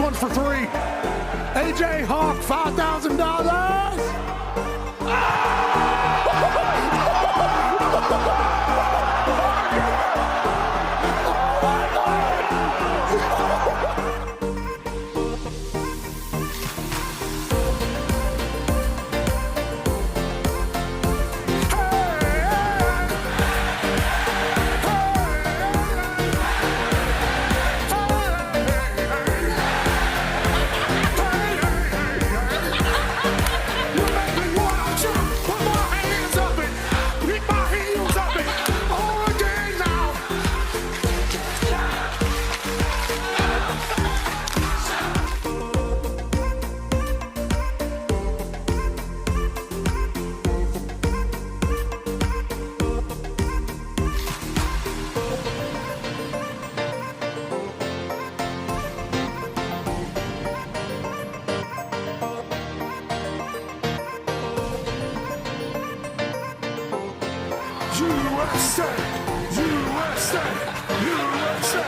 one for three. AJ Hawk, $5,000. USA! USA! USA!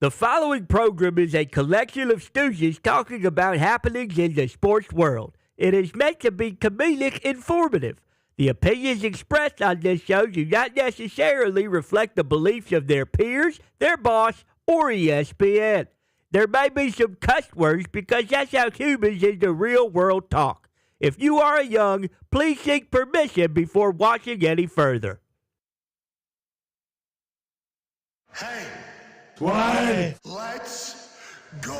The following program is a collection of stooges talking about happenings in the sports world. It is meant to be comedic informative. The opinions expressed on this show do not necessarily reflect the beliefs of their peers, their boss, or ESPN. There may be some cuss words because that's how humans in the real world talk. If you are young, please seek permission before watching any further. Hey! Why? Let's go!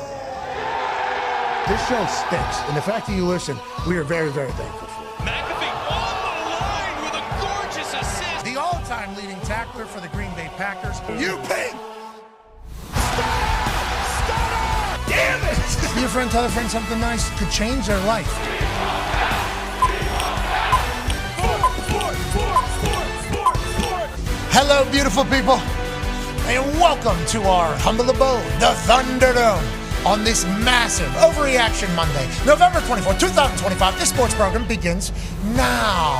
This show stinks, and the fact that you listen, we are very, very thankful for. McAfee on the line with a gorgeous assist. The all-time leading tackler for the Green Bay Packers. You pink! Damn it! Your friend tell a friend something nice could change their life. Hello, beautiful people, and welcome to our humble abode, the Thunderdome, on this massive Overreaction Monday, November 24, 2025. This sports program begins now.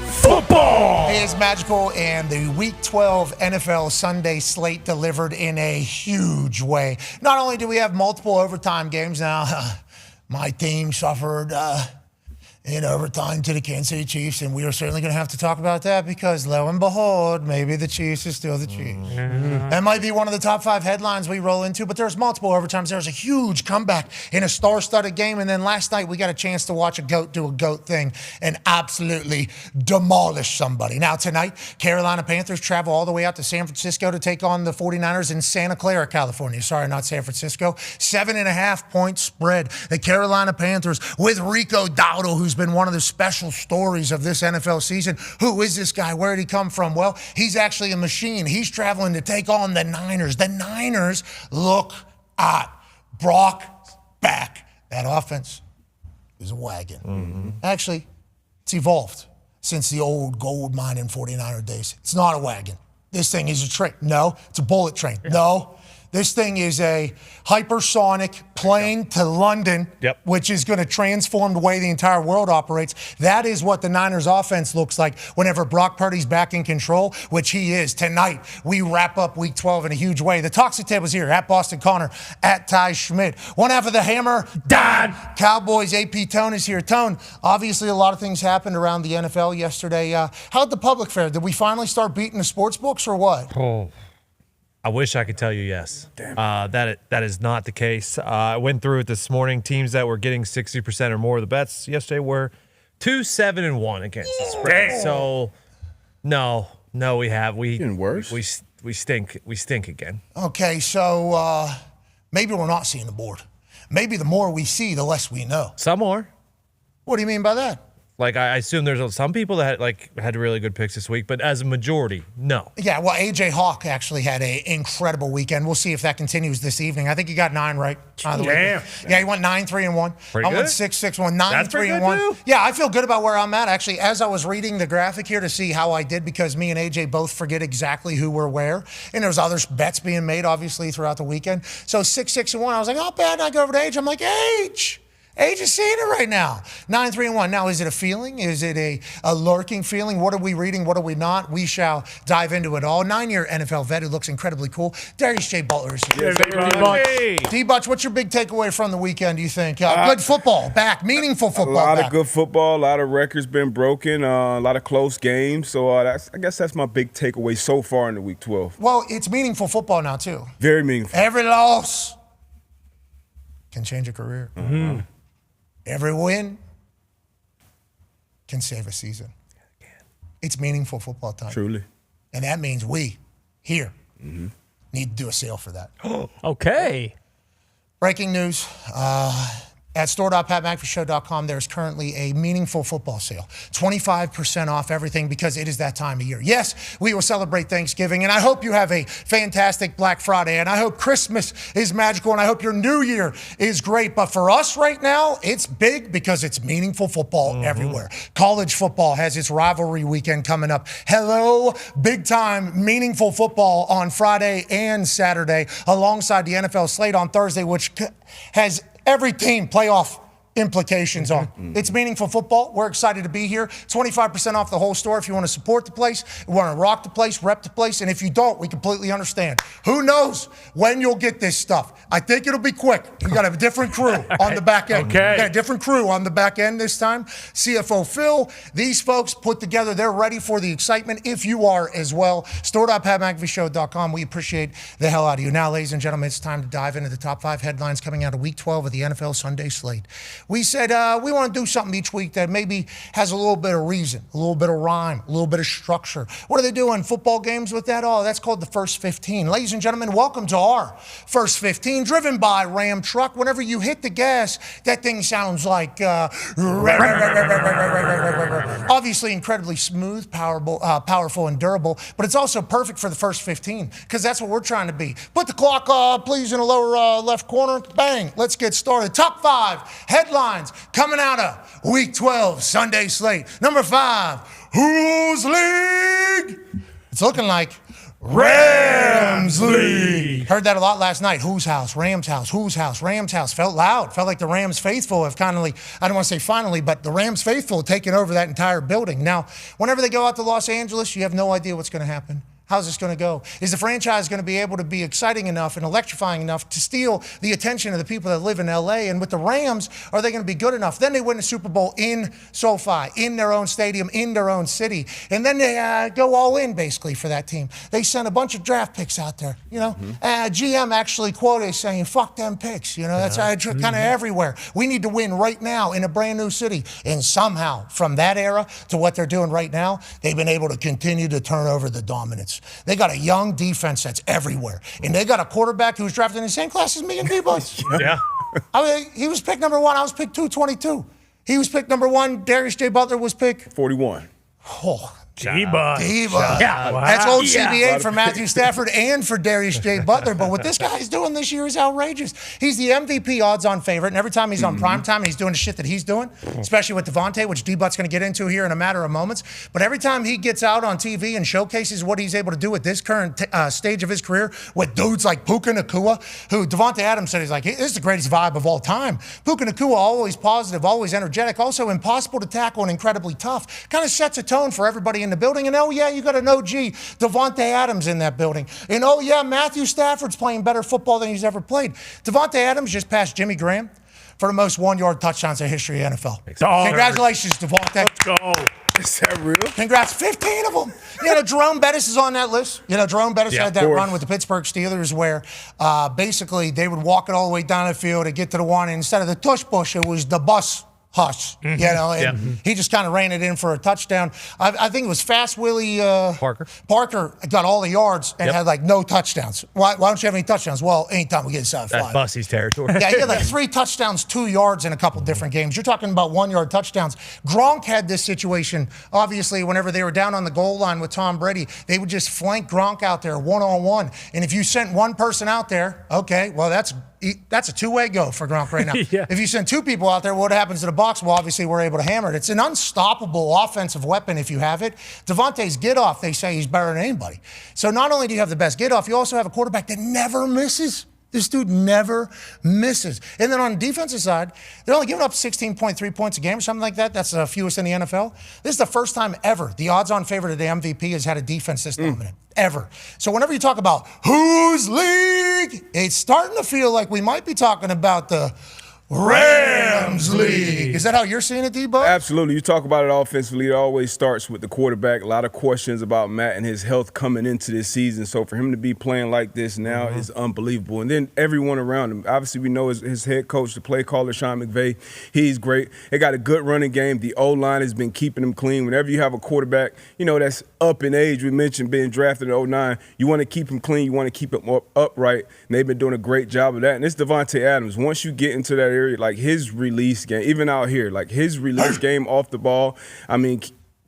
Football is magical, and the Week 12 NFL Sunday slate delivered in a huge way. Not only do we have multiple overtime games now, my team suffered in overtime to the Kansas City Chiefs, and we are certainly going to have to talk about that because, lo and behold, maybe the Chiefs is still the Chiefs. Mm-hmm. That might be one of the top 5 headlines we roll into, but there's multiple overtimes. There's a huge comeback in a star-studded game, and then last night we got a chance to watch a GOAT do a GOAT thing and absolutely demolish somebody. Now tonight, Carolina Panthers travel all the way out to San Francisco to take on the 49ers in Santa Clara, California. Sorry, not San Francisco. 7.5-point spread. The Carolina Panthers with Rico Dowdle, who's been one of the special stories of this NFL season. Who is this guy? Where did he come from? Well, he's actually a machine. He's traveling to take on the Niners. The Niners look at Brock back. That offense is a wagon. Mm-hmm. Actually, it's evolved since the old gold mining 49er days. It's not a wagon. This thing is a train. No, it's a bullet train. Yeah. No, This thing is a hypersonic plane to London, which is going to transform the way the entire world operates. That is what the Niners offense looks like whenever Brock Purdy's back in control, which he is. Tonight, we wrap up Week 12 in a huge way. The Toxic Table's here, at Boston Connor, at Ty Schmidt. One half of the Hammer, Dahn. Cowboys, AP Tone is here. Tone, obviously a lot of things happened around the NFL yesterday. How'd the public fare? Did we finally start beating the sports books or what? Oh, I wish I could tell you yes. That is not the case. I went through it this morning. Teams that were getting 60% or more of the bets yesterday were 2-7-1 against the spread. Damn. So, no, we have. Getting worse. We stink. We stink again. Okay, so maybe we're not seeing the board. Maybe the more we see, the less we know. Some more. What do you mean by that? Like, I assume there's some people that had really good picks this week, but as a majority, no. Yeah, well, A.J. Hawk actually had an incredible weekend. We'll see if that continues this evening. I think he got 9 right. Damn. Yeah, he went 9-3-1. Pretty I good. went 6-6-1, That's pretty good, 9-3-1. too. Yeah, I feel good about where I'm at. Actually, as I was reading the graphic here to see how I did, because me and A.J. both forget exactly who we're where, and there's other bets being made, obviously, throughout the weekend. So 6-6-1, I was like, oh, bad. And I go over to Age. I'm like, Age is seeing it right now. 9-3-1. Now, is it a feeling? Is it a lurking feeling? What are we reading? What are we not? We shall dive into it all. 9-year NFL vet who looks incredibly cool. Darius J. Butler is here. D-Butch, what's your big takeaway from the weekend, do you think? Good football back, meaningful football back. A lot back. of good football, a lot of records been broken, a lot of close games. So I guess that's my big takeaway so far in the Week 12. Well, it's meaningful football now, too. Very meaningful. Every loss can change a career. Mm-hmm. Every win can save a season. It's meaningful football time. Truly. And that means we, here, need to do a sale for that. Okay. Breaking news. At store.patmcafeeshow.com, there's currently a meaningful football sale. 25% off everything because it is that time of year. Yes, we will celebrate Thanksgiving, and I hope you have a fantastic Black Friday, and I hope Christmas is magical, and I hope your New Year is great. But for us right now, it's big because it's meaningful football everywhere. College football has its rivalry weekend coming up. Hello, big-time meaningful football on Friday and Saturday alongside the NFL slate on Thursday, which has every team playoff implications on. It's meaningful football. We're excited to be here. 25% off the whole store if you want to support the place, you want to rock the place, rep the place, and if you don't, we completely understand. Who knows when you'll get this stuff? I think it'll be quick. We got a different crew on the back end. Okay. We got a different crew on the back end this time. CFO Phil, these folks put together, they're ready for the excitement if you are as well. Store.patmcafeeshow.com. We appreciate the hell out of you. Now, ladies and gentlemen, it's time to dive into the top 5 headlines coming out of Week 12 of the NFL Sunday slate. We said we want to do something each week that maybe has a little bit of reason, a little bit of rhyme, a little bit of structure. What do they do in football games with that? Oh, that's called the First 15. Ladies and gentlemen, welcome to our First 15, driven by Ram Truck. Whenever you hit the gas, that thing sounds like obviously incredibly smooth, powerful, and durable, but it's also perfect for the First 15 because that's what we're trying to be. Put the clock, please, in the lower left corner. Bang. Let's get started. Top 5 headlines coming out of Week 12 Sunday slate. Number 5, whose league? It's looking like Rams League. Heard that a lot last night. Whose house? Rams house. Whose house? Rams house. Felt loud. Felt like the Rams faithful have finally, I don't want to say finally, but the Rams faithful have taken over that entire building. Now, whenever they go out to Los Angeles, you have no idea what's going to happen. How's this going to go? Is the franchise going to be able to be exciting enough and electrifying enough to steal the attention of the people that live in L.A.? And with the Rams, are they going to be good enough? Then they win the Super Bowl in SoFi, in their own stadium, in their own city. And then they go all in, basically, for that team. They send a bunch of draft picks out there, you know. GM actually quoted saying, fuck them picks. You know, that's kind of everywhere. We need to win right now in a brand new city. And somehow, from that era to what they're doing right now, they've been able to continue to turn over the dominance. They got a young defense that's everywhere. And they got a quarterback who was drafted in the same class as me and D-Bus. Yeah. I mean, he was picked number 1. I was picked 222. He was picked number 1. Darius J. Butler was picked 41. Oh, D-Bud. D-Bud. Yeah. That's old Yeah. CBA for Matthew Stafford and for Darius J. Butler. But what this guy's doing this year is outrageous. He's the MVP odds-on favorite, and every time he's on primetime and he's doing the shit that he's doing, especially with Devontae, which D-Bud's going to get into here in a matter of moments. But every time he gets out on TV and showcases what he's able to do at this current stage of his career with dudes like Puka Nacua, who Devontae Adams said he's like, this is the greatest vibe of all time. Puka Nacua, always positive, always energetic, also impossible to tackle and incredibly tough. Kind of sets a tone for everybody in the building. And oh yeah, you got an OG Devontae Adams in that building. And oh yeah, Matthew Stafford's playing better football than he's ever played. Devontae Adams just passed Jimmy Graham for the most one-yard touchdowns in history of NFL. Congratulations, Devontae. Let's go. Is that real? Congrats, 15 of them. Jerome Bettis is on that list. Jerome Bettis had that run with the Pittsburgh Steelers where basically they would walk it all the way down the field to get to the one. And instead of the tush push, it was the bus hush, and he just kind of ran it in for a touchdown. I think it was Fast Willie Parker got all the yards and had like no touchdowns. Why don't you have any touchdowns? Well, anytime we get inside 5. That's Bussy's territory. Yeah, he had like 3 touchdowns, 2 yards in a couple different games. You're talking about 1-yard touchdowns. Gronk had this situation, obviously, whenever they were down on the goal line with Tom Brady, they would just flank Gronk out there one-on-one. And if you sent one person out there, okay, well, that's a two-way go for Gronk right now. If you send 2 people out there, what happens to the box? Well, obviously, we're able to hammer it. It's an unstoppable offensive weapon if you have it. Devontae's get-off, they say he's better than anybody. So not only do you have the best get-off, you also have a quarterback that never misses. This dude never misses. And then on the defensive side, they're only giving up 16.3 points a game or something like that. That's the fewest in the NFL. This is the first time ever the odds-on favorite of the MVP has had a defense this dominant. Ever. So whenever you talk about whose league, it's starting to feel like we might be talking about the Rams League. Is that how you're seeing it, D-Bud? Absolutely. You talk about it offensively, it always starts with the quarterback. A lot of questions about Matt and his health coming into this season. So for him to be playing like this now is unbelievable. And then everyone around him. Obviously, we know his head coach, the play caller, Sean McVay, he's great. They got a good running game. The O-line has been keeping them clean. Whenever you have a quarterback, that's up in age, we mentioned being drafted in 2009, you want to keep him clean, you want to keep him upright, and they've been doing a great job of that. And it's Devontae Adams. Once you get into that area, like his release game, even out here, like his release game off the ball, I mean,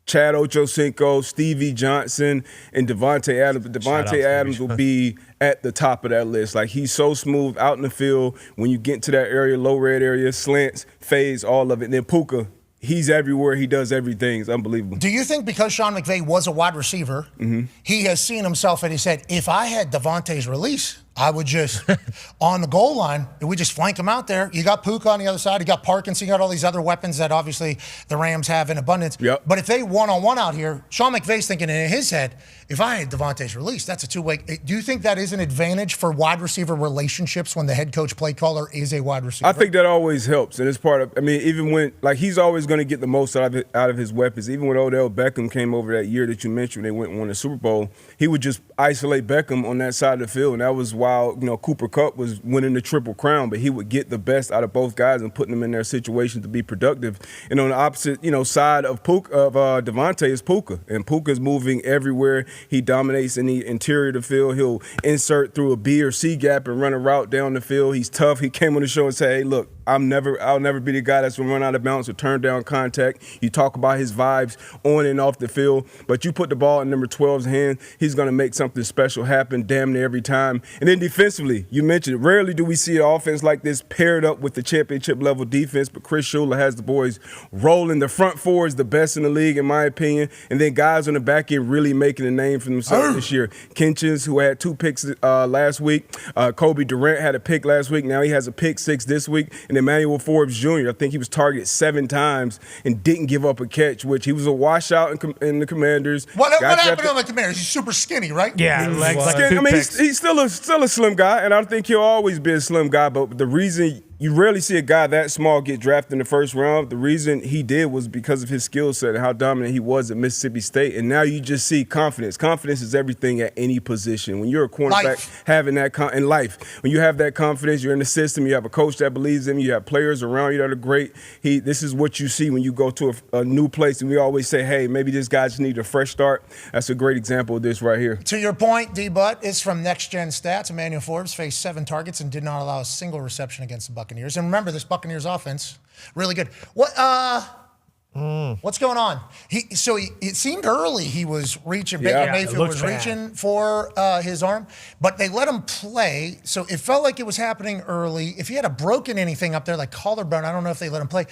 Chad Ochocinco, Stevie Johnson, and Devontae Adams. Devontae Adams will be at the top of that list. Like, he's so smooth out in the field. When you get into that area, low red area, slants, fades, all of it. And then Puka, he's everywhere. He does everything. It's unbelievable. Do you think because Sean McVay was a wide receiver, he has seen himself and he said, if I had Devontae's release, I would just, on the goal line, we just flank him out there. You got Puka on the other side. You got Parkinson. You got all these other weapons that obviously the Rams have in abundance. But if they one-on-one out here, Sean McVay's thinking in his head, if I had Devontae's release, that's a two-way. Do you think that is an advantage for wide receiver relationships when the head coach play caller is a wide receiver? I think that always helps. And it's part of, I mean, even when, like, he's always going to get the most out of his weapons. Even when Odell Beckham came over that year that you mentioned, when they went and won the Super Bowl, he would just isolate Beckham on that side of the field. And that was while, Cooper Kupp was winning the Triple Crown, but he would get the best out of both guys and putting them in their situation to be productive. And on the opposite, side of Devontae is Puka. And Puka's moving everywhere. He dominates in the interior of the field. He'll insert through a B or C gap and run a route down the field. He's tough. He came on the show and said, hey, look, I'll never be the guy that's going to run out of bounds or turn down contact. You talk about his vibes on and off the field, but you put the ball in number 12's hand, he's going to make something special happen damn near every time. And then defensively, you mentioned, rarely do we see an offense like this paired up with the championship-level defense, but Chris Shula has the boys rolling. The front four is the best in the league, in my opinion, and then guys on the back end really making a name for themselves this year. Kinchins, who had 2 picks last week. Kobe Durant had a pick last week. Now he has a pick 6 this week. And Emmanuel Forbes Jr., I think he was targeted 7 times and didn't give up a catch, which he was a washout in the Commanders. What happened on the Commanders? He's super skinny, right? Yeah, he's still a slim guy, and I don't think he'll always be a slim guy, but the reason you rarely see a guy that small get drafted in the first round. The reason he did was because of his skill set and how dominant he was at Mississippi State. And now you just see confidence. Confidence is everything at any position. When you're a cornerback, having that in life, when you have that confidence, you're in the system, you have a coach that believes in you, you have players around you that are great. This is what you see when you go to a new place. And we always say, hey, maybe this guy just needs a fresh start. That's a great example of this right here. To your point, D-Butt, is from Next Gen Stats. Emmanuel Forbes faced 7 targets and did not allow a single reception against the Buccaneers. And remember, this Buccaneers offense, really good. What's going on? It seemed early he was reaching. Baker Mayfield was reaching for his arm, but they let him play. So it felt like it was happening early. If he had a broken anything up there, like collarbone, I don't know if they let him play.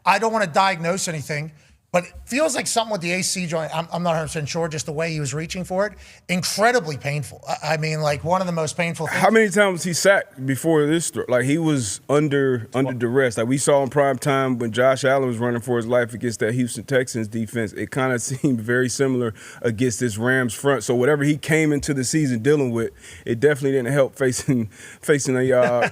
I don't want to diagnose anything, but it feels like something with the AC joint. I'm not 100% sure, just the way he was reaching for it. Incredibly painful. I mean, like one of the most painful things. How many times he sacked before this? Like he was under duress. Like we saw in prime time when Josh Allen was running for his life against that Houston Texans defense. It kind of seemed very similar against this Rams front. So whatever he came into the season dealing with, it definitely didn't help facing a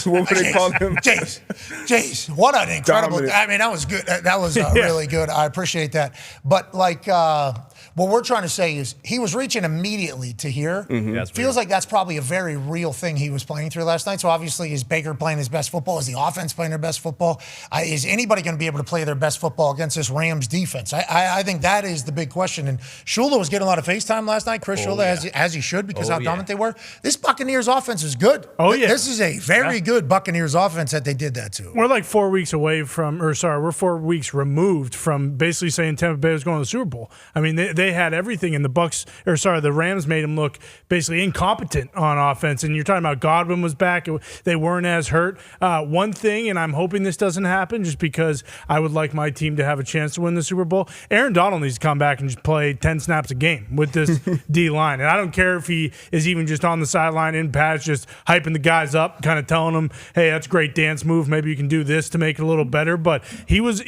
what would they call him? Jace, what an incredible. Dominant. I mean, that was good. That was really good. I appreciate that. But like what we're trying to say is he was reaching immediately to here. Mm-hmm. Feels like that's probably a very real thing he was playing through last night. So obviously is Baker playing his best football? Is the offense playing their best football? Is anybody going to be able to play their best football against this Rams defense? I think that is the big question. And Shula was getting a lot of FaceTime last night. Chris Shula, as he should, because how dominant they were. This Buccaneers offense is good. This is a very good Buccaneers offense that they did that to. We're like 4 weeks away from, we're 4 weeks removed from basically saying Tampa Bay was going to the Super Bowl. I mean, they had everything, and the Rams made them look basically incompetent on offense. And you're talking about Godwin was back. They weren't as hurt. One thing, and I'm hoping this doesn't happen just because I would like my team to have a chance to win the Super Bowl, Aaron Donald needs to come back and just play 10 snaps a game with this D-line. And I don't care if he is even just on the sideline in pads, just hyping the guys up, kind of telling them, hey, that's a great dance move. Maybe you can do this to make it a little better. But he was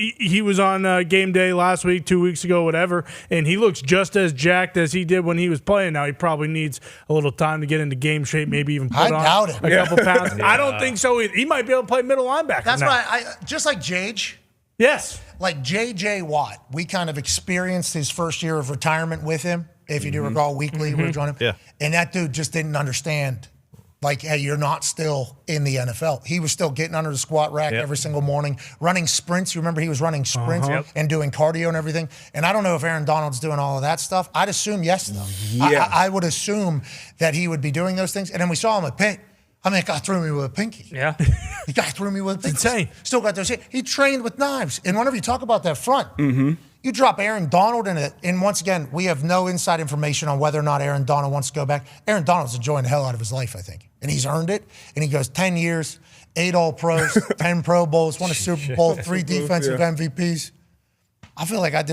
on game day last week, 2 weeks ago, whatever, and he looks just as jacked as he did when he was playing. Now he probably needs a little time to get into game shape, maybe even put on a couple pounds. I don't think so. He might be able to play middle linebacker. That's why I just like Jage. Yes. Like J.J. Watt, we kind of experienced his first year of retirement with him. If you do recall, weekly we were joining him. Yeah. And that dude just didn't understand. Like, hey, you're not still in the NFL. He was still getting under the squat rack every single morning, running sprints. You remember he was running sprints and doing cardio and everything. And I don't know if Aaron Donald's doing all of that stuff. I'd assume yes, though. Yeah. I would assume that he would be doing those things. And then we saw him at Pitt. I mean, the guy threw me with a pinky. Yeah. The guy threw me with a pinky. It's insane. Still got those. He trained with knives. And whenever you talk about that front, you drop Aaron Donald in it. And once again, we have no inside information on whether or not Aaron Donald wants to go back. Aaron Donald's enjoying the hell out of his life, I think. And he's earned it. And he goes 10 years, 8 All-Pros, 10 Pro Bowls, won a Super Bowl, 3 defensive MVPs. I feel like I had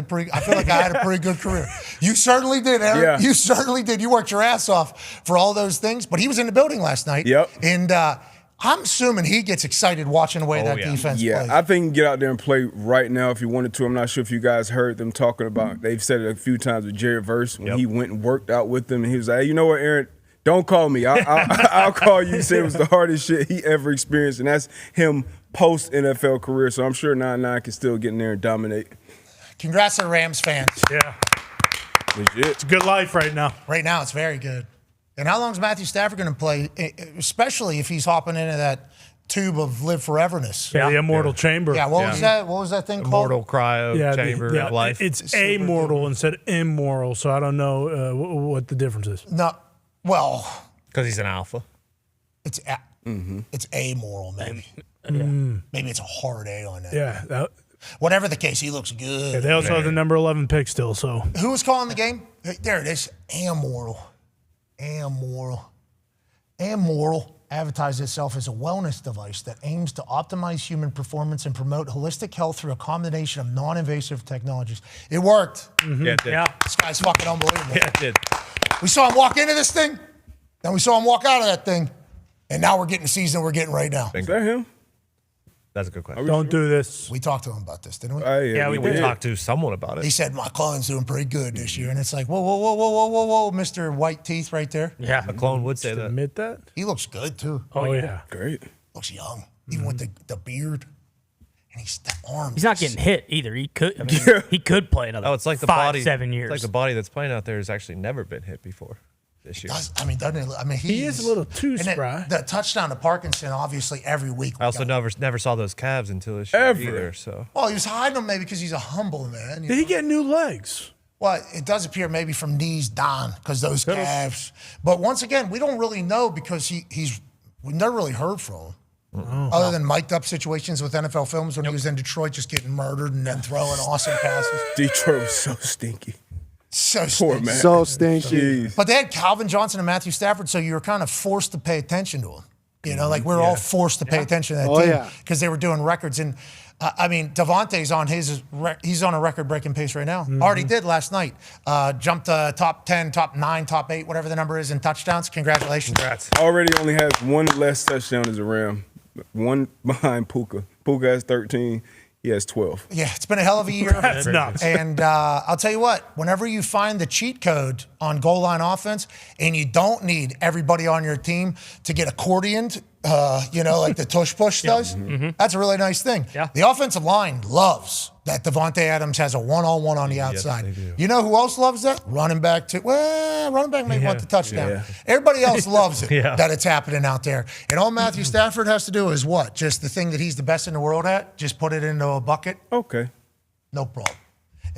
a pretty good career. You certainly did, Aaron. Yeah. You certainly did. You worked your ass off for all those things. But he was in the building last night. Yep. And I'm assuming he gets excited watching the way that defense plays. Yeah, I think he can get out there and play right now if he wanted to. I'm not sure if you guys heard them talking about, they've said it a few times with Jared Verse when he went and worked out with them. And he was like, hey, you know what, Aaron? Don't call me. I'll call you. He said it was the hardest shit he ever experienced. And that's him post-NFL career. So I'm sure 9-9 can still get in there and dominate. Congrats to the Rams fans. Yeah. Legit. It's a good life right now. Right now, it's very good. And how long is Matthew Stafford going to play, especially if he's hopping into that tube of live foreverness? Yeah, the immortal chamber. Yeah, what was that? What was that thing called? Immortal cryo chamber of life. It's amortal instead of immoral, so I don't know what the difference is. No, well, because he's an alpha. It's amoral, maybe. Maybe it's a hard A on that. Yeah. Whatever the case, he looks good. Yeah, they also have the number 11 pick still. So who was calling the game? There it is. Amoral advertises itself as a wellness device that aims to optimize human performance and promote holistic health through a combination of non-invasive technologies. It worked. Yeah, it did. Yeah. This guy's fucking unbelievable. Yeah, it did. We saw him walk into this thing, then we saw him walk out of that thing, and now we're getting the season we're getting right now. Is that him? That's a good question. don't do this. We talked to him about this, didn't we? Yeah, we talked to someone about it. He said, my clone's doing pretty good this year. And it's like, whoa, Mr. White Teeth right there. Yeah, a clone would say that. Admit that? He looks good, too. Oh, yeah. Great. Looks young, even with the beard. And he's the arms. He's not getting hit either. He could. He could play another. It's like the 5-7 years. It's like the body that's playing out there has actually never been hit before this year. Doesn't it? He is a little too spry. The touchdown to Parkinson, obviously, every week. I also never saw those calves until this year either. So. Well, he was hiding them maybe because he's a humble man. Did he get new legs? Well, it does appear maybe from knees down because those calves. But once again, we don't really know because we've never really heard from him. Other than mic'd up situations with NFL films when he was in Detroit just getting murdered and then throwing awesome passes. Detroit was so stinky. So Poor stinky. man. So stinky. Jeez. But they had Calvin Johnson and Matthew Stafford, so you were kind of forced to pay attention to them. You know, like we're all forced to pay attention to that team because they were doing records. And I mean, Davante's on he's on a record-breaking pace right now. Already did last night. Jumped top 10, top 9, top 8, whatever the number is in touchdowns. Congratulations. Congrats. Already only has one less touchdown as a Ram. One behind Puka. Puka has 13. He has 12. Yeah, it's been a hell of a year. That's nuts. And I'll tell you what, whenever you find the cheat code on goal line offense and you don't need everybody on your team to get accordioned, like the tush push does, that's a really nice thing. Yeah. The offensive line loves that Devontae Adams has a one-on-one on the outside. they do. You know who else loves that? Running back too. Well, running back may want the touchdown. Yeah. Everybody else loves it Yeah. that it's happening out there. And all Matthew Stafford has to do is what? Just the thing that he's the best in the world at? Just put it into a bucket? Okay. No problem.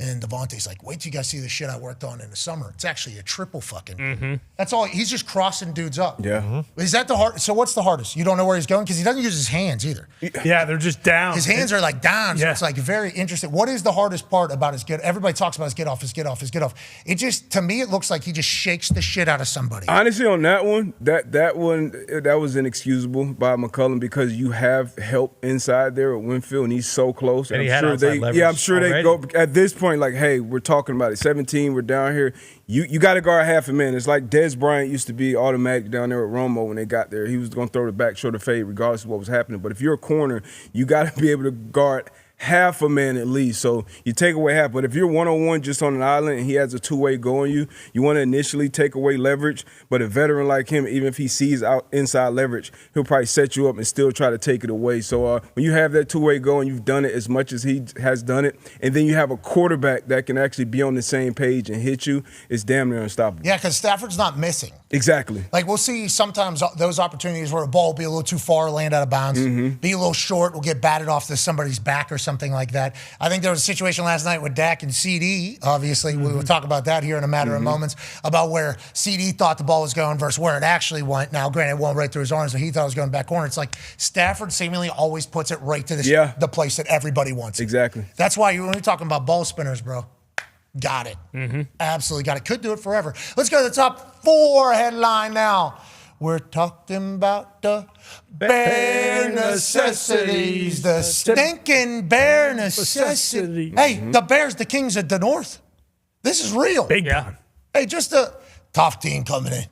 And Devontae's like, wait till you guys see the shit I worked on in the summer. It's actually a triple fucking. That's all. He's just crossing dudes up. Yeah. Is that the hard? So what's the hardest? You don't know where he's going because he doesn't use his hands either. Yeah, they're just down. His hands are like down. So Yeah. it's like very interesting. What is the hardest part about his get? Everybody talks about his get off, his get off, his get off. It just, to me, it looks like he just shakes the shit out of somebody. Honestly, on that one, that was inexcusable by McCullum because you have help inside there at Winfield, and he's so close. And he had outside leverage I'm sure they already. go at this point like, hey, we're talking about it. 17, we're down here. You got to guard half a man. It's like Des Bryant used to be automatic down there at Romo when they got there. He was going to throw the back shoulder fade regardless of what was happening. But if you're a corner, you got to be able to guard half a man at least. So you take away half. But if you're one-on-one just on an island and he has a two-way go on you, you want to initially take away leverage. But a veteran like him, even if he sees out inside leverage, he'll probably set you up and still try to take it away. So when you have that two-way go and you've done it as much as he has done it, and then you have a quarterback that can actually be on the same page and hit you, it's damn near unstoppable. Yeah, because Stafford's not missing. Exactly. Like we'll see sometimes those opportunities where a ball will be a little too far, land out of bounds, be a little short, will get batted off to somebody's back or something like that. I think there was a situation last night with Dak and CD. Obviously, we will talk about that here in a matter of moments about where CD thought the ball was going versus where it actually went. Now, granted, it went right through his arms, so he thought it was going back corner. It's like Stafford seemingly always puts it right to the place that everybody wants it. Exactly. That's why when you're talking about ball spinners, bro. Got it. Absolutely got it. Could do it forever. Let's go to the top 4 headline now. We're talking about the bare necessities, the stinking bare necessity. Hey, the Bears, the kings of the North. This is real. Big time. Hey, just a tough team coming in.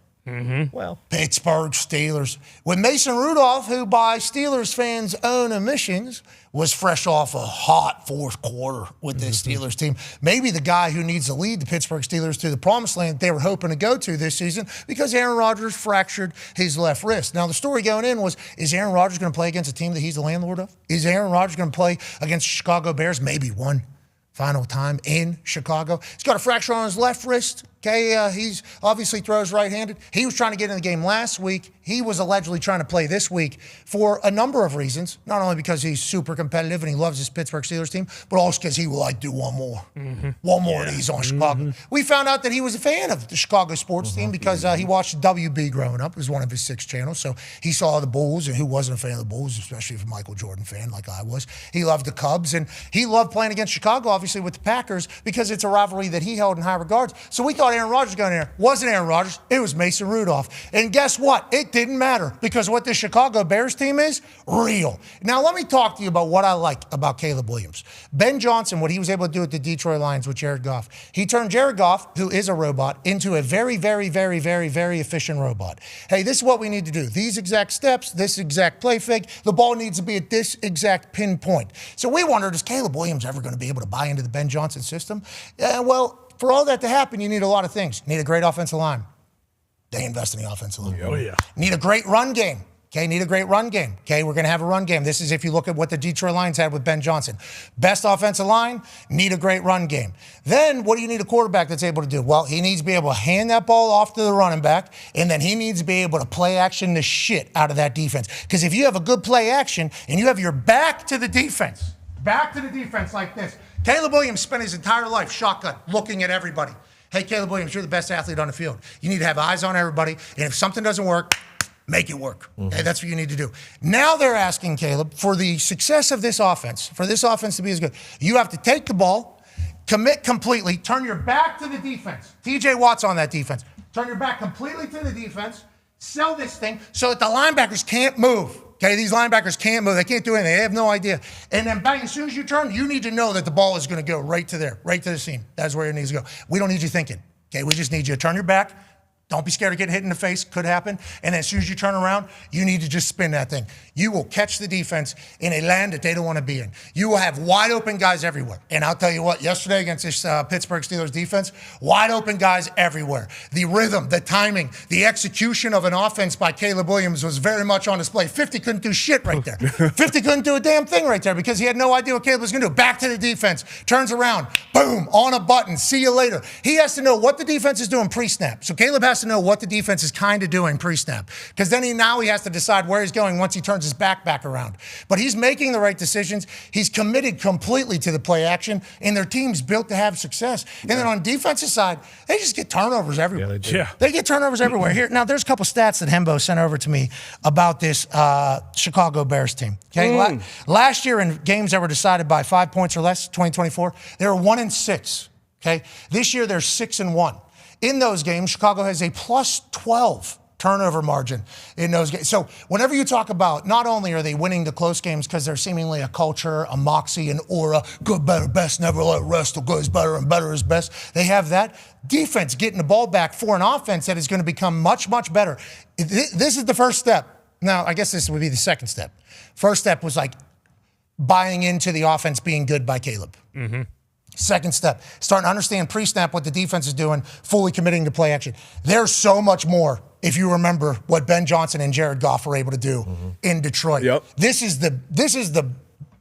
Well, Pittsburgh Steelers. With Mason Rudolph, who by Steelers fans' own admissions was fresh off a hot fourth quarter with this Steelers team. Maybe the guy who needs to lead the Pittsburgh Steelers to the promised land they were hoping to go to this season because Aaron Rodgers fractured his left wrist. Now, the story going in was, is Aaron Rodgers going to play against a team that he's the landlord of? Is Aaron Rodgers going to play against Chicago Bears? Maybe one final time in Chicago. He's got a fracture on his left wrist. Okay, he's obviously throws right-handed. He was trying to get in the game last week. He was allegedly trying to play this week for a number of reasons, not only because he's super competitive and he loves his Pittsburgh Steelers team, but also because he will do one more. One more of these on Chicago. We found out that he was a fan of the Chicago sports team because he watched WB growing up. It was one of his 6 channels. So he saw the Bulls, and who wasn't a fan of the Bulls, especially if a Michael Jordan fan like I was. He loved the Cubs, and he loved playing against Chicago, obviously, with the Packers because it's a rivalry that he held in high regards. So we thought Aaron Rodgers going in there. Wasn't Aaron Rodgers. It was Mason Rudolph. And guess what? It didn't matter because what the Chicago Bears team is, real. Now, let me talk to you about what I like about Caleb Williams. Ben Johnson, what he was able to do at the Detroit Lions with Jared Goff. He turned Jared Goff, who is a robot, into a very, very, very, very, very efficient robot. Hey, this is what we need to do. These exact steps, this exact play fake, the ball needs to be at this exact pinpoint. So we wondered, is Caleb Williams ever going to be able to buy into the Ben Johnson system? Well, for all that to happen, you need a lot of things. You need a great offensive line. They invest in the offensive line. Oh, yeah. Need a great run game. Okay, need a great run game. Okay, we're going to have a run game. This is if you look at what the Detroit Lions had with Ben Johnson. Best offensive line, need a great run game. Then what do you need a quarterback that's able to do? Well, he needs to be able to hand that ball off to the running back, and then he needs to be able to play action the shit out of that defense. Because if you have a good play action and you have your back to the defense like this, Caleb Williams spent his entire life shotgun, looking at everybody. Hey, Caleb Williams, you're the best athlete on the field. You need to have eyes on everybody, and if something doesn't work, Make it work. Okay, that's what you need to do. Now they're asking Caleb, for the success of this offense, for this offense to be as good, you have to take the ball, commit completely, turn your back to the defense. TJ Watt's on that defense. Turn your back completely to the defense, sell this thing so that the linebackers can't move. Okay, these linebackers can't move. They can't do anything. They have no idea. And then bang, as soon as you turn, you need to know that the ball is going to go right to there, right to the seam. That's where it needs to go. We don't need you thinking. Okay, we just need you to turn your back. Don't be scared of getting hit in the face. Could happen. And as soon as you turn around, you need to just spin that thing. You will catch the defense in a land that they don't want to be in. You will have wide open guys everywhere. And I'll tell you what, yesterday against this Pittsburgh Steelers defense, wide open guys everywhere. The rhythm, the timing, the execution of an offense by Caleb Williams was very much on display. 50 couldn't do shit right there. 50 couldn't do a damn thing right there because he had no idea what Caleb was going to do. Back to the defense, turns around, boom, on a button, see you later. He has to know what the defense is doing pre-snap. So Caleb has to know what the defense is kind of doing pre-snap because then he has to decide where he's going once he turns his back around. But he's making the right decisions. He's committed completely to the play action, and their team's built to have success. And then on defensive side, they just get turnovers everywhere. Yeah, they do. They get turnovers everywhere. Here, now there's a couple stats that Hembo sent over to me about this Chicago Bears team. Okay, last year in games that were decided by 5 points or less, 2024, they were 1-6. Okay, this year they're 6-1. In those games, Chicago has a plus 12 turnover margin in those games. So whenever you talk about not only are they winning the close games because they're seemingly a culture, a moxie, an aura, good, better, best, never let rest, or good is better and better is best. They have that. Defense getting the ball back for an offense that is going to become much, much better. This is the first step. Now, I guess this would be the second step. First step was like buying into the offense being good by Caleb. Mm-hmm. Second step, starting to understand pre-snap what the defense is doing, fully committing to play action. There's so much more if you remember what Ben Johnson and Jared Goff were able to do in Detroit. Yep. This is the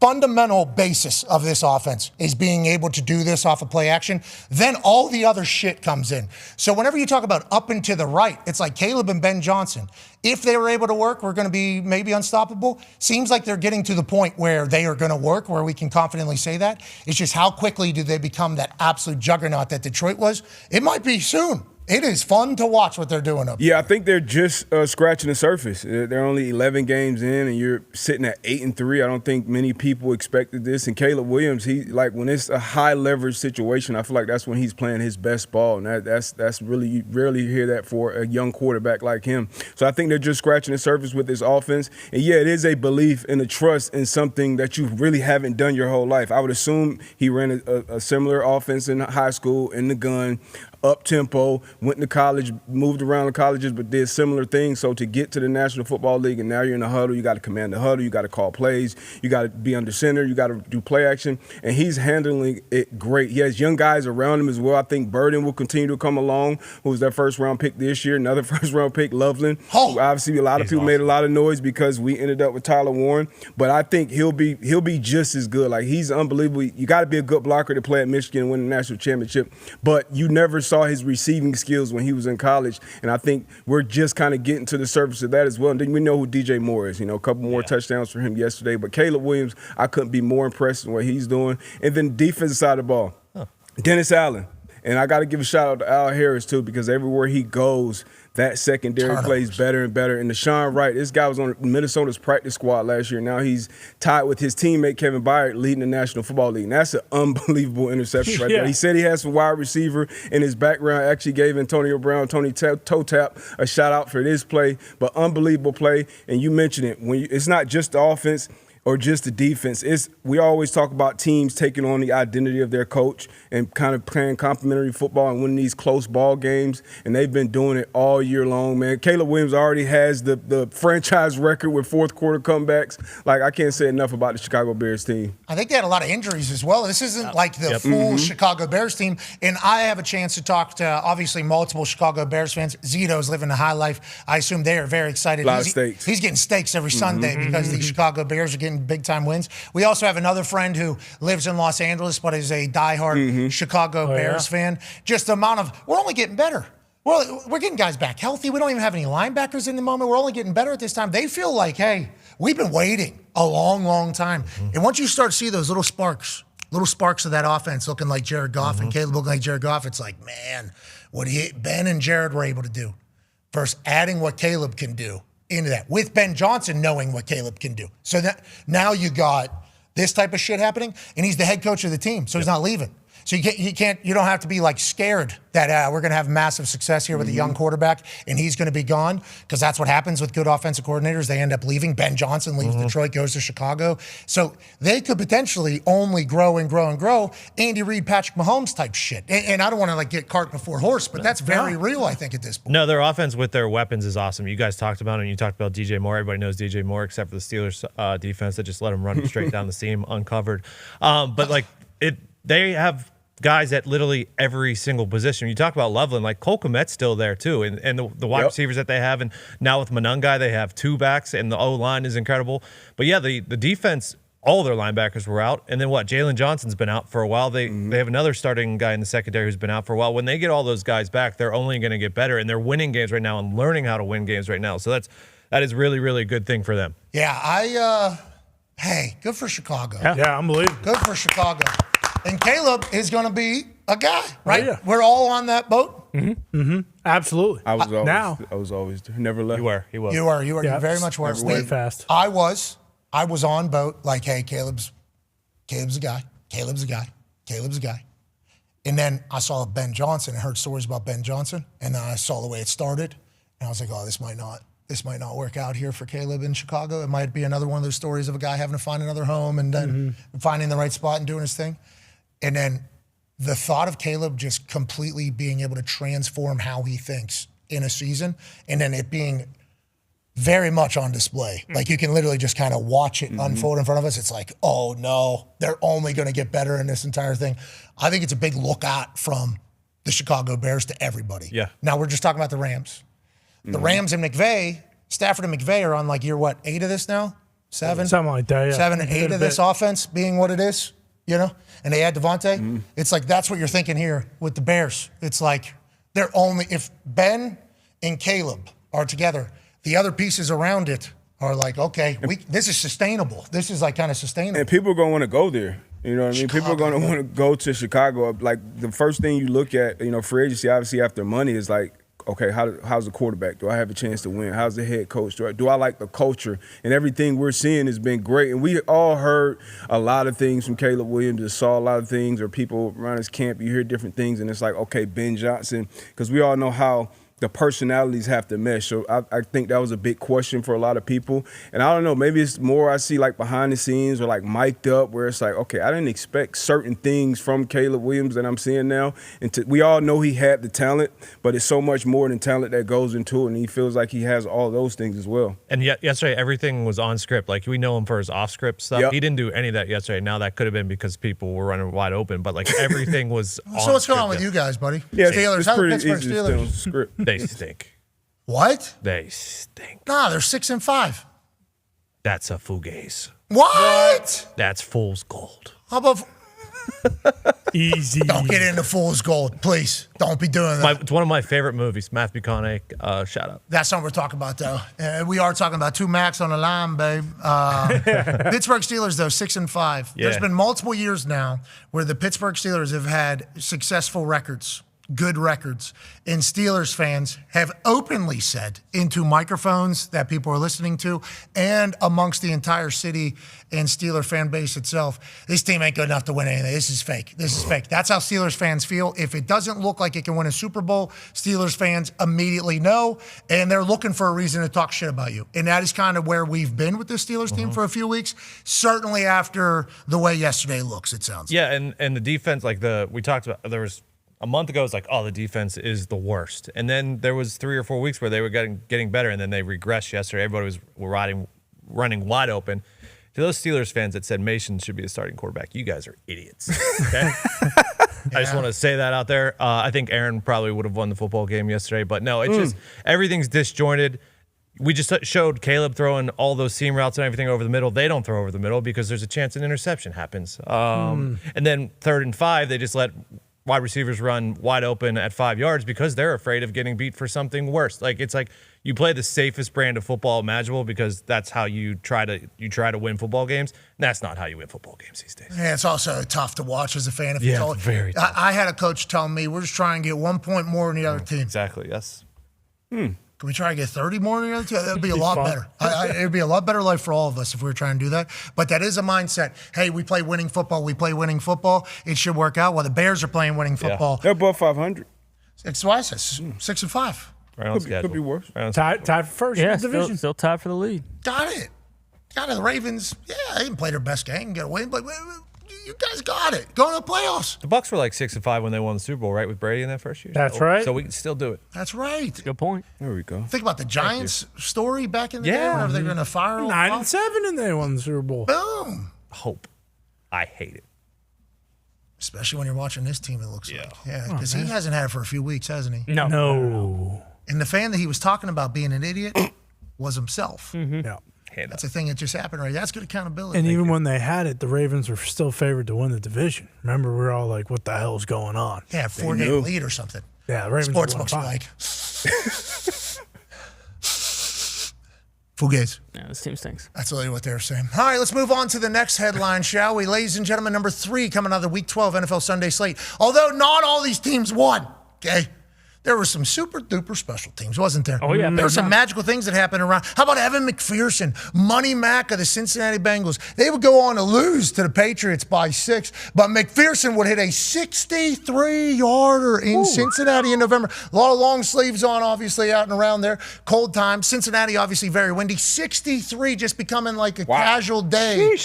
fundamental basis of this offense is being able to do this off of play action. Then all the other shit comes in. So whenever you talk about up and to the right, it's like Caleb and Ben Johnson. If they were able to work, we're going to be maybe unstoppable. Seems like they're getting to the point where they are going to work, where we can confidently say that. It's just how quickly do they become that absolute juggernaut that Detroit was? It might be soon. It is fun to watch what they're doing up there. Yeah, I think they're just scratching the surface. They're only 11 games in, and you're sitting at 8-3. I don't think many people expected this. And Caleb Williams, when it's a high leverage situation, I feel like that's when he's playing his best ball, and that's really, you rarely hear that for a young quarterback like him. So I think they're just scratching the surface with this offense. And yeah, it is a belief and a trust in something that you really haven't done your whole life. I would assume he ran a similar offense in high school, in the gun, up-tempo, went to college, moved around the colleges, but did similar things. So to get to the National Football League, and now you're in a huddle, you got to command the huddle, you got to call plays, you got to be under center, you got to do play action, and he's handling it great. He has young guys around him as well. I think Burden will continue to come along, who was their first-round pick this year, another first-round pick, Loveland. Who obviously, a lot of people made a lot of noise because we ended up with Tyler Warren, but I think he'll be just as good. Like, he's unbelievable. You got to be a good blocker to play at Michigan and win the national championship, but you never saw his receiving skills when he was in college, and I think we're just kind of getting to the surface of that as well. And then we know who DJ Moore is. A couple more touchdowns for him yesterday, but Caleb Williams, I couldn't be more impressed with what he's doing. And then defensive side of the ball, Dennis Allen. And I got to give a shout out to Al Harris, too, because everywhere he goes, that secondary plays better and better. And Deshaun Wright, this guy was on Minnesota's practice squad last year. Now he's tied with his teammate Kevin Byard leading the National Football League. And that's an unbelievable interception right there. He said he has some wide receiver in his background. Actually gave Antonio Brown, Tony Toe Tap a shout out for this play. But unbelievable play. And you mentioned it. It's not just the offense or just the defense. We always talk about teams taking on the identity of their coach and kind of playing complementary football and winning these close ball games, and they've been doing it all year long, man. Caleb Williams already has the franchise record with fourth quarter comebacks. Like, I can't say enough about the Chicago Bears team. I think they had a lot of injuries as well. This isn't like the full Chicago Bears team, and I have a chance to talk to, obviously, multiple Chicago Bears fans. Zito's living a high life. I assume they are very excited. A lot of steaks. He's getting steaks every Sunday because the Chicago Bears are getting big-time wins. We also have another friend who lives in Los Angeles but is a diehard Chicago Bears fan. Just the amount of – we're only getting better. We're getting guys back healthy. We don't even have any linebackers in the moment. We're only getting better at this time. They feel like, hey, we've been waiting a long, long time. And once you start to see those little sparks of that offense looking like Jared Goff and Caleb looking like Jared Goff, it's like, man, what Ben and Jared were able to do versus adding what Caleb can do. into that with Ben Johnson knowing what Caleb can do. So that now you got this type of shit happening, and he's the head coach of the team, so he's not leaving. So you don't have to be like scared that we're going to have massive success here with a young quarterback and he's going to be gone, because that's what happens with good offensive coordinators. They end up leaving. Ben Johnson leaves Detroit, goes to Chicago. So they could potentially only grow and grow and grow. Andy Reid, Patrick Mahomes type shit. And I don't want to like get cart before horse, but that's very real, I think, at this point. No, their offense with their weapons is awesome. You guys talked about it, and you talked about DJ Moore. Everybody knows DJ Moore except for the Steelers defense that just let him run straight down the seam uncovered. But like they have guys at literally every single position. You talk about Loveland, like Cole Kmet's still there too, and the wide receivers that they have, and now with Monungai they have two backs, and the O-line is incredible. But yeah, the defense, all their linebackers were out, and then Jalen Johnson's been out for a while. They have another starting guy in the secondary who's been out for a while. When they get all those guys back, they're only going to get better, and they're winning games right now and learning how to win games right now. So that is really, really a good thing for them. Yeah, hey, good for Chicago. Yeah, unbelievable. Good for Chicago. And Caleb is going to be a guy, right? Oh, yeah. We're all on that boat. Absolutely. I now was always there. Never left. He was. You were. Yeah, You very much were. way fast. I was on boat. Like, hey, Caleb's a guy. Caleb's a guy. Caleb's a guy. And then I saw Ben Johnson and heard stories about Ben Johnson, and then I saw the way it started, and I was like, oh, this might not work out here for Caleb in Chicago. It might be another one of those stories of a guy having to find another home and then finding the right spot and doing his thing. And then the thought of Caleb just completely being able to transform how he thinks in a season, and then it being very much on display. Like, you can literally just kind of watch it unfold in front of us. It's like, oh no, they're only going to get better in this entire thing. I think it's a big look out from the Chicago Bears to everybody. Yeah. Now we're just talking about the Rams. The Rams and McVay, Stafford and McVay are on like year 8 of this now? 7? Something like that, yeah. 7 and 8 of this offense being what it is, you know? And they had Devontae. It's like, that's what you're thinking here with the Bears. It's like, if Ben and Caleb are together, the other pieces around it are like, okay, this is sustainable. This is like kind of sustainable. And people are going to want to go there. You know what I mean? People are going to want to go to Chicago. Like, the first thing you look at, free agency, obviously after money, is like, okay, how's the quarterback? Do I have a chance to win? How's the head coach? Do I like the culture? And everything we're seeing has been great. And we all heard a lot of things from Caleb Williams, and saw a lot of things, or people around his camp. You hear different things, and it's like, okay, Ben Johnson, because we all know how the personalities have to mesh. So I think that was a big question for a lot of people. And I don't know, maybe it's more I see like behind the scenes or like mic'd up, where it's like, okay, I didn't expect certain things from Caleb Williams that I'm seeing now. And we all know he had the talent, but it's so much more than talent that goes into it. And he feels like he has all those things as well. And yesterday, everything was on script. Like, we know him for his off-script stuff. Yep. He didn't do any of that yesterday. Now, that could have been because people were running wide open, but like everything was on So what's going on script. with you guys, buddy? Yeah, Steelers. it's How are pretty Pittsburgh easy to stay on Steelers? script. They stink. What? They stink. Nah, they're 6-5. That's a fugazi. What? That's fool's gold. How about? Easy. Don't get into fool's gold, please. Don't be doing that. It's one of my favorite movies. Matthew McConaughey, shout out. That's not what we're talking about, though. We are talking about 2 Max on the line, babe. Pittsburgh Steelers, though, 6-5. Yeah. There's been multiple years now where the Pittsburgh Steelers have had successful records, good records, and Steelers fans have openly said into microphones that people are listening to and amongst the entire city and Steeler fan base itself, this team ain't good enough to win anything. This is fake. This is fake. That's how Steelers fans feel. If it doesn't look like it can win a Super Bowl, Steelers fans immediately know, and they're looking for a reason to talk shit about you. And that is kind of where we've been with this Steelers team for a few weeks, certainly after the way yesterday looks, it sounds. Yeah, and the defense, we talked about, there was a month ago, it's like, oh, the defense is the worst. And then there was 3 or 4 weeks where they were getting better, and then they regressed yesterday. Everybody was running wide open. To those Steelers fans that said Mason should be the starting quarterback, you guys are idiots. Okay? I just want to say that out there. I think Aaron probably would have won the football game yesterday, but no, it's just everything's disjointed. We just showed Caleb throwing all those seam routes and everything over the middle. They don't throw over the middle because there's a chance an interception happens. And then 3rd and 5, they just let wide receivers run wide open at 5 yards because they're afraid of getting beat for something worse. Like, it's like you play the safest brand of football imaginable because that's how you try to win football games. And that's not how you win football games these days. Yeah, it's also tough to watch as a fan. Very tough. I had a coach tell me, we're just trying to get 1 point more than the other team. Exactly, yes. Can we try to get 30 more than the other two? That'd be a lot better. It'd be a lot better life for all of us if we were trying to do that. But that is a mindset. Hey, we play winning football. We play winning football. It should work out. While the Bears are playing winning football. They're above 500. It's why I said 6-5. Right on Could be worse. Tied for first in the division. Still tied for the lead. Got it. The Ravens, they didn't play their best game, get a win, but you guys got it. Go to the playoffs. The Bucs were like 6-5 when they won the Super Bowl, right, with Brady in that first year. That's right. So we can still do it. That's right. Good point. There we go. Think about the Giants story back in the day whenever they were going to fire 9-7 and they won the Super Bowl. Boom. Hope. I hate it. Especially when you're watching this team, it looks like. Yeah, because he hasn't had it for a few weeks, hasn't he? No. And the fan that he was talking about being an idiot was himself. Yeah. That's a thing that just happened right. That's good accountability. And even when they had it, the Ravens were still favored to win the division. Remember, we were all like, what the hell's going on? Yeah, 4-game lead or something. Yeah, the Ravens Sportsbooks are like. Fugazi. Yeah, this team stinks. That's really what they're saying. All right, let's move on to the next headline, shall we? Ladies and gentlemen, number 3 coming out of the Week 12 NFL Sunday slate. Although not all these teams won, okay? There were some super-duper special teams, wasn't there? Oh, yeah. There were some magical things that happened around. How about Evan McPherson, Money Mac of the Cincinnati Bengals? They would go on to lose to the Patriots by 6, but McPherson would hit a 63-yarder in Cincinnati in November. A lot of long sleeves on, obviously, out and around there. Cold time. Cincinnati, obviously, very windy. 63 just becoming like a casual day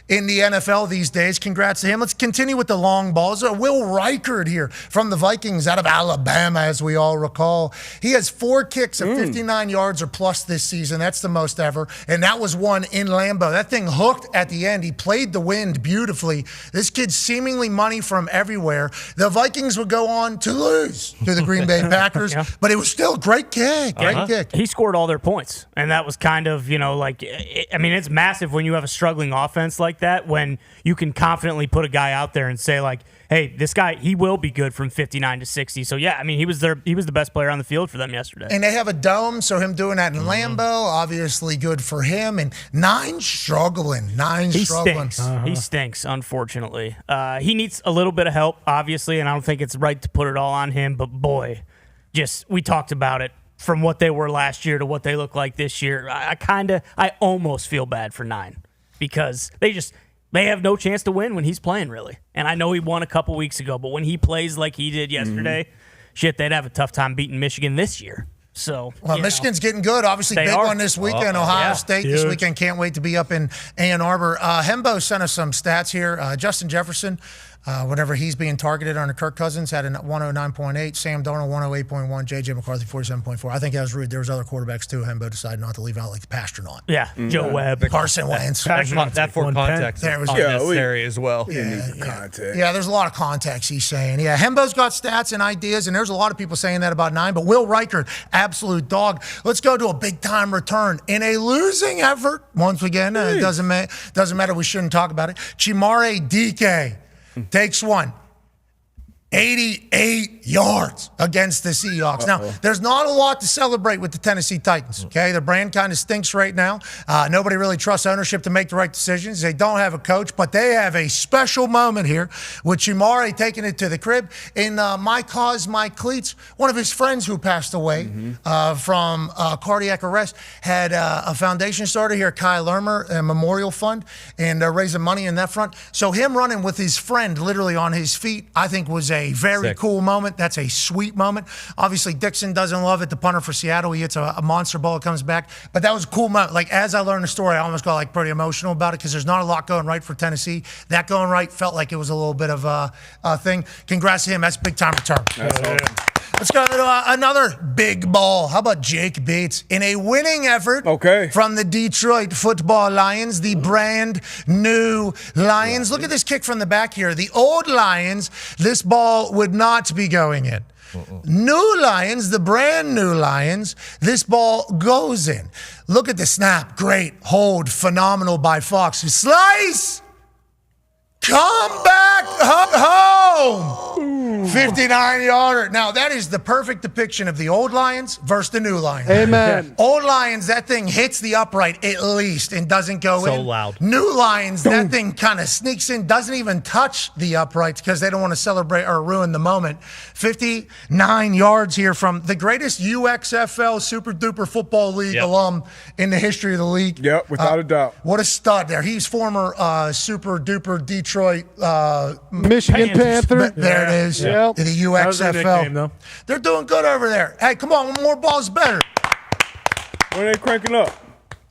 in the NFL these days. Congrats to him. Let's continue with the long balls. Will Reichard here from the Vikings out of Alabama, as we all recall. He has 4 kicks of 59 yards or plus this season. That's the most ever. And that was one in Lambeau. That thing hooked at the end. He played the wind beautifully. This kid's seemingly money from everywhere. The Vikings would go on to lose to the Green Bay Packers, but it was still a great kick. Great kick. He scored all their points. And that was kind of, it's massive when you have a struggling offense like that, when you can confidently put a guy out there and say, like, hey, this guy, he will be good from 59 to 60. So, yeah, he was the best player on the field for them yesterday. And they have a dome, so him doing that in Lambeau, obviously good for him. And Nine struggling. Stinks. He stinks, unfortunately. He needs a little bit of help, obviously, and I don't think it's right to put it all on him. But, boy, we talked about it. From what they were last year to what they look like this year, I almost feel bad for Nine because they have no chance to win when he's playing, really. And I know he won a couple weeks ago, but when he plays like he did yesterday, they'd have a tough time beating Michigan this year. So, Michigan's getting good. Obviously, big one this weekend. Ohio State this weekend. Can't wait to be up in Ann Arbor. Hembo sent us some stats here. Justin Jefferson, whenever he's being targeted under Kirk Cousins, had a 109.8. Sam Darnold, 108.1. J.J. McCarthy, 47.4. I think that was rude. There was other quarterbacks, too. Hembo decided not to leave out, like the Pastronaut. Yeah, Joe Webb. Carson Wentz. That for context is unnecessary as well. Yeah, there's a lot of context he's saying. Yeah, Hembo's got stats and ideas, and there's a lot of people saying that about Nine, but Will Reichard, absolute dog. Let's go to a big-time return in a losing effort. Once again, it doesn't matter. We shouldn't talk about it. Chimare Dike takes one. 88 yards against the Seahawks. Now, there's not a lot to celebrate with the Tennessee Titans, okay? Their brand kind of stinks right now. Nobody really trusts ownership to make the right decisions. They don't have a coach, but they have a special moment here with Chimare taking it to the crib. In My Cause, My Cleats, one of his friends who passed away from cardiac arrest had a foundation started here, Kai Lermer, a memorial fund, and raising money in that front. So him running with his friend literally on his feet, I think was a very cool moment. That's a sweet moment. Obviously, Dixon doesn't love it. The punter for Seattle, he hits a monster ball, it comes back. But that was a cool moment. Like, as I learned the story, I almost got pretty emotional about it because there's not a lot going right for Tennessee. That going right felt like it was a little bit of a thing. Congrats to him. That's big time return. Let's go to another big ball. How about Jake Bates? In a winning effort from the Detroit Football Lions, the brand new Lions. Look at this kick from the back here. The old Lions, this ball would not be going in. New Lions, the brand new Lions, this ball goes in. Look at the snap. Great hold. Phenomenal by Fox. Slice! Come back home! 59-yarder. Now, that is the perfect depiction of the old Lions versus the new Lions. Amen. Old Lions, that thing hits the upright at least and doesn't go in. So loud. New Lions, that thing kind of sneaks in, doesn't even touch the uprights because they don't want to celebrate or ruin the moment. 59 yards here from the greatest UXFL Super Duper Football League alum in the history of the league. Yep, without a doubt. What a stud there. He's former Super Duper Detroit Michigan Panthers. There it is. Yep. The That was their nickname, UXFL. though. They're doing good over there. Hey, come on, one more ball's better. When they cranking up?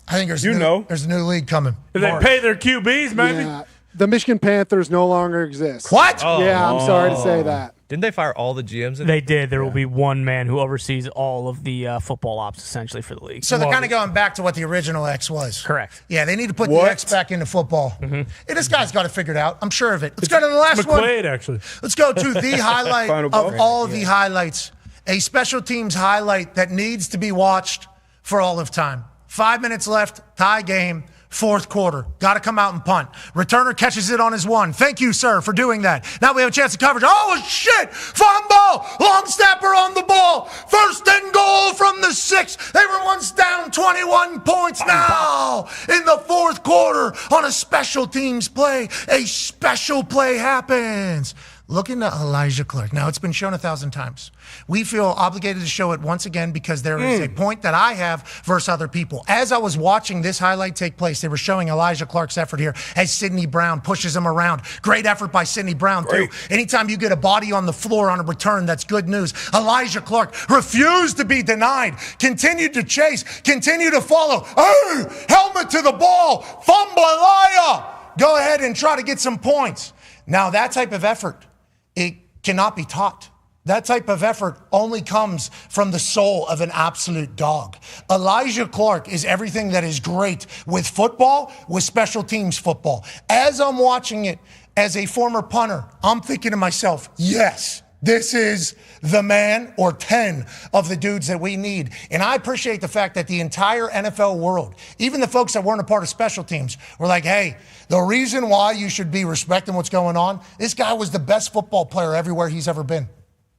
I think there's a new league coming. Did they pay their QBs, maybe? Yeah. The Michigan Panthers no longer exist. What? Yeah, I'm sorry to say that. Didn't they fire all the GMs? They did. There will be one man who oversees all of the football ops, essentially, for the league. So they're kind of going back to what the original X was. Correct. Yeah, they need to put the X back into football. Hey, this guy's got it figured out. I'm sure of it. Let's go to the last one. McQuaid, actually. Let's go to the highlight Final of ball. all of the highlights. A special teams highlight that needs to be watched for all of time. 5 minutes left, tie game. Fourth quarter. Got to come out and punt. Returner catches it on his one. Thank you, sir, for doing that. Now we have a chance of coverage. Oh, shit! Fumble! Long snapper on the ball. First and goal from the 6. They were once down 21 points now in the fourth quarter on a special teams play. A special play happens. Looking at Elijah Clark. Now, it's been shown 1,000 times. We feel obligated to show it once again because there is a point that I have versus other people. As I was watching this highlight take place, they were showing Elijah Clark's effort here as Sidney Brown pushes him around. Great effort by Sidney Brown, too. Anytime you get a body on the floor on a return, that's good news. Elijah Clark refused to be denied, continued to chase, continued to follow. Hey, helmet to the ball. Fumble, Elijah. Go ahead and try to get some points. Now, that type of effort, it cannot be taught. That type of effort only comes from the soul of an absolute dog. Elijah Clark is everything that is great with football, with special teams football. As I'm watching it as a former punter, I'm thinking to myself, yes, this is the man or 10 of the dudes that we need. And I appreciate the fact that the entire NFL world, even the folks that weren't a part of special teams, were like, hey, the reason why you should be respecting what's going on, this guy was the best football player everywhere he's ever been.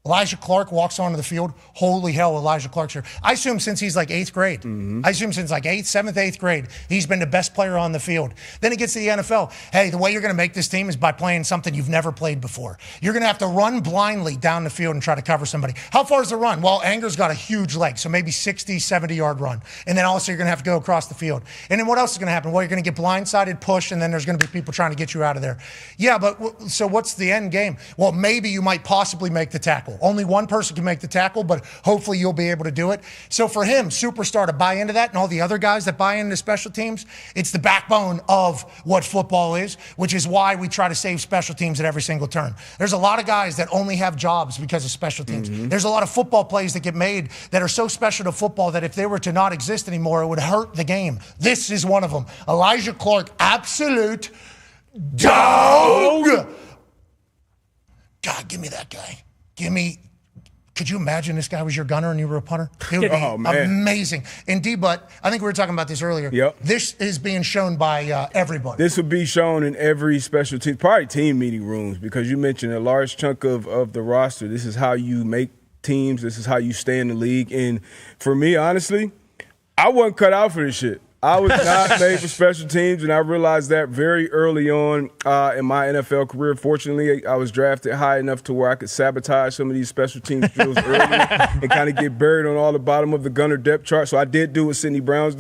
Elijah Clark walks onto the field. Holy hell, Elijah Clark's here. I assume since he's like 8th grade. I assume since like 7th, 8th grade, he's been the best player on the field. Then he gets to the NFL. Hey, the way you're going to make this team is by playing something you've never played before. You're going to have to run blindly down the field and try to cover somebody. How far is the run? Well, Anger's got a huge leg, so maybe 60, 70-yard run. And then also you're going to have to go across the field. And then what else is going to happen? Well, you're going to get blindsided, pushed, and then there's going to be people trying to get you out of there. Yeah, but so what's the end game? Well, maybe you might possibly make the tackle. Only one person can make the tackle, but hopefully you'll be able to do it. So for him, superstar, to buy into that, and all the other guys that buy into special teams, it's the backbone of what football is, which is why we try to save special teams at every single turn. There's a lot of guys that only have jobs because of special teams. There's a lot of football plays that get made that are so special to football that if they were to not exist anymore, it would hurt the game. This is one of them. Elijah Clark, absolute dog. God, give me that guy. Could you imagine this guy was your gunner and you were a punter? It would be amazing. And D-Butt, I think we were talking about this earlier. Yep. This is being shown by everybody. This would be shown in every special team, probably team meeting rooms, because you mentioned a large chunk of the roster. This is how you make teams. This is how you stay in the league. And for me, honestly, I wasn't cut out for this shit. I was not made for special teams, and I realized that very early on in my NFL career. Fortunately, I was drafted high enough to where I could sabotage some of these special teams drills early and kind of get buried on all the bottom of the gunner depth chart. So I did do what Sidney Brown's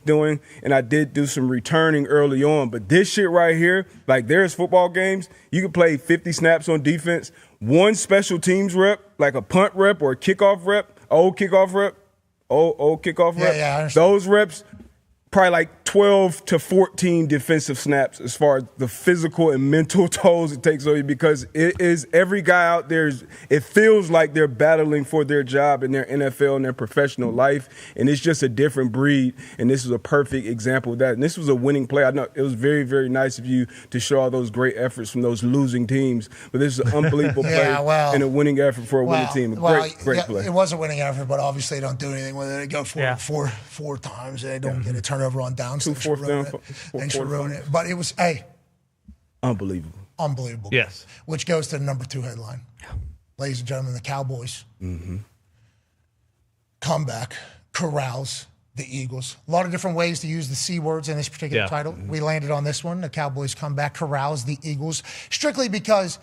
doing, and I did do some returning early on. But this shit right here, like there's football games, you can play 50 snaps on defense, one special teams rep, like a punt rep or a kickoff rep, old kickoff rep. Yeah, I understand. Those reps, probably like 12 to 14 defensive snaps as far as the physical and mental tolls it takes on you, because it is every guy out there, it feels like they're battling for their job in their NFL and their professional life, and it's just a different breed, and this is a perfect example of that. And this was a winning play. I know it was very, very nice of you to show all those great efforts from those losing teams, but this is an unbelievable play and a winning effort for a winning team. Great play. It was a winning effort, but obviously they don't do anything with it. They go for it four times, and they don't get a turnover on downs. Thanks for ruining it. But it was, unbelievable. Unbelievable. Yes. Which goes to the number 2 headline. ladies and gentlemen, the Cowboys. Comeback corrals the Eagles. A lot of different ways to use the C words in this particular title. We landed on this one. The Cowboys comeback corrals the Eagles strictly because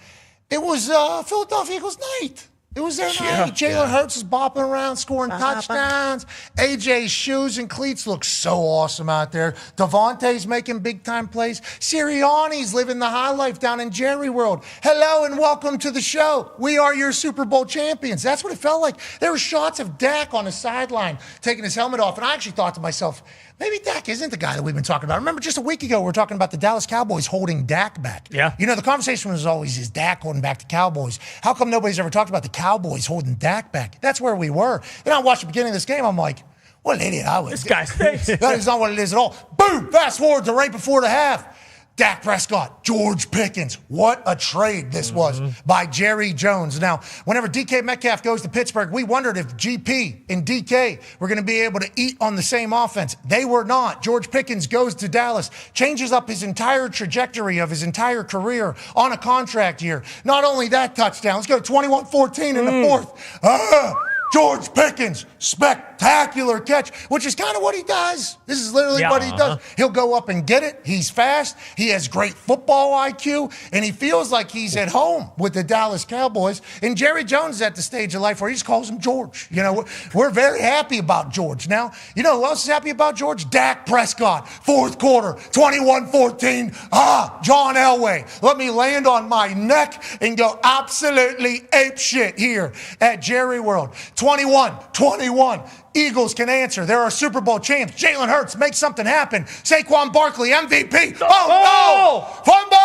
it was Philadelphia Eagles night. It was their night. Jalen Hurts is bopping around, scoring touchdowns. AJ's shoes and cleats look so awesome out there. Devontae's making big-time plays. Sirianni's living the high life down in Jerry World. Hello and welcome to the show. We are your Super Bowl champions. That's what it felt like. There were shots of Dak on the sideline taking his helmet off, and I actually thought to myself, maybe Dak isn't the guy that we've been talking about. Remember just a week ago we were talking about the Dallas Cowboys holding Dak back. Yeah. You know, the conversation was always, is Dak holding back the Cowboys? How come nobody's ever talked about the Cowboys holding Dak back? That's where we were. Then I watched the beginning of this game. I'm like, what an idiot I was. This guy stinks. That is not what it is at all. Boom! Fast forward to right before the half. Dak Prescott, George Pickens. What a trade this was by Jerry Jones. Now, whenever DK Metcalf goes to Pittsburgh, we wondered if GP and DK were going to be able to eat on the same offense. They were not. George Pickens goes to Dallas, changes up his entire trajectory of his entire career on a contract year. Not only that touchdown, let's go 21-14 in the fourth. George Pickens, spectacular catch, which is kind of what he does. This is literally what he does. He'll go up and get it. He's fast. He has great football IQ, and he feels like he's at home with the Dallas Cowboys. And Jerry Jones is at the stage of life where he just calls him George. You know, we're very happy about George. Now, you know who else is happy about George? Dak Prescott, fourth quarter, 21-14. John Elway. Let me land on my neck and go absolutely ape shit here at Jerry World. 21-21. Eagles can answer. They're our Super Bowl champs. Jalen Hurts, make something happen. Saquon Barkley, MVP. Oh, no! Fumble!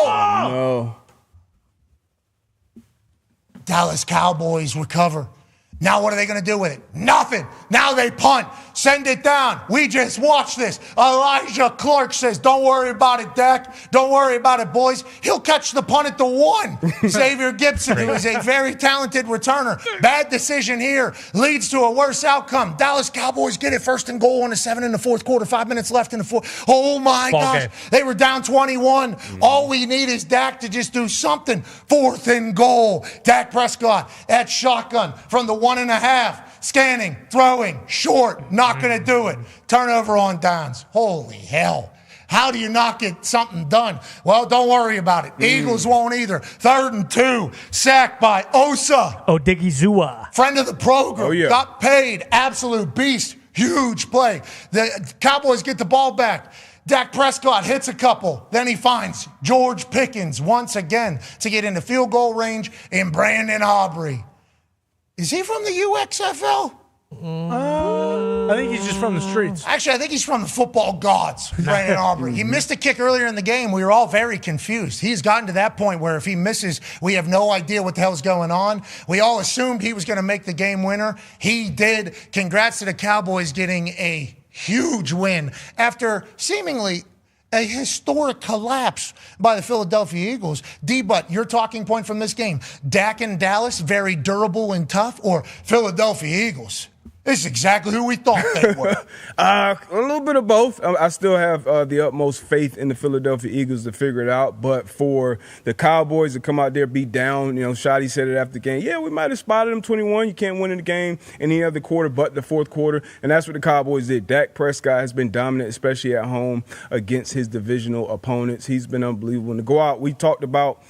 Oh, no. Dallas Cowboys recover. Now what are they going to do with it? Nothing. Now they punt. Send it down. We just watched this. Elijah Clark says, don't worry about it, Dak. Don't worry about it, boys. He'll catch the punt at the 1. Xavier Gibson, who is a very talented returner. Bad decision here. Leads to a worse outcome. Dallas Cowboys get it first and goal on a 7 in the fourth quarter. 5 minutes left in the fourth. Oh, my gosh. They were down 21. All we need is Dak to just do something. 4th and goal. Dak Prescott at shotgun from the 1.5. Scanning, throwing, short, not going to do it. Turnover on downs. Holy hell. How do you not get something done? Well, don't worry about it. Eagles won't either. 3rd and 2. Sacked by Osa. Odigizua. Friend of the program. Got paid. Absolute beast. Huge play. The Cowboys get the ball back. Dak Prescott hits a couple. Then he finds George Pickens once again to get into field goal range in Brandon Aubrey. Is he from the UXFL? I think he's just from the streets. Actually, I think he's from the football gods, Brandon Aubrey. He missed a kick earlier in the game. We were all very confused. He's gotten to that point where if he misses, we have no idea what the hell's going on. We all assumed he was going to make the game winner. He did. Congrats to the Cowboys getting a huge win after seemingly a historic collapse by the Philadelphia Eagles. D-Butt, your talking point from this game, Dak and Dallas, very durable and tough, or Philadelphia Eagles? This is exactly who we thought they were. A little bit of both. I still have the utmost faith in the Philadelphia Eagles to figure it out. But for the Cowboys to come out there, be down, Shotty said it after the game. Yeah, we might have spotted them 21. You can't win in the game in any other quarter but the fourth quarter. And that's what the Cowboys did. Dak Prescott has been dominant, especially at home against his divisional opponents. He's been unbelievable. And to go out, we talked about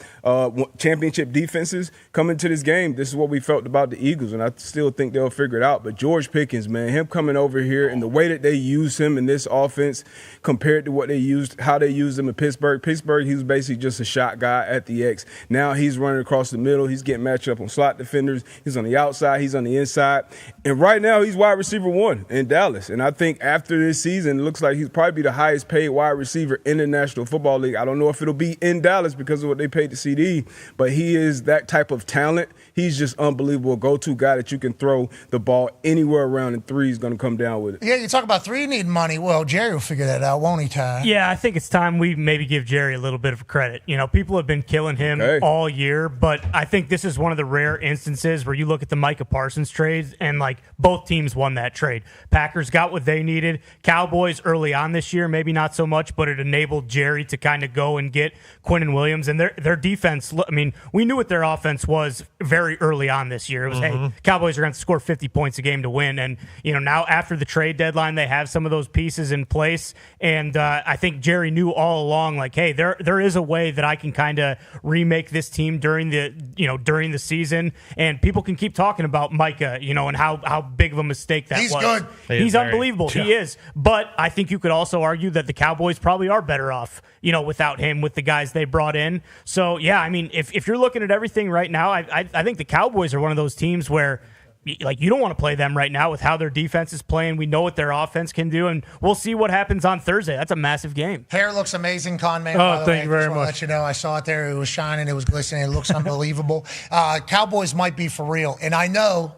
championship defenses coming to this game. This is what we felt about the Eagles, and I still think they'll figure it out. But George Pickens, man, him coming over here and the way that they use him in this offense compared to what they used, how they used him in Pittsburgh. Pittsburgh, he was basically just a shot guy at the X. Now he's running across the middle. He's getting matched up on slot defenders. He's on the outside. He's on the inside. And right now he's wide receiver 1 in Dallas. And I think after this season, it looks like he's probably the highest paid wide receiver in the National Football League. I don't know if it'll be in Dallas because of what they paid to CD, but he is that type of talent. He's just unbelievable. Go-to guy that you can throw the ball anywhere anywhere around in 3 is going to come down with it. Yeah, you talk about 3 need money. Well, Jerry will figure that out, won't he, Ty? Yeah, I think it's time we maybe give Jerry a little bit of credit. You know, people have been killing him all year, but I think this is one of the rare instances where you look at the Micah Parsons trades and, like, both teams won that trade. Packers got what they needed. Cowboys early on this year, maybe not so much, but it enabled Jerry to kind of go and get Quinnen Williams. And their defense, I mean, we knew what their offense was very early on this year. It was, hey, Cowboys are going to score 50 points a game to win. And, you know, now after the trade deadline, they have some of those pieces in place. And I think Jerry knew all along, like, hey, there is a way that I can kind of remake this team during the season. And people can keep talking about Micah, you know, and how big of a mistake that was. He's good. He's unbelievable. Yeah. He is. But I think you could also argue that the Cowboys probably are better off, you know, without him, with the guys they brought in. So, yeah, I mean, if you're looking at everything right now, I think the Cowboys are one of those teams where, like, you don't want to play them right now with how their defense is playing. We know what their offense can do, and we'll see what happens on Thursday. That's a massive game. Hair looks amazing, Con Man. Thank you very much. Let you know, I saw it there. It was shining. It was glistening. It looks unbelievable. Cowboys might be for real, and I know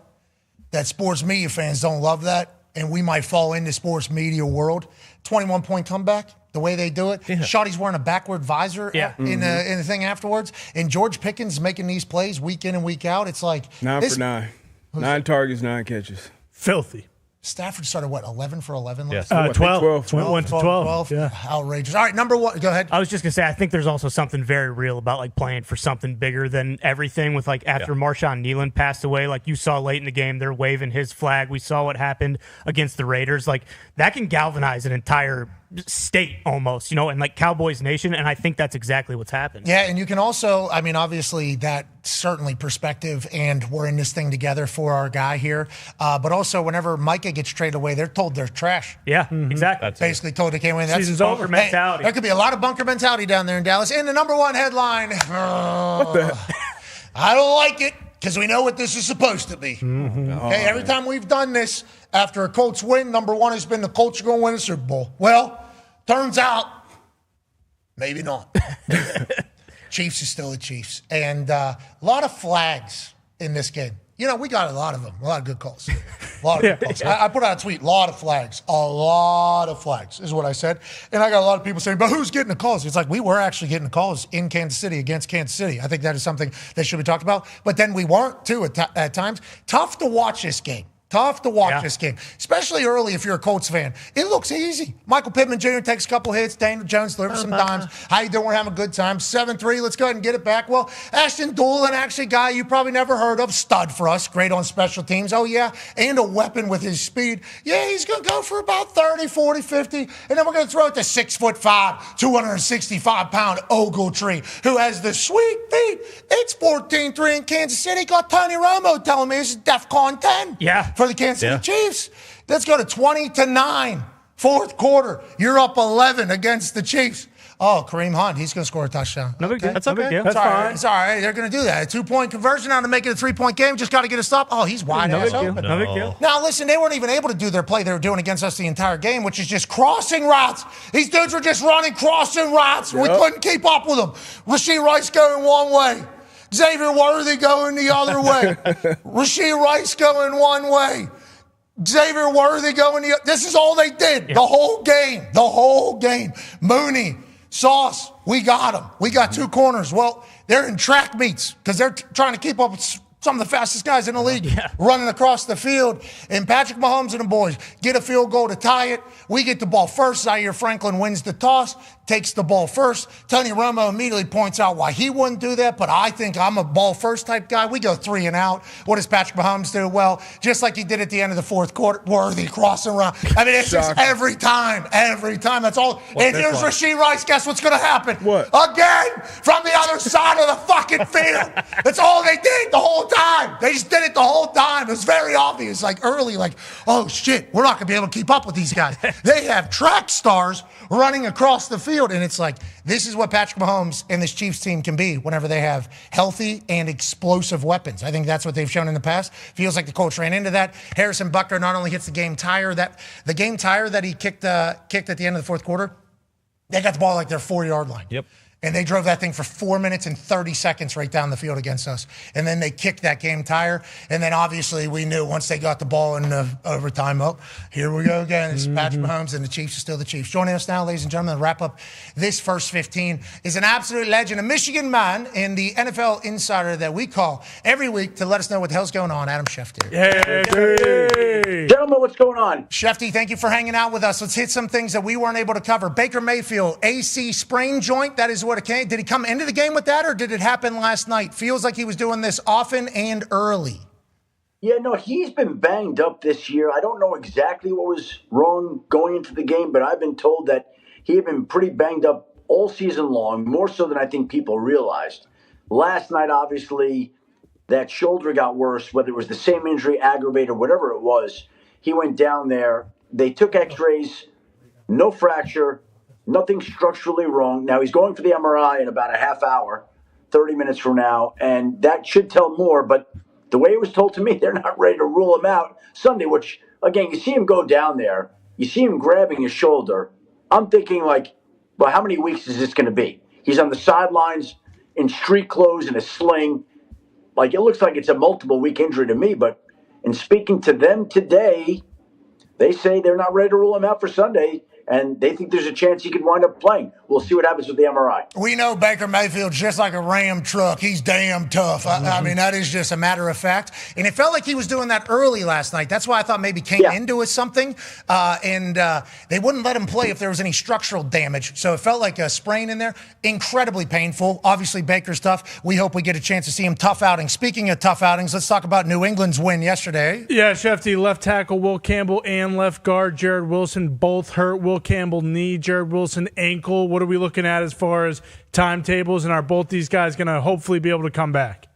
that sports media fans don't love that, and we might fall into sports media world. 21-point comeback. The way they do it. Yeah. Shotty's wearing a backward visor in the thing afterwards. And George Pickens making these plays week in and week out. It's like 9 for 9. 9 targets, 9 catches. Filthy. Stafford started, 11 for 11? Yes. 12. Went to 12. Yeah. Outrageous. All right, number 1. Go ahead. I was just going to say, I think there's also something very real about, like, playing for something bigger than everything with, like, after Marshawn Nealon passed away, like you saw late in the game, they're waving his flag. We saw what happened against the Raiders. Like, that can galvanize an entire state almost, you know, and like Cowboys Nation, and I think that's exactly what's happened. Yeah, and you can also, I mean, obviously that certainly perspective, and we're in this thing together for our guy here, but also whenever Micah gets traded away, they're told they're trash. Yeah, exactly. That's basically told they can't win. That's season's over mentality. There could be a lot of bunker mentality down there in Dallas. And the number 1 headline, what the? I don't like it, because we know what this is supposed to be. Okay, every time we've done this, after a Colts win, number 1 has been the Colts are going to win a Super Bowl. Well, turns out, maybe not. Chiefs is still the Chiefs. And a lot of flags in this game. You know, we got a lot of them. A lot of good calls. A lot of good calls. I put out a tweet, a lot of flags. A lot of flags is what I said. And I got a lot of people saying, but who's getting the calls? It's like we were actually getting the calls in Kansas City against Kansas City. I think that is something that should be talked about. But then we weren't, too, at times. Tough to watch this game. Tough to watch this game, especially early if you're a Colts fan. It looks easy. Michael Pittman Jr. takes a couple hits. Daniel Jones delivers some dimes. How you doing? We're having a good time. 7-3. Let's go ahead and get it back. Well, Ashton Doolin, actually a guy you probably never heard of. Stud for us. Great on special teams. Oh, yeah. And a weapon with his speed. Yeah, he's going to go for about 30, 40, 50. And then we're going to throw it to 6'5", 265-pound Ogletree, who has the sweet feet. It's 14-3 in Kansas City. Got Tony Romo telling me this is DEFCON 10. Yeah. For the Kansas City Chiefs. Let's go to 20-9. Fourth quarter. You're up 11 against the Chiefs. Oh, Kareem Hunt. He's going to score a touchdown. No big deal. That's okay. Deal. That's fine. It's all right. They're going to do that. A 2-point conversion now to make it a 3-point game. Just got to get a stop. Oh, he's wide ass open. No big deal. Now, listen, they weren't even able to do their play they were doing against us the entire game, which is just crossing routes. These dudes were just running crossing routes. Yep. We couldn't keep up with them. Rashee Rice going one way. Xavier Worthy going the other way. Rashee Rice going one way. Xavier Worthy going the other. This is all they did. The whole game. The whole game. Mooney, Sauce, we got them. We got 2 corners. Well, they're in track meets because they're trying to keep up with some of the fastest guys in the league running across the field. And Patrick Mahomes and the boys get a field goal to tie it. We get the ball first. Zaire Franklin wins the toss, takes the ball first. Tony Romo immediately points out why he wouldn't do that, but I think I'm a ball first type guy. We go 3 and out. What does Patrick Mahomes do? Well, just like he did at the end of the fourth quarter, Worthy crossing around. I mean, it's just every time. That's all. And here's Rashee Rice. Guess what's going to happen? What? Again, from the other side of the fucking field. That's all they did the whole time. They just did it the whole time. It was very obvious, like early, like, oh shit, we're not going to be able to keep up with these guys. They have track stars running across the field, and it's like, this is what Patrick Mahomes and this Chiefs team can be whenever they have healthy and explosive weapons. I think that's what they've shown in the past. Feels like the Colts ran into that. Harrison Butker not only hits the game tire that he kicked at the end of the fourth quarter, they got the ball like their 4-yard line. Yep. And they drove that thing for 4 minutes and 30 seconds right down the field against us. And then they kicked that game tire. And then obviously we knew once they got the ball in overtime, here we go again. It's Patrick Mahomes and the Chiefs are still the Chiefs. Joining us now, ladies and gentlemen, to wrap up this first 15 is an absolute legend, a Michigan man in the NFL Insider that we call every week to let us know what the hell's going on, Adam Schefter. Hey. Gentlemen, what's going on? Shefty, thank you for hanging out with us. Let's hit some things that we weren't able to cover. Baker Mayfield, AC sprain joint, that is what it came. Did he come into the game with that, or did it happen last night? Feels like he was doing this often and early. Yeah, no, he's been banged up this year. I don't know exactly what was wrong going into the game, but I've been told that he had been pretty banged up all season long, more so than I think people realized. Last night, obviously, that shoulder got worse, whether it was the same injury, aggravated, whatever it was. He went down there. They took x-rays, no fracture, nothing structurally wrong. Now he's going for the MRI in about a half hour, 30 minutes from now, and that should tell more. But the way it was told to me, they're not ready to rule him out Sunday, which, again, you see him go down there. You see him grabbing his shoulder. I'm thinking, like, well, how many weeks is this going to be? He's on the sidelines in street clothes and a sling. Like, it looks like it's a multiple-week injury to me. But in speaking to them today, they say they're not ready to rule him out for Sunday, and they think there's a chance he could wind up playing. We'll see what happens with the MRI. We know Baker Mayfield's just like a Ram truck. He's damn tough. I mean, that is just a matter of fact. And it felt like he was doing that early last night. That's why I thought maybe came into it something. And they wouldn't let him play if there was any structural damage. So it felt like a sprain in there. Incredibly painful. Obviously, Baker's tough. We hope we get a chance to see him tough outing. Speaking of tough outings, let's talk about New England's win yesterday. Yeah, Shefty, left tackle Will Campbell and left guard Jared Wilson both hurt. Will Campbell knee, Jared Wilson ankle. What are we looking at as far as timetables, and are both these guys going to hopefully be able to come back?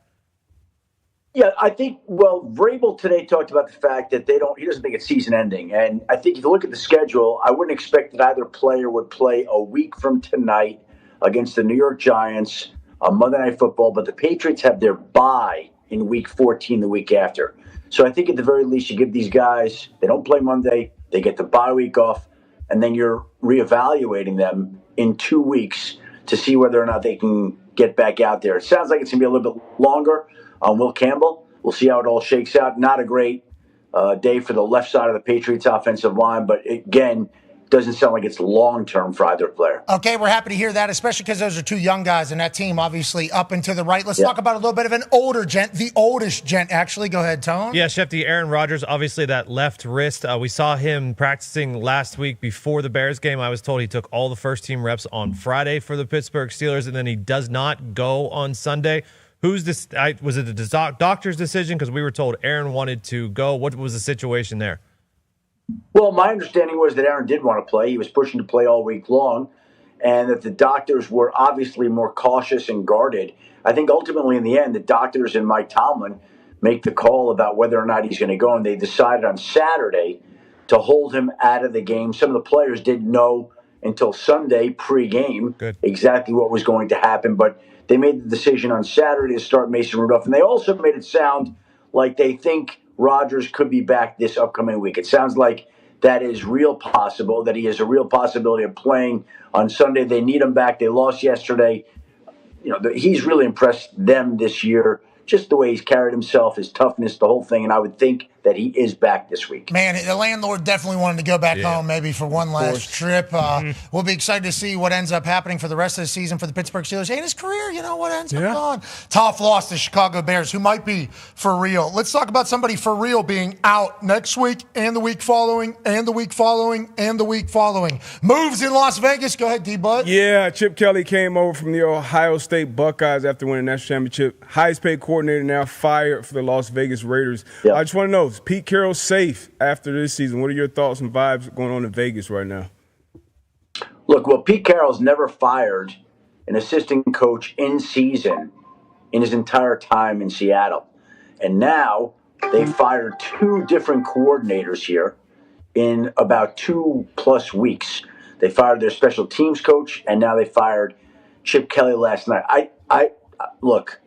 Yeah, I think, well, Vrabel today talked about the fact that he doesn't think it's season ending. And I think if you look at the schedule, I wouldn't expect that either player would play a week from tonight against the New York Giants on Monday Night Football, but the Patriots have their bye in week 14 the week after. So I think at the very least you give these guys, they don't play Monday, they get the bye week off, and then you're reevaluating them in 2 weeks to see whether or not they can get back out there. It sounds like it's going to be a little bit longer on Will Campbell. We'll see how it all shakes out. Not a great day for the left side of the Patriots offensive line, but again, doesn't sound like it's long-term for either player. Okay, we're happy to hear that, especially because those are two young guys in that team, obviously up and to the right. Let's talk about a little bit of an older gent, the oldest gent, actually. Go ahead, Tone. Yeah, Shefty, Aaron Rodgers, obviously that left wrist. We saw him practicing last week before the Bears game. I was told he took all the first-team reps on Friday for the Pittsburgh Steelers, and then he does not go on Sunday. Who's this? Was it the doctor's decision? Because we were told Aaron wanted to go. What was the situation there? Well, my understanding was that Aaron did want to play. He was pushing to play all week long, and that the doctors were obviously more cautious and guarded. I think ultimately in the end, the doctors and Mike Tomlin make the call about whether or not he's going to go, and they decided on Saturday to hold him out of the game. Some of the players didn't know until Sunday pre-game exactly what was going to happen, but they made the decision on Saturday to start Mason Rudolph, and they also made it sound like they think Rodgers could be back this upcoming week. It sounds like that is real possible, that he has a real possibility of playing on Sunday. They need him back. They lost yesterday. You know, he's really impressed them this year, just the way he's carried himself, his toughness, the whole thing, and I would think that he is back this week. Man, the landlord definitely wanted to go back home maybe for one last trip. We'll be excited to see what ends up happening for the rest of the season for the Pittsburgh Steelers and his career. You know what ends up going. Tough loss to Chicago Bears, who might be for real. Let's talk about somebody for real being out next week and the week following and the week following and the week following. Moves in Las Vegas. Go ahead, D-Bud. Yeah, Chip Kelly came over from the Ohio State Buckeyes after winning the national championship. Highest paid coordinator now fired for the Las Vegas Raiders. I just want to know, is Pete Carroll safe after this season? What are your thoughts and vibes going on in Vegas right now? Look, well, Pete Carroll's never fired an assistant coach in season in his entire time in Seattle. And now they fired two different coordinators here in about 2+ weeks. They fired their special teams coach, and now they fired Chip Kelly last night. Look,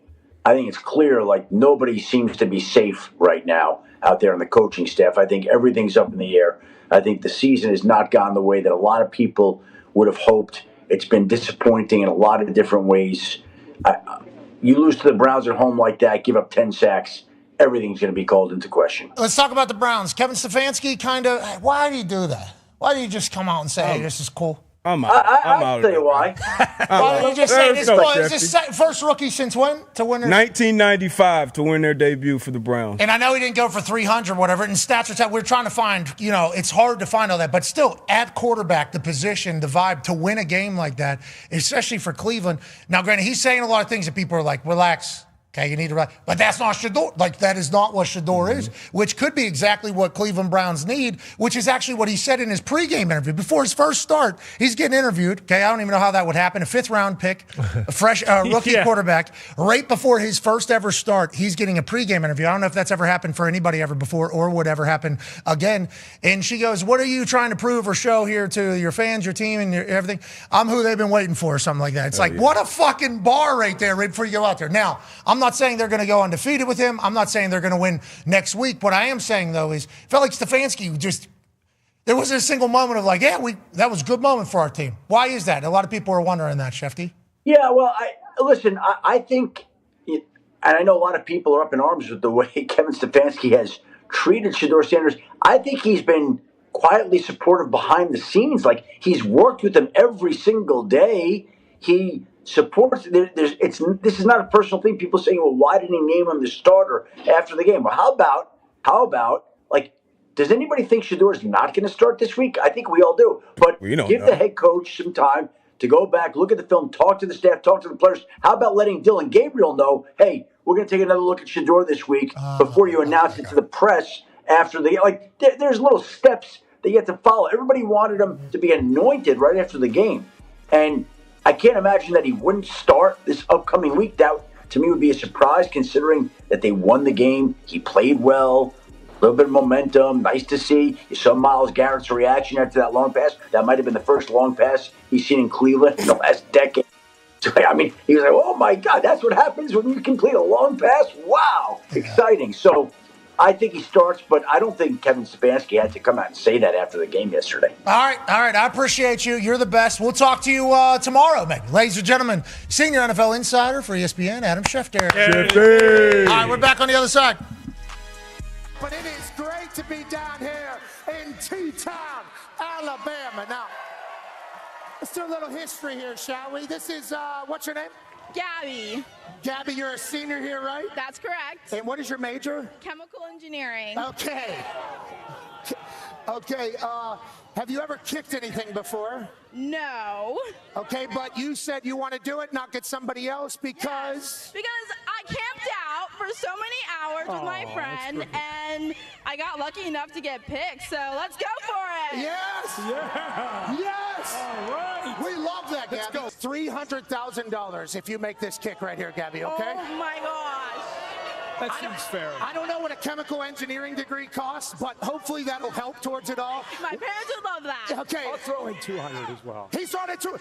I think it's clear, like, nobody seems to be safe right now out there on the coaching staff. I think everything's up in the air. I think the season has not gone the way that a lot of people would have hoped. It's been disappointing in a lot of different ways. You lose to the Browns at home like that, give up 10 sacks, everything's going to be called into question. Let's talk about the Browns. Kevin Stefanski why do you do that? Why do you just come out and say, hey, this is cool? I'm out. I'll tell you why. Why don't you just say this is this first rookie since when to win? 1995 to win their debut for the Browns. And I know he didn't go for 300 or whatever. And stats are we're trying to find, it's hard to find all that. But still, at quarterback, the position, the vibe, to win a game like that, especially for Cleveland. Now, granted, he's saying a lot of things that people are like, relax. Okay, you need to, but that's not Shador. That is not what Shador is, which could be exactly what Cleveland Browns need, which is actually what he said in his pregame interview. Before his first start, he's getting interviewed. Okay, I don't even know how that would happen. A 5th-round pick, a fresh rookie quarterback, right before his first ever start, he's getting a pregame interview. I don't know if that's ever happened for anybody ever before or would ever happen again. And she goes, what are you trying to prove or show here to your fans, your team, and everything? I'm who they've been waiting for, or something like that. It's what a fucking bar right there right before you go out there. Now, I'm not saying they're going to go undefeated with him. I'm not saying they're going to win next week. What I am saying, though, is felt like Stefanski there wasn't a single moment of that was a good moment for our team. Why is that? A lot of people are wondering that, Shefty. Yeah, well, I think, and I know a lot of people are up in arms with the way Kevin Stefanski has treated Shador Sanders. I think he's been quietly supportive behind the scenes. Like, he's worked with them every single day. He supports. This is not a personal thing. People saying, "Well, why didn't he name him the starter after the game?" Well, how about does anybody think Shador is not going to start this week? I think we all do. But give the head coach some time to go back, look at the film, talk to the staff, talk to the players. How about letting Dylan Gabriel know, hey, we're going to take another look at Shador this week before you announce it to the press after the game? There's little steps that you have to follow. Everybody wanted him to be anointed right after the game, and I can't imagine that he wouldn't start this upcoming week. That, to me, would be a surprise, considering that they won the game. He played well, a little bit of momentum, nice to see. You saw Myles Garrett's reaction after that long pass. That might have been the first long pass he's seen in Cleveland in the last decade. So, I mean, he was like, oh, my God, that's what happens when you complete a long pass? Wow, exciting. So I think he starts, but I don't think Kevin Stefanski had to come out and say that after the game yesterday. All right. I appreciate you. You're the best. We'll talk to you tomorrow, maybe. Ladies and gentlemen, senior NFL insider for ESPN, Adam Schefter. Shefty. All right, we're back on the other side. But it is great to be down here in T-Town, Alabama. Now, let's do a little history here, shall we? This is, what's your name? Gabby. Gabby, you're a senior here, right? That's correct. And what is your major? Chemical engineering. Okay. Okay, have you ever kicked anything before? No. Okay, but you said you want to do it, not get somebody else because? Yes, because I camped out for so many hours with my friend, and I got lucky enough to get picked, so let's go for it. Yes! Yeah! Yes! All right! We love that, Gabby. $300,000 if you make this kick right here, Gabby, okay? Oh, my gosh. That seems fair. I don't know what a chemical engineering degree costs, but hopefully that'll help towards it all. My parents would love that. Okay. I'll throw in 200 as well. He started to $500,000.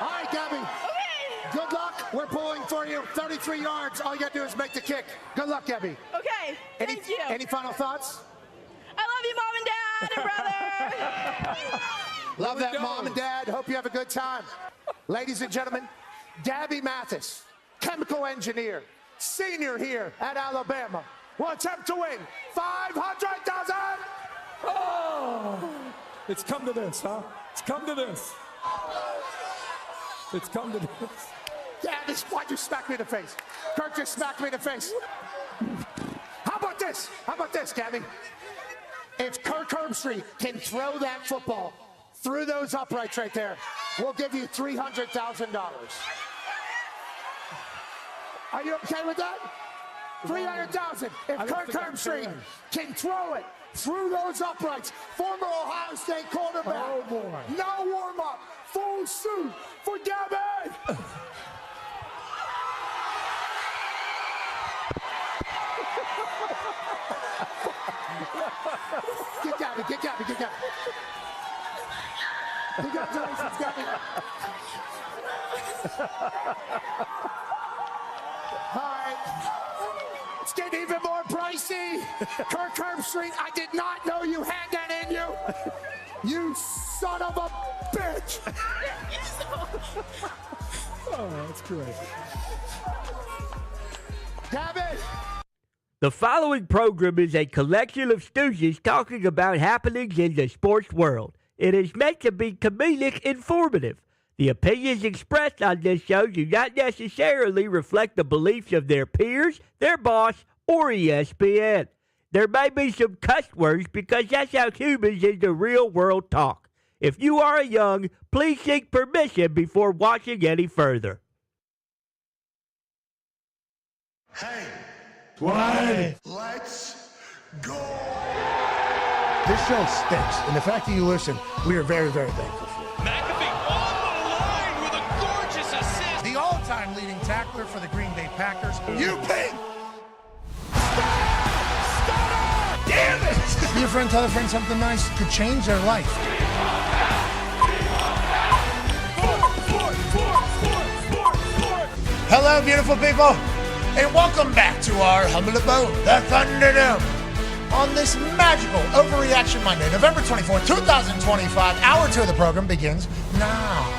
All right, Gabby. Okay. Good luck. We're pulling for you. 33 yards. All you got to do is make the kick. Good luck, Gabby. Okay. Thank you. Any final thoughts? I love you, Mom and Dad and brother. Love that, Mom and Dad. Hope you have a good time. Ladies and gentlemen, Gabby Mathis, chemical engineer, senior here at Alabama, will attempt to win $500,000. Oh! It's come to this, huh? It's come to this. It's come to this. Yeah, why'd you smack me in the face? Kirk just smacked me in the face. How about this? How about this, Gabby? If Kirk Herbstreit can throw that football through those uprights right there, we'll give you $300,000. Are you okay with that? $300,000. If Kirk Herbstreit can throw it through those uprights, former Ohio State quarterback, oh boy. No warm-up, full suit for Gabby. Get Gabby, get Gabby, get Gabby. Congratulations, Gabby. All right. It's getting even more pricey. Kirk Herbstreit, I did not know you had that in you. You son of a bitch. Oh, that's great. Gavin. The following program is a collection of stooges talking about happenings in the sports world. It is meant to be comedic informative. The opinions expressed on this show do not necessarily reflect the beliefs of their peers, their boss, or ESPN. There may be some cuss words because that's how humans in the real world talk. If you are young, please seek permission before watching any further. Hey. What? Let's go. This show stinks, and the fact that you listen, we are very, very thankful for it. McAfee on the line with a gorgeous assist. The all-time leading tackler for the Green Bay Packers, you pig! Damn it! Be a friend, tell a friend something nice could change their life. Hello, beautiful people, and welcome back to our humble abode, the Thunderdome. On this magical Overreaction Monday, November 24th, 2025, hour 2 of the program begins now.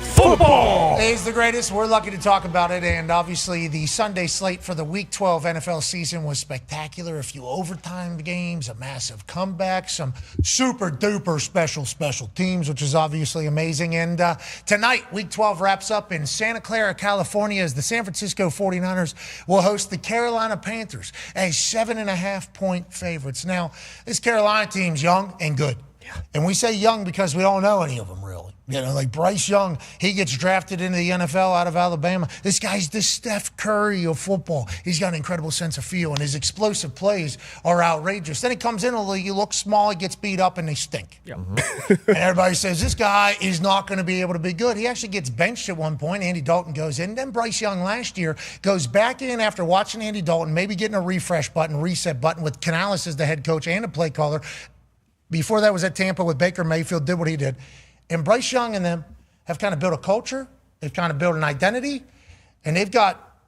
Football is the greatest. We're lucky to talk about it, and obviously the Sunday slate for the Week 12 NFL season was spectacular. A few overtime games, a massive comeback, some super-duper special teams, which is obviously amazing. And tonight, Week 12 wraps up in Santa Clara, California, as the San Francisco 49ers will host the Carolina Panthers as 7.5-point favorites. Now, this Carolina team's young and good. And we say young because we don't know any of them, really. You know, like Bryce Young, he gets drafted into the NFL out of Alabama. This guy's the Steph Curry of football. He's got an incredible sense of feel, and his explosive plays are outrageous. Then he comes in, he looks small, he gets beat up, and they stink. Yep. And everybody says, this guy is not going to be able to be good. He actually gets benched at one point. Andy Dalton goes in. Then Bryce Young last year goes back in after watching Andy Dalton, maybe getting a refresh button, reset button with Canales as the head coach and a play caller. Before that was at Tampa with Baker Mayfield, did what he did. And Bryce Young and them have kind of built a culture. They've kind of built an identity. And they've got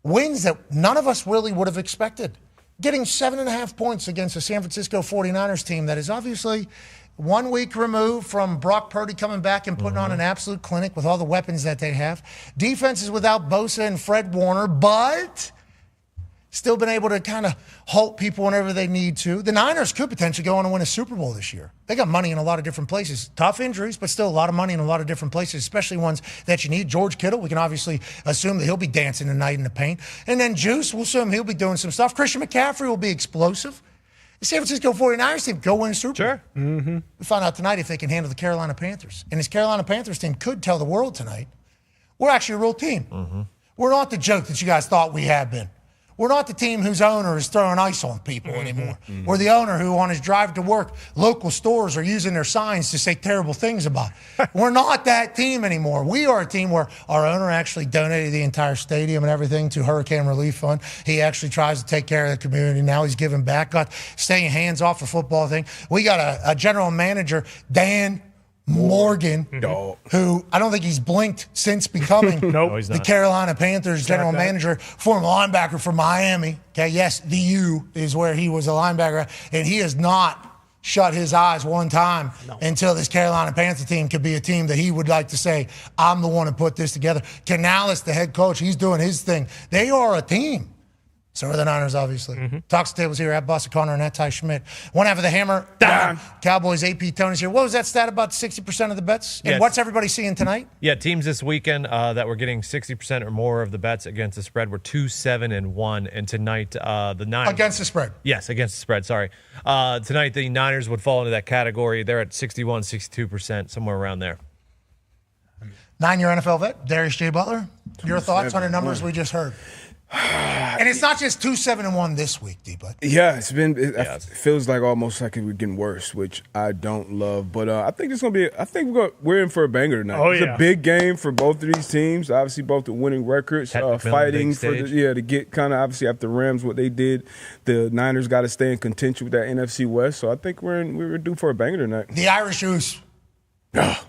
wins that none of us really would have expected. Getting 7.5 points against the San Francisco 49ers team that is obviously 1 week removed from Brock Purdy coming back and putting on an absolute clinic with all the weapons that they have. Defense is without Bosa and Fred Warner, but still been able to kind of halt people whenever they need to. The Niners could potentially go on and win a Super Bowl this year. They got money in a lot of different places. Tough injuries, but still a lot of money in a lot of different places, especially ones that you need. George Kittle, we can obviously assume that he'll be dancing tonight in the paint. And then Juice, we'll assume he'll be doing some stuff. Christian McCaffrey will be explosive. The San Francisco 49ers team go win a Super Bowl. Sure. Mm-hmm. We find out tonight if they can handle the Carolina Panthers. And this Carolina Panthers team could tell the world tonight, we're actually a real team. Mm-hmm. We're not the joke that you guys thought we had been. We're not the team whose owner is throwing ice on people anymore. Mm-hmm. We're the owner who, on his drive to work, local stores are using their signs to say terrible things about it. We're not that team anymore. We are a team where our owner actually donated the entire stadium and everything to Hurricane Relief Fund. He actually tries to take care of the community. Now he's giving back, got staying hands off the football thing. We got a general manager, Dahn Morgan, who I don't think he's blinked since becoming the Carolina Panthers general manager, former linebacker for Miami. Okay, yes, the U is where he was a linebacker, and he has not shut his eyes one time until this Carolina Panther team could be a team that he would like to say, I'm the one who put this together. Canales, the head coach, he's doing his thing. They are a team. So are the Niners, obviously. Talks tables here at Buster Connor and at Ty Schmidt. One half of the hammer, Dahn. Cowboys, AP Tony's here. What was that stat about 60% of the bets? And what's everybody seeing tonight? Yeah, teams this weekend that were getting 60% or more of the bets against the spread were 2-7-1. And tonight, the Niners. Against the spread? Yes, against the spread, sorry. Tonight, the Niners would fall into that category. They're at 61, 62%, somewhere around there. 9-year NFL vet, Darius J. Butler. Your thoughts on the numbers we just heard? And it's not just 2-7-1 this week, D-Bud. Yeah, it feels like almost like we're getting worse, which I don't love. But I think it's gonna be. I think we're in for a banger tonight. It's a big game for both of these teams. Obviously, both the winning records, fighting for to get kind of obviously after the Rams what they did. The Niners got to stay in contention with that NFC West. So I think we're due for a banger tonight. The Irish Goose.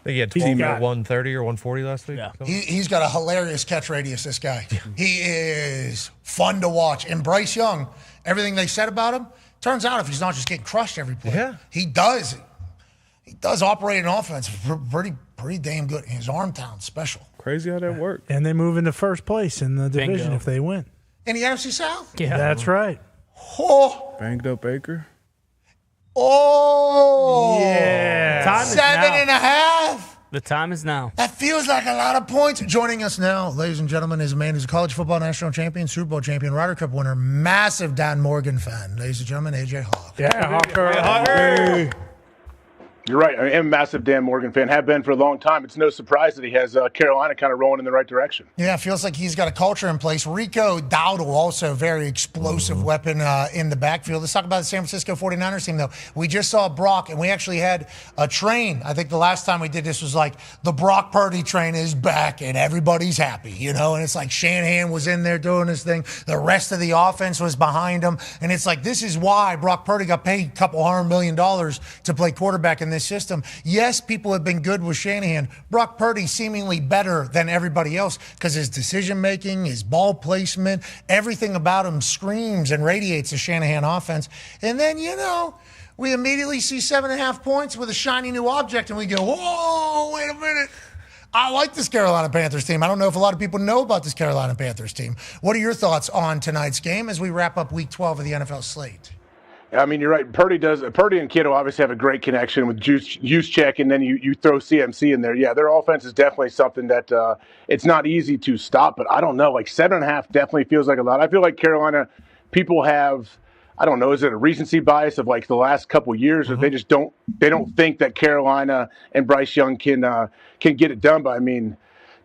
think he had 12 at 130 or 140 last week. Yeah. He's got a hilarious catch radius, this guy. He is fun to watch. And Bryce Young, everything they said about him, turns out if he's not just getting crushed every play, he does operate an offense pretty damn good. His arm talent's special. Crazy how that worked. And they move into first place in the division if they win. In the NFC South? Yeah. That's right. Oh. Banged up Baker. Oh. Yeah. Time is 7.5. The time is now. That feels like a lot of points. Joining us now, ladies and gentlemen, is a man who's a college football national champion, Super Bowl champion, Ryder Cup winner, massive Dahn Morgan fan. Ladies and gentlemen, AJ Hawk. Yeah, Hawker. You're right. I am a massive Dan Morgan fan. Have been for a long time. It's no surprise that he has Carolina kind of rolling in the right direction. Yeah, it feels like he's got a culture in place. Rico Dowdle, also a very explosive weapon in the backfield. Let's talk about the San Francisco 49ers team, though. We just saw Brock, and we actually had a train. I think the last time we did this was like the Brock Purdy train is back, and everybody's happy, you know? And it's like Shanahan was in there doing his thing. The rest of the offense was behind him. And it's like, this is why Brock Purdy got paid a couple $100 million to play quarterback in this system. Yes, people have been good with Shanahan. Brock Purdy seemingly better than everybody else because his decision-making, his ball placement, everything about him screams and radiates the Shanahan offense. And then, you know, we immediately see 7.5 points with a shiny new object, and we go, whoa, wait a minute. I like this Carolina Panthers team. I don't know if a lot of people know about this Carolina Panthers team. What are your thoughts on tonight's game as we wrap up Week 12 of the NFL slate? I mean, you're right. Purdy and Kittle obviously have a great connection with Juszczyk, and then you throw CMC in there. Yeah, their offense is definitely something that it's not easy to stop, but I don't know. Like 7.5 definitely feels like a lot. I feel like Carolina people have, I don't know, is it a recency bias of like the last couple of years, or they just don't think that Carolina and Bryce Young can get it done. But I mean,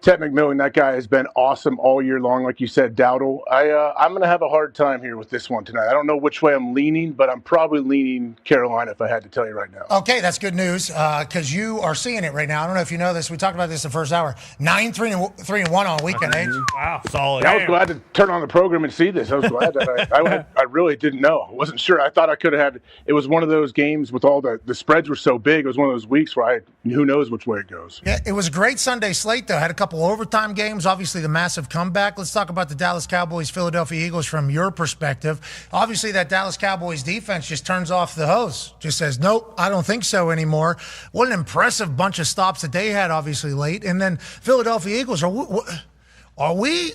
Ted McMillan, that guy has been awesome all year long. Like you said, Dowdle. I'm going to have a hard time here with this one tonight. I don't know which way I'm leaning, but I'm probably leaning Carolina if I had to tell you right now. Okay, that's good news because you are seeing it right now. I don't know if you know this. We talked about this the first hour. 9-3-1 on weekend, Age. Wow, solid. I was glad to turn on the program and see this. I was glad that I really didn't know. I wasn't sure. I thought I could have had – it was one of those games with all the spreads were so big. It was one of those weeks where who knows which way it goes. Yeah, it was a great Sunday slate, though. Had a couple overtime games, obviously the massive comeback. Let's talk about the Dallas Cowboys, Philadelphia Eagles from your perspective. Obviously, that Dallas Cowboys defense just turns off the hose. Just says, nope, I don't think so anymore. What an impressive bunch of stops that they had, obviously, late. And then Philadelphia Eagles, are we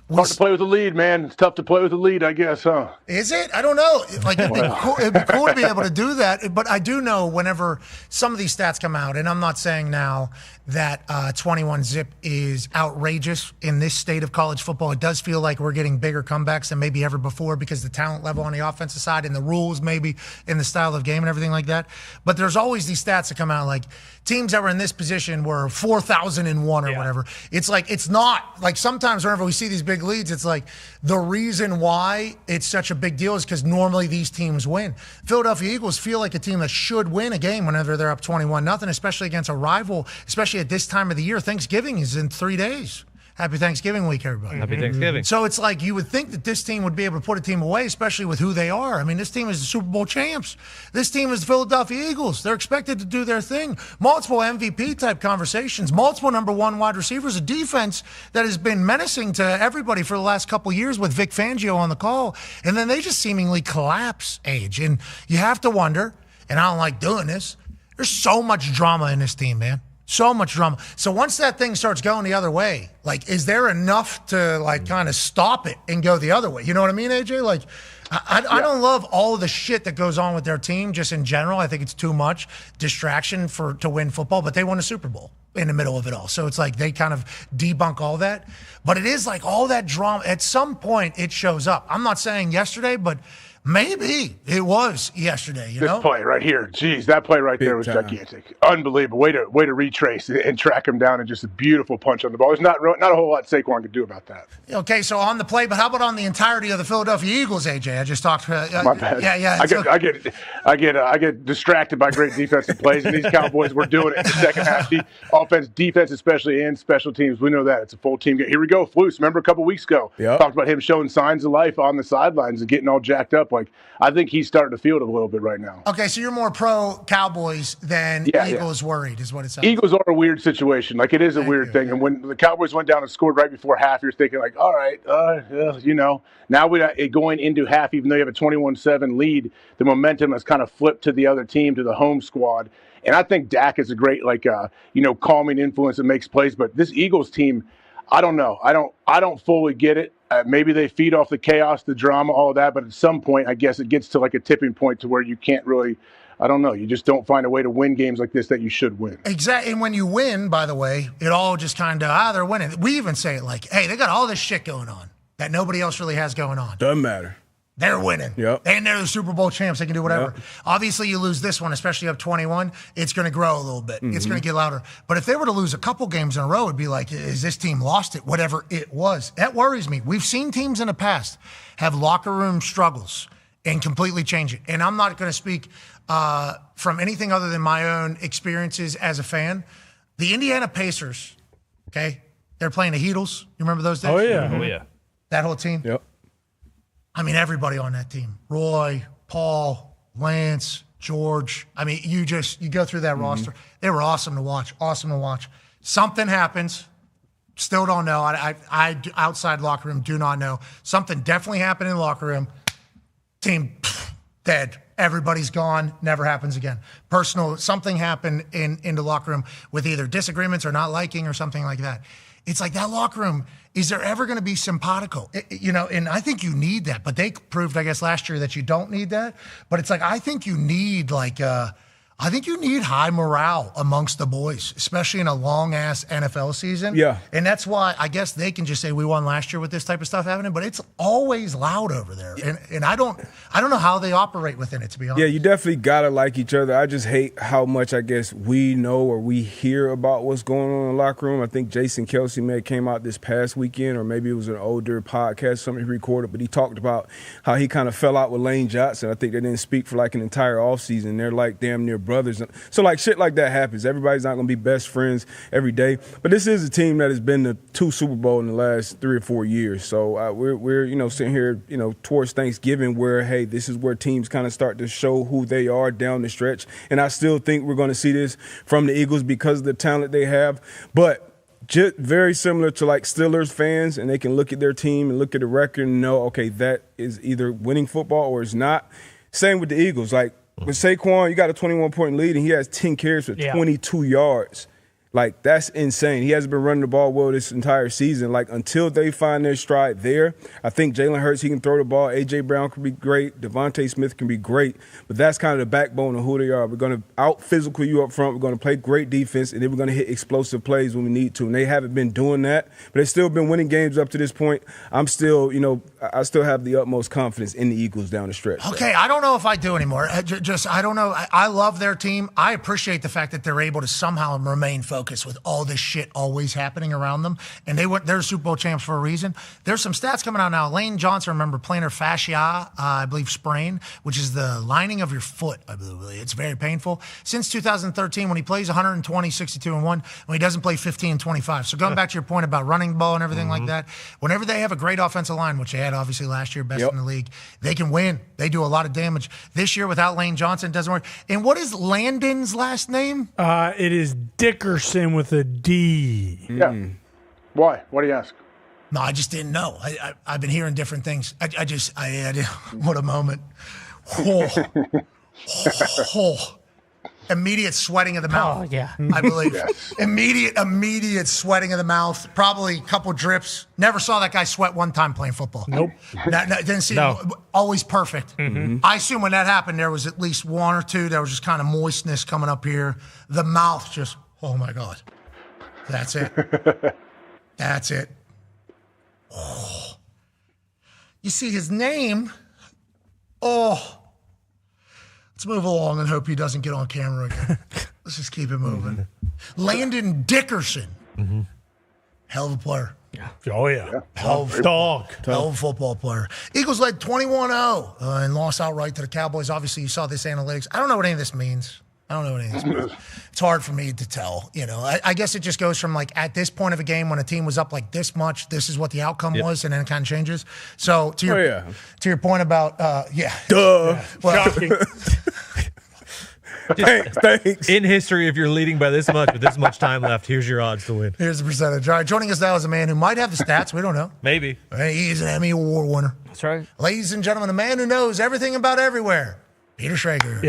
hard to play with the lead, man. It's tough to play with the lead, I guess, huh? Is it? I don't know. Like it'd be cool to be able to do that. But I do know whenever some of these stats come out, and I'm not saying now that 21-zip is outrageous in this state of college football. It does feel like we're getting bigger comebacks than maybe ever before because the talent level on the offensive side and the rules maybe in the style of game and everything like that. But there's always these stats that come out like teams that were in this position were 4,001 or whatever. It's like, it's not. Like sometimes whenever we see these big leads, it's like the reason why it's such a big deal is because normally these teams win. Philadelphia Eagles feel like a team that should win a game whenever they're up 21-0, especially against a rival, especially at this time of the year. Thanksgiving is in 3 days. Happy Thanksgiving week, everybody. Happy Thanksgiving. So it's like you would think that this team would be able to put a team away, especially with who they are. I mean, this team is the Super Bowl champs. This team is the Philadelphia Eagles. They're expected to do their thing. Multiple MVP-type conversations, multiple number one wide receivers, a defense that has been menacing to everybody for the last couple of years with Vic Fangio on the call. And then they just seemingly collapse, Age. And you have to wonder, and I don't like doing this, there's so much drama in this team, man. So much drama. So once that thing starts going the other way, like, is there enough to, like, kind of stop it and go the other way? You know what I mean, AJ? Like, I don't love all of the shit that goes on with their team just in general. I think it's too much distraction to win football, but they won a Super Bowl in the middle of it all. So it's like they kind of debunk all that. But it is like all that drama. At some point, it shows up. I'm not saying yesterday, but maybe it was yesterday, you know? This play right here, geez, that play right there was gigantic. Unbelievable. Way to retrace and track him down, and just a beautiful punch on the ball. There's not a whole lot Saquon could do about that. Okay, so on the play, but how about on the entirety of the Philadelphia Eagles, AJ? I just talked. My bad. Yeah. I get distracted by great defensive plays, and these Cowboys were doing it in the second half. Offense, defense, especially, and special teams. We know that it's a full team game. Here we go, Flus. Remember a couple weeks ago, talked about him showing signs of life on the sidelines and getting all jacked up Like, I think he's starting to feel it a little bit right now. Okay, so you're more pro Cowboys than Eagles worried, is what it sounds Eagles are a weird situation. Like, it is a weird thing. And when the Cowboys went down and scored right before half, you're thinking, like, all right, now going into half, even though you have a 21-7 lead, the momentum has kind of flipped to the other team, to the home squad. And I think Dak is a great, calming influence that makes plays. But this Eagles team, I don't know. I don't fully get it. Maybe they feed off the chaos, the drama, all of that. But at some point, I guess it gets to like a tipping point to where you can't really, I don't know. You just don't find a way to win games like this that you should win. Exactly. And when you win, by the way, it all just kind of, they're winning. We even say it like, hey, they got all this shit going on that nobody else really has going on. Doesn't matter. They're winning. Yep. And they're the Super Bowl champs. They can do whatever. Yep. Obviously, you lose this one, especially up 21, it's going to grow a little bit. It's going to get louder. But if they were to lose a couple games in a row, it'd be like, is this team lost it? Whatever it was. That worries me. We've seen teams in the past have locker room struggles and completely change it. And I'm not going to speak from anything other than my own experiences as a fan. The Indiana Pacers, okay, they're playing the Heatles. You remember those days? Oh, yeah. Oh, yeah. That whole team? Yep. I mean, everybody on that team. Roy, Paul, Lance, George. I mean, you go through that roster. They were awesome to watch. Something happens. Still don't know. I outside locker room, do not know. Something definitely happened in the locker room. Team, dead. Everybody's gone. Never happens again. Personal, something happened in the locker room with either disagreements or not liking or something like that. It's like that locker room, is there ever going to be simpatico? And I think you need that. But they proved, I guess, last year that you don't need that. But it's like, I think you need high morale amongst the boys, especially in a long-ass NFL season. Yeah. And that's why I guess they can just say we won last year with this type of stuff happening, but it's always loud over there. And I don't know how they operate within it, to be honest. Yeah, you definitely got to like each other. I just hate how much, I guess, we know or we hear about what's going on in the locker room. I think Jason Kelsey may have came out this past weekend, or maybe it was an older podcast, something he recorded, but he talked about how he kind of fell out with Lane Johnson. I think they didn't speak for like an entire offseason. They're like damn near brothers. So like shit like that happens. Everybody's not going to be best friends every day. But this is a team that has been to 2 Super Bowl in the last 3 or 4 years. So we're sitting here towards Thanksgiving where, hey, this is where teams kind of start to show who they are down the stretch. And I still think we're going to see this from the Eagles because of the talent they have. But just very similar to like Steelers fans, and they can look at their team and look at the record and know, okay, that is either winning football or it's not. Same with the Eagles. Like, with Saquon, you got a 21-point lead, and he has 10 carries for 22 yards. Like, that's insane. He hasn't been running the ball well this entire season. Like, until they find their stride there, I think Jalen Hurts, he can throw the ball. A.J. Brown can be great. Devontae Smith can be great. But that's kind of the backbone of who they are. We're going to out-physical you up front. We're going to play great defense, and then we're going to hit explosive plays when we need to. And they haven't been doing that. But they've still been winning games up to this point. I'm still, I still have the utmost confidence in the Eagles down the stretch. Okay, I don't know if I do anymore. I don't know. I love their team. I appreciate the fact that they're able to somehow remain focused with all this shit always happening around them. And they're Super Bowl champs for a reason. There's some stats coming out now. Lane Johnson, remember, plantar fascia, I believe sprain, which is the lining of your foot, I believe. It's very painful. Since 2013, when he plays 120, 62, and 1, when he doesn't play 15 and 25. So going back to your point about running the ball and everything like that, whenever they have a great offensive line, which they had obviously last year, best in the league, they can win. They do a lot of damage. This year without Lane Johnson, it doesn't work. And what is Landon's last name? It is Dickerson with a D. Yeah. Why? Why do you ask? No, I just didn't know. I've been hearing different things. What a moment. Immediate sweating of the mouth. Oh, yeah. I believe. Immediate sweating of the mouth. Probably a couple drips. Never saw that guy sweat one time playing football. Nope. Didn't see him. Always perfect. Mm-hmm. I assume when that happened, there was at least one or two. There was just kind of moistness coming up here. The mouth just, oh my God. That's it. That's it. Oh. You see his name. Oh. Let's move along and hope he doesn't get on camera again. Let's just keep it moving. Landon Dickerson. Mm-hmm. Hell of a player. Yeah. Oh, yeah. Hell of a dog. Hell of a football player. Eagles led 21-0 and lost outright to the Cowboys. Obviously, you saw this analytics. I don't know what any of this means. I don't know anything. It's hard for me to tell. I guess it just goes from like at this point of a game when a team was up like this much, this is what the outcome was, and then it kind of changes. So to your point about Duh. Well, Thanks. In history, if you're leading by this much with this much time left, here's your odds to win. Here's the percentage. All right, joining us now is a man who might have the stats. We don't know. Maybe. He's an Emmy Award winner. That's right. Ladies and gentlemen, a man who knows everything about everywhere. Peter Schrager.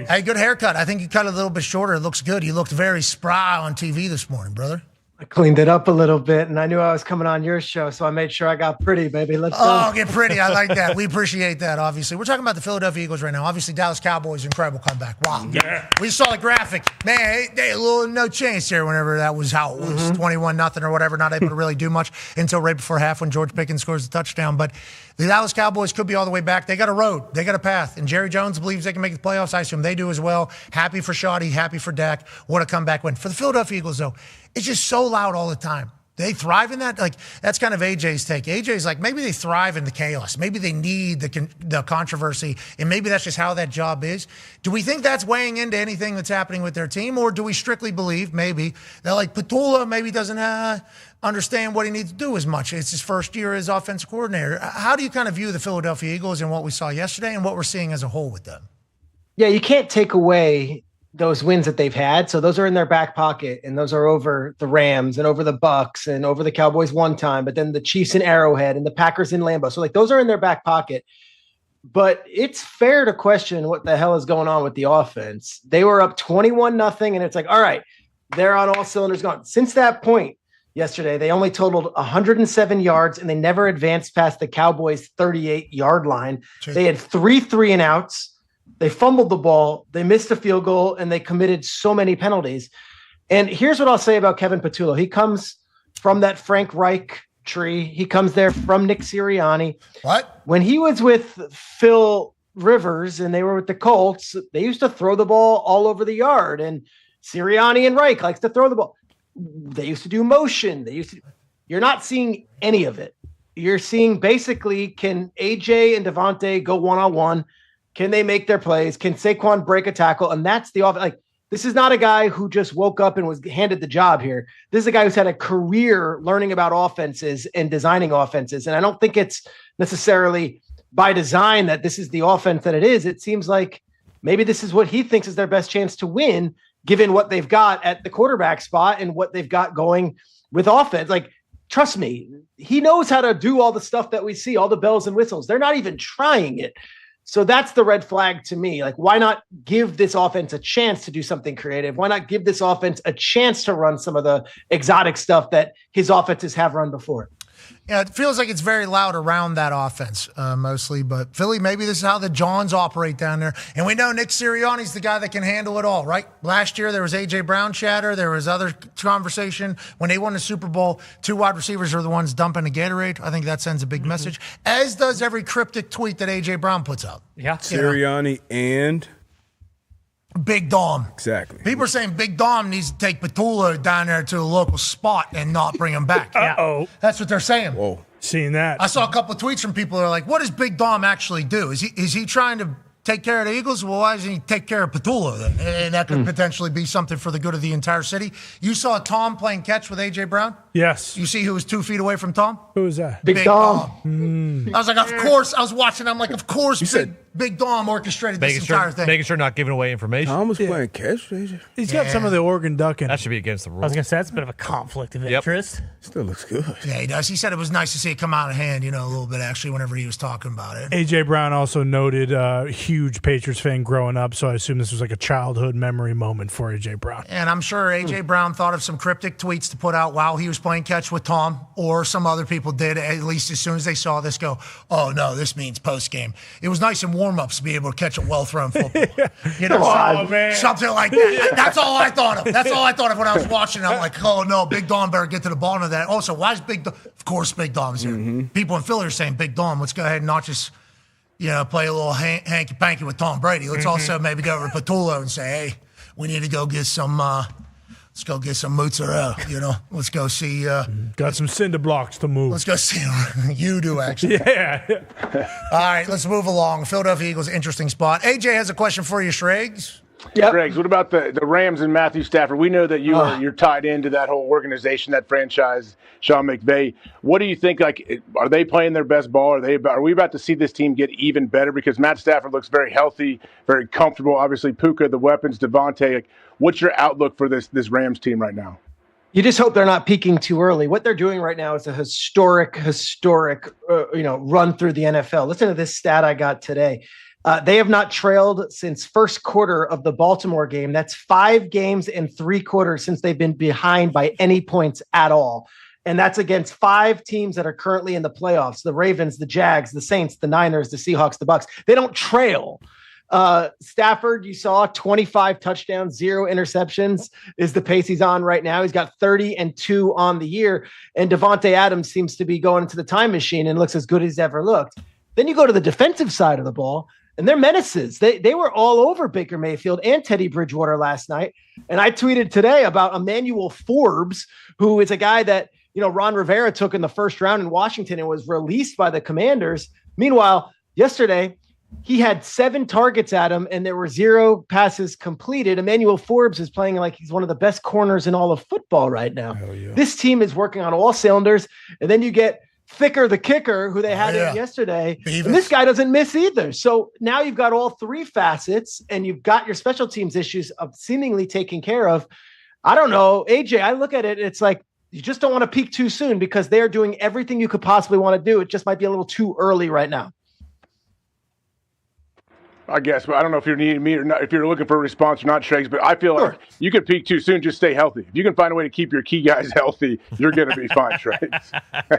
Hey, good haircut. I think you cut it a little bit shorter. It looks good. You looked very spry on TV this morning, brother. I cleaned it up a little bit, and I knew I was coming on your show, so I made sure I got pretty, baby. Let's go. Oh, get pretty. I like that. We appreciate that, obviously. We're talking about the Philadelphia Eagles right now. Obviously, Dallas Cowboys, incredible comeback. Wow. Yeah. We saw the graphic. Man, they a little no chance there whenever that was how it was. 21-0 or whatever. Not able to really do much until right before half when George Pickens scores the touchdown. But the Dallas Cowboys could be all the way back. They got a road. They got a path. And Jerry Jones believes they can make the playoffs. I assume they do as well. Happy for Shoddy. Happy for Dak. What a comeback win. For the Philadelphia Eagles, though, it's just so loud all the time. They thrive in that. Like, that's kind of AJ's take. AJ's like, maybe they thrive in the chaos. Maybe they need the controversy, and maybe that's just how that job is. Do we think that's weighing into anything that's happening with their team, or do we strictly believe maybe that, like, Petula maybe doesn't understand what he needs to do as much? It's his first year as offensive coordinator. How do you kind of view the Philadelphia Eagles and what we saw yesterday and what we're seeing as a whole with them? Yeah, you can't take away those wins that they've had. So those are in their back pocket, and those are over the Rams and over the Bucks and over the Cowboys one time, but then the Chiefs in Arrowhead and the Packers in Lambeau. So like those are in their back pocket, but it's fair to question what the hell is going on with the offense. They were up 21-0, and it's like, all right, they're on all cylinders going. Since that point yesterday, they only totaled 107 yards, and they never advanced past the Cowboys' 38-yard line. They had 3 3-and-outs. They fumbled the ball, they missed a field goal, and they committed so many penalties. And here's what I'll say about Kevin Petullo. He comes from that Frank Reich tree. He comes there from Nick Sirianni. What? When he was with Phil Rivers and they were with the Colts, they used to throw the ball all over the yard. And Sirianni and Reich likes to throw the ball. They used to do motion. You're not seeing any of it. You're seeing basically, can AJ and Devontae go one-on-one? Can they make their plays? Can Saquon break a tackle? And that's the offense. Like, this is not a guy who just woke up and was handed the job here. This is a guy who's had a career learning about offenses and designing offenses. And I don't think it's necessarily by design that this is the offense that it is. It seems like maybe this is what he thinks is their best chance to win, given what they've got at the quarterback spot and what they've got going with offense. Like, trust me, he knows how to do all the stuff that we see, all the bells and whistles. They're not even trying it. So that's the red flag to me. Like, why not give this offense a chance to do something creative? Why not give this offense a chance to run some of the exotic stuff that his offenses have run before? Yeah, it feels like it's very loud around that offense mostly. But Philly, maybe this is how the Johns operate down there. And we know Nick Sirianni's the guy that can handle it all, right? Last year, there was A.J. Brown chatter. There was other conversation. When they won the Super Bowl, 2 wide receivers are the ones dumping the Gatorade. I think that sends a big message, as does every cryptic tweet that A.J. Brown puts out. Yeah. Sirianni and Big Dom. Exactly. People are saying Big Dom needs to take Petula down there to a local spot and not bring him back. Uh-oh. That's what they're saying. Whoa. Seeing that. I saw a couple of tweets from people that are like, what does Big Dom actually do? Is he trying to take care of the Eagles? Well, why doesn't he take care of Petula then? And that could potentially be something for the good of the entire city. You saw Tom playing catch with A.J. Brown? Yes. You see who was 2 feet away from Tom? Who was that? Big Dom. I was like, of course. I was watching. I'm like, of course. Big Dom orchestrated this entire thing. Making sure not giving away information. Tom was playing catch. He's got some of the Oregon ducking. That should be against the rules. I was going to say, that's a bit of a conflict of interest. Still looks good. Yeah, he does. He said it was nice to see it come out of hand, a little bit, actually, whenever he was talking about it. A.J. Brown also noted huge Patriots fan growing up, so I assume this was like a childhood memory moment for A.J. Brown. And I'm sure A.J. Brown thought of some cryptic tweets to put out while he was playing catch with Tom, or some other people did, at least as soon as they saw this, go, oh, no, this means post-game. It was nice in warm-ups to be able to catch a well-thrown football. Something like that. That's all I thought of. That's all I thought of when I was watching it. I'm like, oh, no, Big Dom better get to the bottom of that. Also, why is Big Dom? Of course, Big Dom's here. People in Philly are saying, Big Dom, let's go ahead and not just play a little hanky-panky with Tom Brady. Let's also maybe go over to Petullo and say, hey, we need to go get some Let's go get some mozzarella, Let's go see. Got some cinder blocks to move. Let's go see. You do, actually. Yeah. All right, let's move along. Philadelphia Eagles, interesting spot. AJ has a question for you, Schrags. Yeah, Greg, what about the Rams and Matthew Stafford? We know that you're tied into that whole organization, that franchise, Sean McVay. What do you think? Like, are they playing their best ball? Are we about to see this team get even better? Because Matt Stafford looks very healthy, very comfortable. Obviously, Puka, the weapons, Devontae. Like, what's your outlook for this Rams team right now? You just hope they're not peaking too early. What they're doing right now is a historic, run through the NFL. Listen to this stat I got today. They have not trailed since first quarter of the Baltimore game. That's 5 games and 3 quarters since they've been behind by any points at all. And that's against 5 teams that are currently in the playoffs: the Ravens, the Jags, the Saints, the Niners, the Seahawks, the Bucks. They don't trail. Stafford, you saw 25 touchdowns, 0 interceptions is the pace he's on right now. He's got 30-2 on the year. And Devontae Adams seems to be going into the time machine and looks as good as he's ever looked. Then you go to the defensive side of the ball, and they're menaces. They were all over Baker Mayfield and Teddy Bridgewater last night. And I tweeted today about Emmanuel Forbes, who is a guy that, Ron Rivera took in the first round in Washington and was released by the Commanders. Meanwhile, yesterday, he had 7 targets at him and there were 0 passes completed. Emmanuel Forbes is playing like he's one of the best corners in all of football right now. Yeah. This team is working on all cylinders. And then you get Thicker, the kicker, who they had in yesterday. And this guy doesn't miss either. So now you've got all 3 facets and you've got your special teams issues of seemingly taken care of. I don't know. AJ, I look at it, it's like you just don't want to peak too soon because they're doing everything you could possibly want to do. It just might be a little too early right now. I guess, but I don't know if you're needing me or not, if you're looking for a response or not, Shregs, but I feel like you can peak too soon, just stay healthy. If you can find a way to keep your key guys healthy, you're going to be fine, Shregs.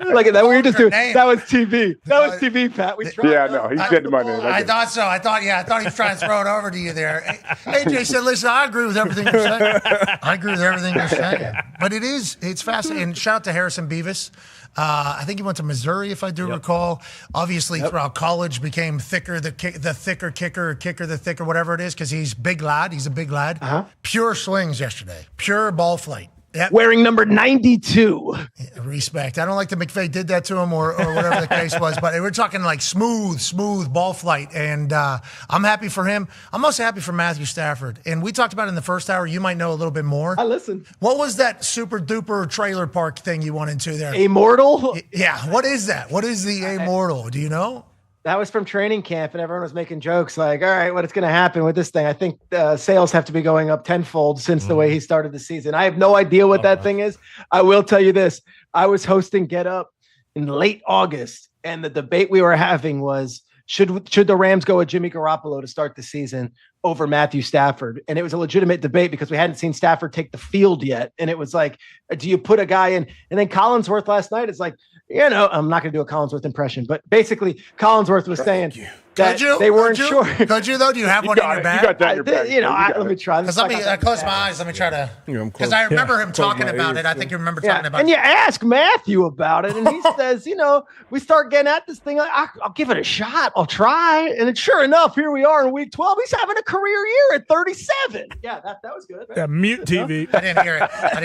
Look at that. We were just doing that was TV. That was TV, Pat. We tried. Yeah, no, he said my name. I thought so. I thought he was trying to throw it over to you there. AJ said, listen, I agree with everything you're saying. But it's fascinating. And shout out to Harrison Beavis. I think he went to Missouri, if I do recall. Obviously, throughout college, became thicker, the thicker kicker, the thicker, whatever it is, because he's big lad. He's a big lad. Pure swings yesterday. Pure ball flight. Yep. Wearing number 92. Respect. I don't like that McVay did that to him or whatever the case was, but we're talking like smooth ball flight, and I'm happy for him. I'm also happy for Matthew Stafford. And we talked about it in the first hour. You might know a little bit more. I listened. What was that super duper trailer park thing you went into there? Immortal? Yeah. What is that? What is the Immortal? Do you know? That was from training camp, and everyone was making jokes like, all right, what's going to happen with this thing? I think sales have to be going up tenfold since the way he started the season. I have no idea what that thing is. I will tell you this. I was hosting Get Up in late August, and the debate we were having was, should the Rams go with Jimmy Garoppolo to start the season over Matthew Stafford? And it was a legitimate debate because we hadn't seen Stafford take the field yet. And it was like, do you put a guy in? And then Collinsworth last night is like, I'm not going to do a Collinsworth impression, but basically Collinsworth was saying that they weren't sure. Could you, though? Do you have one in your bag? You got that in your bag. Let me try. Because I close my eyes. Let me try to. Because I remember him talking about it. I think you remember talking about it. And you ask Matthew about it, and he says, we start getting at this thing. I'll give it a shot. I'll try. And then sure enough, here we are in week 12. He's having a career year at 37. Yeah, that was good. Right? Yeah, mute TV. I didn't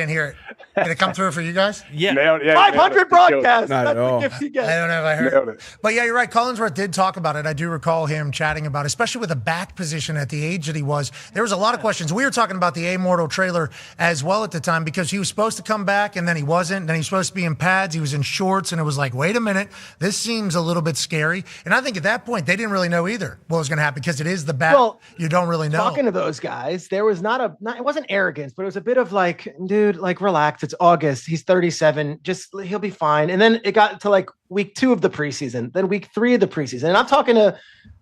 hear it. Did it come through for you guys? Yeah. 500 broadcasts. Not That's at all. the gift you get. I don't know if I heard it. But yeah, you're right. Collinsworth did talk about it. I do recall him chatting about it, especially with a back position at the age that he was. There was a lot of questions. We were talking about the Immortal trailer as well at the time because he was supposed to come back and then he wasn't. Then he was supposed to be in pads. He was in shorts, and it was like, wait a minute, this seems a little bit scary. And I think at that point, they didn't really know either what was going to happen because it is the back. Well, you don't really know. Talking to those guys, there was it wasn't arrogance, but it was a bit of like, dude, like relax. It's August. He's 37. He'll be fine. And then it got to like week 2 of the preseason, then week 3 of the preseason. And I'm talking to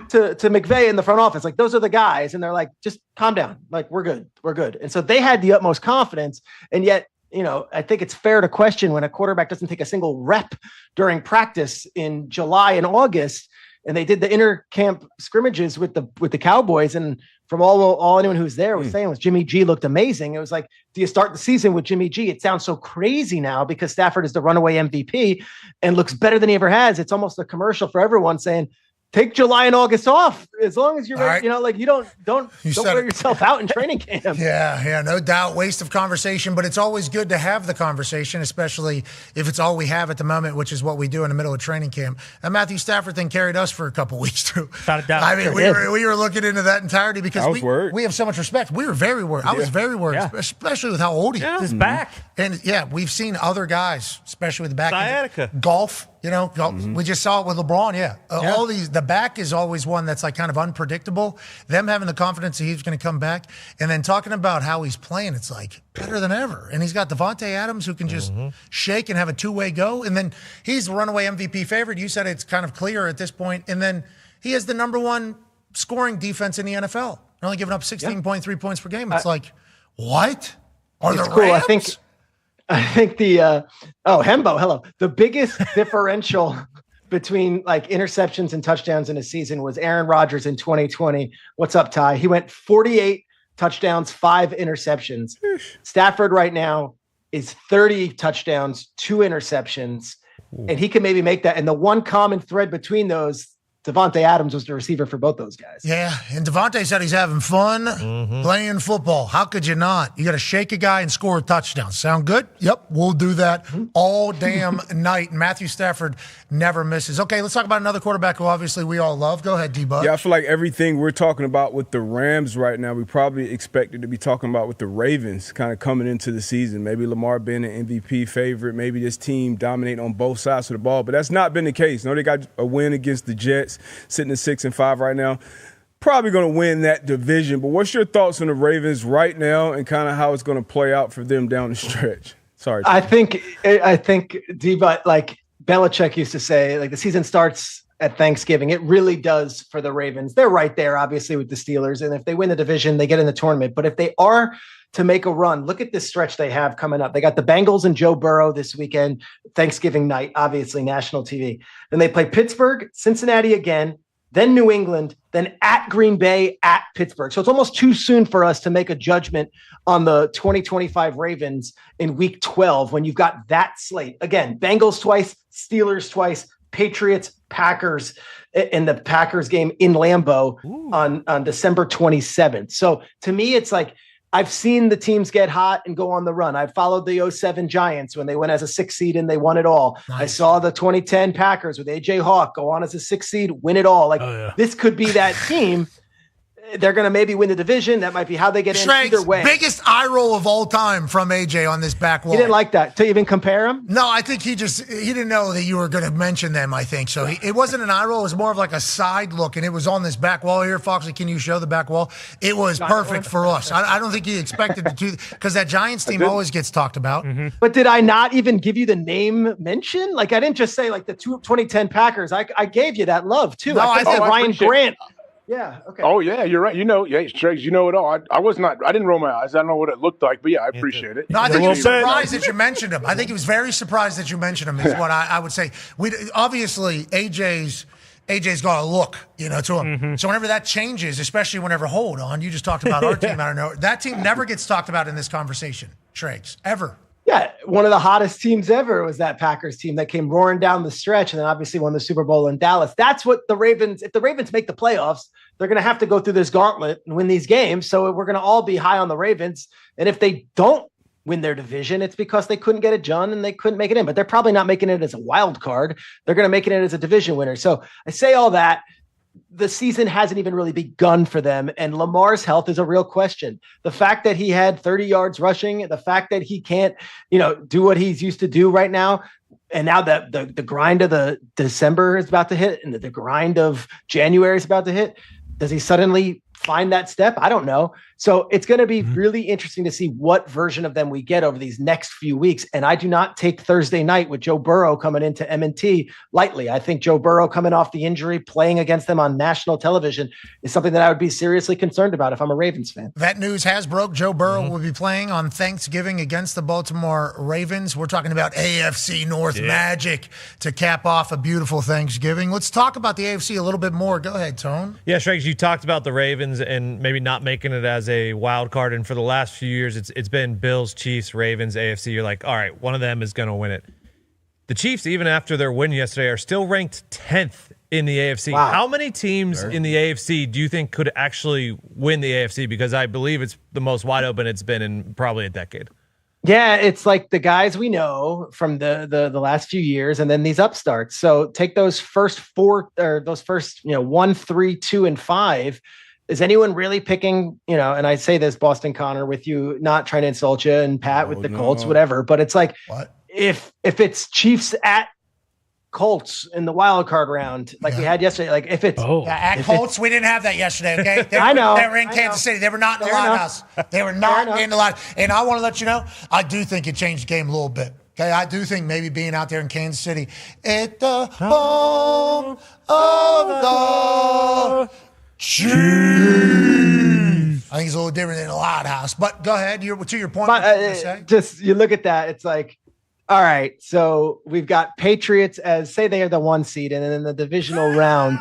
McVay in the front office, like those are the guys. And they're like, just calm down. Like, we're good. And so they had the utmost confidence. And yet, I think it's fair to question when a quarterback doesn't take a single rep during practice in July and August. And they did the inter camp scrimmages with the Cowboys. And from all anyone who was there was saying was Jimmy G looked amazing. It was like, do you start the season with Jimmy G? It sounds so crazy now because Stafford is the runaway MVP and looks better than he ever has. It's almost a commercial for everyone saying, take July and August off as long as you're ready. Right. You know, like you don't said wear it. yourself out in training camp. Yeah, no doubt. Waste of conversation, but it's always good to have the conversation, especially if it's all we have at the moment, which is what we do in the middle of training camp. That Matthew Stafford thing carried us for a couple weeks, too. Without a doubt. I mean, we were looking into that entirety because we have so much respect. We were very worried. I was very worried, especially with how old he is. His back. And, we've seen other guys, especially with the back. Sciatica. Golf. We just saw it with LeBron. All these, the back is always one that's like kind of unpredictable. Them having the confidence that he's going to come back, and then talking about how he's playing, it's like better than ever. And he's got Devontae Adams who can just shake and have a two-way go. And then he's the runaway MVP favorite. You said it's kind of clear at this point. And then he has the number one scoring defense in the NFL. They're only giving up 16.3 points per game. It's like, what? Are the cool. Rams? I think the Hembo, hello. The biggest differential between like interceptions and touchdowns in a season was Aaron Rodgers in 2020. What's up, Ty? He went 48 touchdowns, 5 interceptions. Stafford right now is 30 touchdowns, 2 interceptions, and he can maybe make that. And the one common thread between those, Devontae Adams was the receiver for both those guys. Yeah, and Devontae said he's having fun playing football. How could you not? You got to shake a guy and score a touchdown. Sound good? Yep, we'll do that all damn night. Matthew Stafford never misses. Okay, let's talk about another quarterback who obviously we all love. Go ahead, D-Bug. Yeah, I feel like everything we're talking about with the Rams right now, we probably expected to be talking about with the Ravens kind of coming into the season. Maybe Lamar being an MVP favorite, maybe this team dominating on both sides of the ball, but that's not been the case. No, they got a win against the Jets, sitting at 6-5 right now. Probably going to win that division. But what's your thoughts on the Ravens right now and kind of how it's going to play out for them down the stretch? Sorry. I think D-But, like Belichick used to say, like the season starts at Thanksgiving. It really does for the Ravens. They're right there, obviously, with the Steelers. And if they win the division, they get in the tournament. But if they are to make a run, look at this stretch they have coming up. They got the Bengals and Joe Burrow this weekend, Thanksgiving night, obviously national TV. Then they play Pittsburgh, Cincinnati again, then New England, then at Green Bay, at Pittsburgh. So it's almost too soon for us to make a judgment on the 2025 Ravens in week 12 when you've got that slate. Again, Bengals twice, Steelers twice, Patriots, Packers in the Packers game in Lambeau on December 27th. So to me, it's like, I've seen the teams get hot and go on the run. I followed the 07 Giants when they went as a 6 seed and they won it all. Nice. I saw the 2010 Packers with AJ Hawk go on as a 6 seed, win it all. This could be that team. They're going to maybe win the division. That might be how they get in either way. Biggest eye roll of all time from AJ on this back wall. He didn't like that to even compare him? No, I think he didn't know that you were going to mention them, I think. So it wasn't an eye roll. It was more of like a side look, and it was on this back wall here. Foxy, can you show the back wall? It was perfect for us. I don't think he expected to, because that Giants team always gets talked about. But did I not even give you the name mention? Like, I didn't just say like the 2010 Packers. I gave you that love, too. No, I said Ryan Grant. Yeah. Okay. Oh yeah, you're right. You know, Striggs, you know it all. I didn't roll my eyes. I don't know what it looked like, but yeah, I appreciate it. No, I think he was surprised that you mentioned him. I think he was very surprised that you mentioned him. Is what I would say. Obviously AJ's got a look, to him. So whenever that changes, especially whenever hold on, you just talked about our team. I don't know. That team never gets talked about in this conversation, Triggs, ever. Yeah, one of the hottest teams ever was that Packers team that came roaring down the stretch and then obviously won the Super Bowl in Dallas. That's what the Ravens, if the Ravens make the playoffs, they're going to have to go through this gauntlet and win these games. So we're going to all be high on the Ravens. And if they don't win their division, it's because they couldn't get it done and they couldn't make it in. But they're probably not making it as a wild card. They're going to make it as a division winner. So I say all that. The season hasn't even really begun for them. And Lamar's health is a real question. The fact that he had 30 yards rushing, the fact that he can't, do what he's used to do right now. And now that the grind of the December is about to hit and the grind of January is about to hit, does he suddenly find that step? I don't know. So it's going to be really interesting to see what version of them we get over these next few weeks. And I do not take Thursday night with Joe Burrow coming into M&T lightly. I think Joe Burrow coming off the injury, playing against them on national television is something that I would be seriously concerned about if I'm a Ravens fan. That news has broke. Joe Burrow will be playing on Thanksgiving against the Baltimore Ravens. We're talking about AFC North magic to cap off a beautiful Thanksgiving. Let's talk about the AFC a little bit more. Go ahead, Tone. Yeah, Shrek, you talked about the Ravens and maybe not making it as a wild card, and for the last few years it's been Bills, Chiefs, Ravens, AFC. You're like, all right, one of them is going to win it. The Chiefs, even after their win yesterday, are still ranked 10th in the AFC. Wow. How many teams in the AFC do you think could actually win the AFC? Because I believe it's the most wide open it's been in probably a decade. Yeah, it's like the guys we know from the last few years, and then these upstarts. So take those first 4 or those first 1, 3, 2, and 5. Is anyone really picking? And I say this, Boston Connor, with you, not trying to insult you, and Pat with the Colts, whatever. But it's like if it's Chiefs at Colts in the wild card round, like we had yesterday. Like if it's at Colts, we didn't have that yesterday. Okay, I know they were in Kansas City. They were not in the Lighthouse. They were not in the Lighthouse. And I want to let you know, I do think it changed the game a little bit. Okay, I do think maybe being out there in Kansas City at the home of the Chiefs, I think it's a little different than the Lighthouse. But go ahead. To your point. Just you look at that. It's like, all right, so we've got Patriots as, say they are the 1 seed, and then in the divisional round,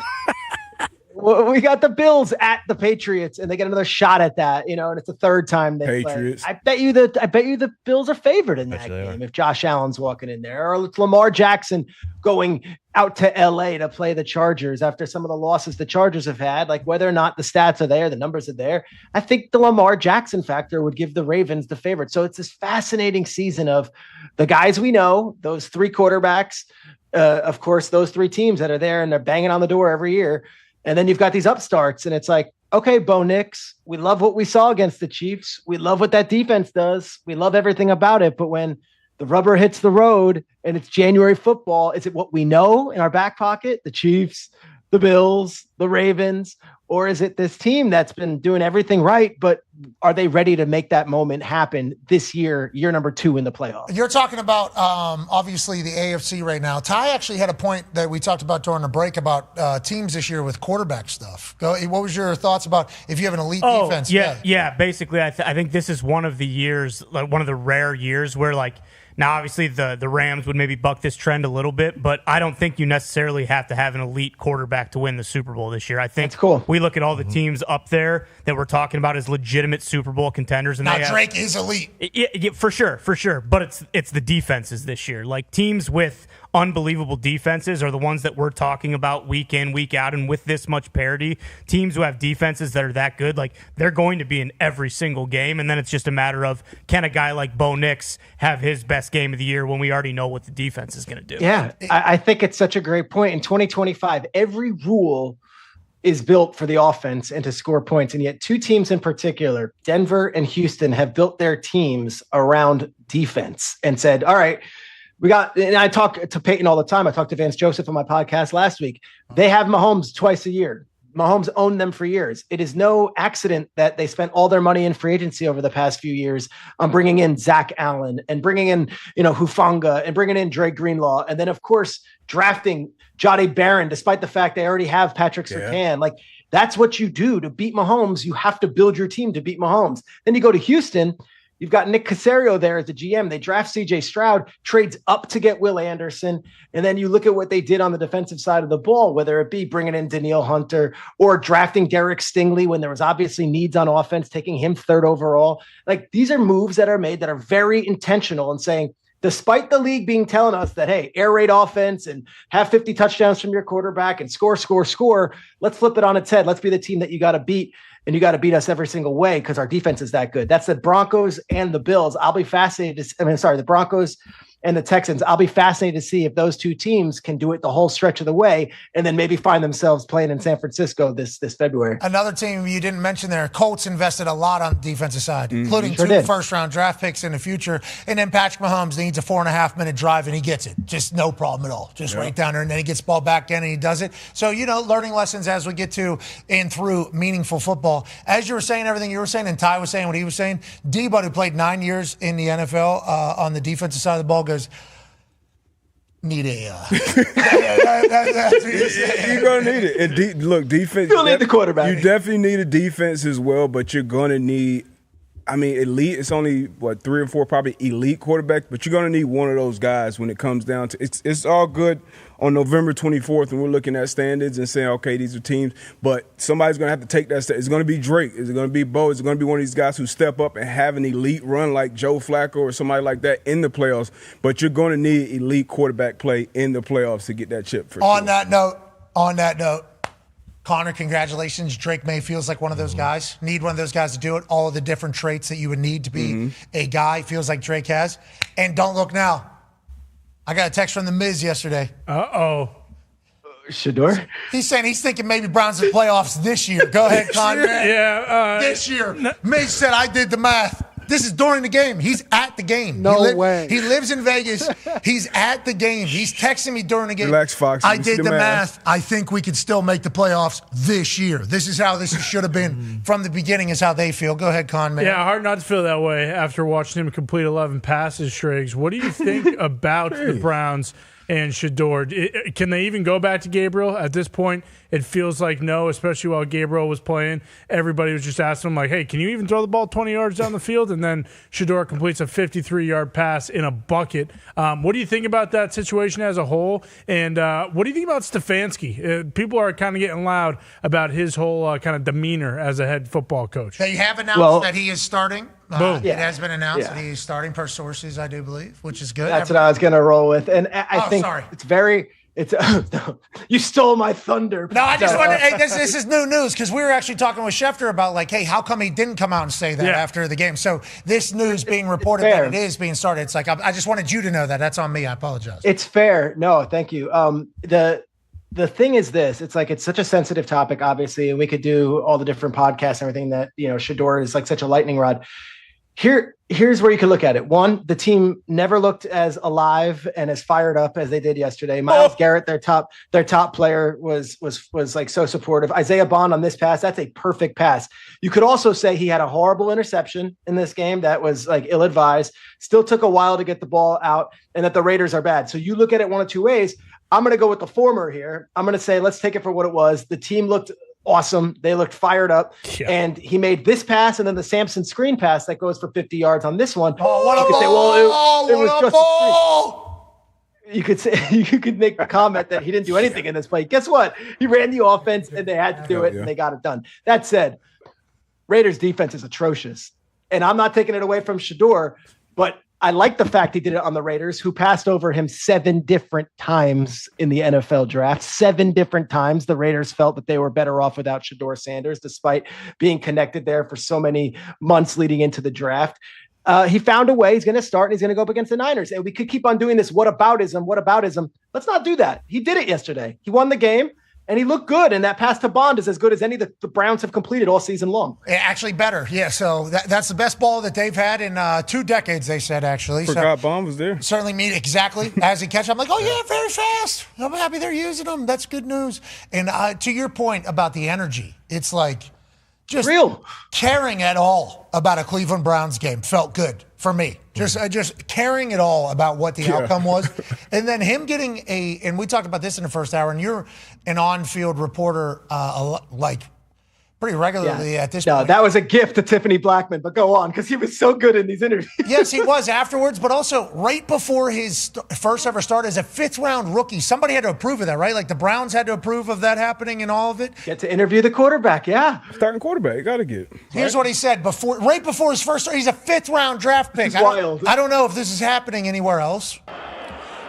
we got the Bills at the Patriots, and they get another shot at that, and it's the third time they Patriots. play. I bet you the Bills are favored in that game if Josh Allen's walking in there, or it's Lamar Jackson going out to LA to play the Chargers after some of the losses the Chargers have had. Like whether or not the stats are there, the numbers are there, I think the Lamar Jackson factor would give the Ravens the favorite. So it's this fascinating season of the guys we know, those 3 quarterbacks, of course, those 3 teams that are there and they're banging on the door every year. And then you've got these upstarts, and it's like, okay, Bo Nix, we love what we saw against the Chiefs. We love what that defense does. We love everything about it. But when the rubber hits the road and it's January football, is it what we know in our back pocket? The Chiefs, the Bills, the Ravens, or is it this team that's been doing everything right, but are they ready to make that moment happen this year number 2 in the playoffs? You're talking about, obviously, the AFC right now. Ty actually had a point that we talked about during the break about teams this year with quarterback stuff. What was your thoughts about if you have an elite defense? Yeah. Basically, I think this is one of the years, like one of the rare years where, like, now obviously the Rams would maybe buck this trend a little bit, but I don't think you necessarily have to have an elite quarterback to win the Super Bowl this year. I think that's cool. We look at all the teams up there that we're talking about as legitimate Super Bowl contenders, and now Drake is elite. Yeah, for sure. But it's the defenses this year. Like teams with unbelievable defenses are the ones that we're talking about week in, week out, and with this much parity, teams who have defenses that are that good, like they're going to be in every single game, and then it's just a matter of can a guy like Bo Nix have his best game of the year when we already know what the defense is going to do. Yeah, I think it's such a great point. In 2025, every rule is built for the offense and to score points, and yet 2 teams in particular, Denver and Houston, have built their teams around defense and said, all right, and I talk to Peyton all the time. I talked to Vance Joseph on my podcast last week. They have Mahomes twice a year. Mahomes owned them for years. It is no accident that they spent all their money in free agency over the past few years on bringing in Zach Allen and bringing in, Hufanga and bringing in Dre Greenlaw. And then, of course, drafting Jahdae Barron, despite the fact they already have Patrick Surtain. Like, that's what you do to beat Mahomes. You have to build your team to beat Mahomes. Then you go to Houston. You've got Nick Caserio there as the GM. They draft C.J. Stroud, trades up to get Will Anderson. And then you look at what they did on the defensive side of the ball, whether it be bringing in Danielle Hunter or drafting Derek Stingley when there was obviously needs on offense, taking him 3rd overall. Like, these are moves that are made that are very intentional and saying, despite the league being telling us that, hey, air raid offense and have 50 touchdowns from your quarterback and score, let's flip it on its head. Let's be the team that you got to beat. And you got to beat us every single way because our defense is that good. That's the Broncos and the Bills. I'll be fascinated the Broncos and the Texans. I'll be fascinated to see if those 2 teams can do it the whole stretch of the way and then maybe find themselves playing in San Francisco this February. Another team you didn't mention there, Colts invested a lot on the defensive side, including 2 first-round draft picks in the future. And then Patrick Mahomes needs a 4.5-minute drive, and he gets it. Just no problem at all. Just right down there, and then he gets the ball back in, and he does it. So, learning lessons as we get to and through meaningful football. As you were saying everything you were saying, and Ty was saying what he was saying, D-Bud, who played 9 years in the NFL on the defensive side of the ball, goes, need a you're gonna need it. And look, defense. You'll need the quarterback. You definitely need a defense as well, but you're gonna need. I mean, elite. It's only 3 or 4 probably elite quarterbacks, but you're gonna need one of those guys when it comes down to. It's all good on November 24th, and we're looking at standards and saying, okay, these are teams, but somebody's going to have to take that step. It's going to be Drake. Is it going to be Bo? Is it going to be one of these guys who step up and have an elite run like Joe Flacco or somebody like that in the playoffs? But you're going to need elite quarterback play in the playoffs to get that chip for sure. On that note, on that note, Connor, congratulations. Drake May feels like one of those guys. Need one of those guys to do it. All of the different traits that you would need to be a guy feels like Drake has. And don't look now. I got a text from the Miz yesterday. Uh-oh. Shador? He's saying he's thinking maybe Browns in playoffs this year. Go ahead, Connor. This year. Miz said, I did the math. This is during the game. He's at the game. No way. He lives in Vegas. He's at the game. He's texting me during the game. Relax, Fox. I did the math. I think we could still make the playoffs this year. This is how this should have been from the beginning is how they feel. Go ahead, Con, man. Yeah, hard not to feel that way after watching him complete 11 passes, Shriggs. What do you think about the Browns and Shador? Can they even go back to Gabriel? At this point, it feels like no, especially while Gabriel was playing. Everybody was just asking him, like, hey, can you even throw the ball 20 yards down the field? And then Shador completes a 53-yard pass in a bucket. What do you think about that situation as a whole? And what do you think about Stefanski? People are kind of getting loud about his whole kind of demeanor as a head football coach. They have announced that he is starting. Boom. It has been announced that he is starting per sources, I do believe, which is good. That's what I was going to roll with. And I think it's very you stole my thunder. No, I just wanted. Hey, this is new news because we were actually talking with Schefter about like, hey, how come he didn't come out and say that after the game? So this news being reported that it is being started. It's like I just wanted you to know that. That's on me. I apologize. It's fair. No, thank you. The thing is this, it's like, it's such a sensitive topic, obviously, and we could do all the different podcasts and everything that, Shador is like such a lightning rod. Here's where you can look at it. One, the team never looked as alive and as fired up as they did yesterday. Myles Garrett, their top player, was like so supportive. Isaiah Bond on this pass, that's a perfect pass. You could also say he had a horrible interception in this game that was like ill-advised. Still took a while to get the ball out, and that the Raiders are bad. So you look at it one of two ways. I'm going to go with the former here. I'm going to say, let's take it for what it was. The team looked awesome. They looked fired up. Yeah. And he made this pass and then the Sampson screen pass that goes for 50 yards on this one. Oh, what a ball! It was just a screen. You could say, you could make the comment that he didn't do anything in this play. Guess what? He ran the offense and they had to do it and they got it done. That said, Raiders defense is atrocious. And I'm not taking it away from Shador, but I like the fact he did it on the Raiders, who passed over him 7 different times in the NFL draft. 7 different times the Raiders felt that they were better off without Shador Sanders, despite being connected there for so many months leading into the draft. He found a way. He's going to start and he's going to go up against the Niners. And we could keep on doing this. Whataboutism. Let's not do that. He did it yesterday. He won the game. And he looked good, and that pass to Bond is as good as any that the Browns have completed all season long. Actually better, yeah. So that's the best ball that they've had in 2 decades, they said, actually. Forgot Bond was there. Certainly mean exactly as he catch. I'm like, oh, yeah, very fast. I'm happy they're using him. That's good news. And to your point about the energy, it's like just real caring at all about a Cleveland Browns game felt good for me. Just caring at all about what the outcome was. And then him getting and we talked about this in the first hour, and you're an on-field reporter like pretty regularly at this point. That was a gift to Tiffany Blackman, but go on, because he was so good in these interviews. Yes, he was afterwards, but also right before his first ever start as a 5th-round rookie. Somebody had to approve of that, right? Like the Browns had to approve of that happening and all of it. Get to interview the quarterback, yeah. Starting quarterback, you got to get. Here's what he said right before his first start. He's a 5th-round draft pick. I don't know if this is happening anywhere else.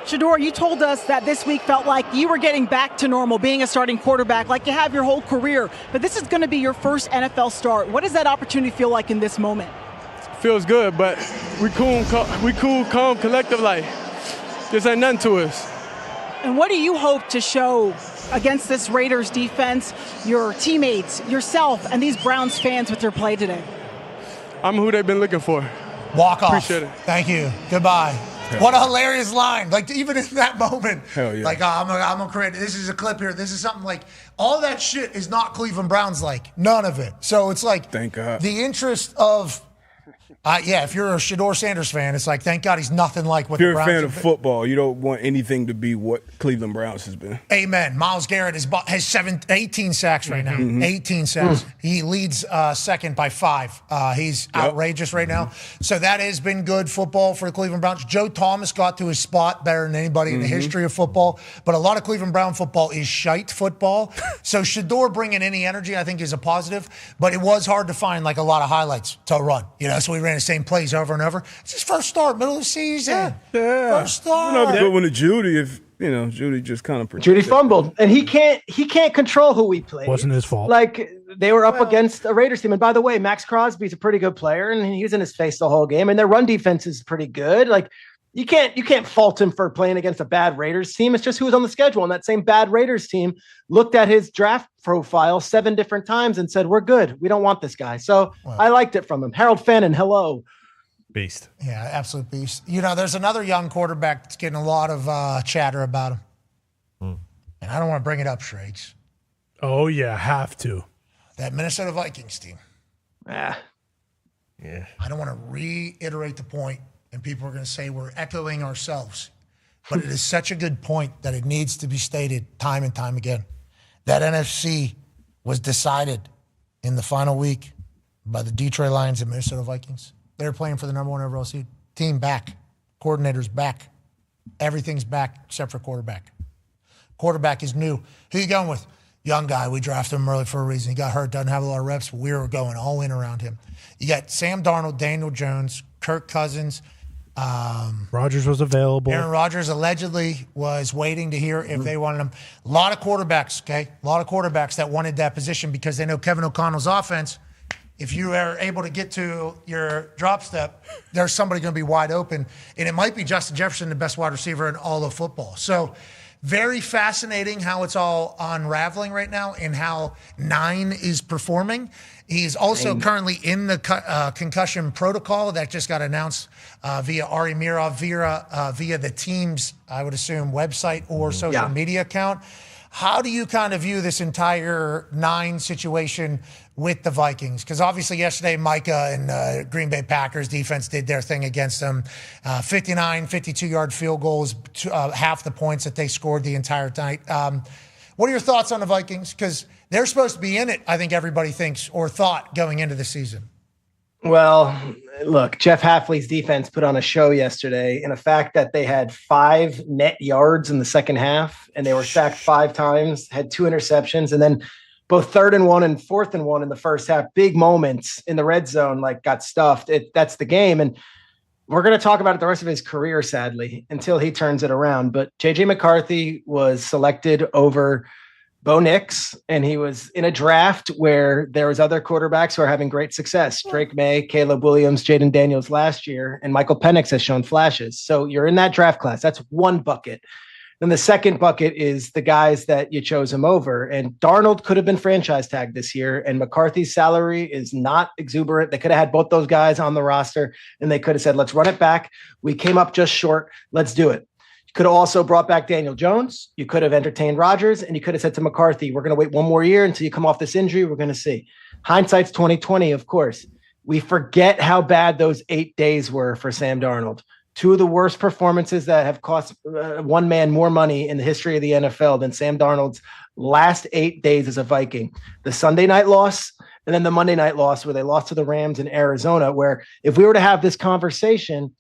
Shador, you told us that this week felt like you were getting back to normal, being a starting quarterback, like you have your whole career. But this is going to be your first NFL start. What does that opportunity feel like in this moment? Feels good, but we cool, calm, collective. Like this ain't nothing to us. And what do you hope to show against this Raiders defense, your teammates, yourself, and these Browns fans with their play today? I'm who they've been looking for. Walk off. Appreciate it. Thank you. Goodbye. What a hilarious line. Like, even in that moment, like, I'm going to create, this is a clip here. This is something like, all that shit is not Cleveland Browns like. None of it. So it's like, thank God. The interest of, if you're a Shador Sanders fan, it's like, thank God he's nothing like what the Browns If you're a fan of football, you don't want anything to be what Cleveland Browns has been. Amen. Myles Garrett has 18 sacks right now. 18 sacks. He leads second by 5. He's outrageous right now. So that has been good football for the Cleveland Browns. Joe Thomas got to his spot better than anybody in the history of football. But a lot of Cleveland Brown football is shite football. So Shador bringing any energy, I think, is a positive. But it was hard to find like a lot of highlights to run. So we ran the same plays over and over. It's his first start, middle of the season. First start. Another good one to Judy. Judy just kind of Judy fumbled, and he can't control who he plays. Wasn't his fault. Like they were up against a Raiders team, and by the way, Max Crosby's a pretty good player, and he was in his face the whole game, and their run defense is pretty good. Like you can't fault him for playing against a bad Raiders team. It's just who was on the schedule, and that same bad Raiders team looked at his draft profile 7 different times and said, "We're good. We don't want this guy." So I liked it from him. Harold Fannin, hello. Beast. Yeah, absolute beast. There's another young quarterback that's getting a lot of chatter about him. And I don't want to bring it up, Shrades. Oh, yeah, have to. That Minnesota Vikings team. Yeah. I don't want to reiterate the point, and people are going to say we're echoing ourselves. But it is such a good point that it needs to be stated time and time again. That NFC was decided in the final week by the Detroit Lions and Minnesota Vikings. They're playing for the number 1 overall seed. Team back. Coordinator's back. Everything's back except for quarterback. Quarterback is new. Who you going with? Young guy. We drafted him early for a reason. He got hurt, doesn't have a lot of reps, but we were going all in around him. You got Sam Darnold, Daniel Jones, Kirk Cousins. Rodgers was available. Aaron Rodgers allegedly was waiting to hear if they wanted him. A lot of quarterbacks, okay? A lot of quarterbacks that wanted that position because they know Kevin O'Connell's offense. If you are able to get to your drop step, there's somebody going to be wide open. And it might be Justin Jefferson, the best wide receiver in all of football. So very fascinating how it's all unraveling right now and how 9 is performing. He's also currently in the concussion protocol that just got announced via Ari Mirov via the team's, I would assume, website or social media account. How do you kind of view this entire 9 situation with the Vikings? Because obviously yesterday Micah and Green Bay Packers defense did their thing against them. 59, 52-yard field goals, half the points that they scored the entire night. What are your thoughts on the Vikings? Because they're supposed to be in it, I think everybody thinks, or thought going into the season. Well, look, Jeff Hafley's defense put on a show yesterday, and the fact that they had 5 net yards in the second half, and they were sacked 5 times, had 2 interceptions, and then both 3rd and 1 and 4th and 1 in the first half, big moments in the red zone, like got stuffed. That's the game. And we're going to talk about it the rest of his career, sadly, until he turns it around. But J.J. McCarthy was selected over Bo Nix, and he was in a draft where there was other quarterbacks who are having great success. Drake May, Caleb Williams, Jaden Daniels last year, and Michael Penix has shown flashes. So you're in that draft class. That's one bucket. Then the second bucket is the guys that you chose him over. And Darnold could have been franchise tagged this year, and McCarthy's salary is not exuberant. They could have had both those guys on the roster, and they could have said, let's run it back. We came up just short. Let's do it. You could have also brought back Daniel Jones. You could have entertained Rodgers, and you could have said to McCarthy, we're going to wait 1 more year until you come off this injury. We're going to see. Hindsight's 20/20, of course. We forget how bad those 8 days were for Sam Darnold. 2 of the worst performances that have cost one man more money in the history of the NFL than Sam Darnold's last 8 days as a Viking. The Sunday night loss and then the Monday night loss where they lost to the Rams in Arizona, where if we were to have this conversation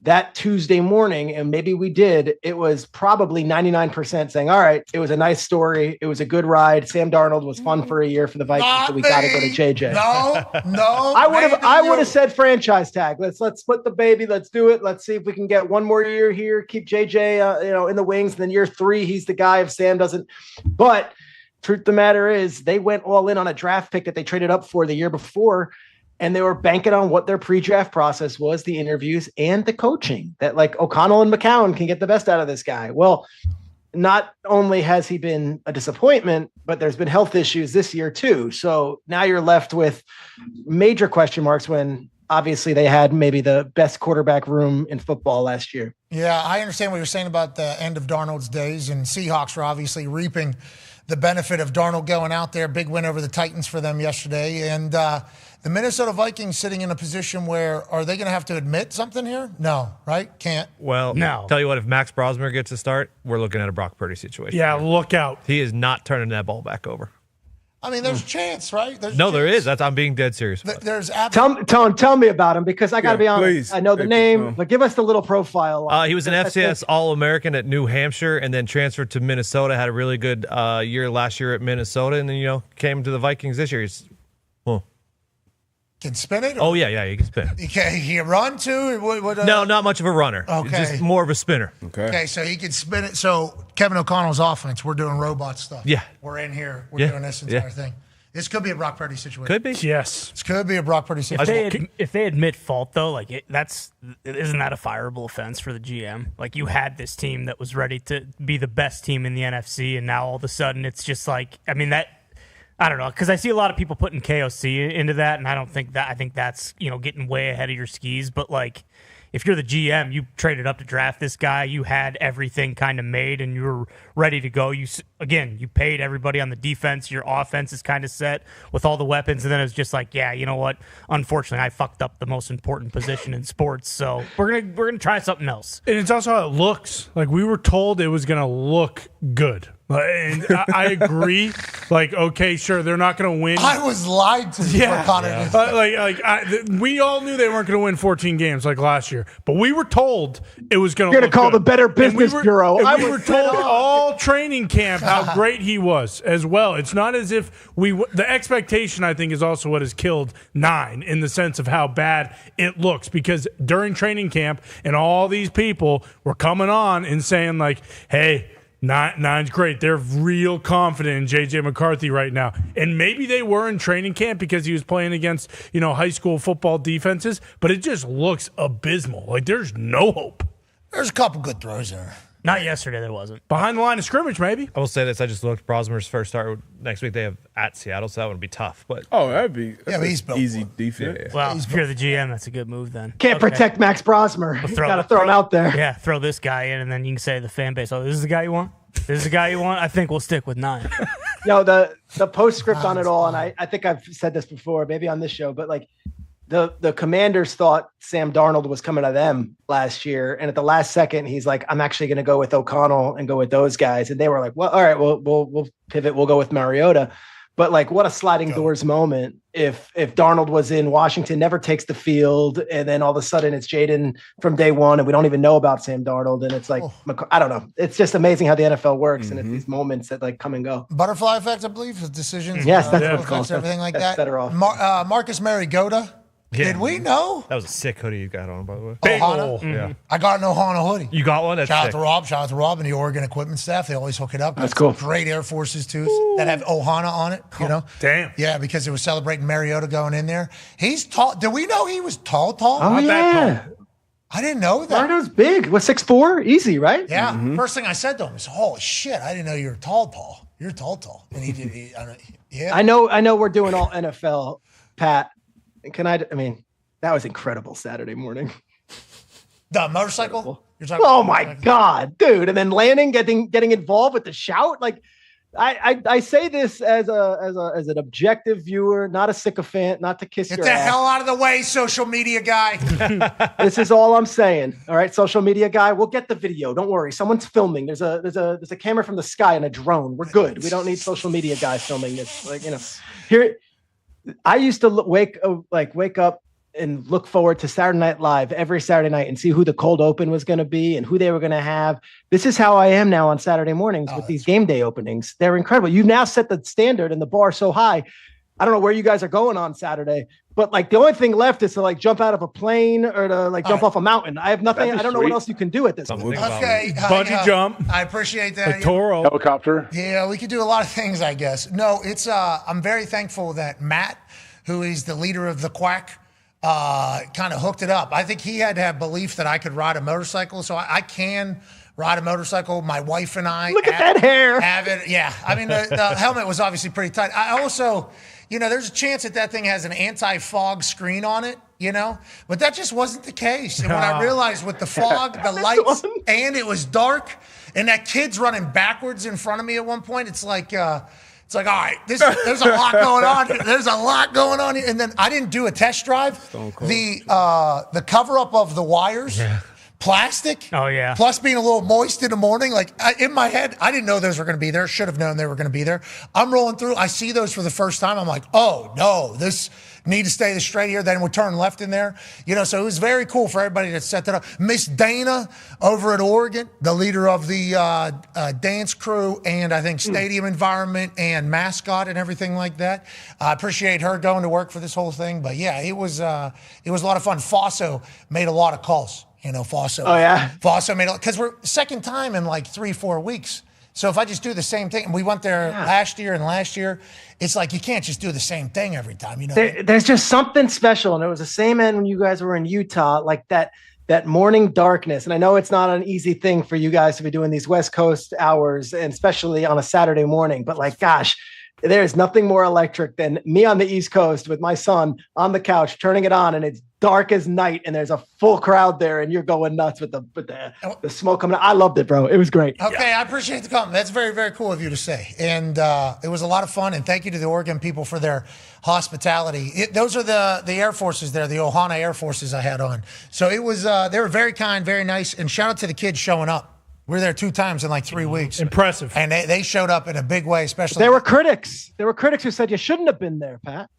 that Tuesday morning, and maybe we did, it was probably 99% saying, all right, it was a nice story. It was a good ride. Sam Darnold was fun for a year for the Vikings, so we got to go to JJ. No. I would have said franchise tag. Let's split the baby. Let's do it. Let's see if we can get 1 more year here. Keep JJ, in the wings. And then year 3, he's the guy if Sam doesn't. But truth of the matter is, they went all in on a draft pick that they traded up for the year before. And they were banking on what their pre-draft process was, the interviews and the coaching, that like O'Connell and McCown can get the best out of this guy. Well, not only has he been a disappointment, but there's been health issues this year too. So now you're left with major question marks when obviously they had maybe the best quarterback room in football last year. Yeah, I understand what you're saying about the end of Darnold's days, and Seahawks were obviously reaping the benefit of Darnold going out there. Big win over the Titans for them yesterday. And the Minnesota Vikings sitting in a position where, are they going to have to admit something here? No, right? Can't. Well, no. Tell you what, if Max Brosmer gets a start, we're looking at a Brock Purdy situation. Yeah, look out. He is not turning that ball back over. I mean, there's a chance, right? There is. I'm being dead serious. There's tell me about him, because I got to be honest. Please. I know the name, but give us the little profile. He was an FCS All-American at New Hampshire, and then transferred to Minnesota. Had a really good year last year at Minnesota, and then came to the Vikings this year. Can spin it? Oh yeah, he can spin. He can run too? No, not much of a runner. Okay. Just more of a spinner. Okay, so he can spin it. So Kevin O'Connell's offense. We're doing robot stuff. Yeah. We're in here. We're doing this entire thing. This could be a Brock Purdy situation. Could be. Yes. This could be a Brock Purdy situation. If they admit fault, though, like isn't that a fireable offense for the GM? Like, you had this team that was ready to be the best team in the NFC, and now all of a sudden it's just like, I mean, that, I don't know, because I see a lot of people putting KOC into that, and I think that's, getting way ahead of your skis. But, like, if you're the GM, you traded up to draft this guy, you had everything kind of made, and you were ready to go. You paid everybody on the defense. Your offense is kind of set with all the weapons, and then it was just like, yeah, you know what? Unfortunately, I fucked up the most important position in sports, so we're gonna try something else. And it's also how it looks. Like, we were told it was gonna look good. And I agree. Like, okay, sure, they're not going to win. I was lied to. Yeah, Connor. We all knew they weren't going to win 14 games like last year, but we were told it was going to. You're going to call the Better Business Bureau. We were told all training camp how great he was as well. It's not as if the expectation, I think, is also what has killed 9 in the sense of how bad it looks, because during training camp and all these people were coming on and saying like, hey, Nine's great. They're real confident in J.J. McCarthy right now. And maybe they were in training camp because he was playing against, high school football defenses, but it just looks abysmal. Like, there's no hope. There's a couple good throws there. Not yesterday, there wasn't. Behind the line of scrimmage, maybe. I will say this. I just looked. Brosmer's first start next week. They have at Seattle, so that would be tough. But that'd be he's built easy defense. Yeah. Well, if you're the GM, that's a good move then. Can't protect Max Brosmer. Got to throw him out there. Yeah, throw this guy in, and then you can say to the fan base, oh, this is the guy you want? This is the guy you want? I think we'll stick with 9. No, the postscript on it all, and I think I've said this before, maybe on this show, but like the Commanders thought Sam Darnold was coming to them last year, and at the last second, he's like, I'm actually going to go with O'Connell and go with those guys, and they were like, well, all right, we'll pivot, we'll go with Mariota. But like, what a sliding doors moment if Darnold was in Washington, never takes the field, and then all of a sudden it's Jaden from day one, and we don't even know about Sam Darnold, and it's like, I don't know. It's just amazing how the NFL works, and it's these moments that like come and go. Butterfly effect, I believe, with decisions. Yes, that's what it's called. Everything like that's that. Better off. Marcus Mariota. Yeah. Did we know? That was a sick hoodie you got on, by the way. Ohana? Yeah. I got an Ohana hoodie. You got one? That's Shout sick. out to Rob and the Oregon equipment staff. They always hook it up. That's cool. Great Air Forces, too, that have Ohana on it, Damn. Yeah, because it was celebrating Mariota going in there. He's tall. Did we know he was tall? Oh, Not yeah. that tall. I didn't know that. Mariota's big. What, 6'4"? Easy, right? Yeah. First thing I said to him was, holy shit, I didn't know you were tall. You're tall. And he did. Yeah. I know we're doing all NFL, Pat. I mean, that was incredible Saturday morning. The motorcycle? You're talking about my God, dude. And then Lanning getting involved with the shout. Like, I say this as an objective viewer, not a sycophant, not to kiss Get your the ass. hell out of the way, social media guy. This is all I'm saying. All right, social media guy, we'll get the video. Don't worry. Someone's filming. There's a camera from the sky and a drone. We're good. We don't need social media guy filming this. Like, here I used to wake up and look forward to Saturday Night Live every Saturday night and see who the cold open was going to be and who they were going to have. This is how I am now on Saturday mornings with these game day openings. They're incredible. You've now set the standard and the bar so high. I don't know where you guys are going on Saturday, but like the only thing left is to like jump out of a plane or to like jump off a mountain. I have nothing. I don't know what else you can do at this point. Okay. Bungee jump. I appreciate that. Like Toro. Helicopter. Yeah, we could do a lot of things, I guess. No, it's I'm very thankful that Matt, who is the leader of the Quack, kind of hooked it up. I think he had to have belief that I could ride a motorcycle, so I can ride a motorcycle. My wife and I look at that hair. Have it. Yeah, I mean the helmet was obviously pretty tight. I also, there's a chance that thing has an anti-fog screen on it, but that just wasn't the case. And when I realized with the fog, the lights, and it was dark, and that kid's running backwards in front of me at one point, it's like, all right, there's a lot going on here. There's a lot going on here. And then I didn't do a test drive. The cover-up of the wires, plastic. Oh, yeah. Plus being a little moist in the morning. Like, in my head, I didn't know those were going to be there. Should have known they were going to be there. I'm rolling through. I see those for the first time. I'm like, oh, no, this need to stay straight here. Then we turn left in there. So it was very cool for everybody that set that up. Miss Dana over at Oregon, the leader of the dance crew and I think stadium environment and mascot and everything like that. I appreciate her going to work for this whole thing. But yeah, it was a lot of fun. Fosso made a lot of calls. Fosso. Oh, yeah? Fosso made because we're second time in like 3-4 weeks So if I just do the same thing, and we went there last year, it's like you can't just do the same thing every time. You know, There's just something special, and it was the same end when you guys were in Utah, like that morning darkness. And I know it's not an easy thing for you guys to be doing these West Coast hours, and especially on a Saturday morning. But like, gosh, there's nothing more electric than me on the East Coast with my son on the couch, turning it on, and it's dark as night, and there's a full crowd there, and you're going nuts with the smoke coming out. I loved it, bro. It was great. Okay, I appreciate the comment. That's very, very cool of you to say. And it was a lot of fun, and thank you to the Oregon people for their hospitality. Those are the Air Forces there, the Ohana Air Forces I had on. So it was, they were very kind, very nice, and shout out to the kids showing up. We were there 2 times in like 3 weeks. Impressive. And they showed up in a big way, especially. There were critics. There were critics who said you shouldn't have been there, Pat.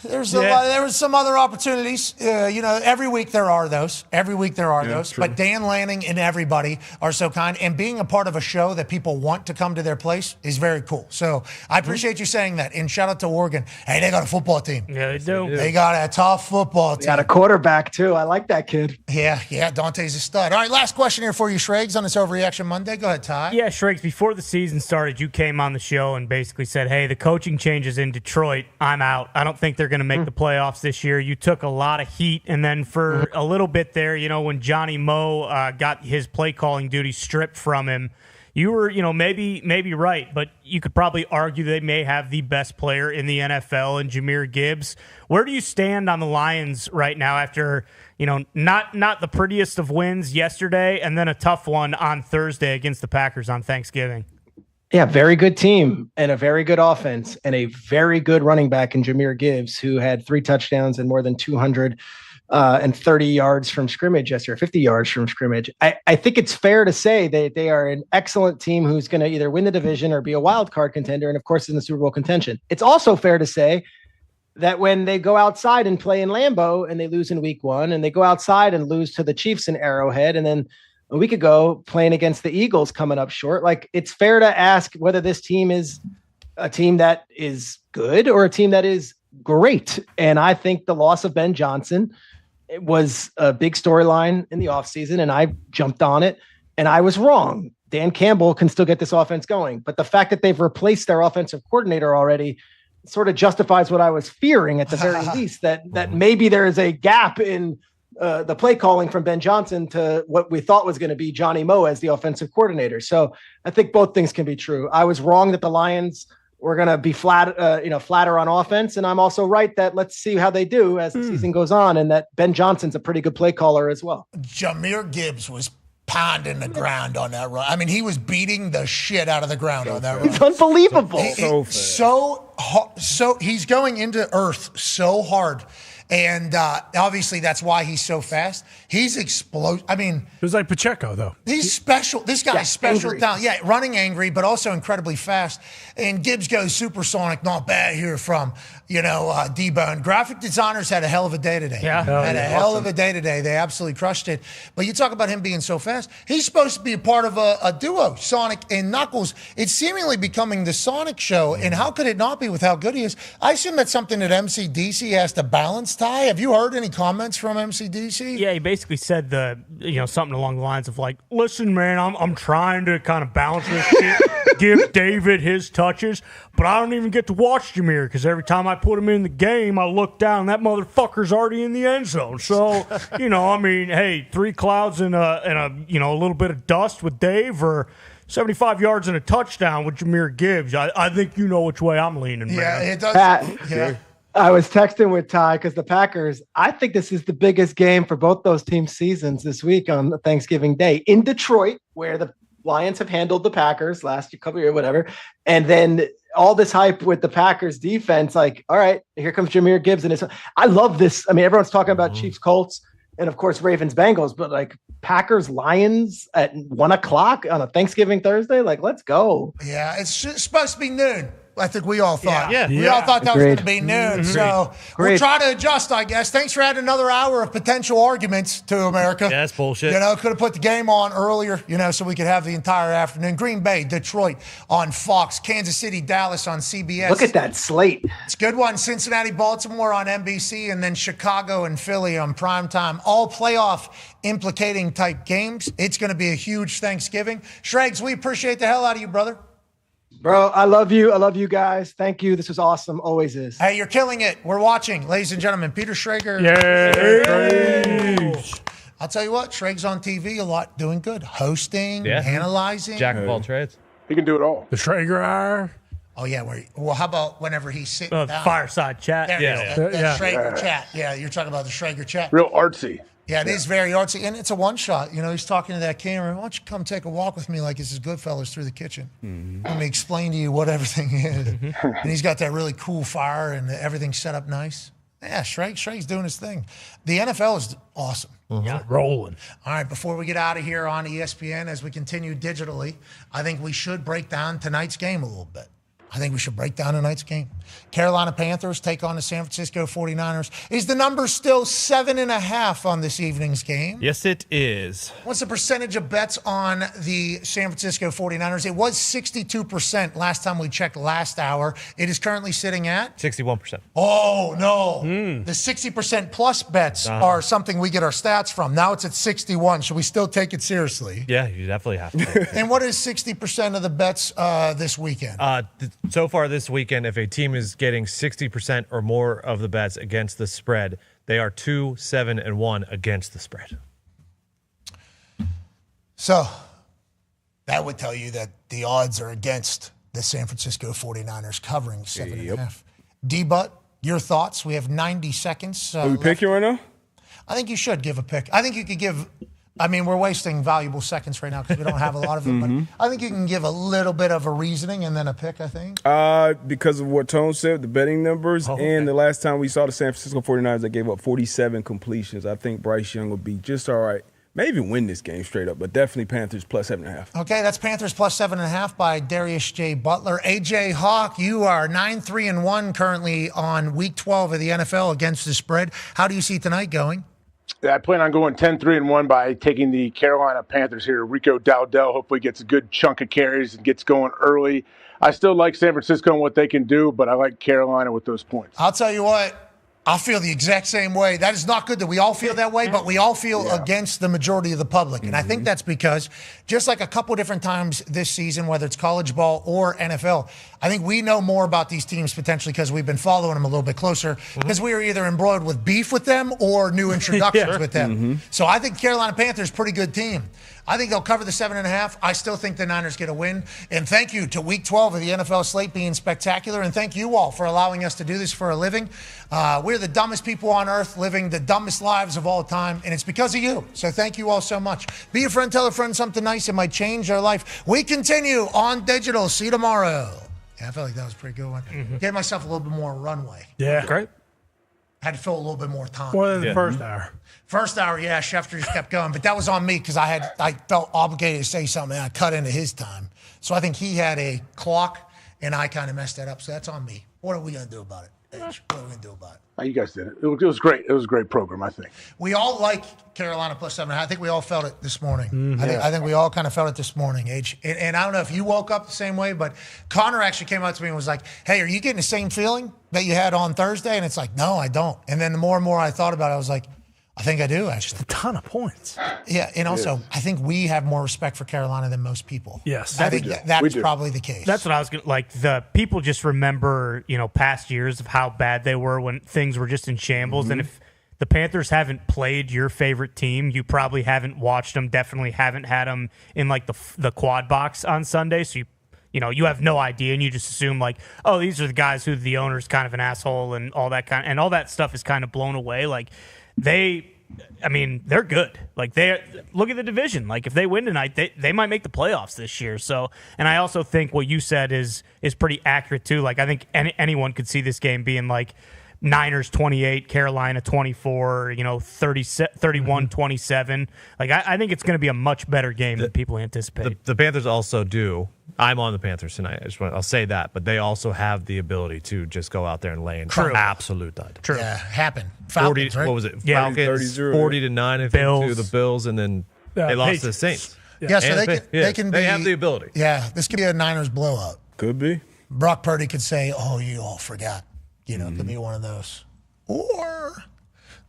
There was some other opportunities. Every week there are those. True. But Dan Lanning and everybody are so kind. And being a part of a show that people want to come to their place is very cool. So I appreciate you saying that. And shout out to Oregon. Hey, they got a football team. Yeah, they do. They got a tough football team. Got a quarterback, too. I like that kid. Yeah, Dante's a stud. All right, last question here for you, Shregs, on this Overreaction Monday. Go ahead, Ty. Yeah, Shregs, before the season started, you came on the show and basically said, hey, the coaching changes in Detroit. I'm out. I don't think they're going to make the playoffs this year. You took a lot of heat, and then for a little bit there, when Johnny Moe got his play calling duty stripped from him, you were, maybe right, but you could probably argue they may have the best player in the NFL in Jahmyr Gibbs. Where do you stand on the Lions right now after, not the prettiest of wins yesterday and then a tough one on Thursday against the Packers on Thanksgiving? Yeah, very good team and a very good offense and a very good running back in Jahmyr Gibbs, who had 3 touchdowns and more than 230 yards from scrimmage yesterday, 50 yards from scrimmage. I think it's fair to say that they are an excellent team who's going to either win the division or be a wild card contender, and of course in the Super Bowl contention. It's also fair to say that when they go outside and play in Lambeau and they lose in week 1, and they go outside and lose to the Chiefs in Arrowhead, and then a week ago playing against the Eagles coming up short, like, it's fair to ask whether this team is a team that is good or a team that is great. And I think the loss of Ben Johnson was a big storyline in the offseason, and I jumped on it, and I was wrong. Dan Campbell can still get this offense going, but the fact that they've replaced their offensive coordinator already sort of justifies what I was fearing at the very least, that maybe there is a gap in the play calling from Ben Johnson to what we thought was going to be Johnny Moe as the offensive coordinator. So I think both things can be true. I was wrong that the Lions were going to be flatter on offense. And I'm also right that let's see how they do as the season goes on, and that Ben Johnson's a pretty good play caller as well. Jahmyr Gibbs was pounding the ground on that run. I mean, he was beating the shit out of the ground on that run. It's unbelievable. So he's going into earth so hard. And obviously that's why he's so fast. He's explosive. I mean, it was like Pacheco, though. He's special. This guy's special talent. Yeah, running angry, but also incredibly fast. And Gibbs goes supersonic, not bad here from, D-Bone. Graphic designers had a hell of a day today. Yeah. Had a hell of a day today. They absolutely crushed it. But you talk about him being so fast. He's supposed to be a part of a duo, Sonic and Knuckles. It's seemingly becoming the Sonic show. And how could it not be with how good he is? I assume that's something that MCDC has to balance. Ty, have you heard any comments from MCDC? Yeah, he basically said something along the lines of like, listen, man, I'm trying to kind of balance this shit, give David his touches, but I don't even get to watch Jahmyr because every time I put him in the game, I look down and that motherfucker's already in the end zone. So, hey, 3 clouds and a little bit of dust with Dave, or 75 yards and a touchdown with Jahmyr Gibbs. I think you know which way I'm leaning, man. Yeah, it does. Pat, I was texting with Ty because the Packers, I think this is the biggest game for both those teams' seasons this week on Thanksgiving Day in Detroit, where the Lions have handled the Packers last couple of years, whatever. And then all this hype with the Packers defense, like, all right, here comes Jahmyr Gibbs. And I love this. I mean, everyone's talking about Chiefs, Colts, and of course, Ravens, Bengals, but like Packers, Lions at 1:00 on a Thanksgiving Thursday, like, let's go. Yeah, it's supposed to be noon. I think we all thought. Yeah. We all thought that was going to be noon. Mm-hmm. So we'll try to adjust, I guess. Thanks for adding another hour of potential arguments to America. Yeah, that's bullshit. Could have put the game on earlier, so we could have the entire afternoon. Green Bay, Detroit on Fox, Kansas City, Dallas on CBS. Look at that slate. It's a good one. Cincinnati, Baltimore on NBC, and then Chicago and Philly on primetime. All playoff implicating type games. It's going to be a huge Thanksgiving. Shregs, we appreciate the hell out of you, brother. Bro, I love you. I love you guys. Thank you. This was awesome. Always is. Hey, you're killing it. We're watching. Ladies and gentlemen, Peter Schrager. Yay. I'll tell you what, Schrager's on TV a lot, doing good. Hosting, analyzing. Jack of all trades. He can do it all. The Schrager Hour. Oh, yeah. How about whenever he's sitting down? Fireside chat. There you go. That Schrager chat. Yeah, you're talking about the Schrager chat. Real artsy. Yeah, it is very artsy, and it's a one-shot. He's talking to that camera. Why don't you come take a walk with me like this is Goodfellas through the kitchen? Let me explain to you what everything is. And he's got that really cool fire, and everything's set up nice. Yeah, Schrager's doing his thing. The NFL is awesome. Yeah, rolling. All right, before we get out of here on ESPN, as we continue digitally, I think we should break down tonight's game a little bit. Carolina Panthers take on the San Francisco 49ers. Is the number still 7.5 on this evening's game? Yes, it is. What's the percentage of bets on the San Francisco 49ers? It was 62% last time we checked last hour. It is currently sitting at? 61%. Oh, no. The 60% plus bets are something we get our stats from. Now it's at 61. Should we still take it seriously? Yeah, you definitely have to. And what is 60% of the bets this weekend? So far this weekend, if a team is getting 60% or more of the bets against the spread, they are 2-7-1 against the spread. So that would tell you that the odds are against the San Francisco 49ers covering 7.5. D-Butt, your thoughts? We have 90 seconds. Are we picking right now? I think you should give a pick. I think you could give... we're wasting valuable seconds right now because we don't have a lot of it. But I think you can give a little bit of a reasoning and then a pick, I think. Because of what Tone said, the betting numbers, and the last time we saw the San Francisco 49ers, they gave up 47 completions. I think Bryce Young will be just all right. May even win this game straight up, but definitely Panthers plus 7.5. Okay, that's Panthers plus 7.5 by Darius J. Butler. AJ Hawk, you are 9-3-1 currently on Week 12 of the NFL against the spread. How do you see tonight going? I plan on going 10-3-1 by taking the Carolina Panthers here. Rico Dowdell hopefully gets a good chunk of carries and gets going early. I still like San Francisco and what they can do, but I like Carolina with those points. I'll tell you what, I feel the exact same way. That is not good that we all feel that way, but we all feel against the majority of the public. And I think that's because just like a couple different times this season, whether it's college ball or NFL, I think we know more about these teams potentially because we've been following them a little bit closer because we are either embroiled with beef with them or new introductions with them. So I think Carolina Panthers pretty good team. I think they'll cover the 7.5. I still think the Niners get a win. And thank you to Week 12 of the NFL slate being spectacular. And thank you all for allowing us to do this for a living. We're the dumbest people on earth living the dumbest lives of all time. And it's because of you. So thank you all so much. Be a friend, tell a friend something nice. It might change their life. We continue on digital. See you tomorrow. Yeah, I felt like that was a pretty good one. Gave myself a little bit more runway. Yeah. Great. Had to fill a little bit more time. More than the first hour. First hour, yeah, Schefter just kept going. But that was on me because I felt obligated to say something, and I cut into his time. So I think he had a clock, and I kind of messed that up. So that's on me. What are we going to do about it? What are we going to do about it? You guys did it. It was great. It was a great program, I think. We all like Carolina plus 7.5. I think we all felt it this morning. I think we all kind of felt it this morning, H. And I don't know if you woke up the same way, but Connor actually came up to me and was like, hey, are you getting the same feeling that you had on Thursday? And it's like, no, I don't. And then the more and more I thought about it, I was like, I think I do, actually. Just a ton of points. Yeah, and also, I think we have more respect for Carolina than most people. Yes. I think that's probably the case. That's what I was going to, like, the people just remember, past years of how bad they were when things were just in shambles. And if the Panthers haven't played your favorite team, you probably haven't watched them, definitely haven't had them in, like, the quad box on Sunday. So you have no idea, and you just assume like, oh, these are the guys who the owner's kind of an asshole and all that stuff is kind of blown away. Like, they're good. Like, look at the division. Like, if they win tonight, they might make the playoffs this year. So, and I also think what you said is pretty accurate too. Like, I think anyone could see this game being like Niners 28, Carolina 24, 31-27. Like, I think it's going to be a much better game than people anticipate. The Panthers also do. I'm on the Panthers tonight. I'll say that, but they also have the ability to just go out there and lay an absolute dud. True. Yeah, happen. Falcons, 40, right? What was it? Yeah, Falcons 30-0. 40-9, I think, Bills. to the Bills, and then they lost to the Saints. Yeah, so And they can be. They have the ability. Yeah, this could be a Niners blowout. Could be. Brock Purdy could say, "Oh, you all forgot." It could be one of those. Or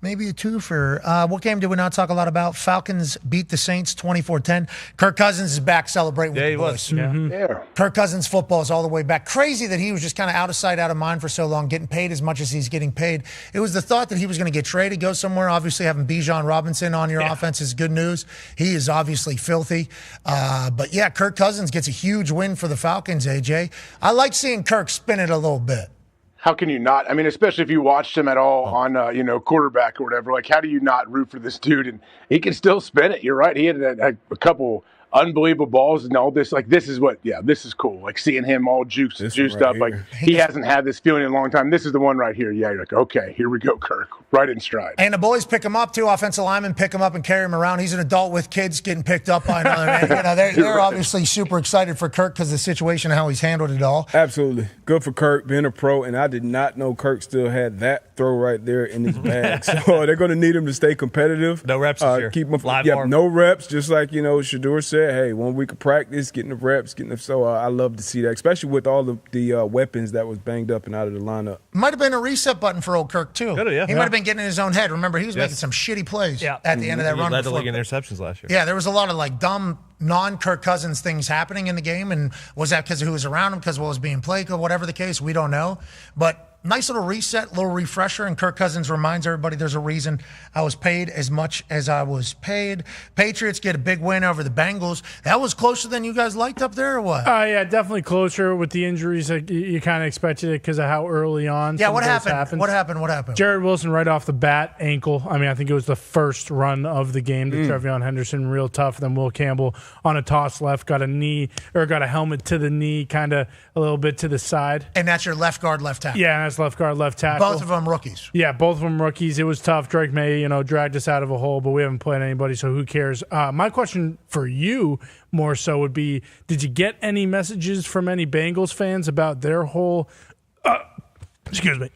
maybe a twofer. What game did we not talk a lot about? Falcons beat the Saints 24-10. Kirk Cousins is back celebrating with the boys. Yeah. Kirk Cousins football is all the way back. Crazy that he was just kind of out of sight, out of mind for so long, getting paid as much as he's getting paid. It was the thought that he was going to get traded, go somewhere. Obviously, having Bijan Robinson on your offense is good news. He is obviously filthy. But yeah, Kirk Cousins gets a huge win for the Falcons, AJ. I like seeing Kirk spin it a little bit. How can you not? I mean, especially if you watched him at all on, quarterback or whatever. Like, how do you not root for this dude? And he can still spin it. You're right. He had a couple unbelievable balls and all this. Like, this is cool. Like, seeing him all juiced right up. here. Like, he hasn't had this feeling in a long time. This is the one right here. Yeah, you're like, okay, here we go, Kirk. Right in stride. And the boys pick him up, too. Offensive linemen pick him up and carry him around. He's an adult with kids getting picked up by another man. They're obviously super excited for Kirk because of the situation and how he's handled it all. Absolutely. Good for Kirk being a pro, and I did not know Kirk still had that throw right there in his bag. So they're going to need him to stay competitive. No reps this year. Keep him Live arm. no reps, just like, Shador said, hey, 1 week of practice, getting the reps, so I love to see that, especially with all the weapons that was banged up and out of the lineup. Might have been a reset button for old Kirk, too. Yeah. He might have been getting in his own head. Remember, he was making some shitty plays at the end of that He run. led the league in interceptions last year. Yeah, there was a lot of dumb non-Kirk Cousins things happening in the game, and was that because of who was around him, because of what was being played, or whatever the case, we don't know. But nice little reset, little refresher, and Kirk Cousins reminds everybody there's a reason I was paid as much as I was paid. Patriots get a big win over the Bengals. That was closer than you guys liked up there, or what? Yeah, definitely closer with the injuries. You kind of expected it because of how early on. Yeah, what happened? What happened? Jared Wilson right off the bat, ankle. I mean, I think it was the first run of the game to Trevion Henderson, real tough. Then Will Campbell on a toss left, got a helmet to the knee, kind of a little bit to the side. And that's your left guard, left tackle. Yeah, that's left guard, left tackle. Both of them rookies. Yeah, both of them rookies. It was tough. Drake May, dragged us out of a hole, but we haven't played anybody, so who cares? My question for you more so would be, did you get any messages from any Bengals fans about their whole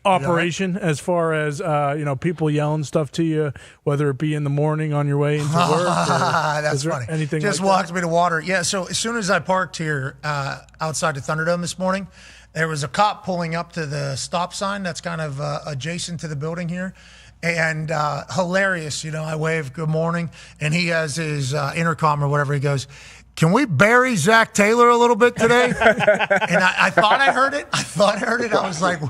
operation, as far as people yelling stuff to you, whether it be in the morning on your way into work? That's funny. Anything just like walked that? me to water. Yeah, so as soon as I parked here outside the Thunderdome this morning, there was a cop pulling up to the stop sign that's kind of adjacent to the building here. And hilarious, I wave good morning, and he has his intercom or whatever. He goes, "Can we bury Zach Taylor a little bit today?" And I thought I heard it. I was like,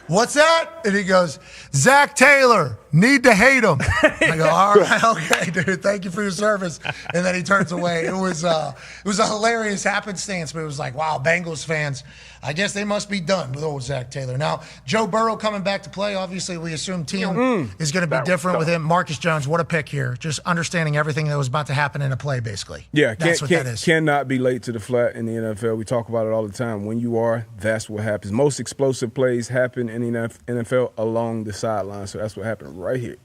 "What's that?" And he goes, "Zach Taylor, need to hate him." I go, "All right, okay, dude. Thank you for your service." And then he turns away. It was a hilarious happenstance, but it was like, wow, Bengals fans, I guess they must be done with old Zach Taylor. Now, Joe Burrow coming back to play. Obviously, we assume team is going to be different with him. Marcus Jones, what a pick here. Just understanding everything that was about to happen in a play, basically. Yeah, that's what that is. Cannot be late to the flat in the NFL. We talk about it all the time. When you are, that's what happens. Most explosive plays happen in the NFL along the sideline. So that's what happened right here.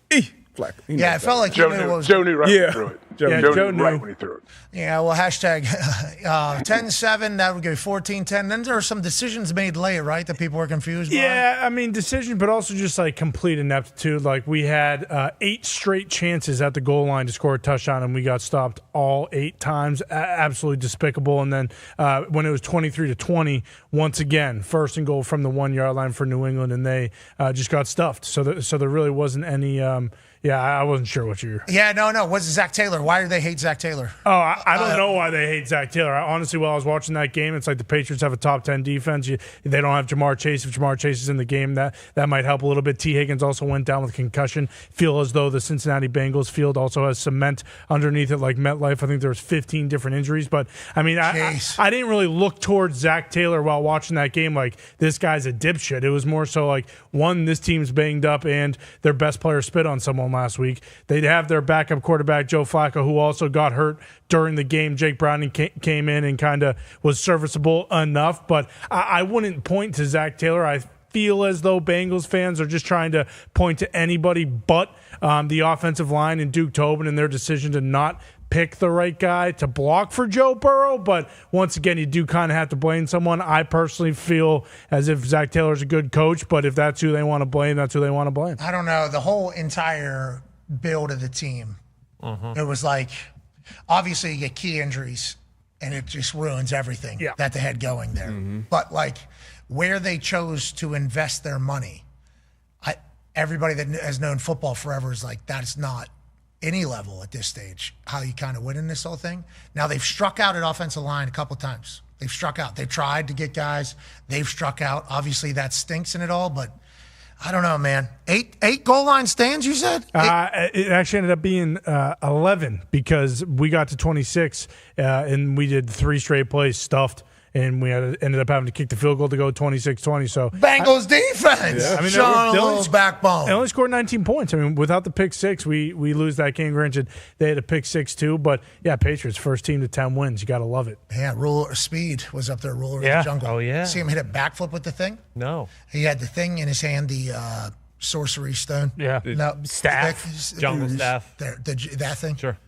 Flacco. Yeah, it felt like Joe knew right when he threw it. Joe knew right when he threw it. Yeah, well, hashtag 10-7, that would go 14-10. Then there are some decisions made late, right, that people were confused by? Yeah, I mean, decision, but also just complete ineptitude. We had 8 straight chances at the goal line to score a touchdown, and we got stopped all 8 times. Absolutely despicable. And then when it was 23-20, once again, first and goal from the 1-yard line for New England, and they just got stuffed. So there really wasn't any I wasn't sure what you're... Yeah, no. What's Zach Taylor? Why do they hate Zach Taylor? Oh, I don't know why they hate Zach Taylor. Honestly, while I was watching that game, it's like the Patriots have a top 10 defense. They don't have Jamar Chase. If Jamar Chase is in the game, that might help a little bit. T. Higgins also went down with concussion. Feel as though the Cincinnati Bengals field also has cement underneath it like MetLife. I think there was 15 different injuries. But, I mean, I didn't really look towards Zach Taylor while watching that game like this guy's a dipshit. It was more so like, one, this team's banged up and their best player spit on someone last week. They'd have their backup quarterback, Joe Flacco, who also got hurt during the game. Jake Browning came in and kind of was serviceable enough, but I wouldn't point to Zach Taylor. feel as though Bengals fans are just trying to point to anybody but the offensive line and Duke Tobin and their decision to not pick the right guy to block for Joe Burrow. But once again, you do kind of have to blame someone. I personally feel as if Zach Taylor's a good coach, but if that's who they want to blame, that's who they want to blame. I don't know. The whole entire build of the team, it was like, obviously you get key injuries and it just ruins everything that they had going there. But like where they chose to invest their money, everybody that has known football forever is like, that's not any level at this stage, how you kind of win in this whole thing. Now they've struck out at offensive line a couple times. They've struck out. They've tried to get guys. They've struck out. Obviously that stinks in it all, but I don't know, man. Eight goal line stands, you said? It actually ended up being 11 because we got to 26 and we did 3 straight plays stuffed. And we ended up having to kick the field goal to go 26-20. So Bengals defense. I mean, showing a little backbone. They only scored 19 points. I mean, without the pick six, we lose that game. Granted, they had a pick six too. But yeah, Patriots first team to 10 wins. You got to love it. Yeah, ruler speed was up there. Ruler of the jungle. Oh yeah. See him hit a backflip with the thing? No. He had the thing in his hand, the sorcery stone. Yeah. No Staff. Jungle staff. That thing. Sure.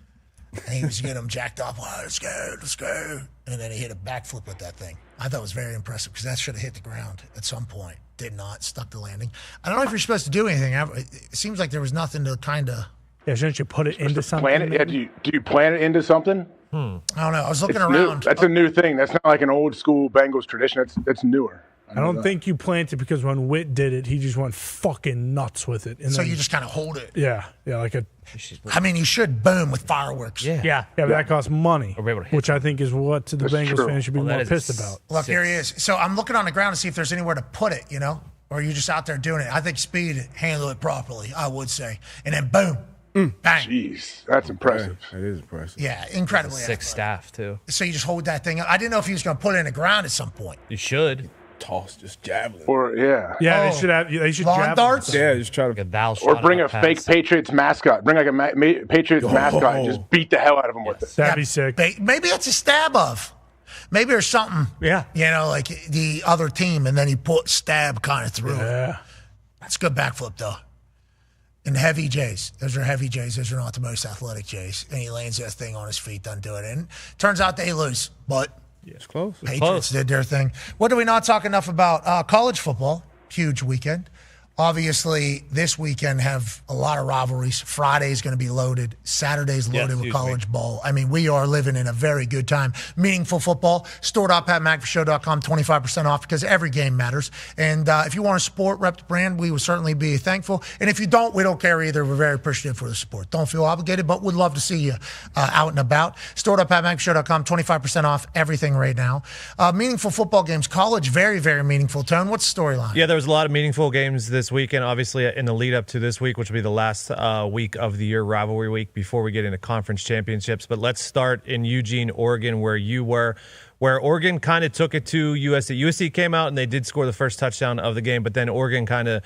And he was getting them jacked up. Oh, let's go. And then he hit a backflip with that thing. I thought it was very impressive because that should have hit the ground at some point. Did not. Stuck the landing. I don't know if you're supposed to do anything. It seems like there was nothing to kind of. Yeah, shouldn't you put it into something? Plan it? Yeah, do you plan it into something? I don't know. I was looking It's around. New. That's a new thing. That's not like an old school Bengals tradition. That's newer. I don't think you planned it because when Witt did it, he just went fucking nuts with it. And So then, you just kind of hold it. yeah, like a. I mean, you should boom with fireworks. Yeah, but that costs money, which I think is what the That's Bengals true. fans should be more pissed about. Look, here he is. So I'm looking on the ground to see if there's anywhere to put it, or are you just out there doing it? I think speed handled it properly, I would say. And then boom, bang. Jeez, that's impressive. That is impressive. Yeah, incredibly. Six staff too. So you just hold that thing up. I didn't know if he was going to put it in the ground at some point. You should. Toss, just javelin. Or Yeah, they should have. They should Lawn javelin darts? something. Yeah, just try to. Thou or shalt bring a not pass. fake Patriots mascot. Bring like a Patriots mascot and just beat the hell out of them with it. That'd be sick. Maybe it's a stab of. Maybe there's something. Yeah. Like the other team, and then he put stab kind of through it. Yeah. That's a good backflip, though. And heavy J's. Those are heavy J's. Those are not the most athletic J's. And he lands that thing on his feet, doesn't do it. And turns out they lose. But It's close. Patriots did their thing. What do we not talk enough about? College football. Huge weekend. Obviously, this weekend have a lot of rivalries. Friday's going to be loaded. Saturday's loaded with college ball. I mean, we are living in a very good time. Meaningful football. Store.patmcafeeshow.com, 25% off because every game matters. And if you want to support, rep the brand, we would certainly be thankful. And if you don't, we don't care either. We're very appreciative for the support. Don't feel obligated, but would love to see you out and about. Store.patmcafeeshow.com, 25% off everything right now. Meaningful football games. College, very, very meaningful. Tone, what's the storyline? Yeah, there was a lot of meaningful games this weekend, obviously in the lead up to this week, which will be the last week of the year, rivalry week, before we get into conference championships. But let's start in Eugene, Oregon, where you were, where Oregon kind of took it to USC. USC came out and they did score the first touchdown of the game, but then Oregon kind of,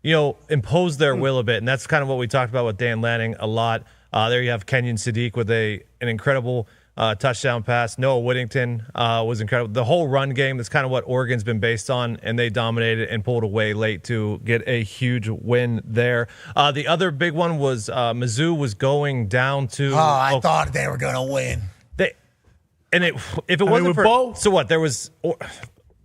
imposed their will a bit. And that's kind of what we talked about with Dan Lanning a lot. There you have Kenyon Sadiq with an incredible touchdown pass. Noah Whittington was incredible. The whole run game, that's kind of what Oregon's been based on, and they dominated and pulled away late to get a huge win there. The other big one was Mizzou was going down to... I thought they were going to win. If it wasn't for... Bo? So what?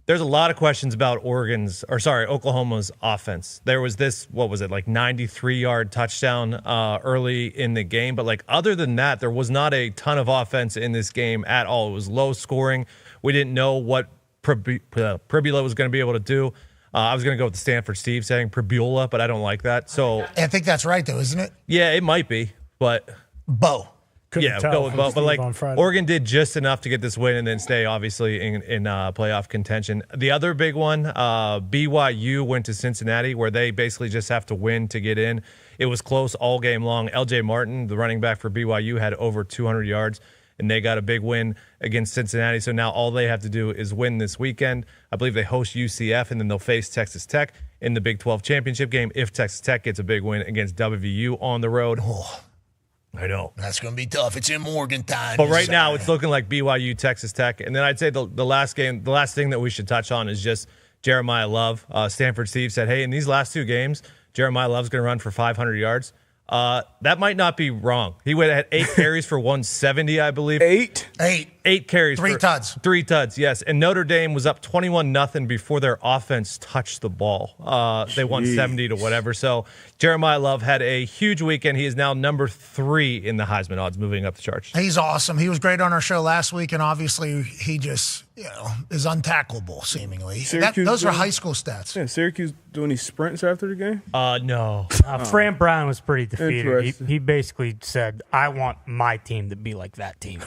There's a lot of questions about Oklahoma's offense. There was this, 93-yard touchdown early in the game. But, other than that, there was not a ton of offense in this game at all. It was low scoring. We didn't know what Pribula was going to be able to do. I was going to go with the Stanford Steve saying Pribula, but I don't like that. So I think that's right, though, isn't it? Yeah, it might be, but... Bo. Go with Bo. But Oregon did just enough to get this win and then stay obviously in playoff contention. The other big one, BYU went to Cincinnati, where they basically just have to win to get in. It was close all game long. LJ Martin, the running back for BYU, had over 200 yards, and they got a big win against Cincinnati. So now all they have to do is win this weekend. I believe they host UCF, and then they'll face Texas Tech in the Big 12 championship game if Texas Tech gets a big win against WVU on the road. I know. That's going to be tough. It's in Morgantown. But right now, it's looking like BYU, Texas Tech. And then I'd say the last thing that we should touch on is just Jeremiah Love. Stanford Steve said, hey, in these last 2 games, Jeremiah Love's going to run for 500 yards. That might not be wrong. He had 8 carries for 170, I believe. 8 carries. 3 tuds. 3 tuds, yes. And Notre Dame was up 21-0 before their offense touched the ball. They won 70 to whatever. So Jeremiah Love had a huge weekend. He is now number 3 in the Heisman odds, moving up the charts. He's awesome. He was great on our show last week, and obviously he just is untackleable, seemingly. Those are high school stats. Yeah, Syracuse doing these sprints after the game? No. Fran Brown was pretty defeated. He basically said, I want my team to be like that team.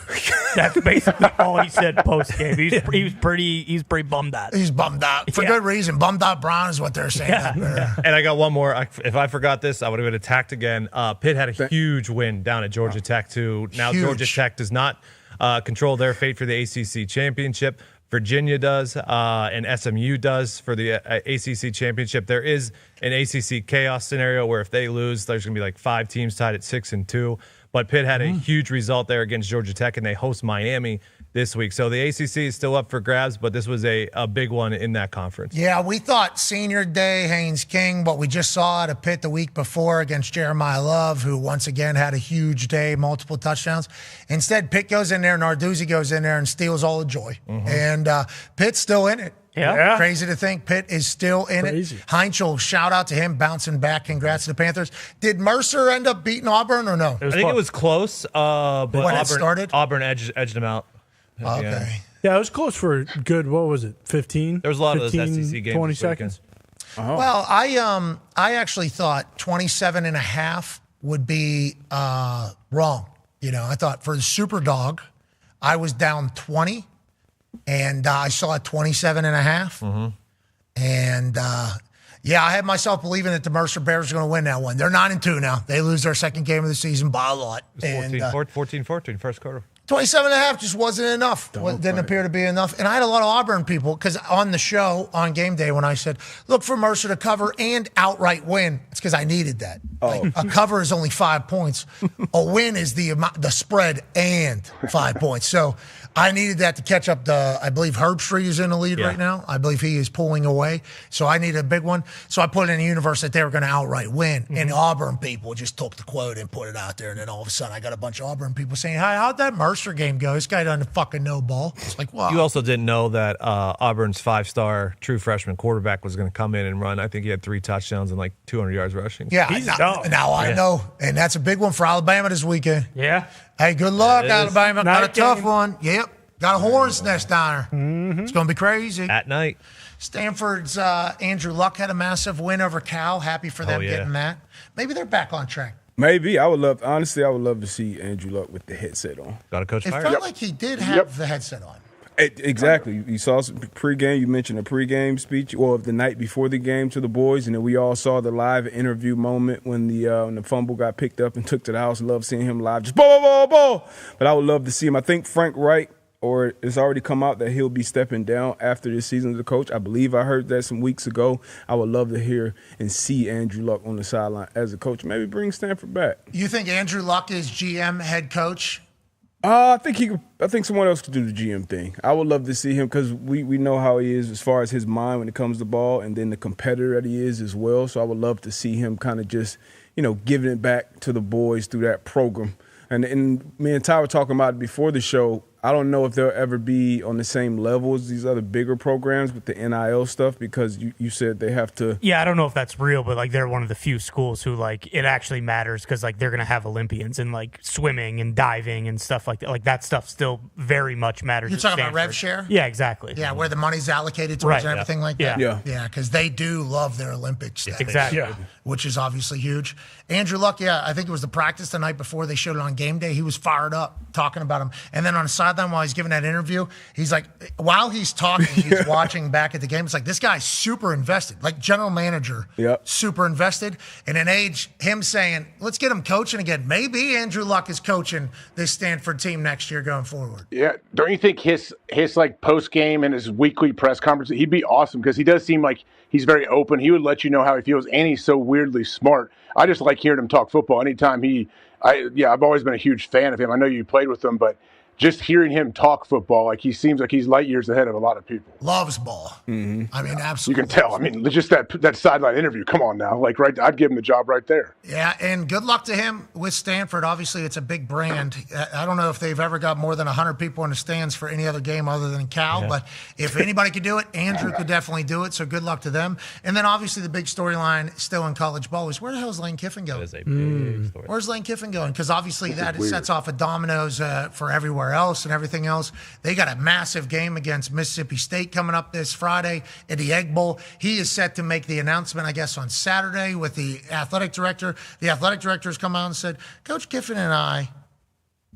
That's basically all he said post game. He's pretty bummed out. He's bummed out for good reason. Bummed out Brown is what they're saying. And I got one more. If I forgot this, I would have been attacked again. Pitt had a huge win down at Georgia Tech too. Now Georgia Tech does not control their fate for the ACC championship. Virginia does, and SMU does for the ACC championship. There is an ACC chaos scenario where if they lose, there's going to be like 5 teams tied at 6-2. But Pitt had a huge result there against Georgia Tech, and they host Miami this week. So the ACC is still up for grabs, but this was a big one in that conference. Yeah, we thought senior day, Haynes King, but we just saw at a Pitt the week before against Jeremiah Love, who once again had a huge day, multiple touchdowns. Instead, Pitt goes in there, Narduzzi goes in there and steals all the joy. And Pitt's still in it. Yeah. Crazy to think Pitt is still in it. Heinzel, shout out to him, bouncing back. Congrats to the Panthers. Did Mercer end up beating Auburn or no? I think it was close, but Auburn edged them out. Okay. Yeah, it was close for a good, what was it, 15? There was a lot of those SEC games 20 this seconds. Well, I actually thought 27.5 would be wrong. I thought for the Super Dog, I was down 20. And I saw it 27.5. And, I had myself believing that the Mercer Bears are going to win that one. They're 9-2 now. They lose their second game of the season by a lot. 14-14 first quarter. 27.5 just wasn't enough. Didn't appear to be enough. And I had a lot of Auburn people because on the show on game day when I said, look for Mercer to cover and outright win, it's because I needed that. Like, a cover is only 5 points. A win is the spread and 5 points. So I needed that to catch up. I believe Herbstreit is in the lead right now. I believe he is pulling away. So I needed a big one. So I put it in the universe that they were going to outright win. And Auburn people just took the quote and put it out there. And then all of a sudden I got a bunch of Auburn people saying, hi, how'd that Mercer game go? This guy doesn't fucking know ball. It's like, wow. You also didn't know that Auburn's 5-star true freshman quarterback was going to come in and run. I think he had 3 touchdowns and like 200 yards rushing. Yeah, now I know. And that's a big one for Alabama this weekend. Yeah. Hey, good luck, Alabama. Got a tough game. one. Yep. Got a hornet's nest down there. It's going to be crazy. At night. Stanford's Andrew Luck had a massive win over Cal. Happy for them getting that. Maybe they're back on track. Maybe. I would love to see Andrew Luck with the headset on. Got a coach It fired. felt like he did have the headset on. Exactly. You saw some pregame. You mentioned a pregame speech, or the night before the game to the boys, and then we all saw the live interview moment when the fumble got picked up and took to the house. Love seeing him live, just ball. But I would love to see him. I think Frank Wright, or it's already come out that he'll be stepping down after this season as a coach. I believe I heard that some weeks ago. I would love to hear and see Andrew Luck on the sideline as a coach. Maybe bring Stanford back. You think Andrew Luck is GM head coach? I think someone else could do the GM thing. I would love to see him because we know how he is as far as his mind when it comes to ball, and then the competitor that he is as well. So I would love to see him kind of just, giving it back to the boys through that program. And me and Ty were talking about it before the show. I don't know if they'll ever be on the same level as these other bigger programs with the NIL stuff, because you said they have to. Yeah, I don't know if that's real, but they're one of the few schools who it actually matters because they're going to have Olympians in swimming and diving and stuff like that. That stuff still very much matters. You're talking about rev share? Yeah, exactly. Yeah, where the money's allocated towards and everything like that. Yeah, because they do love their Olympic status. Exactly. Yeah. Which is obviously huge. Andrew Luck, I think it was the practice the night before they showed it on game day. He was fired up talking about him. And then on the sideline while he's giving that interview, he's like, while he's talking, he's watching back at the game. It's like, this guy's super invested, like general manager, super invested. And then him saying, let's get him coaching again. Maybe Andrew Luck is coaching this Stanford team next year going forward. Yeah. Don't you think his post game and his weekly press conference, he'd be awesome because he does seem like he's very open. He would let you know how he feels, and he's so weirdly smart. I just like hearing him talk football. Anytime I've always been a huge fan of him. I know you played with him, but just hearing him talk football, like he seems like he's light years ahead of a lot of people. Loves ball. Mm-hmm. I mean, absolutely. You can tell. I mean, just that sideline interview. Come on now, like right. I'd give him the job right there. Yeah, and good luck to him with Stanford. Obviously, it's a big brand. I don't know if they've ever got more than 100 people in the stands for any other game other than Cal, but if anybody could do it, Andrew could definitely do it. So good luck to them. And then obviously the big storyline still in college ball is where the hell is Lane Kiffin going? That is a big story. Where's Lane Kiffin going? Because obviously that sets off a dominoes for everywhere else and everything else. They got a massive game against Mississippi State coming up this Friday at the Egg Bowl. He is set to make the announcement, I guess, on Saturday with the athletic director. The athletic director has come out and said, Coach Kiffin and I,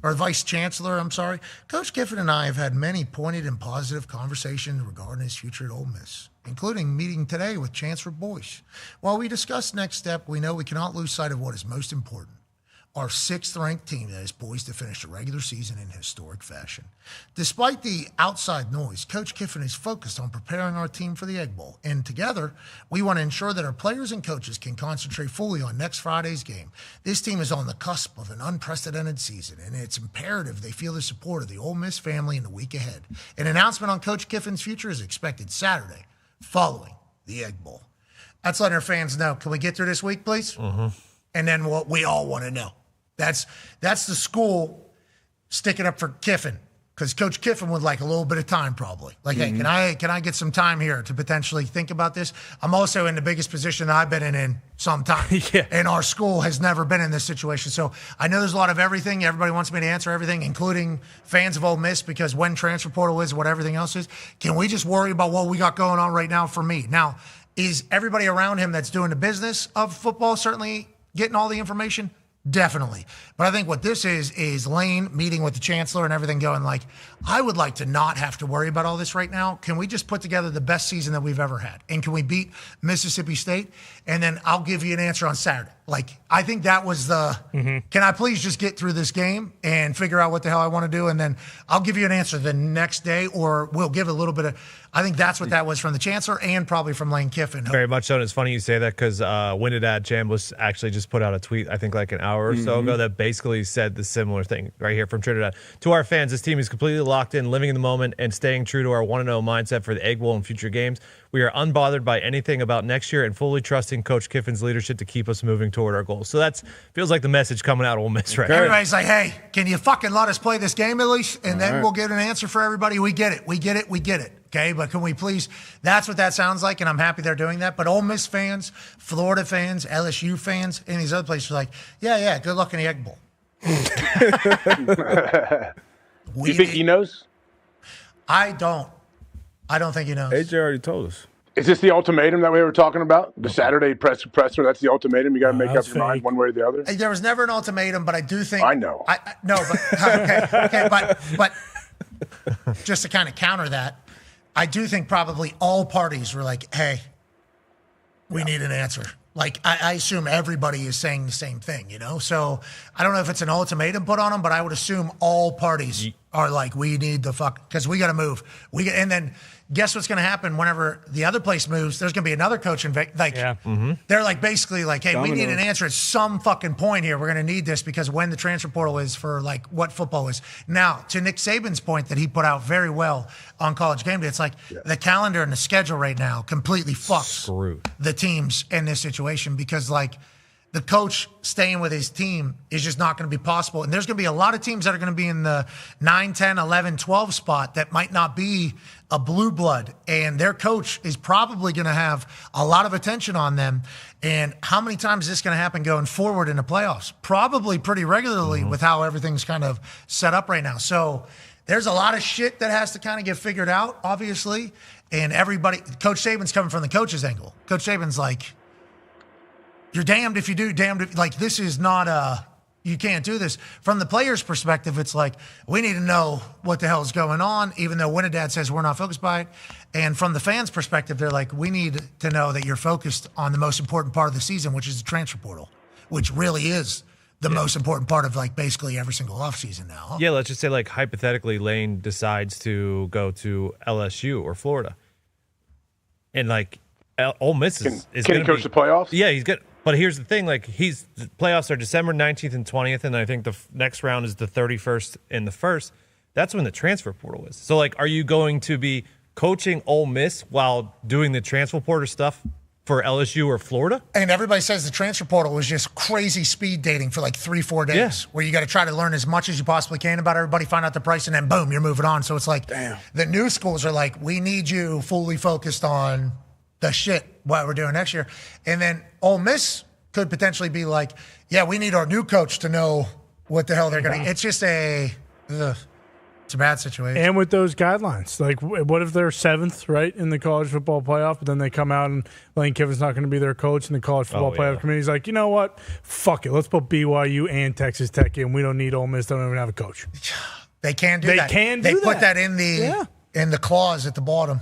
or Vice Chancellor, I'm sorry, Coach Kiffin and I have had many pointed and positive conversations regarding his future at Ole Miss, including meeting today with Chancellor Boyce. While we discuss next step, we know we cannot lose sight of what is most important. Our 6th-ranked team that is poised to finish the regular season in historic fashion. Despite the outside noise, Coach Kiffin is focused on preparing our team for the Egg Bowl. And together, we want to ensure that our players and coaches can concentrate fully on next Friday's game. This team is on the cusp of an unprecedented season, and it's imperative they feel the support of the Ole Miss family in the week ahead. An announcement on Coach Kiffin's future is expected Saturday, following the Egg Bowl. That's letting our fans know. Can we get through this week, please? Mm-hmm. And then what we all want to know. That's the school sticking up for Kiffin, because Coach Kiffin would like a little bit of time probably. Like, hey, can I get some time here to potentially think about this? I'm also in the biggest position that I've been in some time. And our school has never been in this situation. So I know there's a lot of everything. Everybody wants me to answer everything, including fans of Ole Miss, because when transfer portal is, what everything else is. Can we just worry about what we got going on right now for me? Now, is everybody around him that's doing the business of football certainly getting all the information? Definitely. But I think what this is Lane meeting with the chancellor and everything going like, I would like to not have to worry about all this right now. Can we just put together the best season that we've ever had? And can we beat Mississippi State? And then I'll give you an answer on Saturday. Like, I think that was can I please just get through this game and figure out what the hell I want to do? And then I'll give you an answer the next day, or we'll give a little bit of, I think that's what that was from the chancellor and probably from Lane Kiffin. Very much so. And it's funny you say that because Winded Chambliss actually just put out a tweet, I think like an hour or so ago, that basically said the similar thing right here from Trinidad. To our fans, this team is completely locked in, living in the moment, and staying true to our 1-0 mindset for the Egg Bowl and future games. We are unbothered by anything about next year and fully trusting Coach Kiffin's leadership to keep us moving toward our goals. So that feels like the message coming out of Ole Miss right now. Everybody's like, hey, can you fucking let us play this game at least? And then we'll get an answer for everybody. We get it. We get it. We get it. Okay, but can we please? That's what that sounds like, and I'm happy they're doing that. But Ole Miss fans, Florida fans, LSU fans, and these other places are like, yeah, good luck in the Egg Bowl. You think he knows? I don't think he knows. AJ already told us. Is this the ultimatum that we were talking about? The Saturday presser, that's the ultimatum? You got to make up your mind one way or the other? There was never an ultimatum, but I do think. I know. No, but okay, but just to kind of counter that, I do think probably all parties were like, hey, we need an answer. Like, I assume everybody is saying the same thing, you know? So I don't know if it's an ultimatum put on them, but I would assume all parties are like, we need the because we got to move. And then guess what's going to happen whenever the other place moves? There's going to be another coach they're like basically like, hey, we need an answer at some fucking point here. We're going to need this because when the transfer portal is for like what football is. Now, to Nick Saban's point that he put out very well on College Game Day, it's like the calendar and the schedule right now completely fucks the teams in this situation because like the coach staying with his team is just not going to be possible. And there's going to be a lot of teams that are going to be in the 9, 10, 11, 12 spot that might not be a blue blood. And their coach is probably going to have a lot of attention on them. And how many times is this going to happen going forward in the playoffs? Probably pretty regularly with how everything's kind of set up right now. So there's a lot of shit that has to kind of get figured out, obviously. And everybody, Coach Saban's coming from the coach's angle. Coach Saban's like, you're damned if you do, damned if, like, this is not you can't do this. From the player's perspective, it's like, we need to know what the hell is going on, even though Winnedad says we're not focused by it. And from the fans' perspective, they're like, we need to know that you're focused on the most important part of the season, which is the transfer portal, which really is the most important part of, like, basically every single offseason now. Huh? Yeah, let's just say, like, hypothetically, Lane decides to go to LSU or Florida. And, like, Ole Miss is can he coach the playoffs? Yeah, he's good. But here's the thing, like the playoffs are December 19th and 20th, and I think the next round is the 31st and the 1st. that's when the transfer portal is. So, like, are you going to be coaching Ole Miss while doing the transfer portal stuff for LSU or Florida? And everybody says the transfer portal was just crazy speed dating for like 3-4 days, where you got to try to learn as much as you possibly can about everybody, find out the price, and then boom, you're moving on. So it's like the new schools are like, we need you fully focused on the shit, what we're doing next year. And then Ole Miss could potentially be like, yeah, we need our new coach to know what the hell they're going to. It's just it's a bad situation. And with those guidelines, like, what if they're 7th, right, in the college football playoff, but then they come out and Lane Kiffin's not going to be their coach, and the college football playoff committee's like, you know what? Fuck it. Let's put BYU and Texas Tech in. We don't need Ole Miss. They don't even have a coach. They can do that. They put that in the clause at the bottom.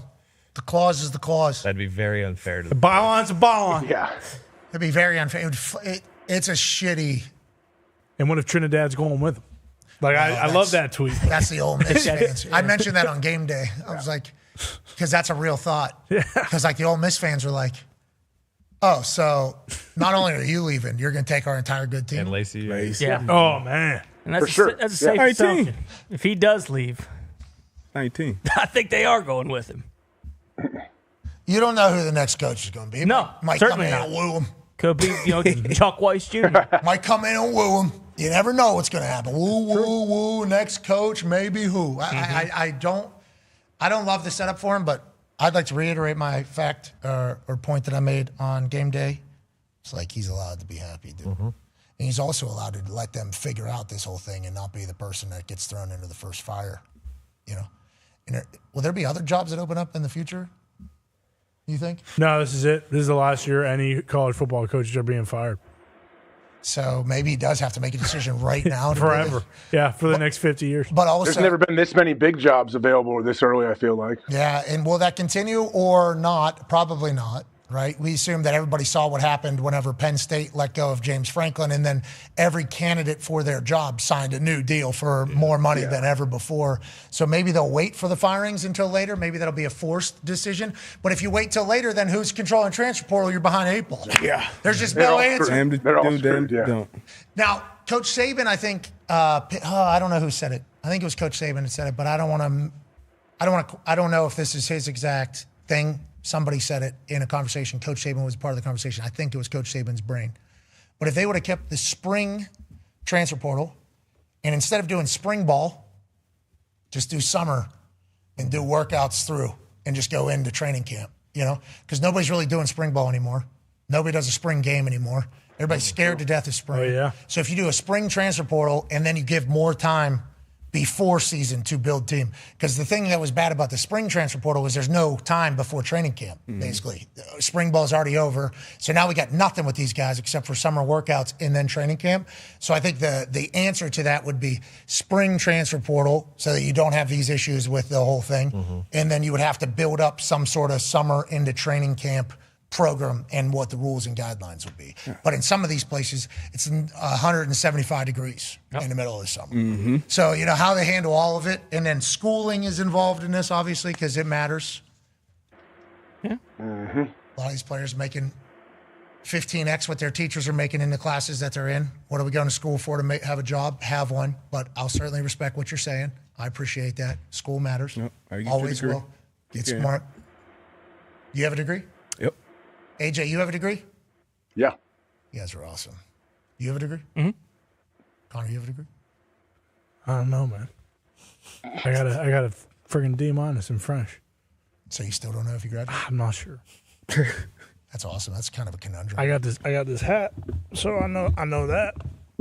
The clause is the clause. That'd be very unfair to the byline's a byline. Yeah. It'd be very unfair. It's a shitty. And what if Trinidad's going with them? Like, I love that tweet. That's the Ole Miss fans. I mentioned that on game day. I was like, because that's a real thought. Because like the Ole Miss fans are like, oh, so not only are you leaving, you're going to take our entire good team. And Lacey. Yeah. Oh, man. And that's that's a safe assumption. If he does leave, 19. I think they are going with him. You don't know who the next coach is going to be. No, might certainly come in not. and woo him. Could be, Chuck Weiss Jr. Might come in and woo him. You never know what's going to happen. Woo, woo, woo. Next coach, maybe who? I don't love the setup for him, but I'd like to reiterate my fact or point that I made on game day. It's like he's allowed to be happy, dude. And he's also allowed to let them figure out this whole thing and not be the person that gets thrown into the first fire. You know, and will there be other jobs that open up in the future? You think? No, this is it. This is the last year any college football coaches are being fired. So maybe he does have to make a decision right now. Forever. Yeah, for the next 50 years. But also, there's never been this many big jobs available this early, I feel like. Yeah, and will that continue or not? Probably not, right? We assume that everybody saw what happened whenever Penn State let go of James Franklin, and then every candidate for their job signed a new deal for more money than ever before. So maybe they'll wait for the firings until later. Maybe that'll be a forced decision. But if you wait till later, then who's controlling transfer portal? You're behind 8 ball. Yeah. There's just no answer. They're all screwed, Don't. Now, Coach Saban, I think, I don't know who said it. I think it was Coach Saban that said it, but I don't know if this is his exact thing. Somebody said it in a conversation. Coach Saban was part of the conversation. I think it was Coach Saban's brain. But if they would have kept the spring transfer portal, and instead of doing spring ball, just do summer and do workouts through and just go into training camp, you know? Because nobody's really doing spring ball anymore. Nobody does a spring game anymore. Everybody's scared to death of spring. Oh, yeah. So if you do a spring transfer portal and then you give more time before season to build team. Because the thing that was bad about the spring transfer portal was there's no time before training camp, basically. Spring ball's already over. So now we got nothing with these guys except for summer workouts and then training camp. So I think the answer to that would be spring transfer portal so that you don't have these issues with the whole thing. And then you would have to build up some sort of summer into training camp program and what the rules and guidelines would be. But in some of these places, it's 175 degrees in the middle of the summer. So, you know, how they handle all of it. And then schooling is involved in this, obviously, because it matters. Yeah. A lot of these players making 15x what their teachers are making in the classes that they're in. What are we going to school for to have a job? Have one. But I'll certainly respect what you're saying. I appreciate that. School matters. Always will. Get smart. You have a degree? Yep. AJ, you have a degree? Yeah. You guys are awesome. You have a degree? Connor, you have a degree? I don't know, man. I got a friggin' D- in French. So you still don't know if you graduated? I'm not sure. That's awesome. That's kind of a conundrum. I got this hat, so I know that.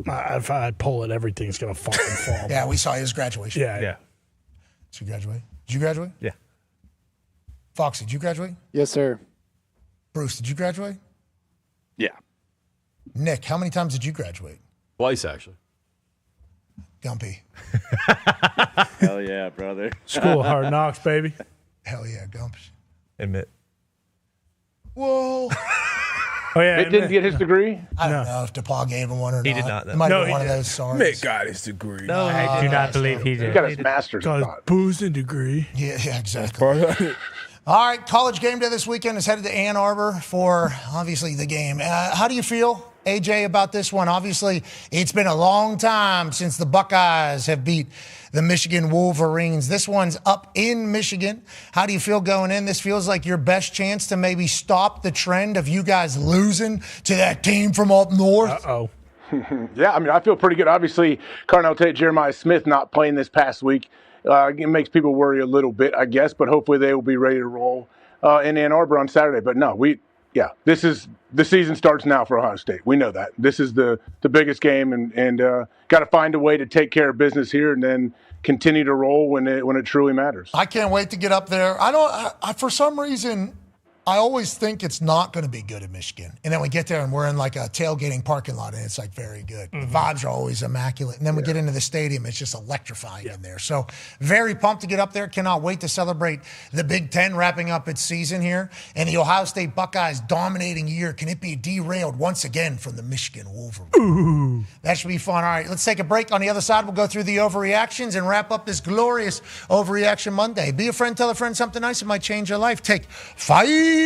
If I pull it, everything's gonna fucking fall. Yeah, we saw his graduation. Yeah. So you graduate? Did you graduate? Yeah. Foxy, did you graduate? Yes, sir. Bruce, did you graduate? Yeah. Nick, how many times did you graduate? Twice, actually. Gumpy. Hell yeah, brother. School of Hard Knocks, baby. Hell yeah, Gumps. Admit. Whoa. Oh, yeah. It didn't get his degree? I don't know if DePaul gave him one or not. He did not, no. It might No, have been he one of did. those sorries. Mick got his degree. No, I do not believe he He did. got his master's. Got his thought. boozing degree. Yeah, exactly. Part of it. All right, college game day this weekend is headed to Ann Arbor for, obviously, the game. How do you feel AJ, about this one? Obviously, it's been a long time since the Buckeyes have beat the Michigan Wolverines. This one's up in Michigan. How do you feel going in? This feels like your best chance to maybe stop the trend of you guys losing to that team from up north. Uh-oh. Yeah, I mean, I feel pretty good. Obviously, Carnell Tate, Jeremiah Smith not playing this past week. It makes people worry a little bit, I guess, but hopefully they will be ready to roll in Ann Arbor on Saturday. But no, this is the season starts now for Ohio State. We know that. This is the biggest game, and got to find a way to take care of business here and then continue to roll when it truly matters. I can't wait to get up there. For some reason, I always think it's not going to be good in Michigan. And then we get there and we're in like a tailgating parking lot and it's like very good. The vibes are always immaculate. And then we get into the stadium, it's just electrifying in there. So very pumped to get up there. Cannot wait to celebrate the Big Ten wrapping up its season here. And the Ohio State Buckeyes dominating year. Can it be derailed once again from the Michigan Wolverines? Ooh. That should be fun. All right, let's take a break. On the other side, we'll go through the overreactions and wrap up this glorious Overreaction Monday. Be a friend, tell a friend something nice. It might change your life. Take 5.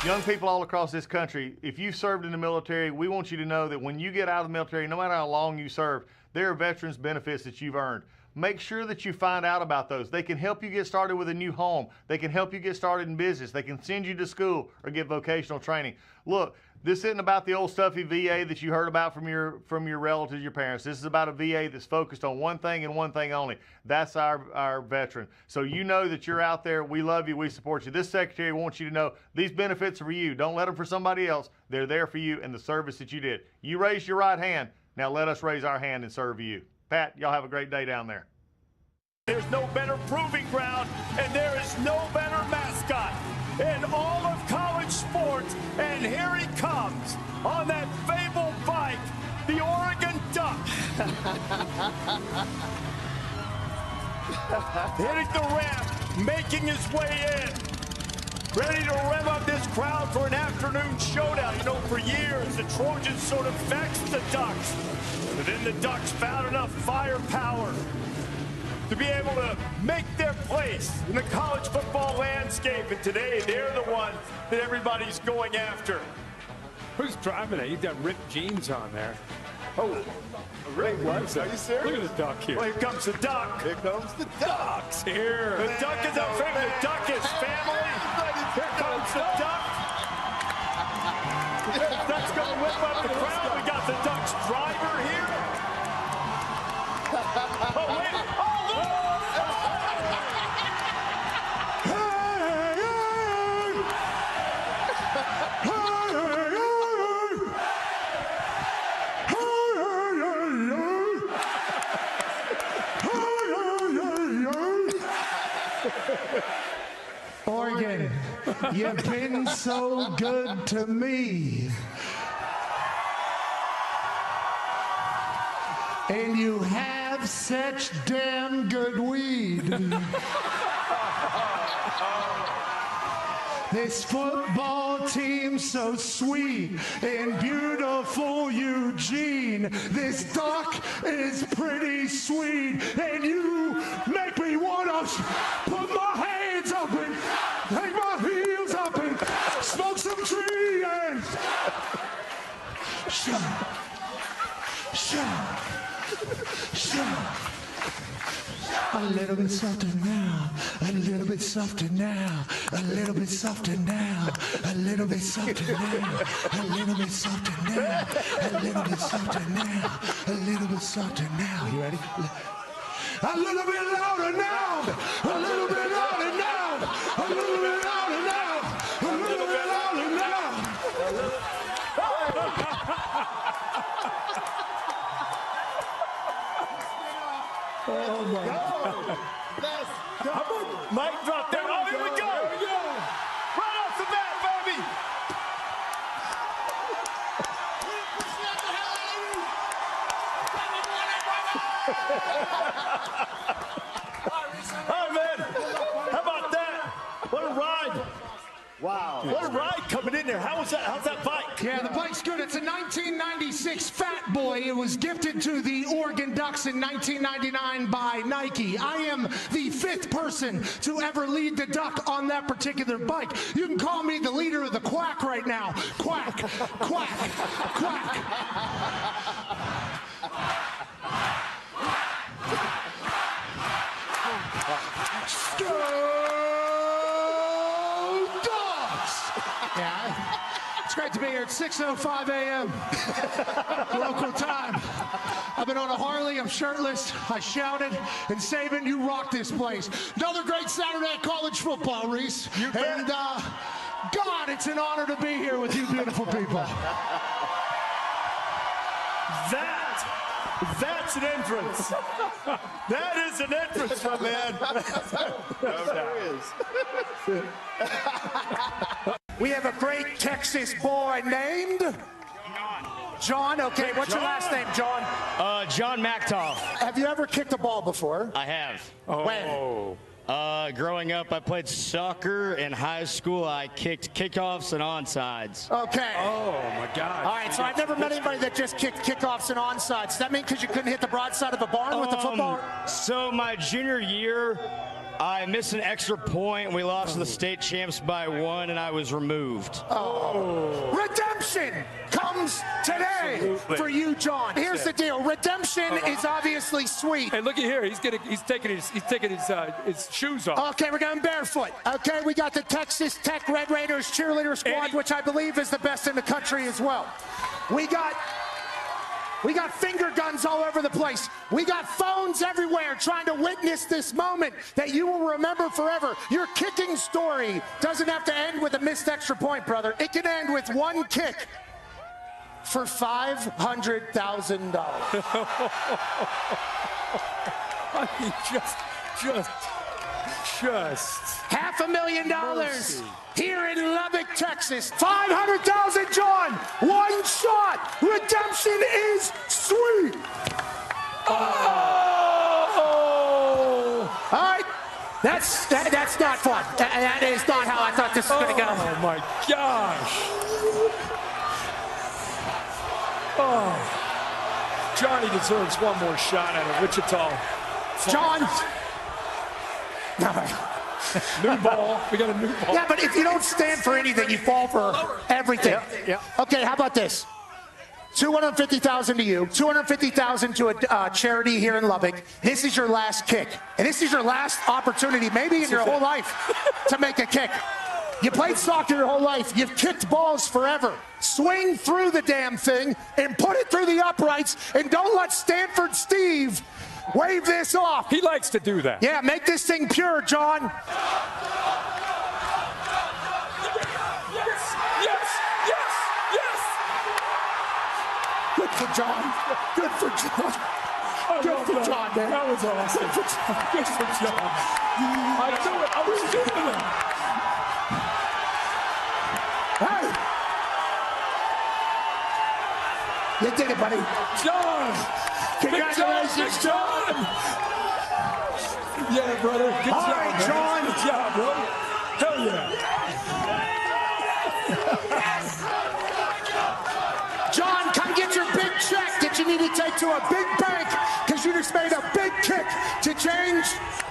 Young people all across this country, if you served in the military, we want you to know that when you get out of the military, no matter how long you serve, there are veterans benefits that you've earned. Make sure that you find out about those. They can help you get started with a new home. They can help you get started in business. They can send you to school or get vocational training. Look, this isn't about the old stuffy VA that you heard about from your relatives, your parents. This is about a VA that's focused on one thing and one thing only. That's our veteran. So you know that you're out there. We love you. We support you. This secretary wants you to know these benefits are for you. Don't let them for somebody else. They're there for you and the service that you did. You raised your right hand. Now let us raise our hand and serve you. Pat, y'all have a great day down there. There's no better proving ground, and there is no better mascot in all of college sports. And here he comes on that fabled bike, the Oregon Duck. Hitting the ramp, making his way in. Ready to rev up this crowd for an afternoon showdown. You know, for years, the Trojans sort of vexed the Ducks. But then the Ducks found enough firepower to be able to make their place in the college football landscape. And today, they're the ones that everybody's going after. Who's driving it? You've got ripped jeans on there. Oh, Wait, what? Are you serious? Look at the duck here. Well, here comes the duck. Here comes the ducks here. The duck is our family. The duck is family. Here comes the duck. Duck's going to whip up the crowd. We got the duck's driver here. Oh, wait. Oregon, you've been so good to me. And you have such damn good weed. This football team's so sweet and beautiful, Eugene. This duck is pretty sweet, and you make me want to put my hands up and take my heels up and smoke some trees. A little bit softer now, a little bit softer now, a little bit softer now, a little bit softer now, a little bit softer now, a little bit softer now, a little bit softer now. You ready? A little bit louder now, a little bit louder now, a little bit louder now, a little bit louder now. Oh my God. How about mic drop there? Oh, here we go. Right off the bat, baby. Oh, man. How about that? What a ride. Wow. What a ride coming in there. How's that bike? Yeah, the bike's good. It's a 1996 Fat Boy. It was gifted to the Oregon Ducks in 1999 by Nike. I am the 5th person to ever lead the Duck on that particular bike. You can call me the leader of the Quack right now. Quack, quack, quack. It's great to be here at 6:05 a.m. local time. I've been on a Harley. I'm shirtless. I shouted. And Saban, you rock this place. Another great Saturday at college football, Reese. And God, it's an honor to be here with you beautiful people. That's an entrance. That is an entrance, my man. We have a great Texas boy named John. Okay, what's your last name, John? John Mactoff. Have you ever kicked a ball before? I have. When? Growing up, I played soccer. In high school, I kicked kickoffs and onsides. Okay. Oh, my God. All right, so I've never met anybody that just kicked kickoffs and onsides. Does that mean because you couldn't hit the broadside of the barn with the football? So my junior year, I missed an extra point. We lost to the state champs by 1, and I was removed. Redemption comes today for you, John. Here's the deal. Redemption is obviously sweet. Hey, looky here. He's taking his shoes off. Okay, we're going barefoot. Okay, we got the Texas Tech Red Raiders cheerleader squad, which I believe is the best in the country as well. We got finger guns all over the place. We got phones everywhere trying to witness this moment that you will remember forever. Your kicking story doesn't have to end with a missed extra point, brother. It can end with one kick for $500,000. I mean, just $500,000 here in Lubbock, Texas. $500,000, John. One shot. Redemption is sweet. Oh! All right. That's not fun. That is not how I thought this was going to go. Oh my gosh. Oh. Johnny deserves one more shot at a Wichita. John. New ball. We got a new ball. Yeah, but if you don't stand for anything, you fall for everything. Yeah. Okay, how about this? $250,000 to you, $250,000 to a charity here in Lubbock. This is your last kick, and this is your last opportunity, maybe in your whole life, to make a kick. You played soccer your whole life. You've kicked balls forever. Swing through the damn thing and put it through the uprights, and don't let Stanford Steve wave this off. He likes to do that. Yeah, make this thing pure, John. Good for John. Good for John. Good for John, man. That was awesome. Good for John. I knew it. I was doing it. Hey. You did it, buddy. John. Congratulations, John. Yeah, brother. Good job, All right, man. John. Good job, bro. Hell yeah. John, come get your big check that you need to take to a big bank because you just made a big kick to change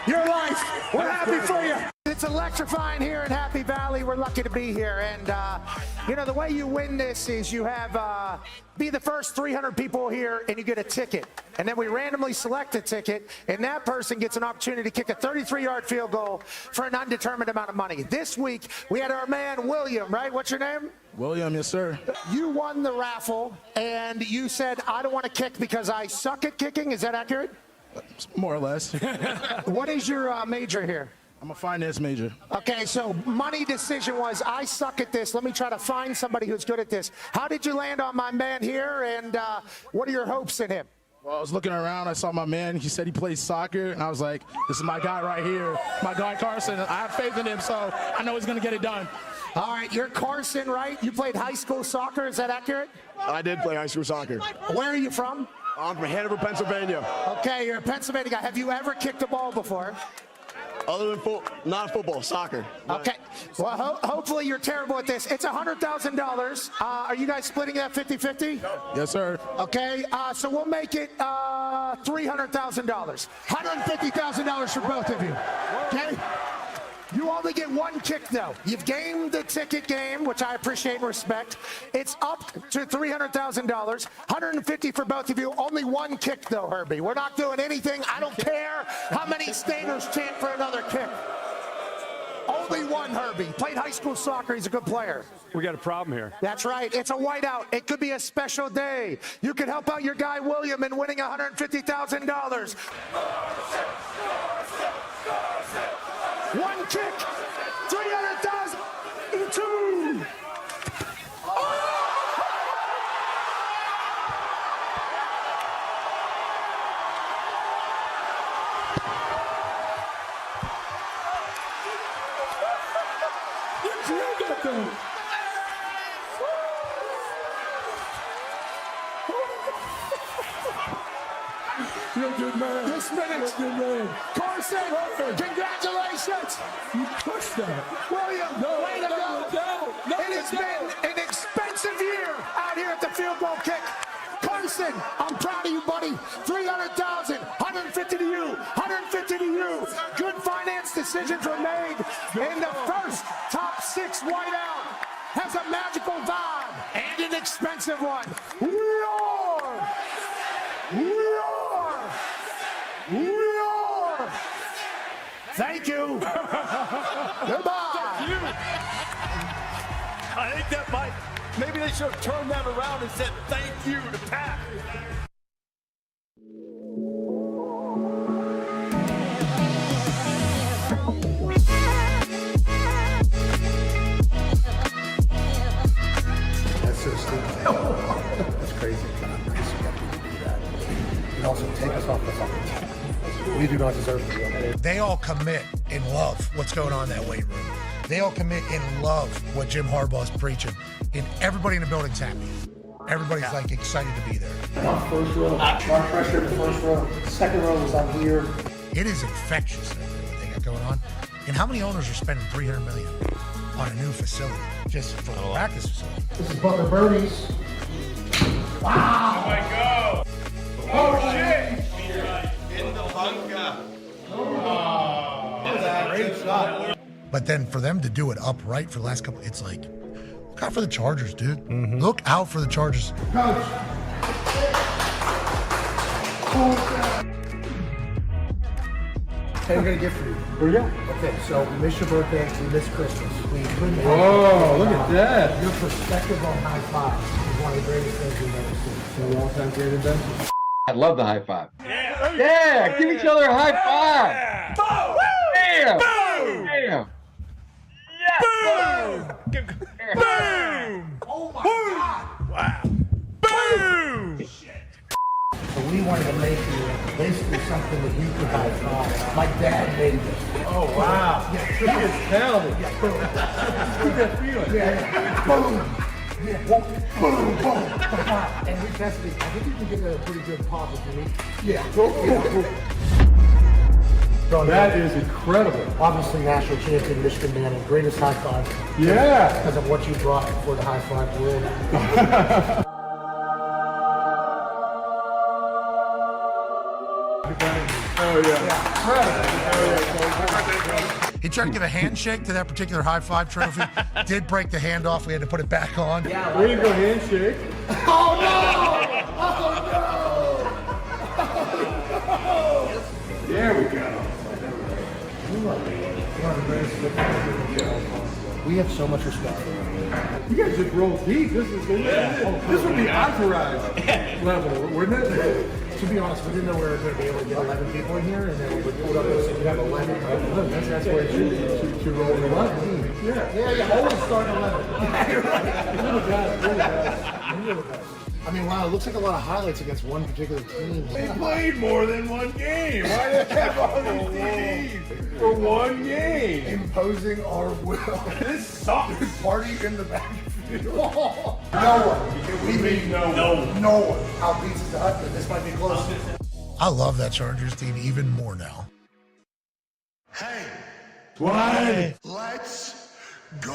your life. We're happy for you. It's electrifying here in Happy Valley. We're lucky to be here. And, the way you win this is you have be the first 300 people here and you get a ticket. And then we randomly select a ticket, and that person gets an opportunity to kick a 33-yard field goal for an undetermined amount of money. This week, we had our man, William, right? What's your name? William, yes, sir. You won the raffle, and you said, I don't want to kick because I suck at kicking. Is that accurate? More or less. What is your major here? I'm a finance major. Okay, so money decision was, I suck at this. Let me try to find somebody who's good at this. How did you land on my man here, and what are your hopes in him? Well, I was looking around. I saw my man. He said he plays soccer, and I was like, this is my guy right here. My guy, Carson. I have faith in him, so I know he's going to get it done. All right, you're Carson, right? You played high school soccer. Is that accurate? I did play high school soccer. Where are you from? I'm from Hanover, Pennsylvania. Okay, you're a Pennsylvania guy. Have you ever kicked a ball before? Other than non-football, soccer. Okay. Well, hopefully you're terrible at this. It's $100,000. Are you guys splitting that 50-50? Yes, sir. Okay. So we'll make it $300,000. $150,000 for both of you. Okay. You only get one kick, though. You've gamed the ticket game, which I appreciate and respect. It's up to $300,000. $150 for both of you. Only one kick, though, Herbie. We're not doing anything. I don't care how many Staters chant for another kick. Only one, Herbie. Played high school soccer. He's a good player. We got a problem here. That's right. It's a whiteout. It could be a special day. You could help out your guy, William, in winning $150,000. One kick, 300,000, two. You're a good man. This minute, Carson, congratulations. You pushed that. William, way to go. It has been an expensive year out here at the field goal kick. Carson, I'm proud of you, buddy. 300,000, 150 to you, 150 to you. Good finance decisions were made. And the first top 6 whiteout has a magical vibe and an expensive one. We are. Thank you. Goodbye. Thank you. I think that maybe they should have turned that around and said thank you to Pat. That's so stupid. That's crazy. And also take us off the fucking team. We do not deserve to be on that. They all commit and love what's going on in that weight room. They all commit and love what Jim Harbaugh's preaching. And everybody in the building's happy. Everybody's like excited to be there. First row, our pressure in the first row. Second row was on here. It is infectious, what they got going on. And how many owners are spending $300 million on a new facility just for a practice facility? This is Butler Birdies. Wow! Oh my God! Oh shit! In the bunker. Great shot. But then for them to do it upright for the last couple, it's like, look out for the Chargers, dude. Look out for the Chargers. Coach. Hey, we got a gift for you. Where you go? Okay, so we missed your birthday, we missed Christmas. We couldn't have Whoa, look at that. Your perspective on high five is one of the greatest things we've ever seen. So all-time great event. I love the high five. Yeah, give each other a high five. Boom! Damn! Boom! Damn! Boom! Boom! Oh my God! Wow! Boom! So we wanted to make you basically something that you could high five. My dad made this. Oh, wow. Yeah, He is talented. Yeah, boom. Look at that feeling. Yeah. Boom. Yeah, boom, boom, boom. And we tested it. I think you can get a pretty good pop if you need. Yeah. That is incredible. Obviously, national champion, Michigan man, and greatest high five. Yeah. Because of what you brought for the high five world. Oh, yeah. He tried to give a handshake to that particular high five trophy. Did break the hand off. We had to put it back on. Yeah, way to go handshake. Oh no! Oh no! There we go. We have so much respect for you. You guys just roll deep. This would be entourage level, wouldn't it? To be honest, we didn't know we were going to be able to get 11 people in here, and then we would put up and say we have 11. That's where it should roll 11. Yeah, always start 11. You're the best. I mean, wow, it looks like a lot of highlights against one particular team. They played more than one game. Why did they have all these TDs for one game? Imposing our will. This sucks. Party in the backfield. No one. We mean no one. Outbeats the Hutton. This might be close. I love that Chargers team even more now. Hey. Why? Let's go.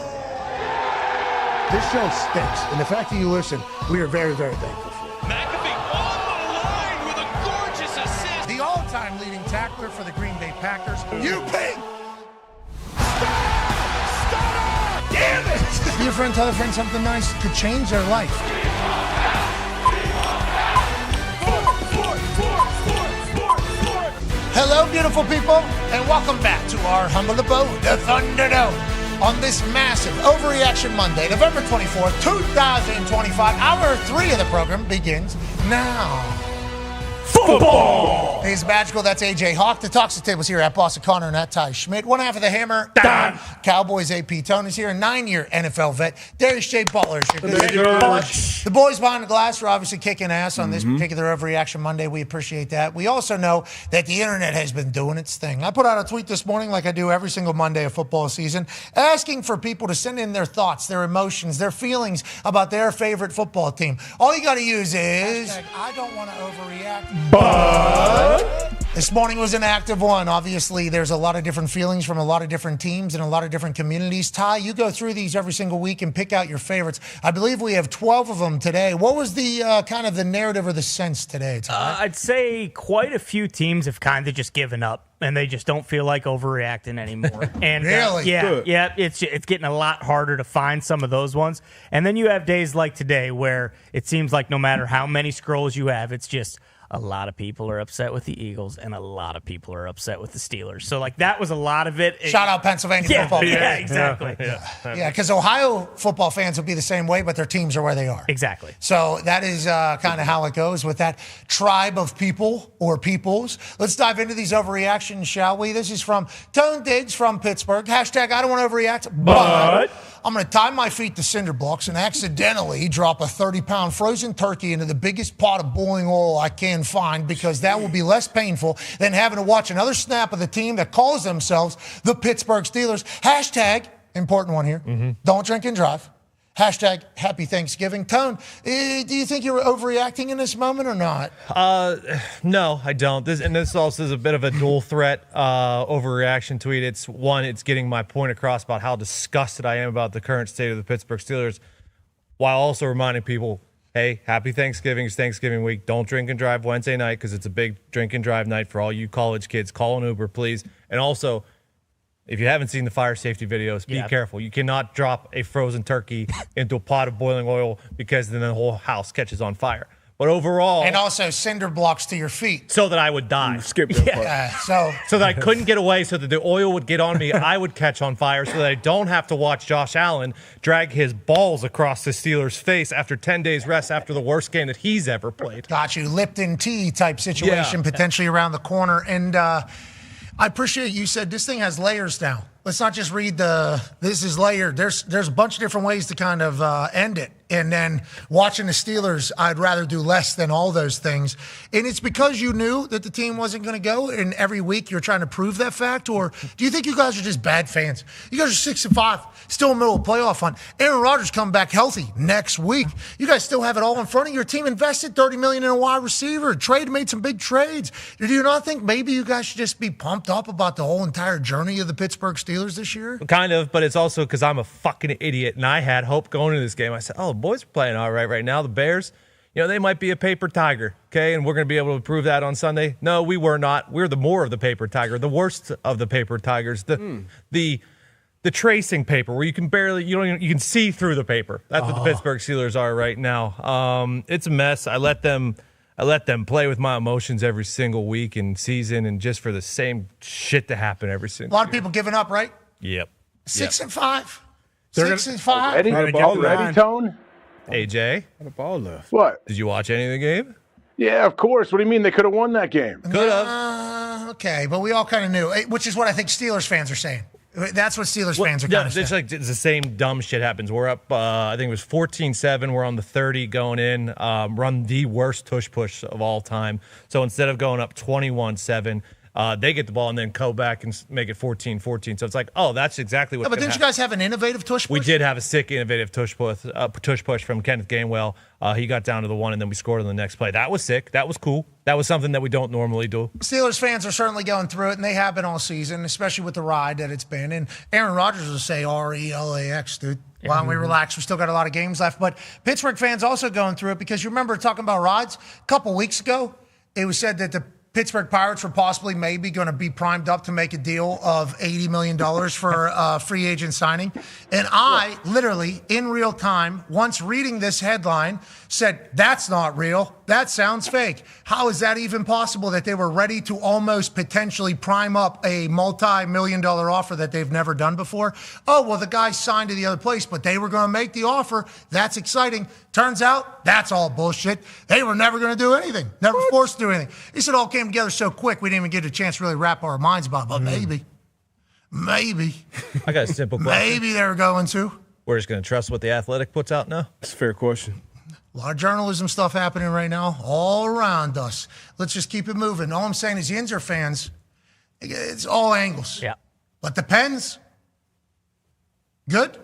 This show stinks, and the fact that you listen, we are very, very thankful for it. McAfee on the line with a gorgeous assist. The all-time leading tackler for the Green Bay Packers, you ping! Damn it! Your friend tell a friend something nice could change their life. Hello, beautiful people, and welcome back to our humble abode, the Thunderdome. On this massive Overreaction Monday, November 24th, 2025, hour 3 of the program begins now. Football! He's magical. That's AJ Hawk. The Talks the Tables here at Boston Connor and at Ty Schmidt. One half of the hammer, Dahn. Cowboys AP Tone is here. A 9-year NFL vet. Darius J. Butler is here. The boys behind the glass are obviously kicking ass on this particular Overreaction Monday. We appreciate that. We also know that the internet has been doing its thing. I put out a tweet this morning, like I do every single Monday of football season, asking for people to send in their thoughts, their emotions, their feelings about their favorite football team. All you got to use is I don't want to overreact. But this morning was an active one. Obviously, there's a lot of different feelings from a lot of different teams and a lot of different communities. Ty, you go through these every single week and pick out your favorites. I believe we have 12 of them today. What was the kind of the narrative or the sense today, Ty? I'd say quite a few teams have kind of just given up, and they just don't feel like overreacting anymore. And really? Yeah, it's getting a lot harder to find some of those ones. And then you have days like today where it seems like no matter how many scrolls you have, it's just a lot of people are upset with the Eagles, and a lot of people are upset with the Steelers. So, like, that was a lot of it. Shout out Pennsylvania football. Yeah, exactly. Yeah, because Ohio football fans will be the same way, but their teams are where they are. Exactly. So that is kind of how it goes with that tribe of people or peoples. Let's dive into these overreactions, shall we? This is from Tone Diggs from Pittsburgh. Hashtag I don't want to overreact, but I'm going to tie my feet to cinder blocks and accidentally drop a 30-pound frozen turkey into the biggest pot of boiling oil I can find, because that will be less painful than having to watch another snap of the team that calls themselves the Pittsburgh Steelers. Hashtag, important one here, don't drink and drive. Hashtag happy Thanksgiving. Tone, do you think you're overreacting in this moment or not? No, I don't. This also is a bit of a dual threat overreaction tweet. It's one, it's getting my point across about how disgusted I am about the current state of the Pittsburgh Steelers, while also reminding people, hey, happy Thanksgiving. It's Thanksgiving week. Don't drink and drive Wednesday night, because it's a big drink and drive night for all you college kids. Call an Uber, please. And also, if you haven't seen the fire safety videos, be careful. You cannot drop a frozen turkey into a pot of boiling oil, because then the whole house catches on fire. But overall... And also cinder blocks to your feet. So that I would die. Skip that part. So that I couldn't get away, so that the oil would get on me, I would catch on fire, so that I don't have to watch Josh Allen drag his balls across the Steelers' face after 10 days rest after the worst game that he's ever played. Got you. Lipton tea type situation potentially around the corner. And I appreciate you said this thing has layers now. Let's not just read this is layered. There's a bunch of different ways to kind of end it. And then watching the Steelers, I'd rather do less than all those things. And it's because you knew that the team wasn't going to go, and every week you're trying to prove that fact? Or do you think you guys are just bad fans? You guys are 6-5, still in the middle of playoff hunt. Aaron Rodgers come back healthy next week. You guys still have it all in front of your team. Invested $30 million in a wide receiver. Made some big trades. Do you not think maybe you guys should just be pumped up about the whole entire journey of the Pittsburgh Steelers this year? Kind of, but it's also because I'm a fucking idiot, and I had hope going into this game. I said, oh, the boys are playing all right now. The Bears, they might be a paper tiger, okay, and we're going to be able to prove that on Sunday. No, we were not. We're the more of the paper tiger, the worst of the paper tigers, the tracing paper where you can barely, you can see through the paper. That's what the Pittsburgh Steelers are right now. It's a mess. I let them play with my emotions every single week and season, and just for the same shit to happen every single A lot of people giving up, right? Yep. 6-5. 6-5. Ready, Tone? AJ? What a ball left. What? Did you watch any of the game? Yeah, of course. What do you mean? They could have won that game. Could have. Okay, but we all kind of knew, which is what I think Steelers fans are saying. That's what Steelers fans are kind of saying. It's the same dumb shit happens. We're up, I think it was 14-7. We're on the 30 going in. Run the worst tush push of all time. So instead of going up 21-7, they get the ball and then go back and make it 14-14. So it's like, oh, that's exactly what. Yeah, but didn't you guys have an innovative tush push? We did have a sick, innovative tush push from Kenneth Gainwell. He got down to the one, and then we scored on the next play. That was sick. That was cool. That was something that we don't normally do. Steelers fans are certainly going through it, and they have been all season, especially with the ride that it's been. And Aaron Rodgers will say RELAX, dude. Why don't we relax? We still got a lot of games left. But Pittsburgh fans also going through it because you remember talking about rides a couple weeks ago. It was said that the Pittsburgh Pirates were possibly maybe going to be primed up to make a deal of $80 million for free agent signing. And I literally, in real time, once reading this headline, said, that's not real. That sounds fake. How is that even possible that they were ready to almost potentially prime up a multi-million-dollar offer that they've never done before? Oh, well, the guy signed to the other place, but they were going to make the offer. That's exciting. Turns out, that's all bullshit. They were never going to do anything, never forced to do anything. This all came together so quick, we didn't even get a chance to really wrap our minds about it, but maybe. I got a simple question. Maybe they were going to. We're just going to trust what the Athletic puts out now? That's a fair question. A lot of journalism stuff happening right now all around us. Let's just keep it moving. All I'm saying is the Yinzer fans, it's all angles. Yeah. But the Pens, good?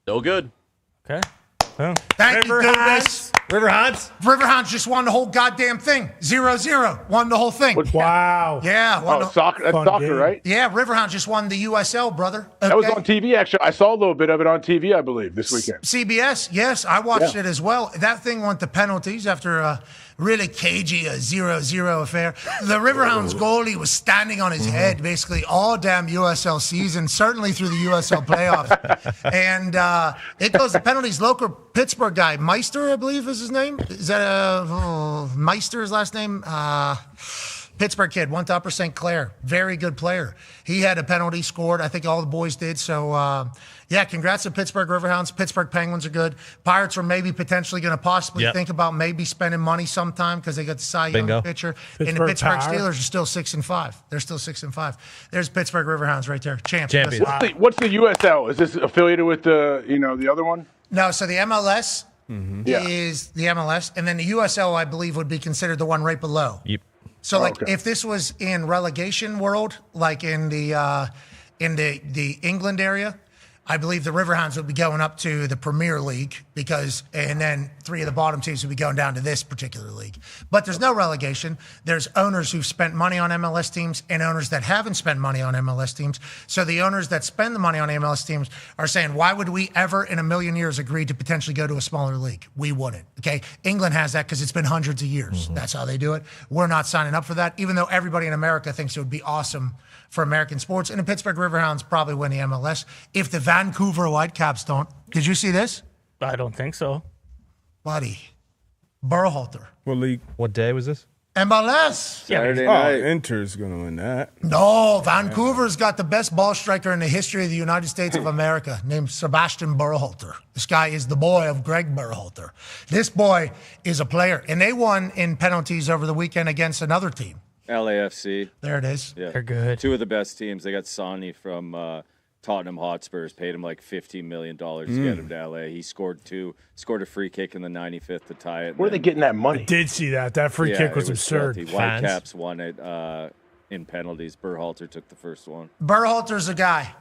Still good. Okay. Thank you, goodness. Riverhounds? Riverhounds just won the whole goddamn thing. 0-0. Won the whole thing. Wow. Yeah. Soccer. That's soccer, game. right? Yeah, Riverhounds just won the USL, brother. Okay. That was on TV, actually. I saw a little bit of it on TV, I believe, this weekend. CBS, yes, I watched it as well. That thing went to penalties after a really cagey 0-0 affair. The Riverhounds goalie was standing on his head basically all damn USL season, certainly through the USL playoffs. And it goes to penalties. Local Pittsburgh guy, Meister, I believe is his name. Is that Meister's last name? Pittsburgh kid, went to Upper St. Clair. Very good player. He had a penalty scored. I think all the boys did. So, yeah, congrats to Pittsburgh Riverhounds. Pittsburgh Penguins are good. Pirates are maybe potentially going to possibly think about maybe spending money sometime because they got the Cy Young pitcher. And the Pittsburgh Steelers are still 6-5. They're still 6-5. There's Pittsburgh Riverhounds right there. Champions. What's the USL? Is this affiliated with the other one? No, so the MLS is the MLS, and then the USL, I believe, would be considered the one right below. Yep. So, if this was in relegation world, like in the England area, I believe the Riverhounds would be going up to the Premier League and then 3 of the bottom teams would be going down to this particular league. But there's no relegation. There's owners who've spent money on MLS teams and owners that haven't spent money on MLS teams. So the owners that spend the money on MLS teams are saying, why would we ever in a million years agree to potentially go to a smaller league? We wouldn't. Okay. England has that because it's been hundreds of years. That's how they do it. We're not signing up for that, even though everybody in America thinks it would be awesome for American sports. And the Pittsburgh Riverhounds probably win the MLS if the Vancouver Whitecaps don't. Did you see this? I don't think so. Buddy. Berhalter. What league? What day was this? MLS. Saturday night. Inter's going to win that. No, Vancouver's got the best ball striker in the history of the United States of America named Sebastian Berhalter. This guy is the boy of Greg Berhalter. This boy is a player. And they won in penalties over the weekend against another team. LAFC. There it is. Yeah. They're good. 2 of the best teams. They got Sonny from Tottenham Hotspurs, paid him like $15 million to get him to LA. He scored 2, scored a free kick in the 95th to tie it. Where are they getting that money? I did see that. That free kick was absurd. Filthy. Whitecaps won it in penalties. Berhalter took the first one. Berhalter's a guy.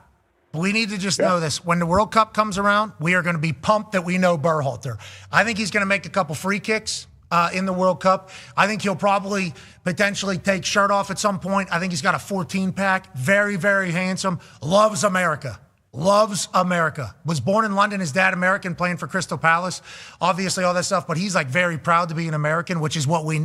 We need to just know this. When the World Cup comes around, we are going to be pumped that we know Berhalter. I think he's going to make a couple free kicks in the World Cup. I think he'll probably potentially take shirt off at some point. I think he's got a 14-pack. Very, very handsome. Loves America. Loves America. Was born in London. His dad American, playing for Crystal Palace. Obviously, all that stuff. But he's like very proud to be an American, which is what we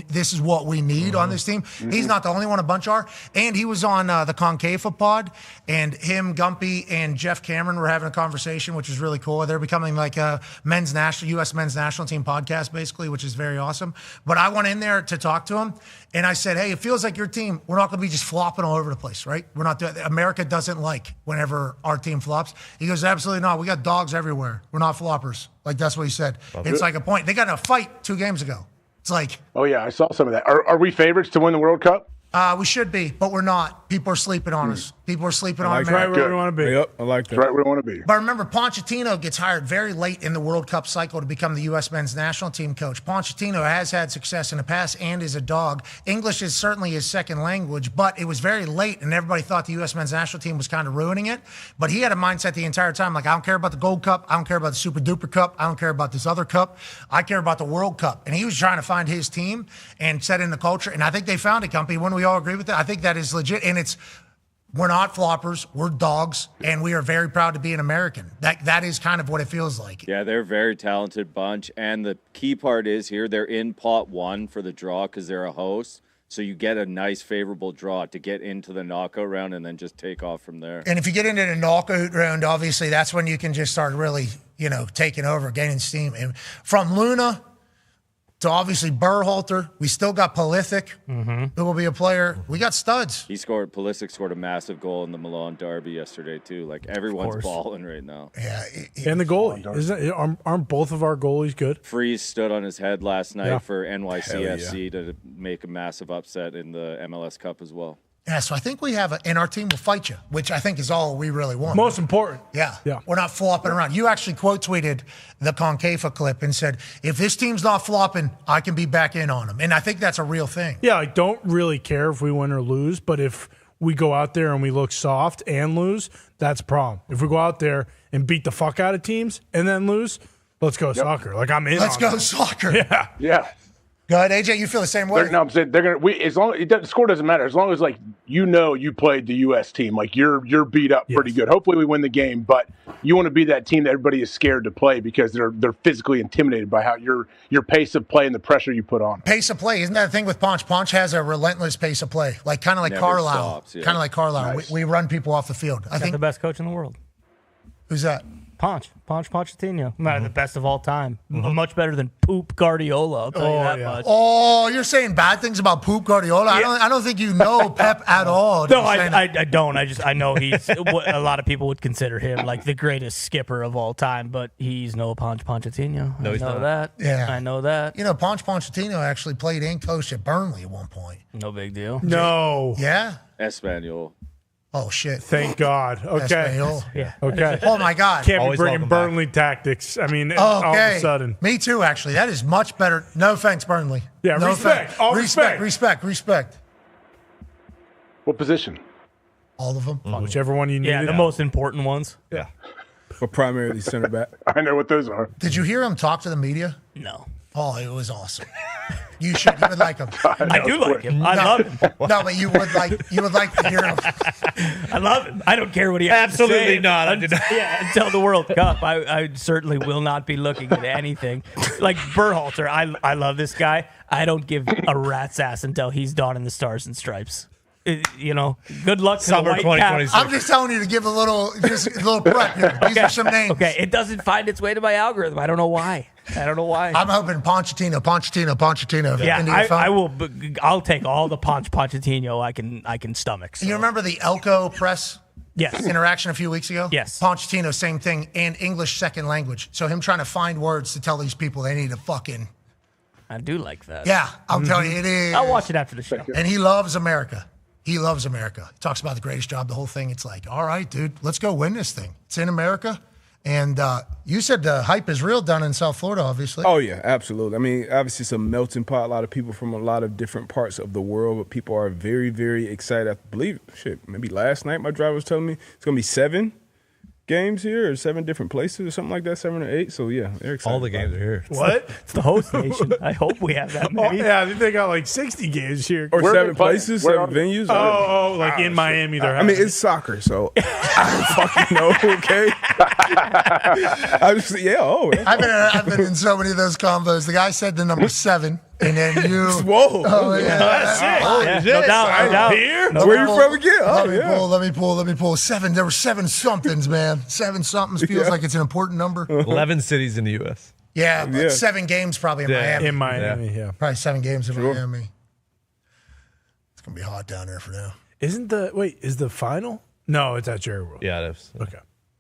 need on this team. He's not the only one. A bunch are. And he was on the CONCAFA pod. And him, Gumpy, and Jeff Cameron were having a conversation, which is really cool. They're becoming like a U.S. men's national team podcast, basically, which is very awesome. But I went in there to talk to him. And I said, hey, it feels like your team, we're not going to be just flopping all over the place, right? We're not doing, America doesn't like whenever our team flops. He goes, absolutely not. We got dogs everywhere. We're not floppers. Like, that's what he said. It's like a point. They got in a fight 2 games ago. It's like. Oh, yeah, I saw some of that. Are we favorites to win the World Cup? We should be, but we're not. People are sleeping on us. People are sleeping I on like America. Right where we want to be. Yep, I like that. Right where we want to be. But remember, Pochettino gets hired very late in the World Cup cycle to become the U.S. men's national team coach. Pochettino has had success in the past and is a dog. English is certainly his second language, but it was very late, and everybody thought the U.S. men's national team was kind of ruining it. But he had a mindset the entire time, like, I don't care about the Gold Cup. I don't care about the Super Duper Cup. I don't care about this other cup. I care about the World Cup. And he was trying to find his team and set in the culture, and I think they found a company. When we all agree with that, I think that is legit, and we're not floppers. We're dogs, and we are very proud to be an American. That is kind of what it feels like. Yeah, they're a very talented bunch, and the key part is here they're in pot 1 for the draw because they're a host, so you get a nice favorable draw to get into the knockout round and then just take off from there. And if you get into the knockout round, obviously that's when you can just start really, taking over, gaining steam. And from Luna to obviously Berhalter, we still got Pulisic, who will be a player. We got studs. Pulisic scored a massive goal in the Milan derby yesterday too. Like everyone's balling right now. Yeah, and the goalie aren't both of our goalies good? Freeze stood on his head last night for Hell NYCFC to make a massive upset in the MLS Cup as well. Yeah, so I think we have and our team will fight you, which I think is all we really want. Most important. Yeah. We're not flopping around. You actually quote tweeted the CONCAFA clip and said, if this team's not flopping, I can be back in on them. And I think that's a real thing. Yeah, I don't really care if we win or lose, but if we go out there and we look soft and lose, that's a problem. If we go out there and beat the fuck out of teams and then lose, let's go soccer. Like, I'm in Let's on go that. soccer. Yeah. Yeah. Go ahead, AJ. You feel the same way? No, I'm saying they're gonna. As long the score doesn't matter. As long as you played the U.S. team, you're beat up pretty good. Hopefully we win the game, but you want to be that team that everybody is scared to play because they're physically intimidated by how your pace of play and the pressure you put on. Pace of play, isn't that the thing with Ponch? Ponch has a relentless pace of play, kind of like Never Carlisle. stops, yeah. Kind of like Carlisle. Nice. We run people off the field. I think the best coach in the world. Who's that? Pochettino. The best of all time. Much better than Poop Guardiola, I'll tell you that much. Oh, you're saying bad things about Poop Guardiola? I don't think you know Pep at all. No, I don't. I know he's a lot of people would consider him like the greatest skipper of all time, but he's no Pochettino. No, he's I know not. that. Yeah. I know that. Ponch Pochettino actually played and coached at Burnley at one point. No big deal. No. Yeah? Espanol. Oh, shit. Thank God. Okay. Espanol. Yeah. Okay. Oh, my God. Can't Always be bringing welcome back. Burnley tactics. I mean, all of a sudden. Me too, actually. That is much better. No thanks, Burnley. Yeah, no respect. thanks. All respect. Respect. What position? All of them. Whichever one you need. Yeah, the most important ones. Yeah. But primarily center back. I know what those are. Did you hear him talk to the media? No. Oh, it was awesome. You should. You would like him. I do like him. I love him. No, but you would like to hear him. I love him. I don't care what he has Absolutely to say. not. I did not. Yeah, until the World Cup, I certainly will not be looking at anything. Like Berhalter, I love this guy. I don't give a rat's ass until he's donning the stars and stripes. Good luck to Summer the White Caps. 2026. I'm just telling you to give a little prep here. These are some names. Okay, it doesn't find its way to my algorithm. I don't know why. I'm hoping Pochettino. Yeah, into your phone. I will. I'll take all the Pochettino I can stomach. So. You remember the Elko press Yes. interaction a few weeks ago? Yes. Pochettino, same thing, and English second language. So him trying to find words to tell these people they need to fucking. I do like that. Yeah, I'm telling you, it is. I'll watch it after the show. And he loves America. He loves America. He talks about the greatest job, the whole thing. It's like, all right, dude, let's go win this thing. It's in America. And you said the hype is real down in South Florida, obviously. Oh, yeah, absolutely. I mean, obviously it's a melting pot. A lot of people from a lot of different parts of the world, but people are very, very excited. I believe, maybe last night my driver was telling me it's going to be 7 games here or 7 different places or something like that, 7 or 8. So, yeah, they're excited. All the games are here. What? It's the host nation. I hope we have that many. Yeah, I think they got like 60 games here. Or Where 7 places, Where 7 venues. Like in Miami. They're I mean, it's soccer, so I don't fucking know, okay? I just, I've been in so many of those combos. The guy said the number 7, and then you. Whoa. Oh, yeah. That's it. No doubt. No doubt. Here? Where you from again? Oh, Let me pull. 7. There were 7 somethings, man. 7 somethings feels like it's an important number. 11 cities in the U.S. Yeah, but 7 games probably in Miami. In Miami, yeah. Probably 7 games in Miami. It's going to be hot down there for now. Is the final? No, it's at Jerry World. Yeah, it is. Okay.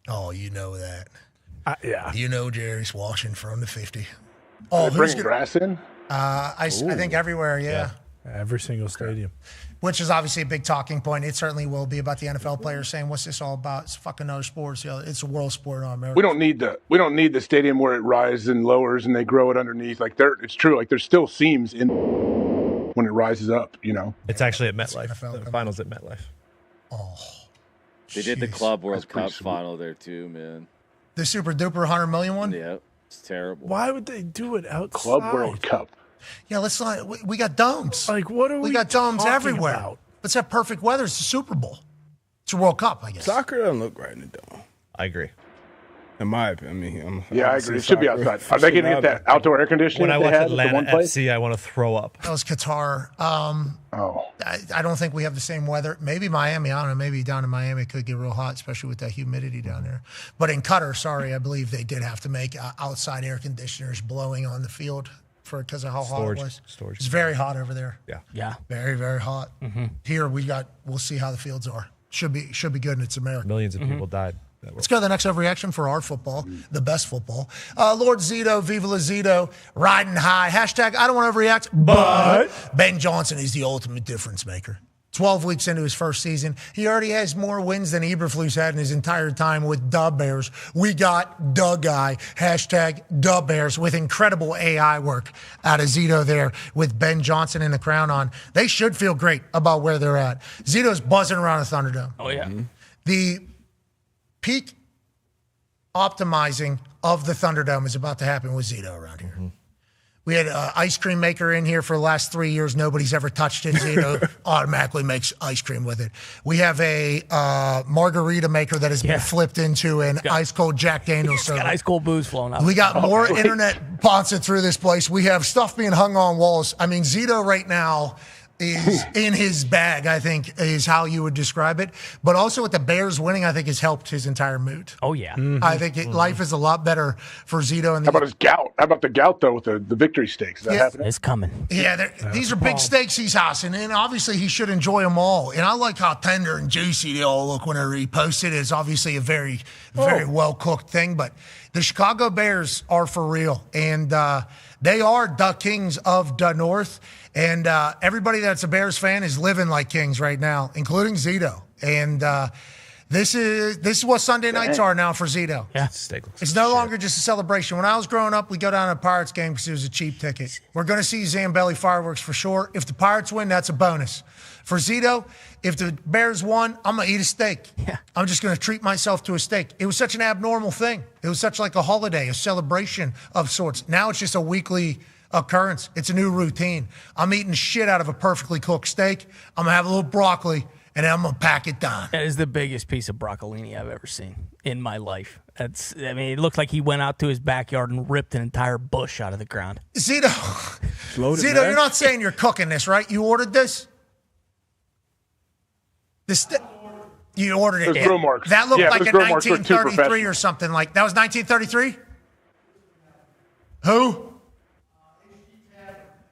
Oh, you know that. Yeah. You know Jerry's washing from the 50. Are Oh, they bringing grass in? I think everywhere, yeah. Every single stadium. Which is obviously a big talking point. It certainly will be about the NFL players saying, "What's this all about? It's fucking other sports. It's a world sport in America." We don't need the stadium where it rises and lowers and they grow it underneath. Like it's true. Like there's still seams in when it rises up. It's actually at MetLife. The finals at MetLife. Oh, they did the Club World Cup final there too, man. The super duper 100 million one. Yeah, it's terrible. Why would they do it outside? Club World Cup. Yeah, let's not. We got domes. Like, what are we? We got domes talking everywhere. about? Let's have perfect weather. It's the Super Bowl. It's a World Cup, I guess. Soccer doesn't look right in the dome. I agree. In my opinion, I agree. It should be outside. Are they going to get that outdoor air conditioning? When I they watch had at the Atlanta one place? FC, I want to throw up. That was Qatar. I don't think we have the same weather. Maybe Miami. I don't know. Maybe down in Miami it could get real hot, especially with that humidity down there. But in Qatar, I believe they did have to make outside air conditioners blowing on the field because of how hot it was. It's very hot over there. Yeah. Very, very hot. Here we'll see how the fields are. Should be good, and it's America. Millions of people died. Let's go to the next overreaction for our football, the best football. Lord Zito, Viva La Zito, riding high. Hashtag I don't want to overreact, but Ben Johnson is the ultimate difference maker. 12 weeks into his first season, he already has more wins than Eberflus had in his entire time with Dub Bears. We got Doug Guy, hashtag Dub Bears, with incredible AI work out of Zito there with Ben Johnson in the crown on. They should feel great about where they're at. Zito's buzzing around the Thunderdome. Oh, yeah. The peak optimizing of the Thunderdome is about to happen with Zito around here. We had an ice cream maker in here for the last 3 years. Nobody's ever touched it. Zito automatically makes ice cream with it. We have a margarita maker that has been flipped into an ice cold Jack Daniels soda. Got ice cold booze flowing out. We got more internet bouncing through this place. We have stuff being hung on walls. I mean, Zito right now is in his bag, I think, is how you would describe it. But also with the Bears winning, I think has helped his entire mood. Oh, yeah. I think life is a lot better for Zito. How about his gout? How about the gout, though, with the victory stakes? Is that happening? It's coming. Yeah, these are big stakes he's housing, and obviously he should enjoy them all. And I like how tender and juicy they all look when they're reposted. It's obviously a very, very well-cooked thing. But the Chicago Bears are for real, and they are the kings of the North. And everybody that's a Bears fan is living like kings right now, including Zito. And this is what Sunday nights are now for Zito. Yeah. It's no longer just a celebration. When I was growing up, we go down to a Pirates game because it was a cheap ticket. We're going to see Zambelli fireworks for sure. If the Pirates win, that's a bonus. For Zito, if the Bears won, I'm going to eat a steak. Yeah. I'm just going to treat myself to a steak. It was such an abnormal thing. It was such like a holiday, a celebration of sorts. Now it's just a weekly occurrence. It's a new routine. I'm eating shit out of a perfectly cooked steak. I'm going to have a little broccoli, and then I'm going to pack it down. That is the biggest piece of broccolini I've ever seen in my life. It looked like he went out to his backyard and ripped an entire bush out of the ground. Zito, you're not saying you're cooking this, right? You ordered this? You ordered it. There's grill marks. That looked like a grill marks were too 1933 or something like. That was 1933? Who?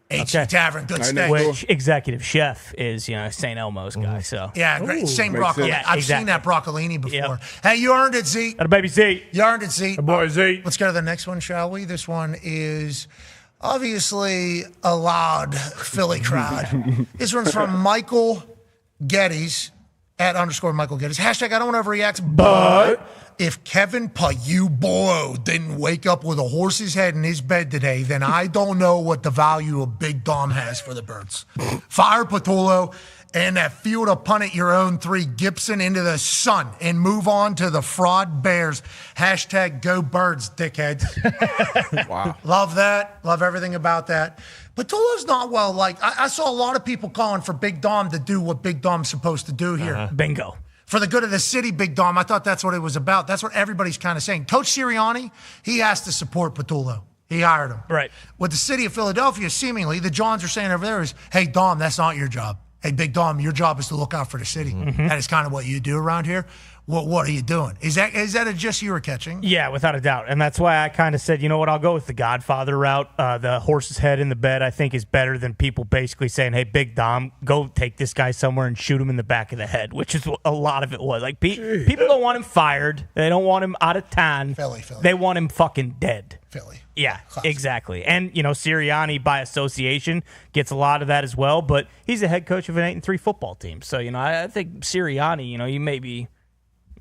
HG Tavern, good steak. Which executive chef is, St. Elmo's guy. So yeah, great. Same broccoli. Yeah, I've seen that broccolini before. Yep. Hey, you earned it, Zeke. Got a baby Zeke. You earned it, Zeke. Boy, Zeke. Let's go to the next one, shall we? This one is obviously a loud Philly crowd. This one's from Michael Geddes, @_Michael Geddes. Hashtag I don't want to overreact, but if Kevin Payubolo didn't wake up with a horse's head in his bed today, then I don't know what the value of Big Dom has for the Birds. Fire Patullo and that field of punt at your own 3 Gibson into the sun and move on to the fraud Bears. Hashtag go Birds, dickheads. Wow. Love that. Love everything about that. Patullo's not well liked. I saw a lot of people calling for Big Dom to do what Big Dom's supposed to do here. Bingo. For the good of the city, Big Dom. I thought that's what it was about. That's what everybody's kind of saying. Coach Sirianni, he has to support Patullo. He hired him. Right. What the city of Philadelphia, seemingly, the Johns are saying over there is, hey, Dom, that's not your job. Hey, Big Dom, your job is to look out for the city. That is kind of what you do around here. What are you doing? Is that a gist you were catching? Yeah, without a doubt. And that's why I kind of said, you know what, I'll go with the Godfather route. The horse's head in the bed, I think, is better than people basically saying, hey, Big Dom, go take this guy somewhere and shoot him in the back of the head, which is what a lot of it was. Like, people don't want him fired. They don't want him out of town. Philly. They want him fucking dead. Philly. Yeah, exactly. And, Sirianni, by association, gets a lot of that as well, but he's the head coach of an 8-3 football team. So, I think Sirianni, you maybe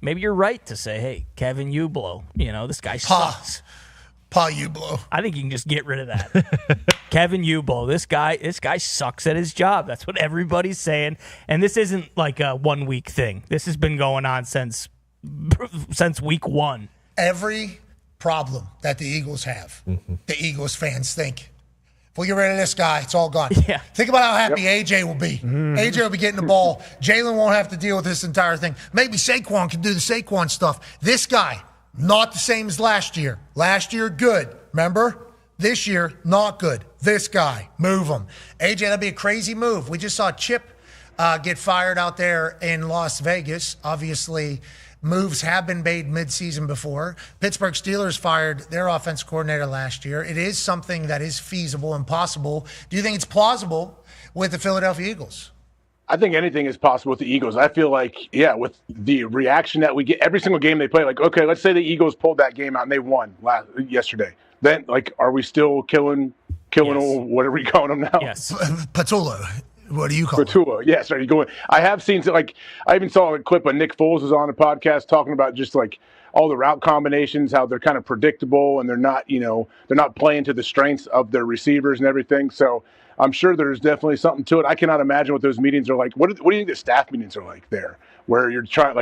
you're right to say, hey, Kevin Ublo, this guy sucks. Pa Ublo. I think you can just get rid of that. Kevin Ublo, this guy sucks at his job. That's what everybody's saying. And this isn't like a 1 week thing. This has been going on since week 1. Every problem that the Eagles have, the Eagles fans think, if we get rid of this guy, it's all gone. Yeah. Think about how happy AJ will be. AJ will be getting the ball. Jalen won't have to deal with this entire thing. Maybe Saquon can do the Saquon stuff. This guy, not the same as last year. Last year, good. Remember? This year, not good. This guy, move him. AJ, that'd be a crazy move. We just saw Chip get fired out there in Las Vegas. Obviously, moves have been made midseason before. Pittsburgh Steelers fired their offense coordinator last year. It is something that is feasible and possible. Do you think it's plausible with the Philadelphia Eagles? I think anything is possible with the Eagles. I feel like, with the reaction that we get every single game they play, like, okay, let's say the Eagles pulled that game out and they won yesterday. Then, are we still killing yes. What are we calling them now? Yes. Patullo. What do you call Patullo? Yes. Are you going? I have seen, I even saw a clip of Nick Foles was on a podcast talking about just all the route combinations, how they're kind of predictable and they're not, they're not playing to the strengths of their receivers and everything. So I'm sure there's definitely something to it. I cannot imagine what those meetings are like. What do you think the staff meetings are like there, where you're trying,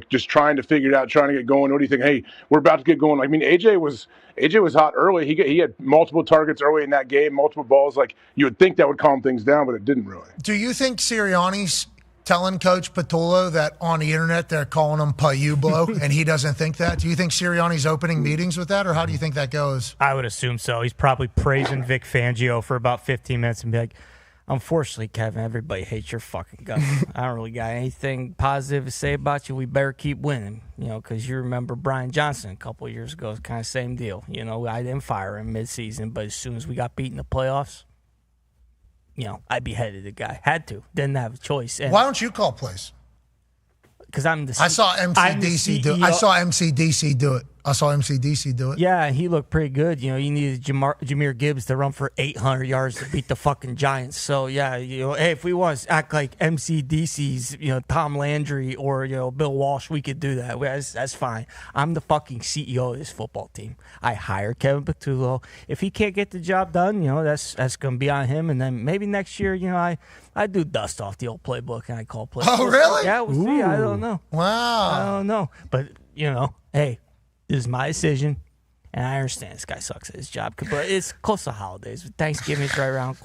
just trying to figure it out, trying to get going? What do you think? Hey, we're about to get going. I mean, AJ was hot early. He had multiple targets early in that game, multiple balls. You would think that would calm things down, but it didn't really. Do you think Sirianni's telling Coach Patullo that on the internet they're calling him Payublo and he doesn't think that? Do you think Sirianni's opening meetings with that, or how do you think that goes? I would assume so. He's probably praising Vic Fangio for about 15 minutes and be like, unfortunately, Kevin, everybody hates your fucking guts. I don't really got anything positive to say about you. We better keep winning, because you remember Brian Johnson a couple of years ago. It's kind of same deal. I didn't fire him midseason, but as soon as we got beat in the playoffs, I beheaded the guy. Had to. Didn't have a choice. And why don't you call plays? Because I'm the I saw MCDC do it. I saw MCDC do it. Yeah, he looked pretty good. You needed Jahmyr Gibbs to run for 800 yards to beat the fucking Giants. So, yeah, hey, if we want to act like MCDC's, Tom Landry or, Bill Walsh, we could do that. That's fine. I'm the fucking CEO of this football team. I hired Kevin Patullo. If he can't get the job done, that's going to be on him. And then maybe next year, I do dust off the old playbook and I call plays. Oh, really? Yeah, we'll see. I don't know. Wow. I don't know. But, hey, this is my decision, and I understand this guy sucks at his job, but it's close to holidays. Thanksgiving's right around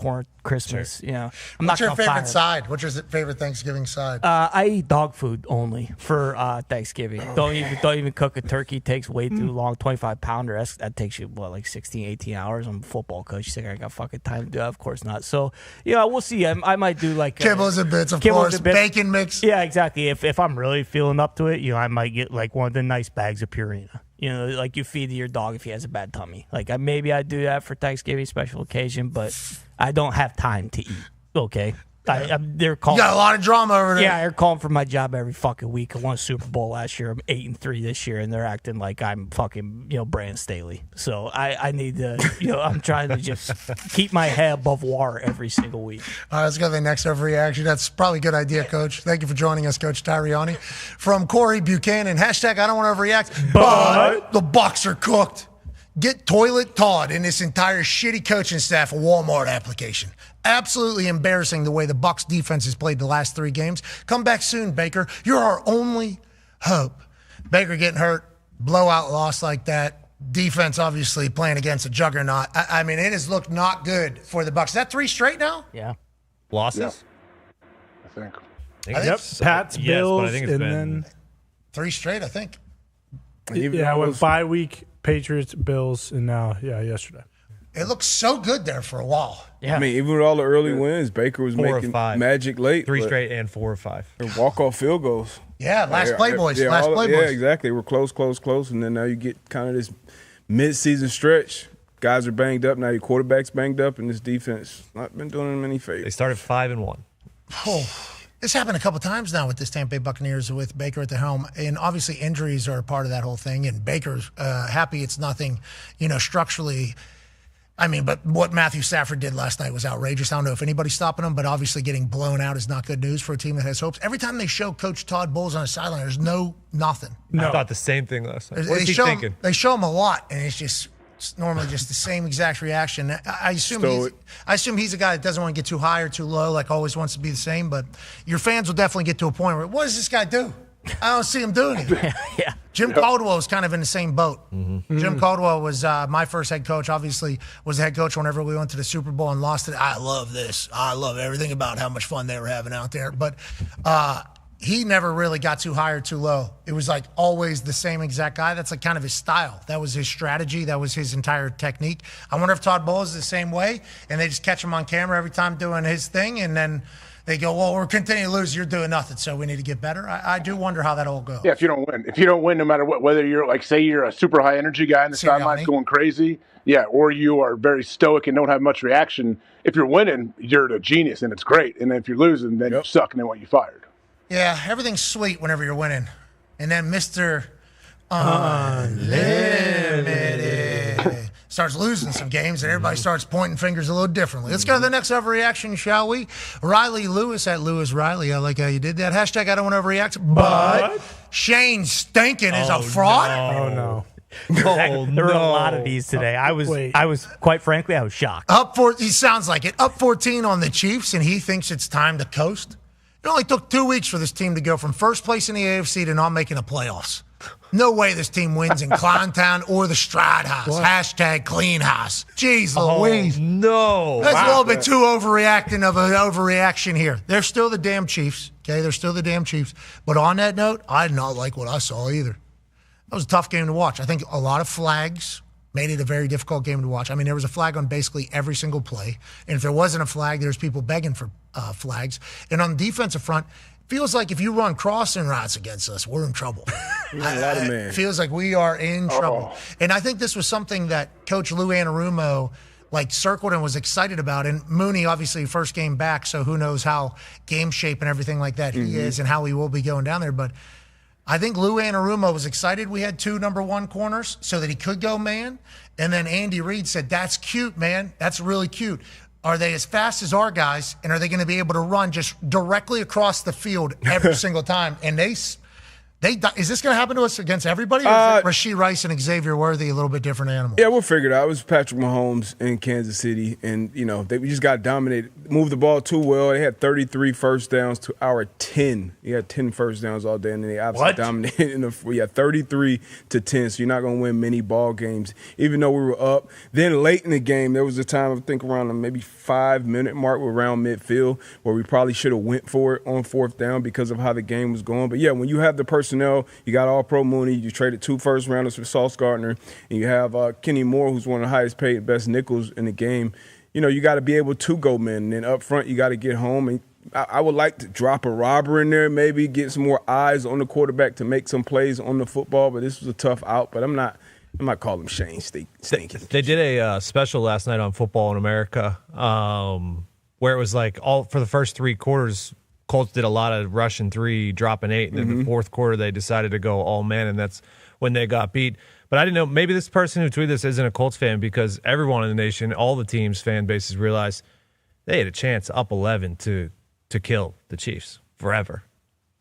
Christmas. Sure. I'm What's not your favorite side? What's your favorite Thanksgiving side? I eat dog food only for Thanksgiving. Don't even cook a turkey. It takes way too long. 25-pounder. That takes you 16, 18 hours. I'm a football coach. You think I got fucking time to do that? Of course not. So we'll see. I might do kibbles and bits, of course. Bacon mix. Yeah, exactly. If I'm really feeling up to it, I might get one of the nice bags of Purina. You feed to your dog if he has a bad tummy. Maybe I do that for Thanksgiving special occasion, but I don't have time to eat. Okay. They're calling. You got a lot of drama over there. Yeah, they're calling for my job every fucking week. I won a Super Bowl last year. I'm 8-3 this year, and they're acting like I'm fucking Brandon Staley. So I need to I'm trying to just keep my head above water every single week. All right, let's go to the next overreaction. That's probably a good idea, Coach. Thank you for joining us, Coach Tirianni. From Corey Buchanan, hashtag I don't want to overreact, but the Bucs are cooked. Get Toilet Todd and this entire shitty coaching staff a Walmart application. Absolutely embarrassing the way the Bucs defense has played the last 3 games. Come back soon, Baker. You're our only hope. Baker getting hurt, blowout loss like that. Defense obviously playing against a juggernaut. I mean, it has looked not good for the Bucs. Is that 3 straight now? Yeah. Losses? Yeah. I think Pats, Bills, but I think it's and been then 3 straight, I think. I went bye week, Patriots, Bills, and now, yesterday. It looked so good there for a while. Yeah. I mean, even with all the early wins, Baker was 4 or making 5. magic late. 3 straight and 4 or 5. Walk-off field goals. Yeah, last play boys. Yeah, exactly. We're close, and then now you get kind of this mid-season stretch. Guys are banged up. Now your quarterback's banged up, and this defense not been doing them any favors. They started 5-1. Oh, This happened a couple times now with this Tampa Bay Buccaneers with Baker at the helm, and obviously injuries are a part of that whole thing. And Baker's happy it's nothing, structurally. I mean, but what Matthew Stafford did last night was outrageous. I don't know if anybody's stopping him, but obviously getting blown out is not good news for a team that has hopes. Every time they show Coach Todd Bowles on the sideline, there's nothing. No. I thought the same thing last night. What is he thinking? They show him a lot, and it's normally just the same exact reaction. I assume he's a guy that doesn't want to get too high or too low, like always wants to be the same. But your fans will definitely get to a point where, what does this guy do? I don't see him doing it. Yeah. Jim Caldwell was kind of in the same boat. Jim Caldwell was my first head coach, obviously was the head coach whenever we went to the Super Bowl and lost it. I love this. I love everything about how much fun they were having out there. But he never really got too high or too low. It was like always the same exact guy. That's like kind of his style. That was his strategy. That was his entire technique. I wonder if Todd Bowles is the same way, and they just catch him on camera every time doing his thing, and then they go, well, we're continuing to lose. You're doing nothing, so we need to get better. I do wonder how that all goes. Yeah, if you don't win, no matter what, whether you're like, say you're a super high energy guy in the sidelines going crazy, yeah, or you are very stoic and don't have much reaction. If you're winning, you're a genius and it's great. And if you're losing, then you suck and they want you fired. Yeah, everything's sweet whenever you're winning. And then Mr. Unlimited starts losing some games, and everybody starts pointing fingers a little differently. Let's go to the next overreaction, shall we? Riley Lewis at Lewis Riley. I like how you did that. Hashtag I don't want to overreact, but Shane Stinkin is a fraud. No. There were a lot of these today. I was quite frankly, I was shocked. He sounds like it. Up 14 on the Chiefs, and he thinks it's time to coast. It only took 2 weeks for this team to go from first place in the AFC to not making the playoffs. No way this team wins in Clowntown or the Stride House. Hashtag clean house. Jeez Louise. No. That's a little bit too overreacting of an overreaction here. They're still the damn Chiefs. Okay, they're still the damn Chiefs. But on that note, I did not like what I saw either. That was a tough game to watch. I think a lot of flags made it a very difficult game to watch. I mean, there was a flag on basically every single play. And if there wasn't a flag, there's people begging for flags. And on the defensive front, feels like if you run crossing routes against us, we're in trouble. It feels like we are in trouble. And I think this was something that Coach Lou Anarumo circled and was excited about. And Mooney, obviously, first game back, so who knows how game shape and everything like that he is and how he will be going down there. But I think Lou Anarumo was excited we had 2 number 1 corners so that he could go man. And then Andy Reid said, that's cute, man. That's really cute. Are they as fast as our guys, and are they going to be able to run just directly across the field every single time? And is this going to happen to us against everybody, or is it Rashee Rice and Xavier Worthy a little bit different animals? Yeah, we'll figure it out. It was Patrick Mahomes in Kansas City, and, we just got dominated. Moved the ball too well. They had 33 first downs to our 10. He had 10 first downs all day, and they absolutely dominated. 33 to 10, so you're not going to win many ball games, even though we were up. Then late in the game, there was a time, I think, around the maybe 5-minute mark around midfield where we probably should have went for it on 4th down because of how the game was going. But, yeah, when you have the personnel, you got All-Pro Mooney, you traded 2 first-rounders for Sauce Gardner, and you have Kenny Moore, who's one of the highest paid, best nickels in the game. You got to be able to go men. And then up front, you got to get home. And I would like to drop a robber in there, maybe get some more eyes on the quarterback to make some plays on the football. But this was a tough out. But I'm not calling Shane stinking. They did a special last night on Football in America where it was for the first 3 quarters, Colts did a lot of rushing 3, dropping 8. And then the 4th quarter, they decided to go all man, and that's when they got beat. But I didn't know, maybe this person who tweeted this isn't a Colts fan, because everyone in the nation, all the teams' fan bases realized they had a chance up 11 to kill the Chiefs forever,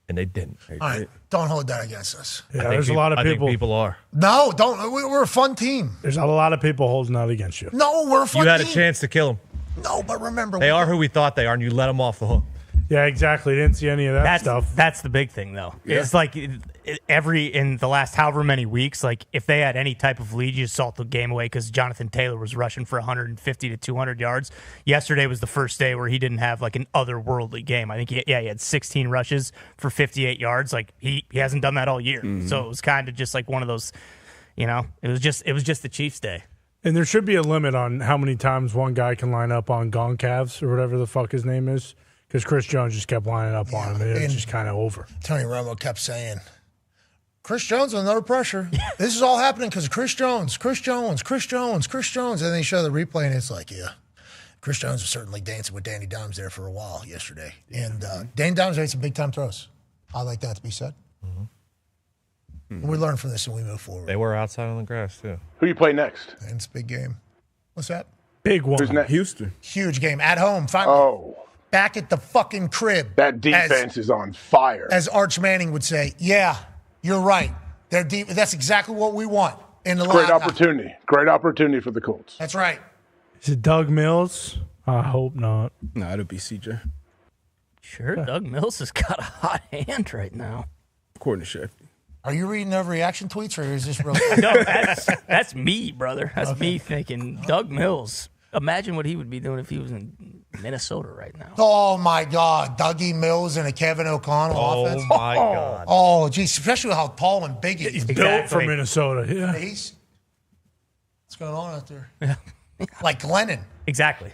and they didn't. All right, don't hold that against us. Yeah, there's a lot of people. I think people are. No, don't. We're a fun team. There's a lot of people holding out against you. No, we're a fun team. You had a chance to kill them. No, but remember. They are who we thought they are, and you let them off the hook. Yeah, exactly. Didn't see any of that stuff. That's the big thing, though. Yeah. It's in the last however many weeks, if they had any type of lead, you just salt the game away because Jonathan Taylor was rushing for 150 to 200 yards. Yesterday was the first day where he didn't have an otherworldly game. I think he had 16 rushes for 58 yards. He hasn't done that all year. So it was kind of just one of those, it was just the Chiefs' day. And there should be a limit on how many times one guy can line up on CONCAFA or whatever the fuck his name is. Because Chris Jones just kept lining up on him. It was just kind of over. Tony Romo kept saying, Chris Jones under pressure. This is all happening because of Chris Jones. And then they show the replay, and it's Chris Jones was certainly dancing with Danny Dimes there for a while yesterday. And Danny Dimes made some big-time throws. I like that to be said. And we learn from this and we move forward. They were outside on the grass, too. Who you play next? And it's a big game. What's that? Big one. Who's next? Houston. Huge game. At home. Finally. Oh. Back at the fucking crib. That defense is on fire. As Arch Manning would say, yeah, you're right. They're deep. That's exactly what we want in the Great lineup. opportunity. Great opportunity for the Colts. That's right. Is it Doug Mills? I hope not. No, it'll be CJ. Sure, Doug Mills has got a hot hand right now. According to Shefty. Are you reading overreaction tweets or is this real? No, that's me, brother. That's me thinking Doug Mills. Imagine what he would be doing if he was in Minnesota right now. Oh, my God. Dougie Mills and a Kevin O'Connell offense. Oh, my God. Oh, geez. Especially with how tall and big he is. He's built for Minnesota. Yeah. What's going on out there? Yeah. Like Glennon. Exactly.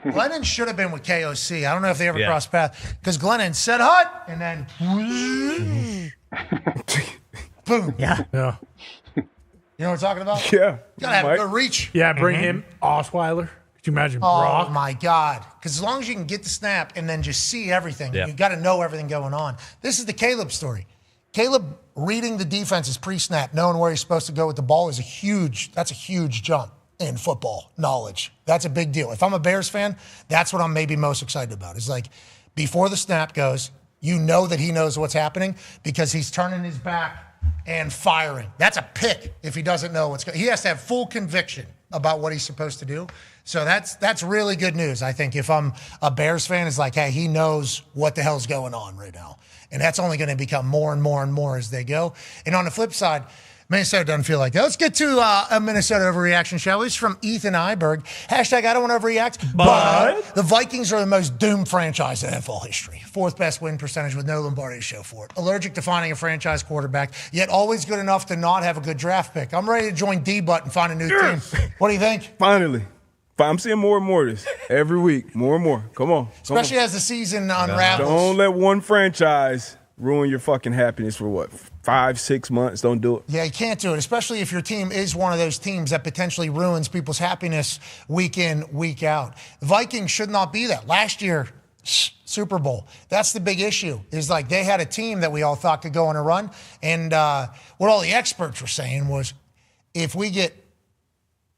Glennon should have been with KOC. I don't know if they ever Yeah. crossed paths. Because Glennon said hut, and then boom. Yeah. Yeah. You know what I'm talking about? Yeah. You gotta have Mike. good reach. Yeah, bring him, Osweiler. Could you imagine Oh, Brock? my God. Because as long as you can get the snap and then just see everything, Yeah. you got to know everything going on. This is the Caleb story. Caleb reading the defenses pre-snap, knowing where he's supposed to go with the ball that's a huge jump in football knowledge. That's a big deal. If I'm a Bears fan, that's what I'm maybe most excited about. It's like before the snap goes, you know that he knows what's happening because he's turning his back and firing. That's a pick if he doesn't know what's going on. He has to have full conviction about what he's supposed to do. So that's really good news. I think if I'm a Bears fan, it's like, hey, he knows what the hell's going on right now. And that's only going to become more and more and more as they go. And on the flip side, Minnesota doesn't feel like that. Let's get to a Minnesota overreaction, shall we? It's from Ethan Iberg. Hashtag I don't want to overreact, but the Vikings are the most doomed franchise in NFL history. 4th best win percentage with no Lombardi show for it. Allergic to finding a franchise quarterback, yet always good enough to not have a good draft pick. I'm ready to join D-Butt and find a new team. What do you think? Finally. I'm seeing more and more of this every week. More and more. Come on. Especially as the season unravels. Don't let one franchise ruin your fucking happiness for what, 5-6 months? Don't do it. Yeah, you can't do it, especially if your team is one of those teams that potentially ruins people's happiness week in, week out. The Vikings should not be that. Last year, Super Bowl. That's the big issue, is like they had a team that we all thought could go on a run. And what all the experts were saying was if we get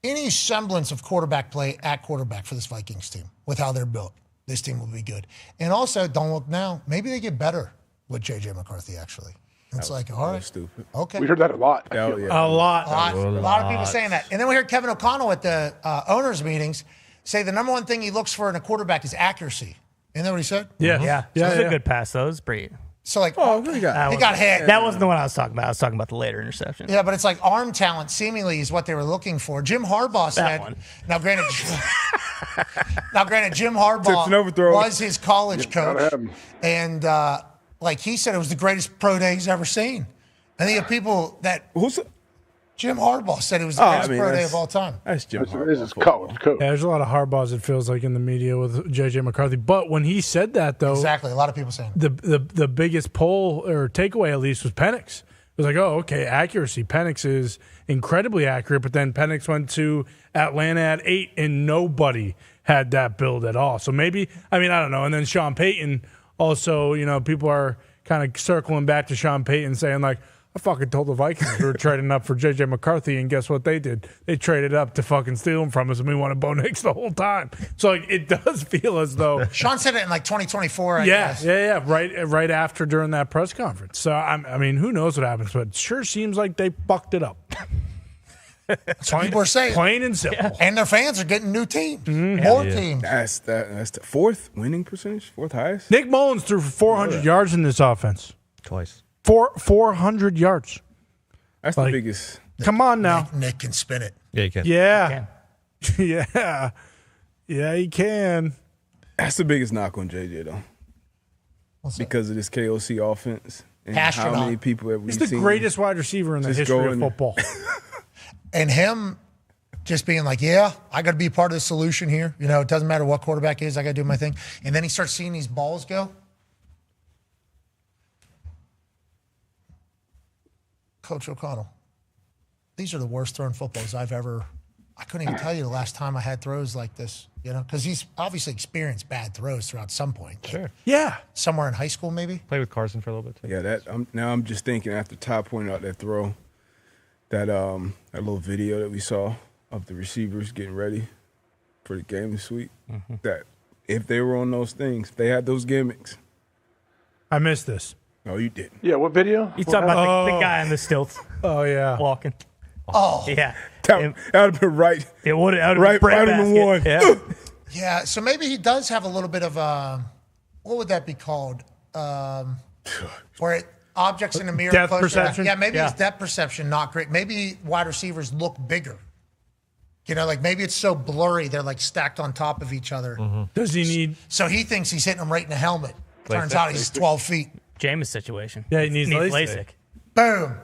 any semblance of quarterback play at quarterback for this Vikings team with how they're built, this team will be good. And also, don't look now, maybe they get better with J.J. McCarthy, actually. It's like, all right. Stupid. Okay. We heard that a lot. Oh, yeah. A lot. A lot of people saying that. And then we heard Kevin O'Connell at the owners' meetings say the number one thing he looks for in a quarterback is accuracy. Isn't that what he said? Yeah. It was a good pass, though. It was pretty. So, like, he got hit. That wasn't the one I was talking about. I was talking about the later interception. Yeah, but it's like arm talent seemingly is what they were looking for. Jim Harbaugh said, now granted, Jim Harbaugh was his college coach. And like he said, it was the greatest pro day he's ever seen. And then you have people that... Jim Harbaugh said it was the greatest pro day of all time. That's Jim Harbaugh. This is college coach. Yeah, there's a lot of Harbaughs, it feels like, in the media with J.J. McCarthy. But when he said that, though... Exactly. A lot of people saying the biggest poll or takeaway, at least, was Penix. It was like, oh, okay, accuracy. Penix is incredibly accurate, but then Penix went to Atlanta at 8, and nobody had that build at all. So maybe, I don't know. And then Sean Payton also, people are kind of circling back to Sean Payton saying, like, I fucking told the Vikings we were trading up for J.J. McCarthy, and guess what they did? They traded up to fucking steal him from us, and we wanted Bo Nix the whole time. So like, it does feel as though Sean said it in like 2024. I guess. Yeah. Right after during that press conference. So who knows what happens? But it sure seems like they fucked it up. That's what people are saying. Plain and simple. Yeah. And their fans are getting new teams, more teams. That's the 4th winning percentage, 4th highest. Nick Mullins threw for 400 yards in this offense. Twice. 400 yards. That's the biggest. Come on now. Nick can spin it. Yeah, he can. Yeah. Yeah. Yeah, he can. That's the biggest knock on JJ, though. Because of this KOC offense. And how many people have we seen? He's the greatest wide receiver in the history of football. And him just being like, yeah, I got to be part of the solution here. It doesn't matter what quarterback is. I got to do my thing. And then he starts seeing these balls go. Coach O'Connell, these are the worst thrown footballs I've ever I couldn't even tell you the last time I had throws like this, because he's obviously experienced bad throws throughout some point. Sure. Yeah. Somewhere in high school, maybe. Play with Carson for a little bit. Too. Yeah, now I'm just thinking after Ty pointed out that throw, that little video that we saw of the receivers getting ready for the game this week, that if they were on those things, if they had those gimmicks. I missed this. No, you didn't. Yeah, what video? He's talking about the guy on the stilts. Oh, yeah. Walking. Oh. Yeah. That would have been right. It would have right been on the one. Yeah. Yeah, so maybe he does have a little bit of what would that be called? Where objects in the mirror. Depth closer. perception? Yeah, maybe his depth perception not great. Maybe wide receivers look bigger. Like maybe it's so blurry they're like stacked on top of each other. Does he need? So he thinks he's hitting them right in the helmet. Turns out he's 12 feet. Jameis situation. Yeah, he needs LASIK. Boom.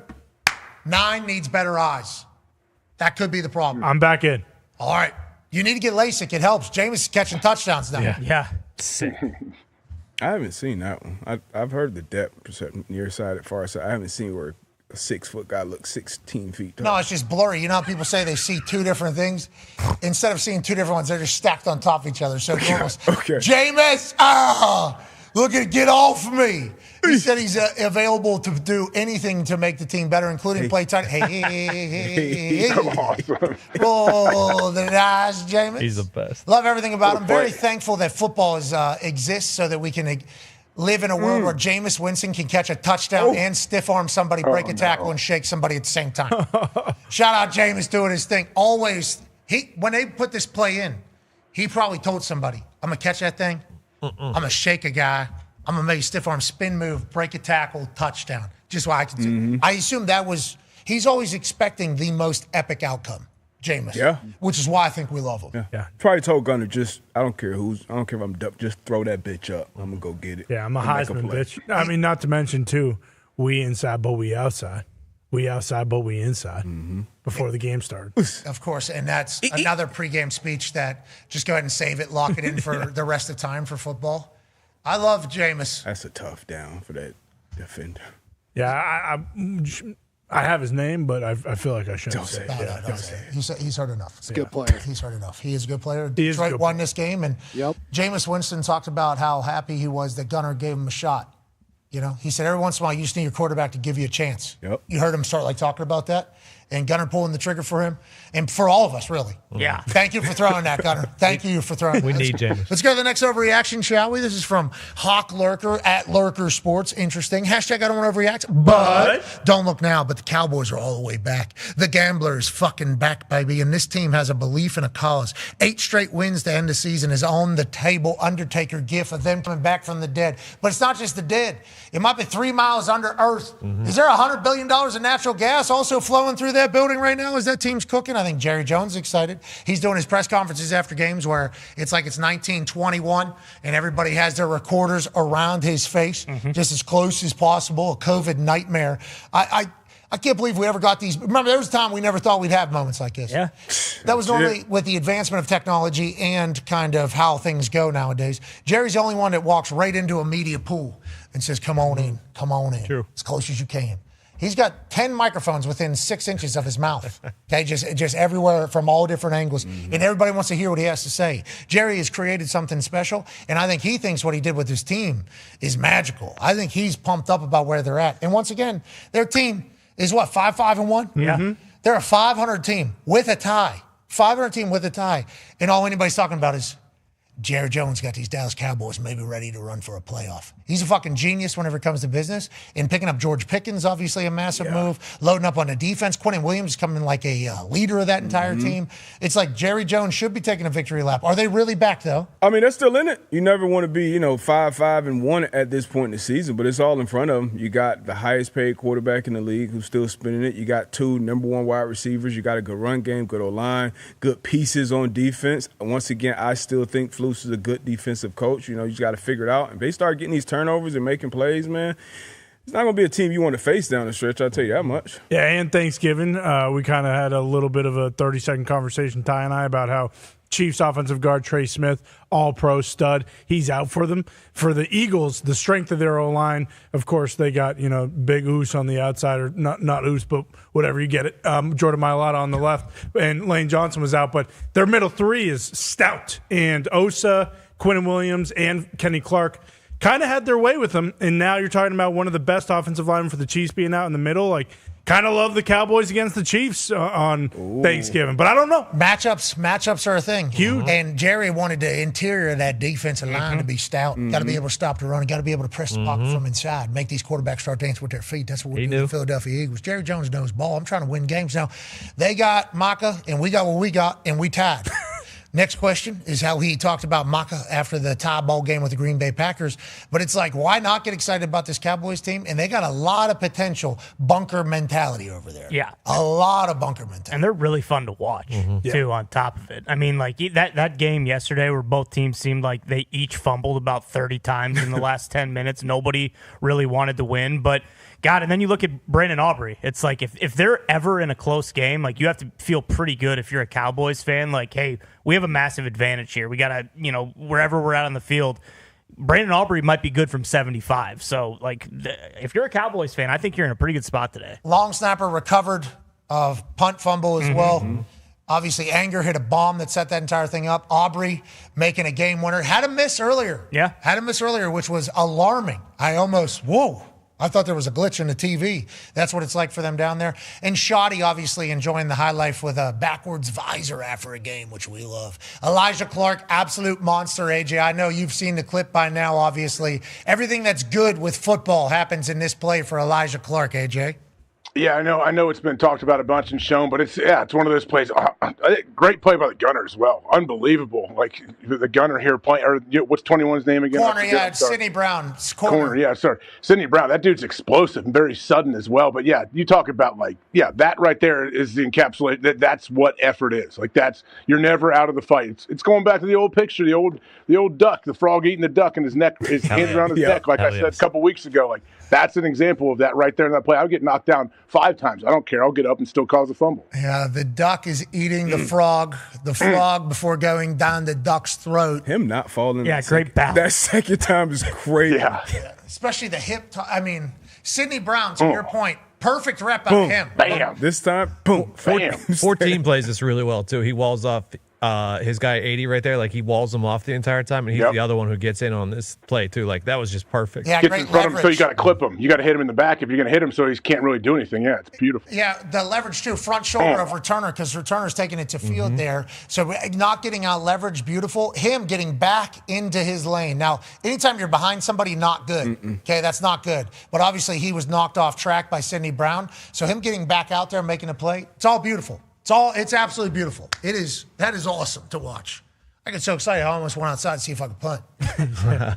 9 needs better eyes. That could be the problem. I'm back in. All right. You need to get LASIK. It helps. Jameis is catching touchdowns now. Yeah. I haven't seen that one. I've heard the depth perception near side at far side. I haven't seen where a 6-foot guy looks 16 feet tall. No, it's just blurry. You know how people say they see two different things? Instead of seeing two different ones, they're just stacked on top of each other. So it's almost, Jameis, look at get off of me. He said he's available to do anything to make the team better, including play tight. Hey. Awesome. Oh, the nice Jameis. He's the best. Love everything about him. Very thankful that football exists so that we can live in a world where Jameis Winston can catch a touchdown and stiff arm somebody, break a tackle, and shake somebody at the same time. Shout out Jameis doing his thing. Always, when they put this play in, he probably told somebody, I'm going to catch that thing. I'm going to shake a guy. I'm going to make a stiff arm spin move, break a tackle, touchdown. Just what I can do. I assume he's always expecting the most epic outcome, Jameis. Yeah. Which is why I think we love him. Yeah. Probably told Gunner, I don't care if I'm dumb, just throw that bitch up. I'm going to go get it. Yeah, I'm a Heisman bitch. I mean, not to mention, too, we inside, but we outside. We outside, but we inside before the game started. Of course, and that's another pregame speech that just go ahead and save it, lock it in for the rest of the time for football. I love Jameis. That's a tough down for that defender. Yeah, I have his name, but I feel like I shouldn't say it. No, don't say it. He's heard enough. He's a good player. He's heard enough. He is a good player. He is a Detroit good won player. this game, and Jameis Winston talked about how happy he was that Gunner gave him a shot. He said every once in a while you just need your quarterback to give you a chance. Yep. You heard him start talking about that, and Gunner pulling the trigger for him, and for all of us, really. Yeah. Thank you for throwing that, Gunner. Thank you for throwing that. We need Jameis. Let's go to the next overreaction, shall we? This is from Hawk Lurker at Lurker Sports. Interesting. Hashtag I don't want to overreact, but don't look now. But the Cowboys are all the way back. The gambler is fucking back, baby. And this team has a belief and a cause. 8 straight wins to end the season is on the table. Undertaker gif of them coming back from the dead. But it's not just the dead. It might be 3 miles under earth. Is there $100 billion of natural gas also flowing through that building right now as that team's cooking? I think Jerry Jones is excited. He's doing his press conferences after games where it's like it's 1921 and everybody has their recorders around his face, just as close as possible. A COVID nightmare. I can't believe we ever got these. Remember, there was a time we never thought we'd have moments like this. Yeah. That was normally with the advancement of technology and kind of how things go nowadays. Jerry's the only one that walks right into a media pool and says, come on in, come on in. True. As close as you can. He's got 10 microphones within 6 inches of his mouth. Okay, just everywhere from all different angles. And everybody wants to hear what he has to say. Jerry has created something special, and I think he thinks what he did with his team is magical. I think he's pumped up about where they're at. And once again, their team is what, 5-5-1? Yeah. They're a 500 team with a tie. 500 team with a tie. And all anybody's talking about is Jerry Jones got these Dallas Cowboys maybe ready to run for a playoff. He's a fucking genius whenever it comes to business. And picking up George Pickens, obviously a massive move. Loading up on the defense. Quentin Williams is coming like a leader of that entire team. It's like Jerry Jones should be taking a victory lap. Are they really back, though? I mean, they're still in it. You never want to be, 5-5-1 at this point in the season, but it's all in front of them. You got the highest paid quarterback in the league who's still spinning it. You got 2 number 1 wide receivers. You got a good run game, good O-line, good pieces on defense. Once again, I still think Flus is a good defensive coach. You just got to figure it out. And they start getting these turnovers and making plays, man, it's not going to be a team you want to face down the stretch, I'll tell you that much. Yeah, and Thanksgiving, we kind of had a little bit of a 30-second conversation, Ty and I, about how Chiefs offensive guard Trey Smith, all-pro stud. He's out for them. For the Eagles, the strength of their O-line, of course, they got, Big Oos on the outside, or not Oos, but whatever, you get it. Jordan Mailata on the left, and Lane Johnson was out. But their middle three is stout. And Osa, Quinnen Williams, and Kenny Clark kind of had their way with them. And now you're talking about one of the best offensive linemen for the Chiefs being out in the middle. Kind of love the Cowboys against the Chiefs on Thanksgiving, but I don't know. Matchups are a thing. Huge. And Jerry wanted the interior of that defensive line to be stout. Got to be able to stop the run. Got to be able to press the pocket from inside. Make these quarterbacks start dancing with their feet. That's what we're doing with the Philadelphia Eagles. Jerry Jones knows ball. I'm trying to win games now. They got Maka, and we got what we got, and we tied. Next question is how he talked about Maka after the tie ball game with the Green Bay Packers. But it's like, why not get excited about this Cowboys team? And they got a lot of potential bunker mentality over there. Yeah. A lot of bunker mentality. And they're really fun to watch, too, on top of it. I mean, that game yesterday where both teams seemed like they each fumbled about 30 times in the last 10 minutes. Nobody really wanted to win. But, God, and then you look at Brandon Aubrey. It's like if they're ever in a close game, you have to feel pretty good if you're a Cowboys fan. Hey, we have a massive advantage here. We got to, wherever we're out on the field, Brandon Aubrey might be good from 75. So, if you're a Cowboys fan, I think you're in a pretty good spot today. Long snapper recovered of punt fumble as well. Obviously, Anger hit a bomb that set that entire thing up. Aubrey making a game winner. Had a miss earlier. Yeah. Had a miss earlier, which was alarming. I thought there was a glitch in the TV. That's what it's like for them down there. And Shoddy obviously enjoying the high life with a backwards visor after a game, which we love. Elijah Clark, absolute monster, AJ. I know you've seen the clip by now, obviously. Everything that's good with football happens in this play for Elijah Clark, AJ. Yeah, I know it's been talked about a bunch and shown, but it's one of those plays. Great play by the gunner as well. Unbelievable. The gunner here playing, or what's 21's name again? Corner, it's Sidney Brown. Corner, yeah, sorry. Sidney Brown. That dude's explosive and very sudden as well. But yeah, you talk about that right there is the encapsulate. That's what effort is. You're never out of the fight. It's going back to the old picture, the old duck, the frog eating the duck, and his hands around his neck, I said a couple weeks ago. That's an example of that right there in that play. I would get knocked down 5 times. I don't care. I'll get up and still cause a fumble. Yeah, the duck is eating the frog. The frog before going down the duck's throat. Him not falling. Yeah, great balance. That second time is crazy. Yeah. Especially the hip. Sidney Brown, to your point, perfect rep out of him. Bam. This time, boom. 14 plays this really well, too. He walls off his guy 80 right there. He walls him off the entire time, and he's the other one who gets in on this play, too. That was just perfect. Yeah, gets in front of him, so you got to clip him. You got to hit him in the back if you're going to hit him so he can't really do anything. Yeah, it's beautiful. Yeah, the leverage, too. Front shoulder of returner, because returner's taking it to field there. So not getting out leverage, beautiful. Him getting back into his lane. Now, anytime you're behind somebody, not good. Okay, that's not good. But obviously, he was knocked off track by Sidney Brown. So him getting back out there, making a play, it's all beautiful. It's absolutely beautiful. That is awesome to watch. I get so excited, I almost went outside to see if I could punt. Then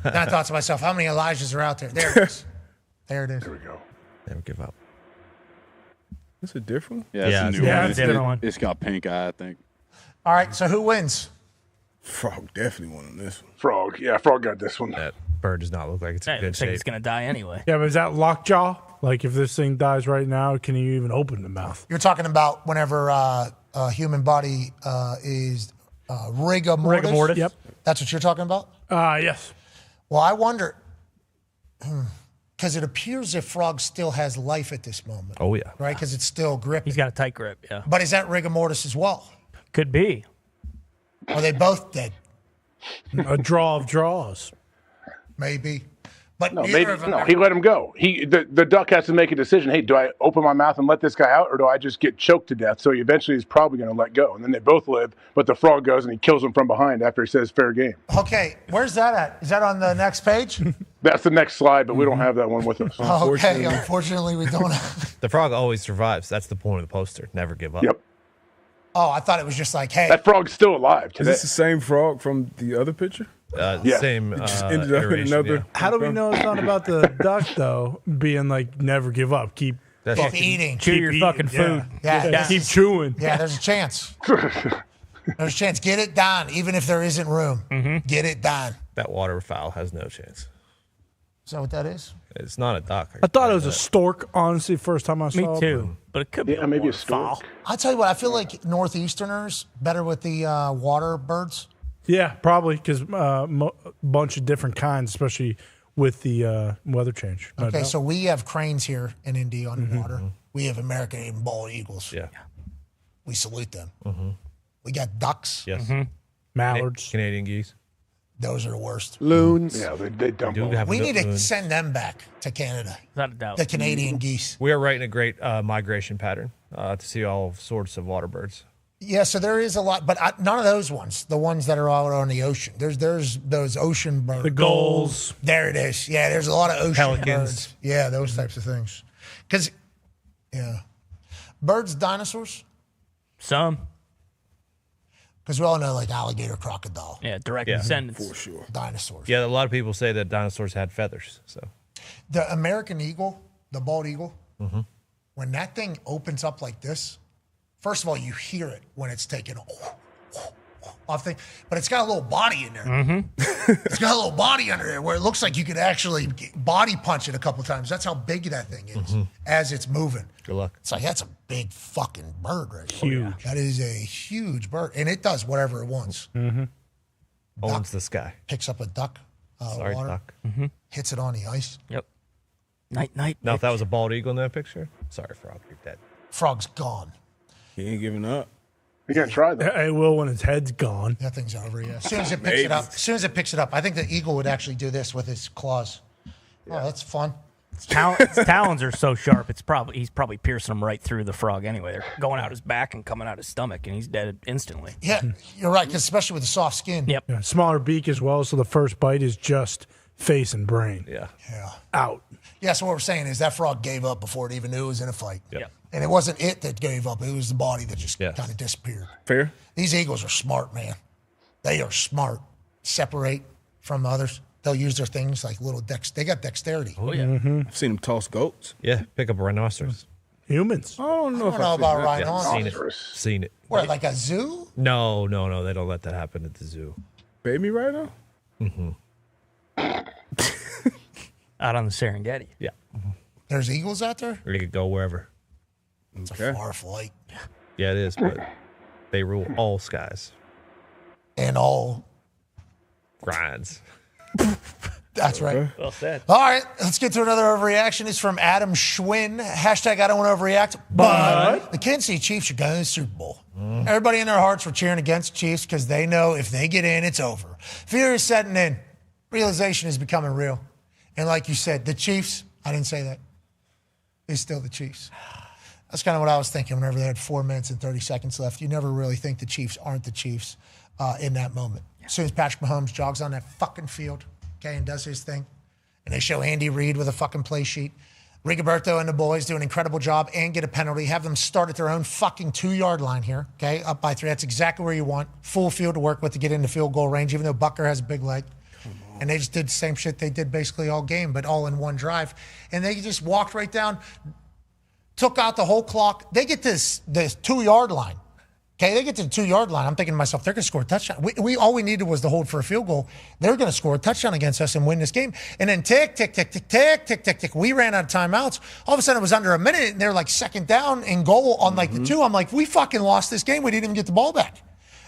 I thought to myself, how many Elijahs are out there? There it is. There we go. Never give up. That's a different one? Yeah, it's a different one. It's got pink eye, I think. All right, so who wins? Frog definitely won on this one. Frog got this one. That bird does not look like it's in I good think shape. it's going to die anyway. Yeah, but is that lockjaw? If this thing dies right now, can you even open the mouth? You're talking about whenever a human body is rigor mortis? Rigor mortis. Yep. That's what you're talking about? Yes. Well, I wonder, because it appears if Frog still has life at this moment. Oh, yeah. Right? Because it's still gripping. He's got a tight grip, yeah. But is that rigor mortis as well? Could be. Are they both dead? A draw of draws. Maybe. But No, neither of them he let him go. The duck has to make a decision. Hey, do I open my mouth and let this guy out, or do I just get choked to death? So he eventually is probably going to let go. And then they both live, but the frog goes and he kills him from behind after he says fair game. Okay, where's that at? Is that on the next page? That's the next slide, but we don't have that one with us. Okay, unfortunately we don't have. The frog always survives. That's the point of the poster. Never give up. Yep. Oh, I thought it was just hey. That frog's still alive today. Is this the same frog from the other picture? Yeah. Same. It just ended up in iteration, another. yeah. How do we know it's not about the duck, though, being never give up? Keep eating. Chew your fucking food. Yeah. Keep chewing. Yeah, there's a chance. There's a chance. Get it done, even if there isn't room. Get it done. That waterfowl has no chance. Is that what that is? It's not a duck. I thought it was a stork, honestly, first time I saw it. Me too. But it could be maybe a foul. stork. I'll tell you what, I feel like Northeasterners better with the water birds. Yeah, probably, because bunch of different kinds, especially with the weather change. No Okay, doubt. so we have cranes here in Indy on the water. We have American bald eagles. Yeah. We salute them. We got ducks. Yes. Mallards. Canadian geese. Those are the worst. Loons. Yeah, they dump do them. have We need to loons. send them back to Canada. Without a doubt. The Canadian geese. We are right in a great migration pattern to see all sorts of water birds. Yeah, so there is a lot, but none of those ones. The ones that are out on the ocean. There's those ocean birds. The gulls. There it is. Yeah, there's a lot of ocean Pelicans. birds. Yeah, those types of things. Because, birds, dinosaurs. Some. Because we all know like alligator, crocodile. Yeah, direct Yeah. descendants. For sure. Dinosaurs. Yeah, a lot of people say that dinosaurs had feathers. So The American eagle, the bald eagle, when that thing opens up like this, first of all, you hear it when it's taken off thing, but it's got a little body in there. It's got a little body under there where it looks like you could actually body punch it a couple times. That's how big that thing is as it's moving. good luck. It's like, that's a big fucking bird right there. Huge. That is a huge bird. And it does whatever it wants. Owns the sky. Picks up a duck, Sorry, water, duck. hits it on the ice. Yep. Night. Now, if that was a bald eagle in that picture, sorry, frog, you're dead. Frog's gone. He ain't giving up. You gotta try that. It will when its head's gone. That thing's over, yeah. As soon as it picks it up, I think the eagle would actually do this with his claws. Oh, that's fun. Its talons are so sharp. He's probably piercing them right through the frog anyway. They're going out his back and coming out his stomach, and he's dead instantly. Yeah, you're right, 'cause especially with the soft skin. Yep. Yeah, smaller beak as well, so the first bite is just face and brain. Yeah. Out. Yeah, so what we're saying is that frog gave up before it even knew it was in a fight. Yep. And it wasn't it that gave up. It was the body that just Yes. kind of disappeared. Fair. These eagles are smart, man. They are smart. Separate from others. They'll use their things like little they got dexterity. Oh, yeah. I've seen him toss goats. Yeah, pick up a rhinoceros. Humans. I don't know I don't know about Yeah, rhinoceros. seen it. Where, like a zoo? No, they don't let that happen at the zoo. Baby rhino? Out on the Serengeti. Yeah. There's eagles out there? Or you could go wherever. It's a far flight. Yeah, it is, but they rule all skies. And all. Grinds. That's right. Well said. All right, let's get to another overreaction. It's from Adam Schwinn. Hashtag I don't want to overreact, but the Kansas City Chiefs are going to the Super Bowl. Everybody in their hearts were cheering against the Chiefs because they know if they get in, it's over. Fear is setting in. Realization is becoming real. And like you said, the Chiefs, I didn't say that, is still the Chiefs. That's kind of what I was thinking whenever they had 4 minutes and 30 seconds left. You never really think the Chiefs aren't the Chiefs in that moment. As soon as Patrick Mahomes jogs on that fucking field, okay, and does his thing, and they show Andy Reid with a fucking play sheet, Rigoberto and the boys do an incredible job and get a penalty, have them start at their own fucking 2-yard line here, okay, up by 3. That's exactly where you want. Full field to work with to get into field goal range, even though Bucker has a big leg. And they just did the same shit they did basically all game, but all in one drive. And they just walked right down, took out the whole clock. They get this 2-yard line. Okay, they get to the 2-yard line. I'm thinking to myself, they're going to score a touchdown. We all we needed was the hold for a field goal. They're going to score a touchdown against us and win this game. And then tick, tick, tick, tick, tick, tick, tick, tick. We ran out of timeouts. All of a sudden, it was under a minute, and they're like second down and goal on like the 2. I'm like, we fucking lost this game. We didn't even get the ball back.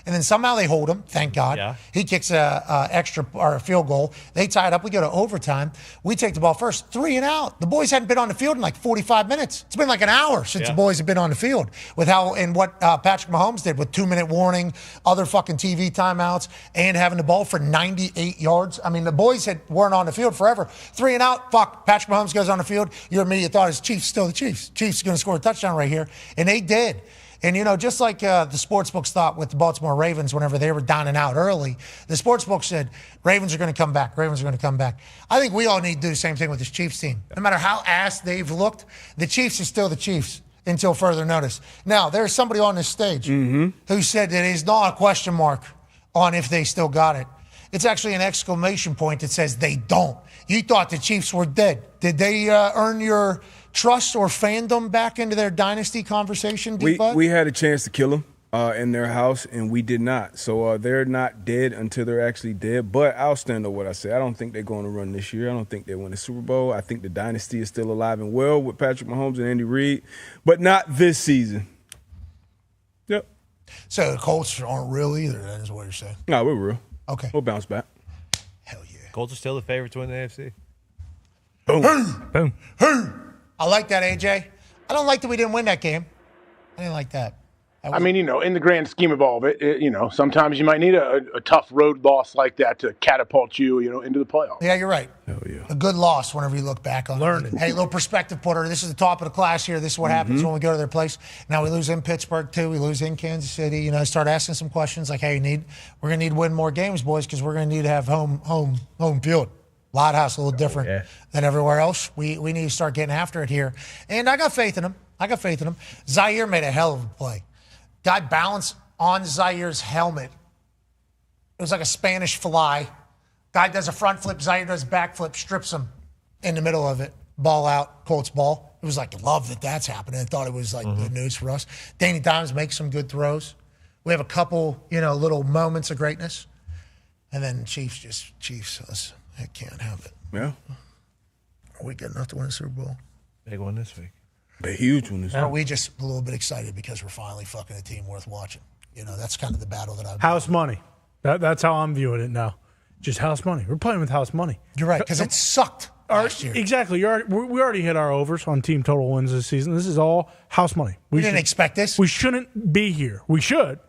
And then somehow they hold him, thank God. Yeah. He kicks a extra or a field goal. They tie it up. We go to overtime. We take the ball first, 3 and out. The boys hadn't been on the field in like 45 minutes. It's been like an hour since the boys have been on the field with how and what Patrick Mahomes did with 2-minute warning, other fucking TV timeouts, and having the ball for 98 yards. I mean, the boys weren't on the field forever. 3 and out. Fuck. Patrick Mahomes goes on the field. Your immediate thought is Chiefs still the Chiefs. Chiefs going to score a touchdown right here, and they did. And, you know, just like the sportsbooks thought with the Baltimore Ravens whenever they were down and out early, the sportsbook said, Ravens are going to come back. Ravens are going to come back. I think we all need to do the same thing with this Chiefs team. No matter how ass they've looked, the Chiefs are still the Chiefs until further notice. Now, there's somebody on this stage who said that it's not a question mark on if they still got it. It's actually an exclamation point that says they don't. You thought the Chiefs were dead. Did they earn your trust or fandom back into their dynasty conversation, We had a chance to kill him. in their house, and we did not. So they're not dead until they're actually dead. But I'll stand on what I say. I don't think they're going to run this year. I don't think they win the Super Bowl. I think the dynasty is still alive and well with Patrick Mahomes and Andy Reid, but not this season. Yep. So the Colts aren't real either, that is what you're saying. No, we're real. Okay. We'll bounce back. Colts are still the favorite to win the AFC. Boom. Boom. I like that, AJ. I don't like that we didn't win that game. I didn't like that. I mean, in the grand scheme of all of it, sometimes you might need a tough road loss like that to catapult you, into the playoffs. Yeah, you're right. Hell yeah. A good loss whenever you look back on it. Hey, little perspective, Porter. This is the top of the class here. This is what happens when we go to their place. Now we lose in Pittsburgh, too. We lose in Kansas City. Start asking some questions like, hey, we're going to need to win more games, boys, because we're going to need to have home field. Loud House a little different than everywhere else. We need to start getting after it here. And I got faith in him. Zaire made a hell of a play. Guy balanced on Zaire's helmet. It was like a Spanish fly. Guy does a front flip. Zaire does a back flip, strips him in the middle of it. Ball out, Colts ball. It was like, love that that's happening. I thought it was like good news for us. Danny Dimes makes some good throws. We have a couple, little moments of greatness. And then Chiefs, I can't have it. Yeah. Are we good enough to win a Super Bowl? Big one this week. A huge one this week. Are we just a little bit excited because we're finally fucking a team worth watching? That's kind of the battle that I've House money. That's how I'm viewing it now. Just house money. We're playing with house money. You're right, because it sucked last year. Exactly. We already hit our overs on team total wins this season. This is all house money. We didn't expect this. We shouldn't be here. We should.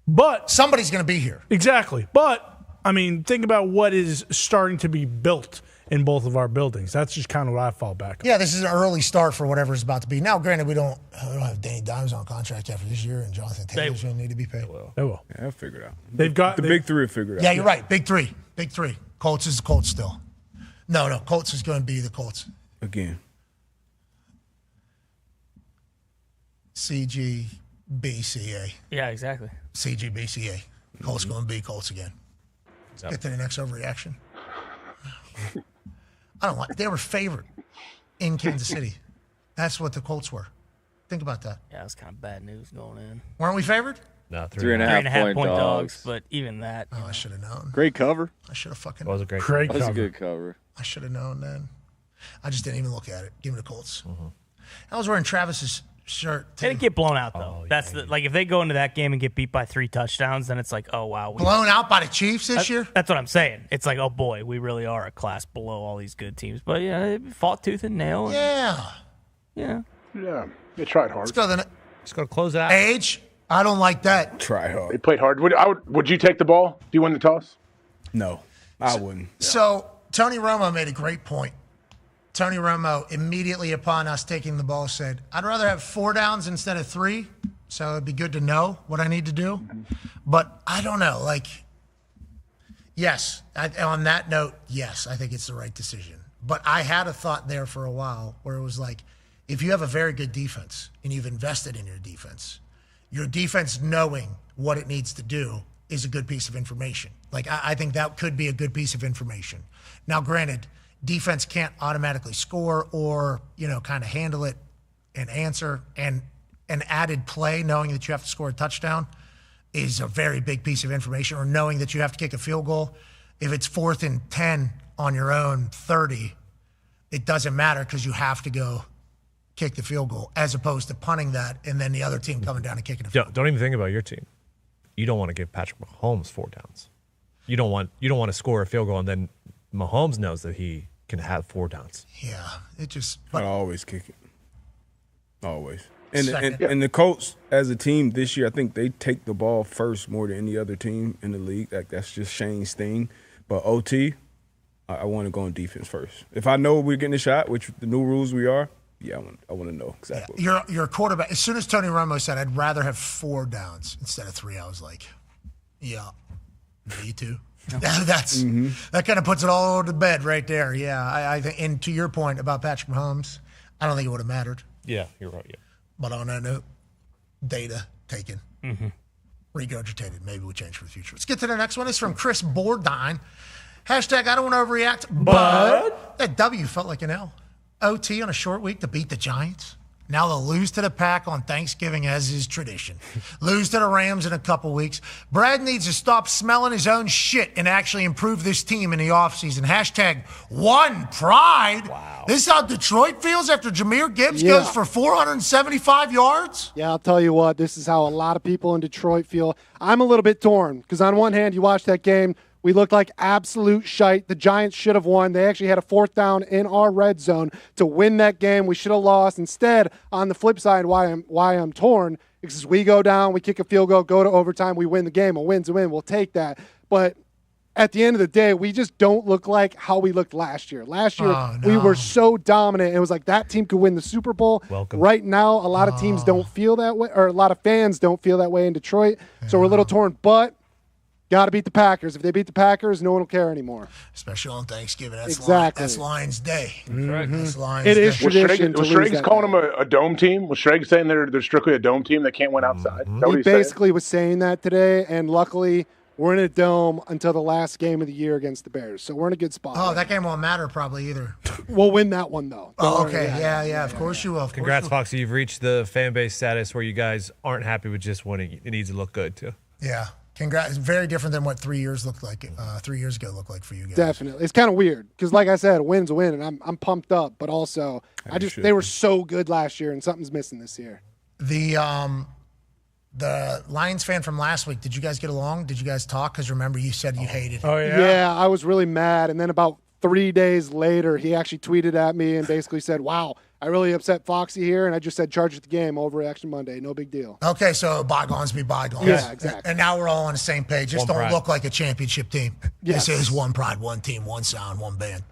But somebody's going to be here. Exactly. But, think about what is starting to be built in both of our buildings. That's just kind of what I fall back on. Yeah, this is an early start for whatever's about to be. Now, granted, we don't have Danny Dimes on contract after this year, and Jonathan Taylor's going to need to be paid. They will. Yeah, I'll figure it out. They've got the big three will figure it out. Yeah, you're right. Big three. Colts is the Colts still. No, Colts is going to be the Colts. Again. CGBCA. Yeah, exactly. CGBCA. Colts going to be Colts again. Let's get to the next overreaction. I don't like. They were favored in Kansas City. That's what the Colts were. Think about that. Yeah, that's kind of bad news going in. Weren't we favored? No, 3.5 point dogs. But even that. Oh, I should have known. Great cover. I should have fucking. It was a great cover. That was a good cover. I should have known then. I just didn't even look at it. Give me the Colts. I was wearing Travis's shirt. They didn't get blown out though. That's if they go into that game and get beat by 3 touchdowns, then it's like, oh wow, blown out by the Chiefs this year. That's what I'm saying. It's like, oh boy, we really are a class below all these good teams. But yeah, they fought tooth and nail. Yeah. They tried hard. Let's go then. Let's go close it out. Age. I don't like that. Try hard. They played hard. Would you take the ball if you win the toss? No, I wouldn't. So Tony Romo made a great point. Tony Romo, immediately upon us taking the ball, said, I'd rather have 4 downs instead of 3, so it'd be good to know what I need to do. But I don't know. Yes, on that note, yes, I think it's the right decision. But I had a thought there for a while where it was like, if you have a very good defense and you've invested in your defense knowing what it needs to do is a good piece of information. I think that could be a good piece of information. Now, granted, defense can't automatically score or, kind of handle it and answer. And an added play, knowing that you have to score a touchdown, is a very big piece of information. Or knowing that you have to kick a field goal. If it's 4th and 10 on your own 30, it doesn't matter because you have to go kick the field goal as opposed to punting that and then the other team coming down and kicking a field goal. Don't even think about your team. You don't want to give Patrick Mahomes 4 downs. You don't want to score a field goal and then Mahomes knows that he can have 4 downs. Yeah, it just. I always kick it. Always. And the Colts as a team this year, I think they take the ball first more than any other team in the league. That's just Shane's thing. But OT, I want to go on defense first. If I know we're getting a shot, which the new rules we are, I want to know exactly. Yeah, you're a quarterback. As soon as Tony Romo said, I'd rather have 4 downs instead of 3, I was like, yeah, me too. That kind of puts it all to bed right there. Yeah, I think. And to your point about Patrick Mahomes, I don't think it would have mattered. Yeah, you're right. Yeah. But on that note, data taken, regurgitated. Maybe we change for the future. Let's get to the next one. It's from Chris Bourdine. Hashtag I don't want to overreact, but that W felt like an L. OT on a short week to beat the Giants. Now they'll lose to the Pack on Thanksgiving, as is tradition. Lose to the Rams in a couple weeks. Brad needs to stop smelling his own shit and actually improve this team in the offseason. Hashtag one pride. Wow. This is how Detroit feels after Jahmyr Gibbs goes for 475 yards? Yeah, I'll tell you what, this is how a lot of people in Detroit feel. I'm a little bit torn because on one hand, you watch that game, we looked like absolute shite. The Giants should have won. They actually had a 4th down in our red zone to win that game. We should have lost. Instead, on the flip side, why I'm torn, because we go down, we kick a field goal, go to overtime, we win the game. A win's a win. We'll take that. But at the end of the day, we just don't look like how we looked last year. Last year, we were so dominant. It was like that team could win the Super Bowl. Welcome. Right now, a lot of teams don't feel that way, or a lot of fans don't feel that way in Detroit. So we're a little torn. But got to beat the Packers. If they beat the Packers, no one will care anymore. Especially on Thanksgiving. That's exactly. That's Lions Day. Mm-hmm. That's Lions It Day. is tradition. Was Schrags calling them a dome team? Was Schrags saying they're strictly a dome team that can't win outside? He basically was saying that today, and luckily we're in a dome until the last game of the year against the Bears. So we're in a good spot. Oh, that game won't matter probably either. We'll win that one, though. Oh, okay. Yeah, of course you will. Congrats, Foxy. You've reached the fan base status where you guys aren't happy with just winning. It needs to look good, too. Yeah. Congrats. Very different than what 3 years looked like. 3 years ago looked like for you guys. Definitely. It's kind of weird because, like I said, a win's a win, and I'm pumped up. But also, they were so good last year, and something's missing this year. The Lions fan from last week, did you guys get along? Did you guys talk? Because remember, you said you hated him. Oh, yeah? Yeah, I was really mad. And then about 3 days later, he actually tweeted at me and basically said, wow, I really upset Foxy here. And I just said, charge it the game, overreaction Monday. No big deal. Okay, so bygones be bygones. Yeah, exactly. And now we're all on the same page. Just don't look like a championship team. Yes. This is one pride, one team, one sound, one band.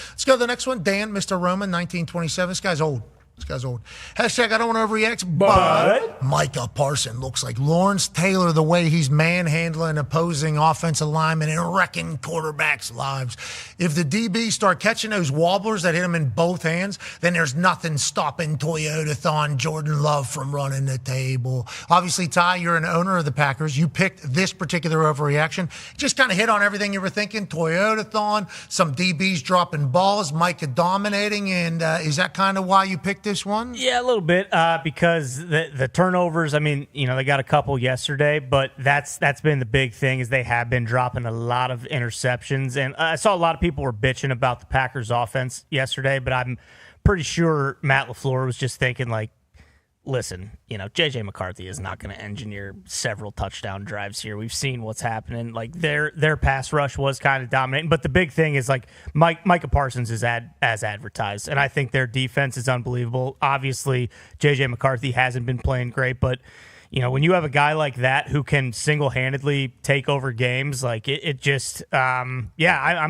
Let's go to the next one. Dan, Mr. Roman, 1927. This guy's old. Hashtag I don't want to overreact, but Micah Parsons looks like Lawrence Taylor the way he's manhandling opposing offensive linemen and wrecking quarterbacks' lives. If the DBs start catching those wobblers that hit them in both hands, then there's nothing stopping Toyota-thon Jordan Love from running the table. Obviously, Ty, you're an owner of the Packers. You picked this particular overreaction. Just kind of hit on everything you were thinking. Toyota-thon, some DBs dropping balls, Micah dominating, and is that kind of why you picked this one? Yeah, a little bit because the turnovers, I mean, they got a couple yesterday, but that's been the big thing is they have been dropping a lot of interceptions. And I saw a lot of people were bitching about the Packers offense yesterday, but I'm pretty sure Matt LaFleur was just thinking like, listen, J.J. McCarthy is not going to engineer several touchdown drives here. We've seen what's happening. Like their pass rush was kind of dominating, but the big thing is like Micah Parsons is as advertised, and I think their defense is unbelievable. Obviously, J.J. McCarthy hasn't been playing great, but when you have a guy like that who can single-handedly take over games, like it just, I'm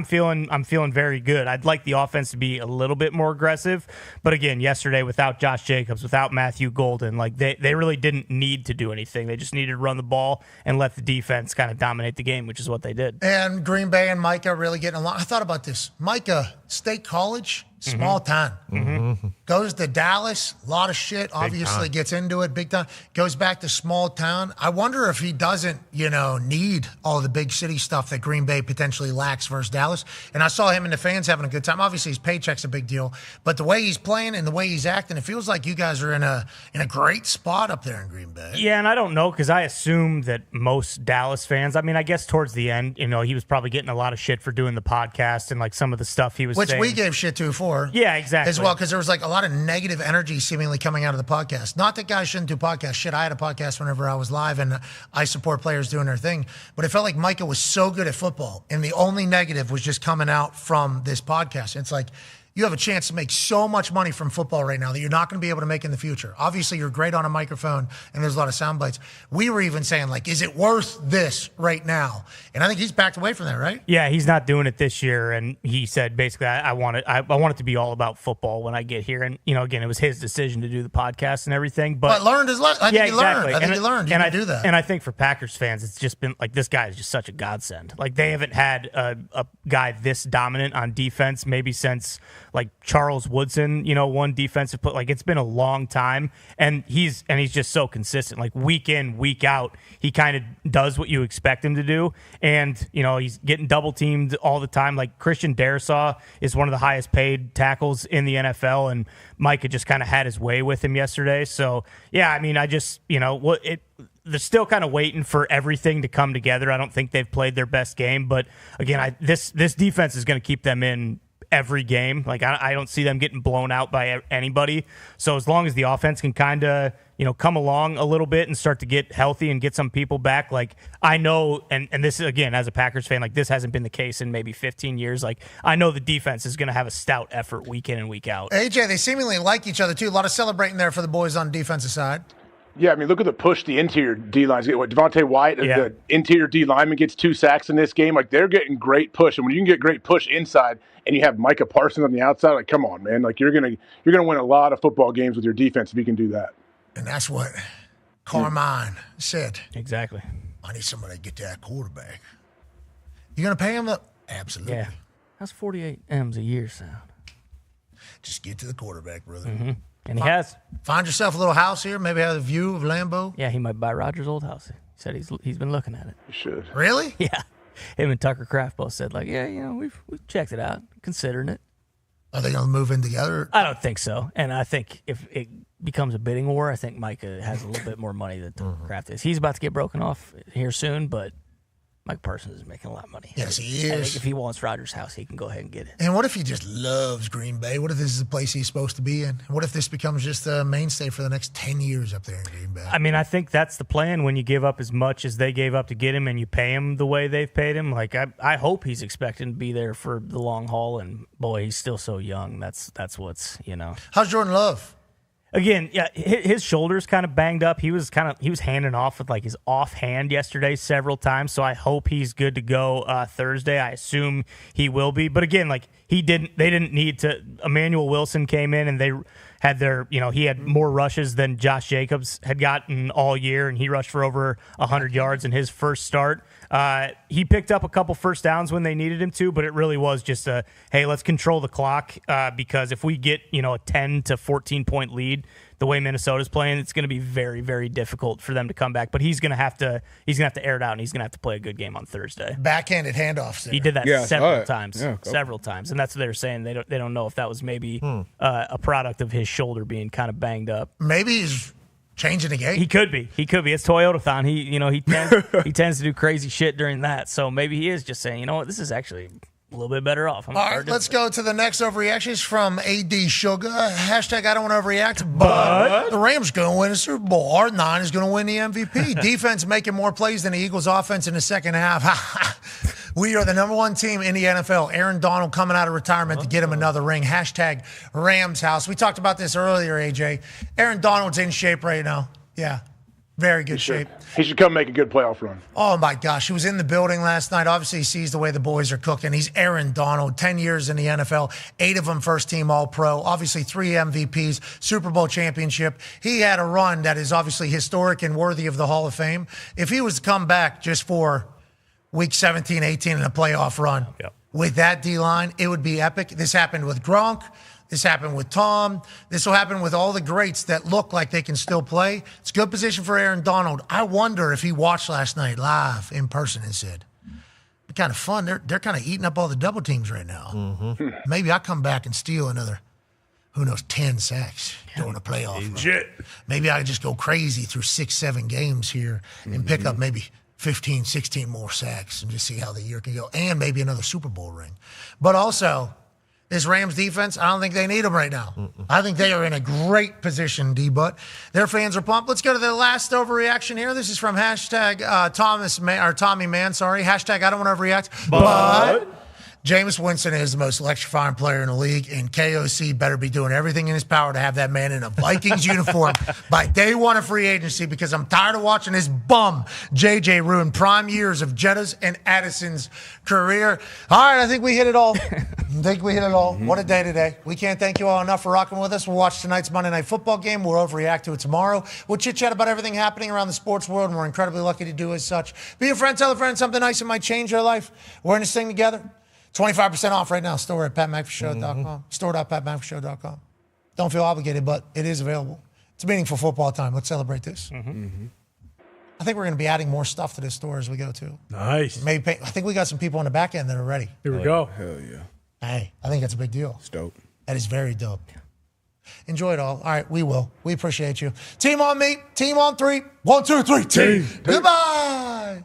feeling very good. I'd like the offense to be a little bit more aggressive, but again, yesterday without Josh Jacobs, without Matthew Golden, like they really didn't need to do anything. They just needed to run the ball and let the defense kind of dominate the game, which is what they did. And Green Bay and Micah really getting along. I thought about this. Micah, State College. Small town. Mm-hmm. Goes to Dallas, a lot of shit, obviously gets into it big time. Goes back to small town. I wonder if he doesn't, need all the big city stuff that Green Bay potentially lacks versus Dallas. And I saw him and the fans having a good time. Obviously, his paycheck's a big deal. But the way he's playing and the way he's acting, it feels like you guys are in a great spot up there in Green Bay. Yeah, and I don't know because I assume that most Dallas fans, I mean, I guess towards the end, he was probably getting a lot of shit for doing the podcast and like some of the stuff he was saying. Which we gave shit to for. Yeah, exactly. As well, because there was like a lot of negative energy seemingly coming out of the podcast. Not that guys shouldn't do podcasts. Shit, I had a podcast whenever I was live, and I support players doing their thing. But it felt like Micah was so good at football, and the only negative was just coming out from this podcast. It's like, you have a chance to make so much money from football right now that you're not going to be able to make in the future. Obviously, you're great on a microphone, and there's a lot of sound bites. We were even saying, like, is it worth this right now? And I think he's backed away from that, right? Yeah, he's not doing it this year, and he said, basically, I want it to be all about football when I get here. And, again, it was his decision to do the podcast and everything. But learned his lesson. I think he learned. You can do that. And I think for Packers fans, it's just been, like, this guy is just such a godsend. Like, they haven't had a guy this dominant on defense maybe since – like Charles Woodson, one defensive play. Like, it's been a long time, and he's just so consistent. Like, week in, week out, he kind of does what you expect him to do, and he's getting double teamed all the time. Like, Christian Darrisaw is one of the highest paid tackles in the NFL, and Micah just kind of had his way with him yesterday. So yeah, I mean, I just they're still kind of waiting for everything to come together. I don't think they've played their best game, but again, this defense is going to keep them in every game. Like, I don't see them getting blown out by anybody. So as long as the offense can kind of come along a little bit and start to get healthy and get some people back, like, I know, and this is, again, as a Packers fan, like, this hasn't been the case in maybe 15 years. Like, I know the defense is going to have a stout effort week in and week out. AJ, they seemingly like each other too. A lot of celebrating there for the boys on the defensive side. Yeah, I mean, look at the push the interior D-lines get. What, Devontae White, the interior D lineman, gets 2 sacks in this game. Like, they're getting great push. And when you can get great push inside and you have Micah Parsons on the outside, like, come on, man. Like, you're gonna win a lot of football games with your defense if you can do that. And that's what Carmine said. Exactly. I need somebody to get to that quarterback. You going to pay him? Absolutely. Yeah. How's 48 M's a year sound? Just get to the quarterback, brother. Mm-hmm. And he has. Find yourself a little house here. Maybe have a view of Lambeau. Yeah, he might buy Roger's old house. He said he's been looking at it. You should. Really? Yeah. Him and Tucker Kraft both said, like, yeah, we've checked it out, considering it. Are they going to move in together? I don't think so. And I think if it becomes a bidding war, I think Micah has a little bit more money than Tucker Kraft is. He's about to get broken off here soon, but Mike Parsons is making a lot of money. Yes, he is. I think if he wants Rodgers' house, he can go ahead and get it. And what if he just loves Green Bay? What if this is the place he's supposed to be in? What if this becomes just a mainstay for the next 10 years up there in Green Bay? I mean, I think that's the plan when you give up as much as they gave up to get him and you pay him the way they've paid him. Like, I hope he's expecting to be there for the long haul. And, boy, he's still so young. That's what's, How's Jordan Love? Again, yeah, his shoulder's kind of banged up. He was handing off with, like, his offhand yesterday several times. So I hope he's good to go Thursday. I assume he will be. But again, like, they didn't need to. Emmanuel Wilson came in and they had he had more rushes than Josh Jacobs had gotten all year, and he rushed for over 100 yards in his first start. He picked up a couple first downs when they needed him to, but it really was just hey, let's control the clock because if we get a 10 to 14 point lead the way Minnesota's playing, it's going to be very, very difficult for them to come back. But he's going to have to air it out, and he's going to have to play a good game on Thursday. Backhanded handoffs there. He did that several times, and that's what they're saying. They don't know if that was maybe a product of his shoulder being kind of banged up. Maybe he's changing the game. He could be. It's Toyota-thon. He tends to do crazy shit during that. So maybe he is just saying, you know what, this is actually a little bit better off. All right, let's go to the next overreactions from AD Sugar. Hashtag I don't want to overreact, but the Rams going to win a Super Bowl. R9 is going to win the MVP. Defense making more plays than the Eagles offense in the second half. We are the number one team in the NFL. Aaron Donald coming out of retirement to get him another ring. Hashtag Rams house. We talked about this earlier, AJ. Aaron Donald's in shape right now. Yeah. Very good shape. He should come make a good playoff run. Oh, my gosh. He was in the building last night. Obviously, he sees the way the boys are cooking. He's Aaron Donald, 10 years in the NFL, 8 of them first-team All-Pro, obviously 3 MVPs, Super Bowl championship. He had a run that is obviously historic and worthy of the Hall of Fame. If he was to come back just for Week 17, 18 in a playoff run with that D-line, it would be epic. This happened with Gronk. This happened with Tom. This will happen with all the greats that look like they can still play. It's a good position for Aaron Donald. I wonder if he watched last night live in person and said, "Be kind of fun. They're kind of eating up all the double teams right now. Mm-hmm. Maybe I come back and steal another, 10 sacks during a playoff run. Maybe I just go crazy through 6-7 games here and pick up maybe 15, 16 more sacks and just see how the year can go, and maybe another Super Bowl ring. But also, this Rams defense, I don't think they need them right now. I think they are in a great position, D-Butt. Their fans are pumped. Let's go to the last overreaction here. This is from hashtag Tommy Man, sorry. Hashtag I don't want to overreact. But Jameis Winston is the most electrifying player in the league, and KOC better be doing everything in his power to have that man in a Vikings uniform by day one of free agency, because I'm tired of watching this bum JJ ruin prime years of Jetta's and Addison's career. All right, I think we hit it all. What a day today. We can't thank you all enough for rocking with us. We'll watch tonight's Monday Night Football game. We'll overreact to it tomorrow. We'll chit-chat about everything happening around the sports world, and we're incredibly lucky to do as such. Be a friend, tell a friend something nice that might change their life. We're in this thing together. 25% off right now. Store at patmcafeeshow.com. Store.patmcafeeshow.com. Don't feel obligated, but it is available. It's meaningful football time. Let's celebrate this. I think we're going to be adding more stuff to this store as we go, too. Nice. Maybe I think we got some people on the back end that are ready. Here we go. Hell yeah. Hey, I think that's a big deal. It's dope. That is very dope. Enjoy it all. All right, we will. We appreciate you. Team on me. Team on 3. 1, 2, 3. Team. Goodbye.